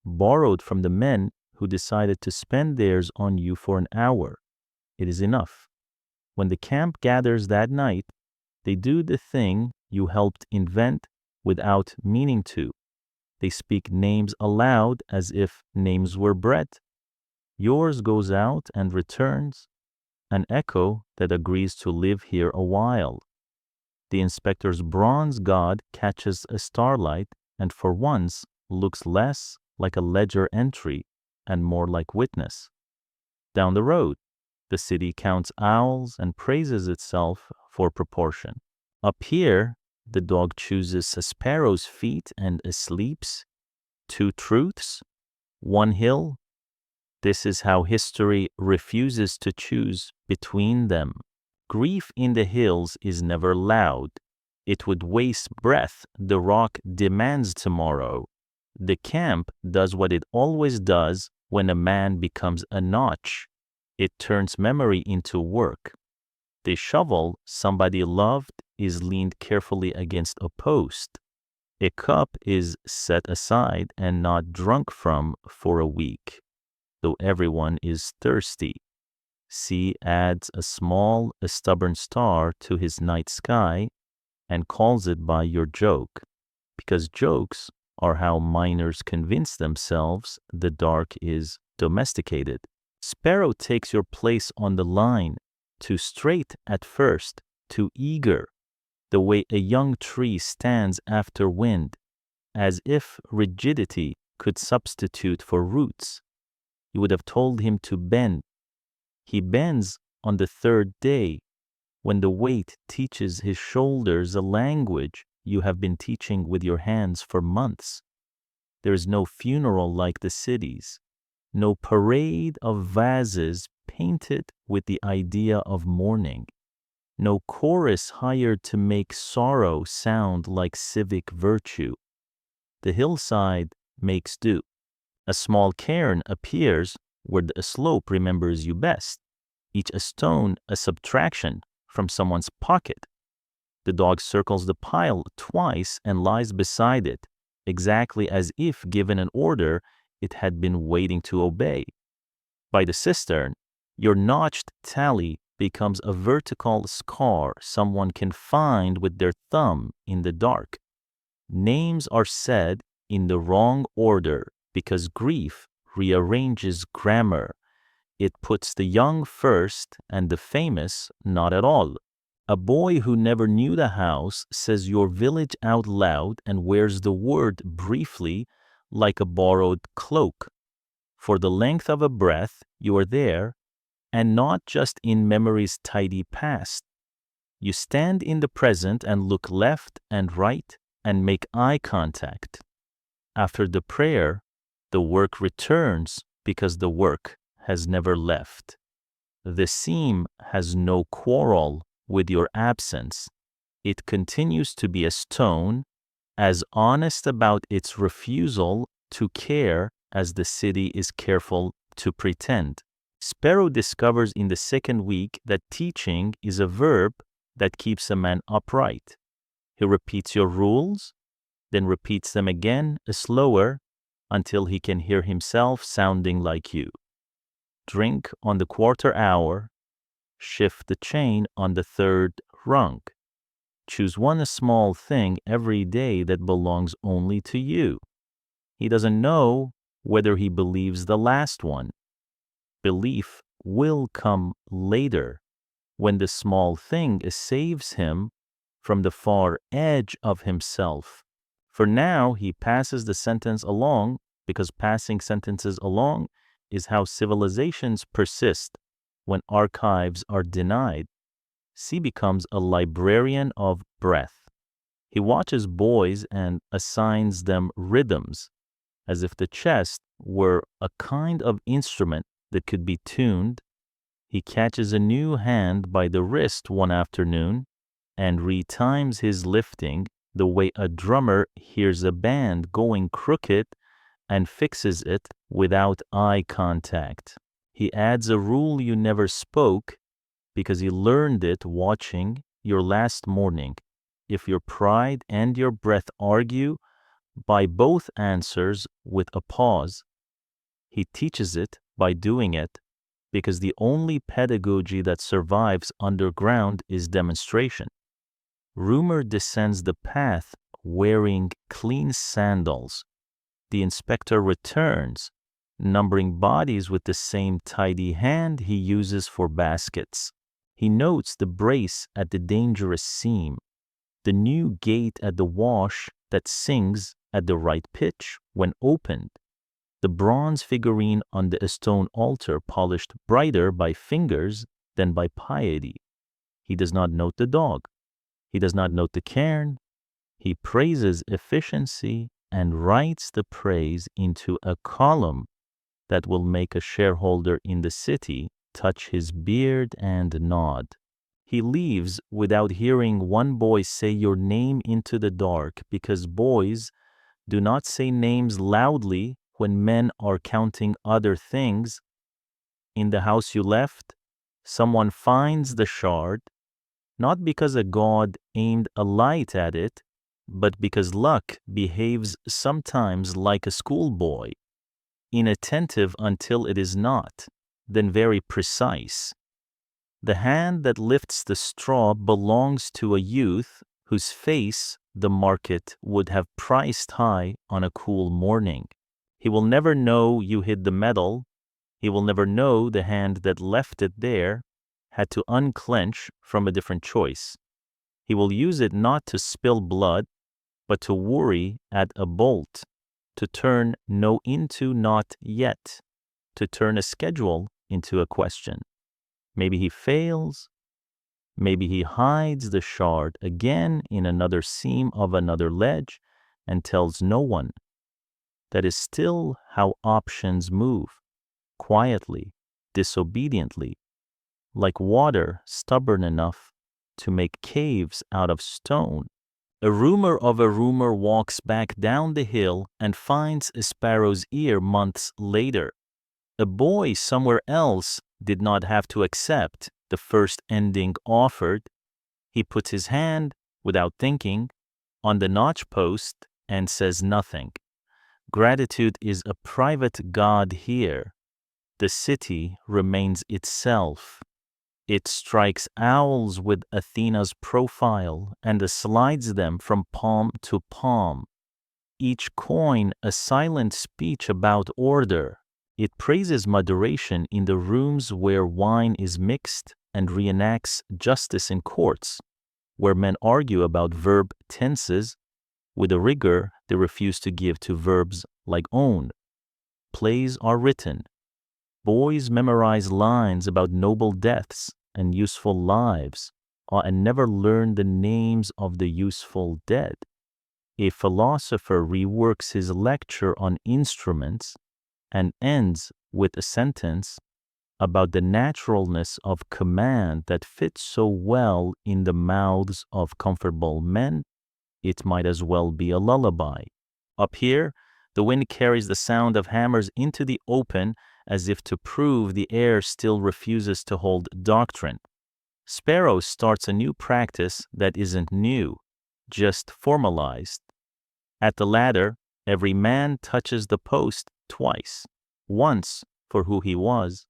borrowed from the men who decided to spend theirs on you for an hour. It is enough. When the camp gathers that night, they do the thing you helped invent without meaning to. They speak names aloud as if names were bread. Yours goes out and returns, an echo that agrees to live here a while. The inspector's bronze god catches a starlight and for once looks less like a ledger entry and more like witness. Down the road, the city counts owls and praises itself for proportion. Up here, the dog chooses a sparrow's feet and sleeps. 2 truths, 1 hill. This is how history refuses to choose between them. Grief in the hills is never loud. It would waste breath. The rock demands tomorrow. The camp does what it always does when a man becomes a notch. It turns memory into work. The shovel somebody loved is leaned carefully against a post. A cup is set aside and not drunk from for a week, though everyone is thirsty. C adds a stubborn star to his night sky and calls it by your joke, because jokes are how miners convince themselves the dark is domesticated. Sparrow takes your place on the line, too straight at first, too eager, the way a young tree stands after wind, as if rigidity could substitute for roots. You would have told him to bend. He bends on the 3rd day, when the weight teaches his shoulders a language you have been teaching with your hands for months. There is no funeral like the city's, no parade of vases painted with the idea of mourning, no chorus hired to make sorrow sound like civic virtue. The hillside makes do. A small cairn appears where the slope remembers you best, each a stone a subtraction from someone's pocket. The dog circles the pile twice and lies beside it, exactly as if given an order it had been waiting to obey. By the cistern, your notched tally becomes a vertical scar someone can find with their thumb in the dark. Names are said in the wrong order because grief rearranges grammar. It puts the young first and the famous not at all. A boy who never knew the house says your village out loud and wears the word briefly like a borrowed cloak. For the length of a breath, you are there, and not just in memory's tidy past. You stand in the present and look left and right and make eye contact. After the prayer, the work returns because the work has never left. The seam has no quarrel with your absence. It continues to be a stone, as honest about its refusal to care as the city is careful to pretend. Sparrow discovers in the 2nd week that teaching is a verb that keeps a man upright. He repeats your rules, then repeats them again, slower, until he can hear himself sounding like you. Drink on the 1/4 hour, shift the chain on the 3rd rung. Choose one small thing every day that belongs only to you. He doesn't know whether he believes the last one. Belief will come later, when the small thing saves him from the far edge of himself. For now, he passes the sentence along because passing sentences along is how civilizations persist when archives are denied. C becomes a librarian of breath. He watches boys and assigns them rhythms, as if the chest were a kind of instrument that could be tuned. He catches a new hand by the wrist one afternoon and retimes his lifting the way a drummer hears a band going crooked and fixes it without eye contact. He adds a rule you never spoke because he learned it watching your last morning. If your pride and your breath argue by both answers with a pause, he teaches it by doing it, because the only pedagogy that survives underground is demonstration. Rumor descends the path wearing clean sandals. The inspector returns, numbering bodies with the same tidy hand he uses for baskets. He notes the brace at the dangerous seam, the new gate at the wash that sings at the right pitch when opened, the bronze figurine on the stone altar polished brighter by fingers than by piety. He does not note the dog. He does not note the cairn. He praises efficiency and writes the praise into a column that will make a shareholder in the city touch his beard and nod. He leaves without hearing one boy say your name into the dark, because boys do not say names loudly when men are counting other things. In the house you left, someone finds the shard, not because a god aimed a light at it, but because luck behaves sometimes like a schoolboy, inattentive until it is not, then very precise. The hand that lifts the straw belongs to a youth whose face the market would have priced high on a cool morning. He will never know you hid the metal. He will never know the hand that left it there had to unclench from a different choice. He will use it not to spill blood, but to worry at a bolt, to turn no into not yet, to turn a schedule into a question. Maybe he fails. Maybe he hides the shard again in another seam of another ledge and tells no one. That is still how options move, quietly, disobediently, like water stubborn enough to make caves out of stone. A rumor of a rumor walks back down the hill and finds a sparrow's ear months later. A boy somewhere else did not have to accept the first ending offered. He puts his hand, without thinking, on the notch post and says nothing. Gratitude is a private god here. The city remains itself. It strikes owls with Athena's profile and slides them from palm to palm. Each coin a silent speech about order. It praises moderation in the rooms where wine is mixed and reenacts justice in courts, where men argue about verb tenses with a rigor they refuse to give to verbs like own. Plays are written. Boys memorize lines about noble deaths and useful lives, and never learn the names of the useful dead. A philosopher reworks his lecture on instruments and ends with a sentence about the naturalness of command that fits so well in the mouths of comfortable men, it might as well be a lullaby. Up here, the wind carries the sound of hammers into the open as if to prove the air still refuses to hold doctrine. Sparrow starts a new practice that isn't new, just formalized. At the ladder, every man touches the post twice, once for who he was,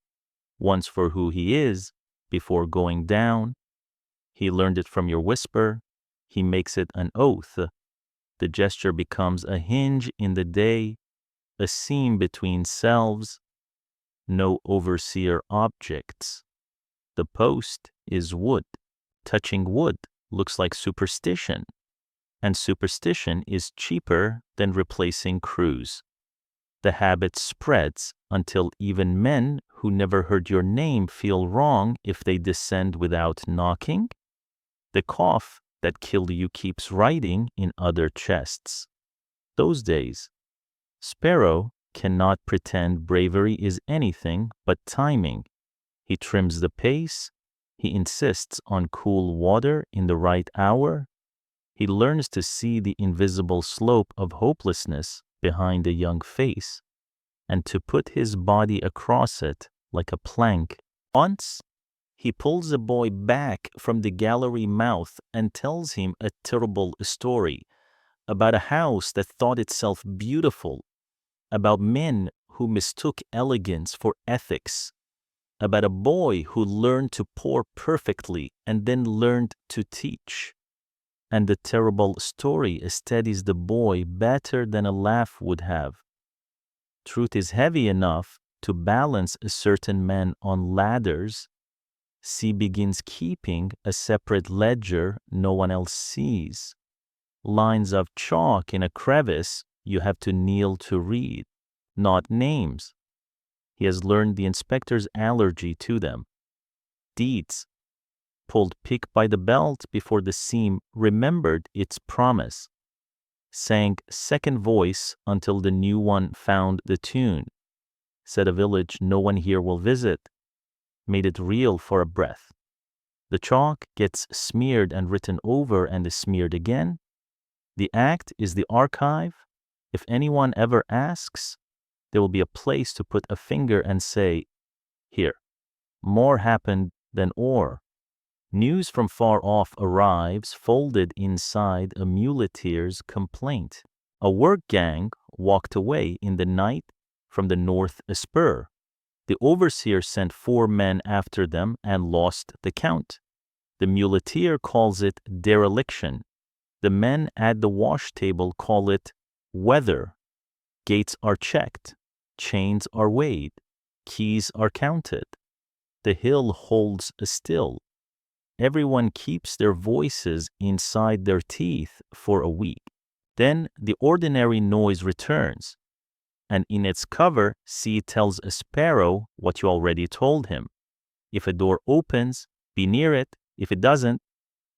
once for who he is, before going down. He learned it from your whisper. He makes it an oath. The gesture becomes a hinge in the day, a seam between selves. No overseer objects. The post is wood. Touching wood looks like superstition, and superstition is cheaper than replacing crews. The habit spreads until even men who never heard your name feel wrong if they descend without knocking. The cough that killed you keeps writing in other chests. Those days, Sparrow cannot pretend bravery is anything but timing. He trims the pace. He insists on cool water in the right hour. He learns to see the invisible slope of hopelessness behind a young face and to put his body across it like a plank. Once, he pulls a boy back from the gallery mouth and tells him a terrible story about a house that thought itself beautiful, about men who mistook elegance for ethics, about a boy who learned to pour perfectly and then learned to teach. And the terrible story steadies the boy better than a laugh would have. Truth is heavy enough to balance a certain man on ladders. C begins keeping a separate ledger no one else sees. Lines of chalk in a crevice you have to kneel to read, not names. He has learned the inspector's allergy to them. Deeds, pulled pick by the belt before the seam remembered its promise. Sang second voice until the new one found the tune. Said a village no one here will visit. Made it real for a breath. The chalk gets smeared and written over and is smeared again. The act is the archive. If anyone ever asks, there will be a place to put a finger and say, here, more happened than or. News from far off arrives folded inside a muleteer's complaint. A work gang walked away in the night from the north spur. The overseer sent 4 men after them and lost the count. The muleteer calls it dereliction. The men at the wash table call it weather. Gates are checked. Chains are weighed. Keys are counted. The hill holds still. Everyone keeps their voices inside their teeth for a week. Then the ordinary noise returns, and in its cover, C tells a sparrow what you already told him. If a door opens, be near it. If it doesn't,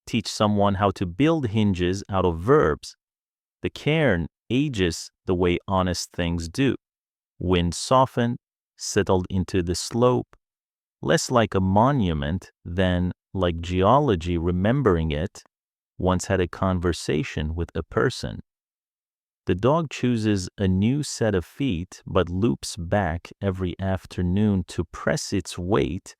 teach someone how to build hinges out of verbs. The cairn ages the way honest things do. Wind softened, settled into the slope, less like a monument than like geology remembering it, once had a conversation with a person. The dog chooses a new set of feet but loops back every afternoon to press its weight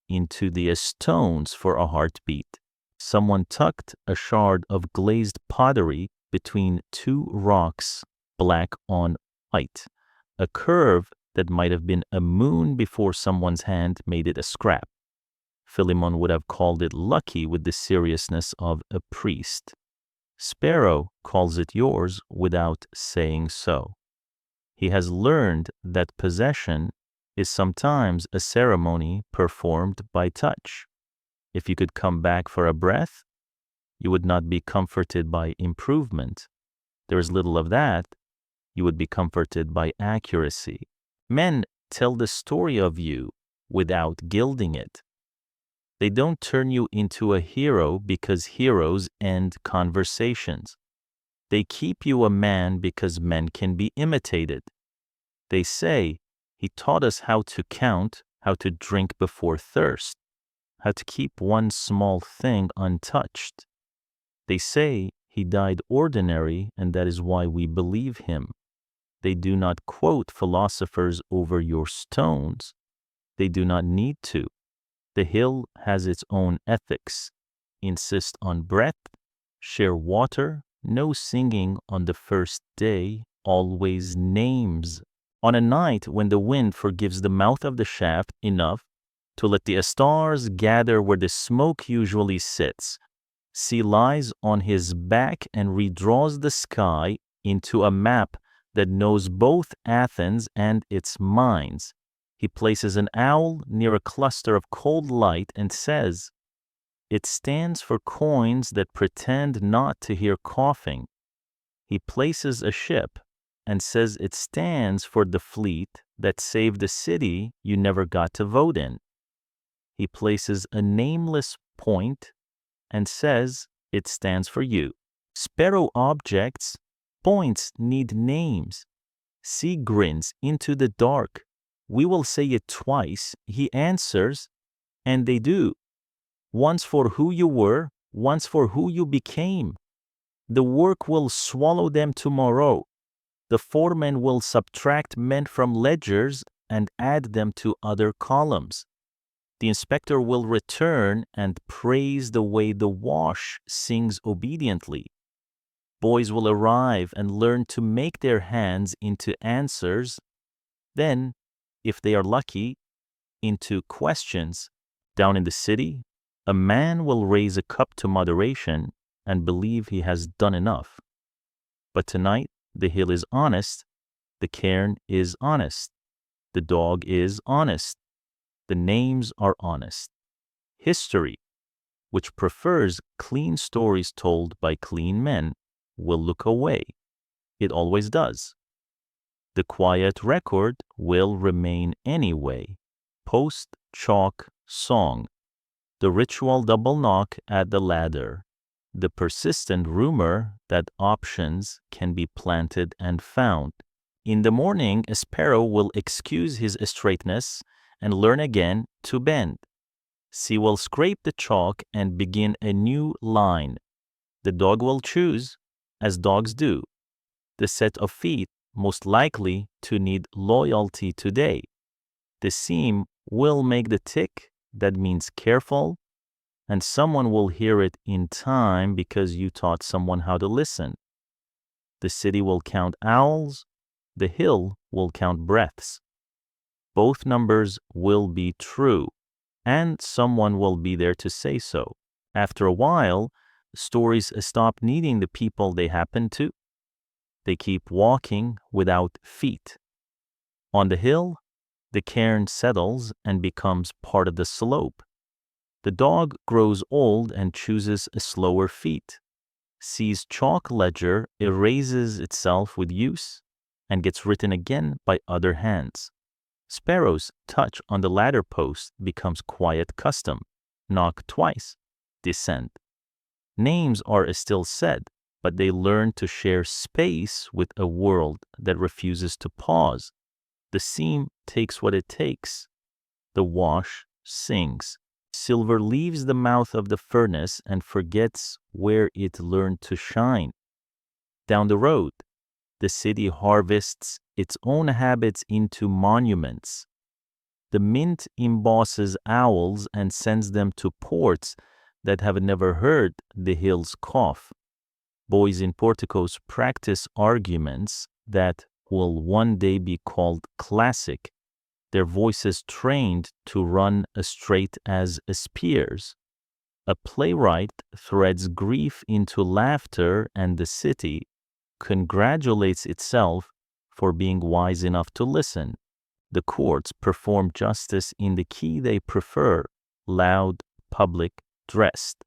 into the stones for a heartbeat. Someone tucked a shard of glazed pottery between 2 rocks, black on white, a curve that might have been a moon before someone's hand made it a scrap. Philemon would have called it lucky with the seriousness of a priest. Sparrow calls it yours without saying so. He has learned that possession is sometimes a ceremony performed by touch. If you could come back for a breath, you would not be comforted by improvement. There is little of that. You would be comforted by accuracy. Men tell the story of you without gilding it. They don't turn you into a hero because heroes end conversations. They keep you a man because men can be imitated. They say, he taught us how to count, how to drink before thirst, how to keep one small thing untouched. They say he died ordinary and that is why we believe him. They do not quote philosophers over your stones. They do not need to. The hill has its own ethics. Insist on breath, share water, no singing on the first day, always names. On a night when the wind forgives the mouth of the shaft enough to let the stars gather where the smoke usually sits, C lies on his back and redraws the sky into a map that knows both Athens and its mines. He places an owl near a cluster of cold light and says, it stands for coins that pretend not to hear coughing. He places a ship and says it stands for the fleet that saved the city you never got to vote in. He places a nameless point and says it stands for you. Sparrow objects, points need names. Sea grins into the dark. We will say it twice. He answers, and they do. Once for who you were, once for who you became. The work will swallow them tomorrow. The foreman will subtract men from ledgers and add them to other columns. The inspector will return and praise the way the wash sings obediently. Boys will arrive and learn to make their hands into answers, then, if they are lucky, into questions. Down in the city, a man will raise a cup to moderation and believe he has done enough. But tonight, the hill is honest, the cairn is honest, the dog is honest, the names are honest. History, which prefers clean stories told by clean men, will look away. It always does. The quiet record will remain anyway. Post, chalk, song. The ritual double knock at the ladder. The persistent rumor that options can be planted and found. In the morning, a sparrow will excuse his straightness and learn again to bend. She will scrape the chalk and begin a new line. The dog will choose, as dogs do, the set of feet most likely to need loyalty today. The seam will make the tick that means careful, and someone will hear it in time because you taught someone how to listen. The city will count owls, the hill will count breaths. Both numbers will be true, and someone will be there to say so. After a while, stories stop needing the people they happen to. They keep walking without feet. On the hill, the cairn settles and becomes part of the slope. The dog grows old and chooses a slower feet. Sees chalk ledger erases itself with use and gets written again by other hands. Sparrow's touch on the ladder post becomes quiet custom. Knock twice, descend. Names are still said, but they learn to share space with a world that refuses to pause. The seam takes what it takes. The wash sings. Silver leaves the mouth of the furnace and forgets where it learned to shine. Down the road, the city harvests its own habits into monuments. The mint embosses owls and sends them to ports that have never heard the hill's cough. Boys in porticos practice arguments that will one day be called classic, their voices trained to run as straight as spears. A playwright threads grief into laughter, and the city congratulates itself for being wise enough to listen. The courts perform justice in the key they prefer, loud, public, dressed.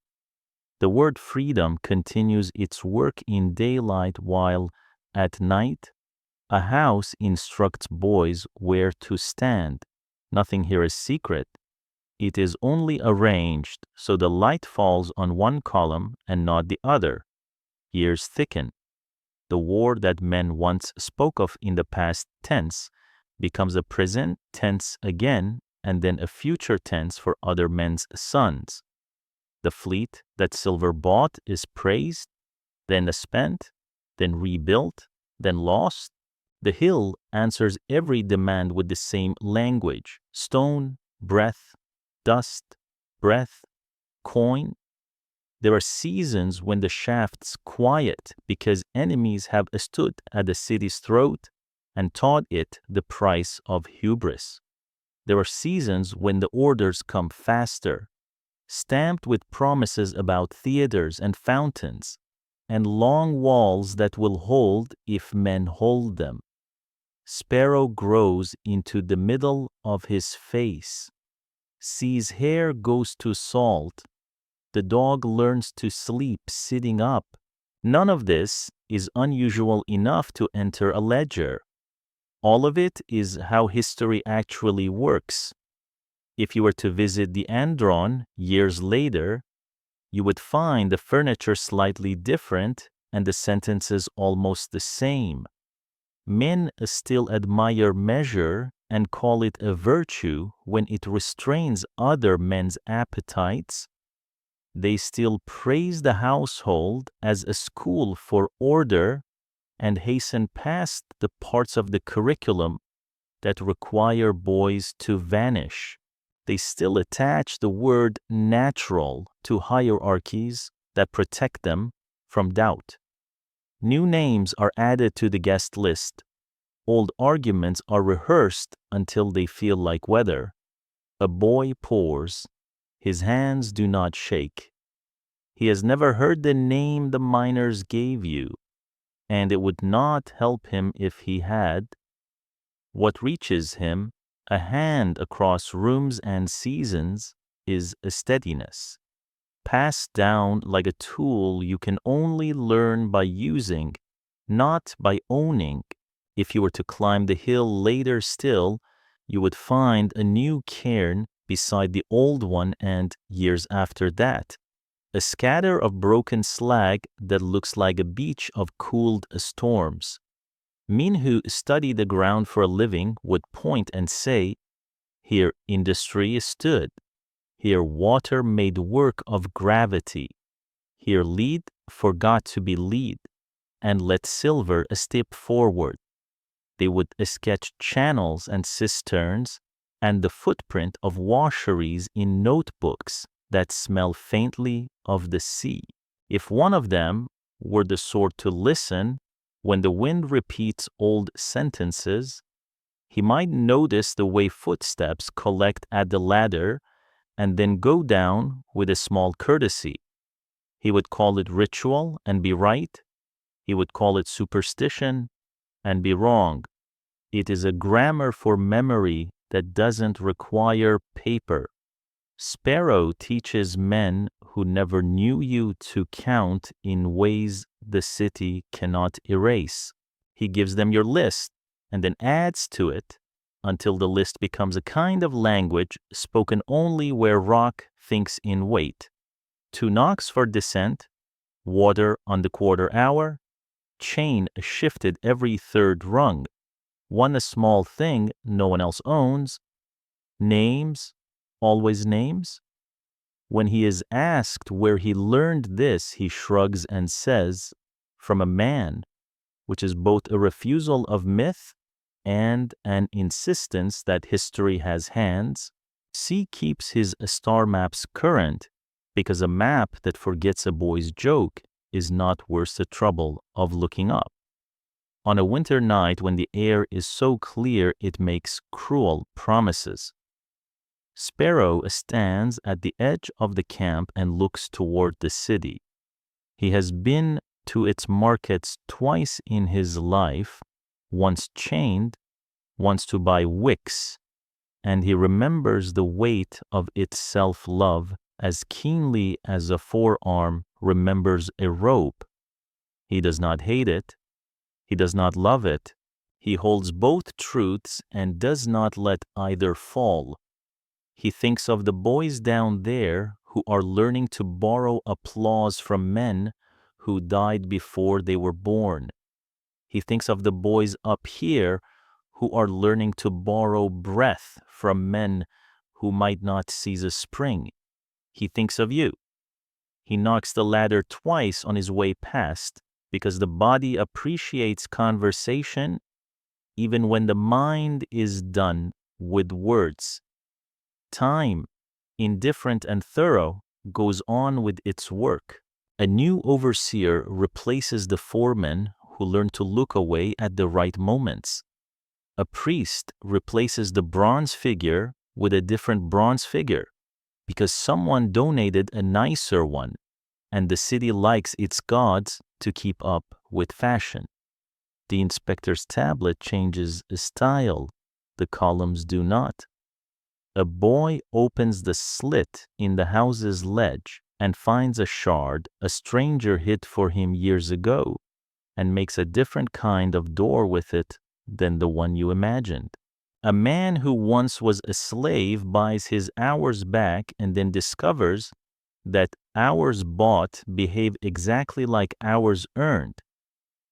The word freedom continues its work in daylight while, at night, a house instructs boys where to stand. Nothing here is secret. It is only arranged so the light falls on one column and not the other. Years thicken. The war that men once spoke of in the past tense becomes a present tense again, and then a future tense for other men's sons. The fleet that Silver bought is praised, then spent, then rebuilt, then lost. The hill answers every demand with the same language: stone, breath, dust, breath, coin. There are seasons when the shaft's quiet because enemies have stood at the city's throat and taught it the price of hubris. There are seasons when the orders come faster, stamped with promises about theaters and fountains, and long walls that will hold if men hold them. Sparrow grows into the middle of his face. Sea's hair goes to salt. The dog learns to sleep sitting up. None of this is unusual enough to enter a ledger. All of it is how history actually works. If you were to visit the andrón years later, you would find the furniture slightly different and the sentences almost the same. Men still admire measure and call it a virtue when it restrains other men's appetites. They still praise the household as a school for order and hasten past the parts of the curriculum that require boys to vanish. They still attach the word natural to hierarchies that protect them from doubt. New names are added to the guest list. Old arguments are rehearsed until they feel like weather. A boy pours. His hands do not shake. He has never heard the name the miners gave you, and it would not help him if he had. What reaches him, a hand across rooms and seasons, is a steadiness, passed down like a tool you can only learn by using, not by owning. If you were to climb the hill later still, you would find a new cairn beside the old one, and years after that, a scatter of broken slag that looks like a beach of cooled storms. Men who study the ground for a living would point and say, here industry stood, here water made work of gravity, here lead forgot to be lead, and let silver a step forward. They would sketch channels and cisterns and the footprint of washeries in notebooks that smell faintly of the sea. If one of them were the sort to listen when the wind repeats old sentences, he might notice the way footsteps collect at the ladder and then go down with a small courtesy. He would call it ritual and be right. He would call it superstition and be wrong. It is a grammar for memory that doesn't require paper. Sparrow teaches men who never knew you to count in ways the city cannot erase. He gives them your list and then adds to it until the list becomes a kind of language spoken only where rock thinks in weight. 2 knocks for descent, water on the quarter hour, chain shifted every third rung, one a small thing no one else owns, names, always names. When he is asked where he learned this, he shrugs and says, from a man, which is both a refusal of myth and an insistence that history has hands. C keeps his star maps current because a map that forgets a boy's joke is not worth the trouble of looking up. On a winter night when the air is so clear it makes cruel promises. Sparrow stands at the edge of the camp and looks toward the city. He has been to its markets twice in his life, once chained, once to buy wicks, and he remembers the weight of its self-love as keenly as a forearm remembers a rope. He does not hate it. He does not love it. He holds both truths and does not let either fall. He thinks of the boys down there who are learning to borrow applause from men who died before they were born. He thinks of the boys up here who are learning to borrow breath from men who might not seize a spring. He thinks of you. He knocks the ladder twice on his way past because the body appreciates conversation even when the mind is done with words. Time, indifferent and thorough, goes on with its work. A new overseer replaces the foreman who learned to look away at the right moments. A priest replaces the bronze figure with a different bronze figure because someone donated a nicer one, and the city likes its gods to keep up with fashion. The inspector's tablet changes style, the columns do not. A boy opens the slit in the house's ledge and finds a shard a stranger hid for him years ago and makes a different kind of door with it than the one you imagined. A man who once was a slave buys his hours back and then discovers that hours bought behave exactly like hours earned,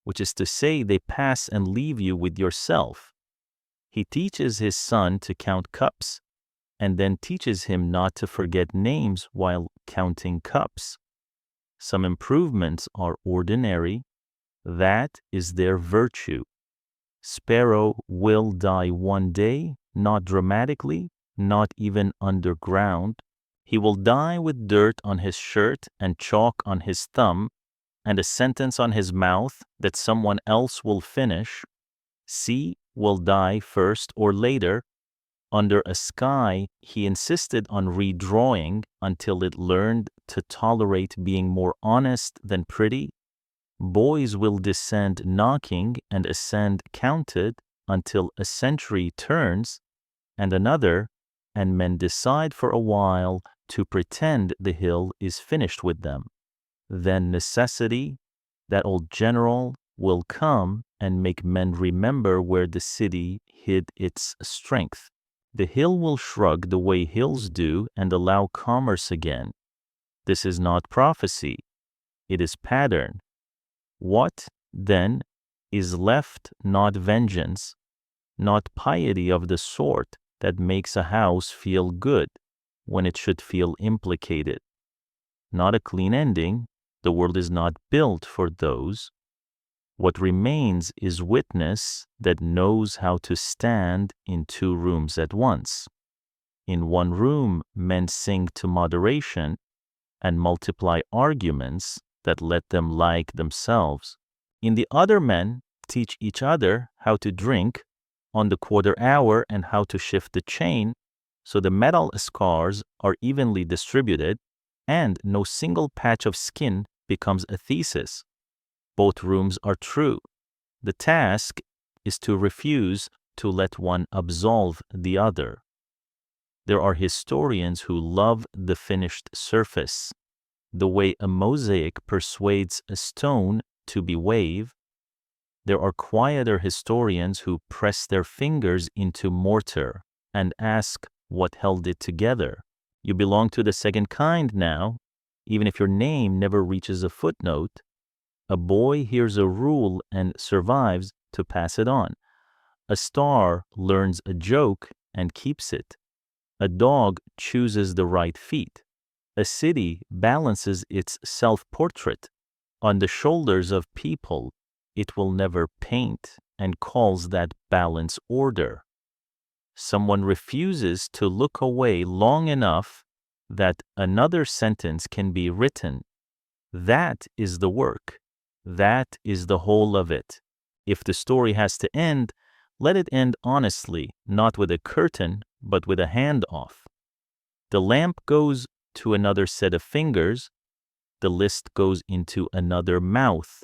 which is to say they pass and leave you with yourself. He teaches his son to count cups and then teaches him not to forget names while counting cups. Some improvements are ordinary. That is their virtue. Sparrow will die one day, not dramatically, not even underground. He will die with dirt on his shirt and chalk on his thumb and a sentence on his mouth that someone else will finish. C will die first or later. Under a sky he insisted on redrawing until it learned to tolerate being more honest than pretty. Boys will descend knocking and ascend counted until a century turns and another, and men decide for a while to pretend the hill is finished with them. Then necessity, that old general, will come and make men remember where the city hid its strength. The hill will shrug the way hills do and allow commerce again. This is not prophecy. It is pattern. What, then, is left not vengeance, not piety of the sort that makes a house feel good when it should feel implicated. Not a clean ending. The world is not built for those. What remains is witness that knows how to stand in two rooms at once. In one room, men sing to moderation and multiply arguments that let them like themselves. In the other, men teach each other how to drink on the quarter hour and how to shift the chain so the metal scars are evenly distributed and no single patch of skin becomes a thesis. Both rooms are true. The task is to refuse to let one absolve the other. There are historians who love the finished surface, the way a mosaic persuades a stone to be wave. There are quieter historians who press their fingers into mortar and ask what held it together. You belong to the second kind now, even if your name never reaches a footnote. A boy hears a rule and survives to pass it on. A star learns a joke and keeps it. A dog chooses the right feet. A city balances its self-portrait. On the shoulders of people, it will never paint and calls that balance order. Someone refuses to look away long enough that another sentence can be written. That is the work. That is the whole of it. If the story has to end, let it end honestly, not with a curtain, but with a handoff. The lamp goes to another set of fingers. The list goes into another mouth.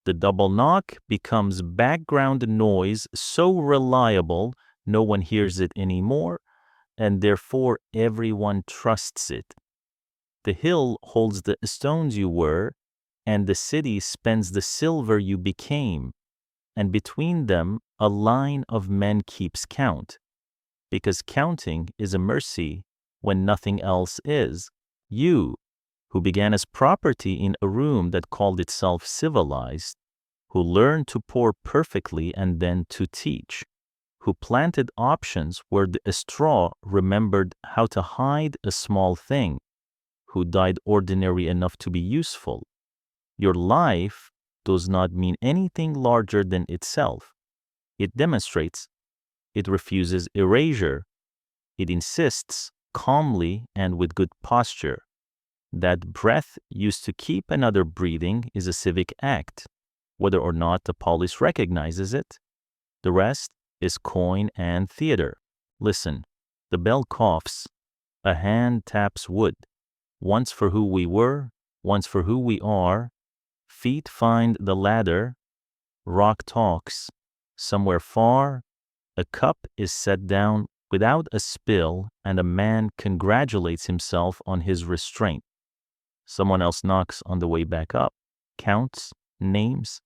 The double knock becomes background noise so reliable no one hears it anymore, and therefore everyone trusts it. The hill holds the stones you were, and the city spends the silver you became, and between them a line of men keeps count, because counting is a mercy when nothing else is. You, who began as property in a room that called itself civilized, who learned to pour perfectly and then to teach, who planted options where the straw remembered how to hide a small thing, who died ordinary enough to be useful. Your life does not mean anything larger than itself. It demonstrates. It refuses erasure. It insists calmly and with good posture. That breath used to keep another breathing is a civic act, whether or not the polis recognizes it. The rest is coin and theater. Listen, the bell coughs. A hand taps wood. Once for who we were, once for who we are. Feet find the ladder. Rock talks. Somewhere far, a cup is set down without a spill, and a man congratulates himself on his restraint. Someone else knocks on the way back up, counts, names,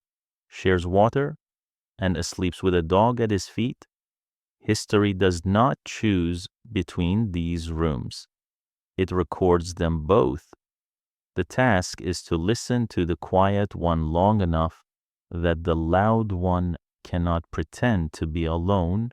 shares water, and sleeps with a dog at his feet. History does not choose between these rooms. It records them both. The task is to listen to the quiet one long enough that the loud one cannot pretend to be alone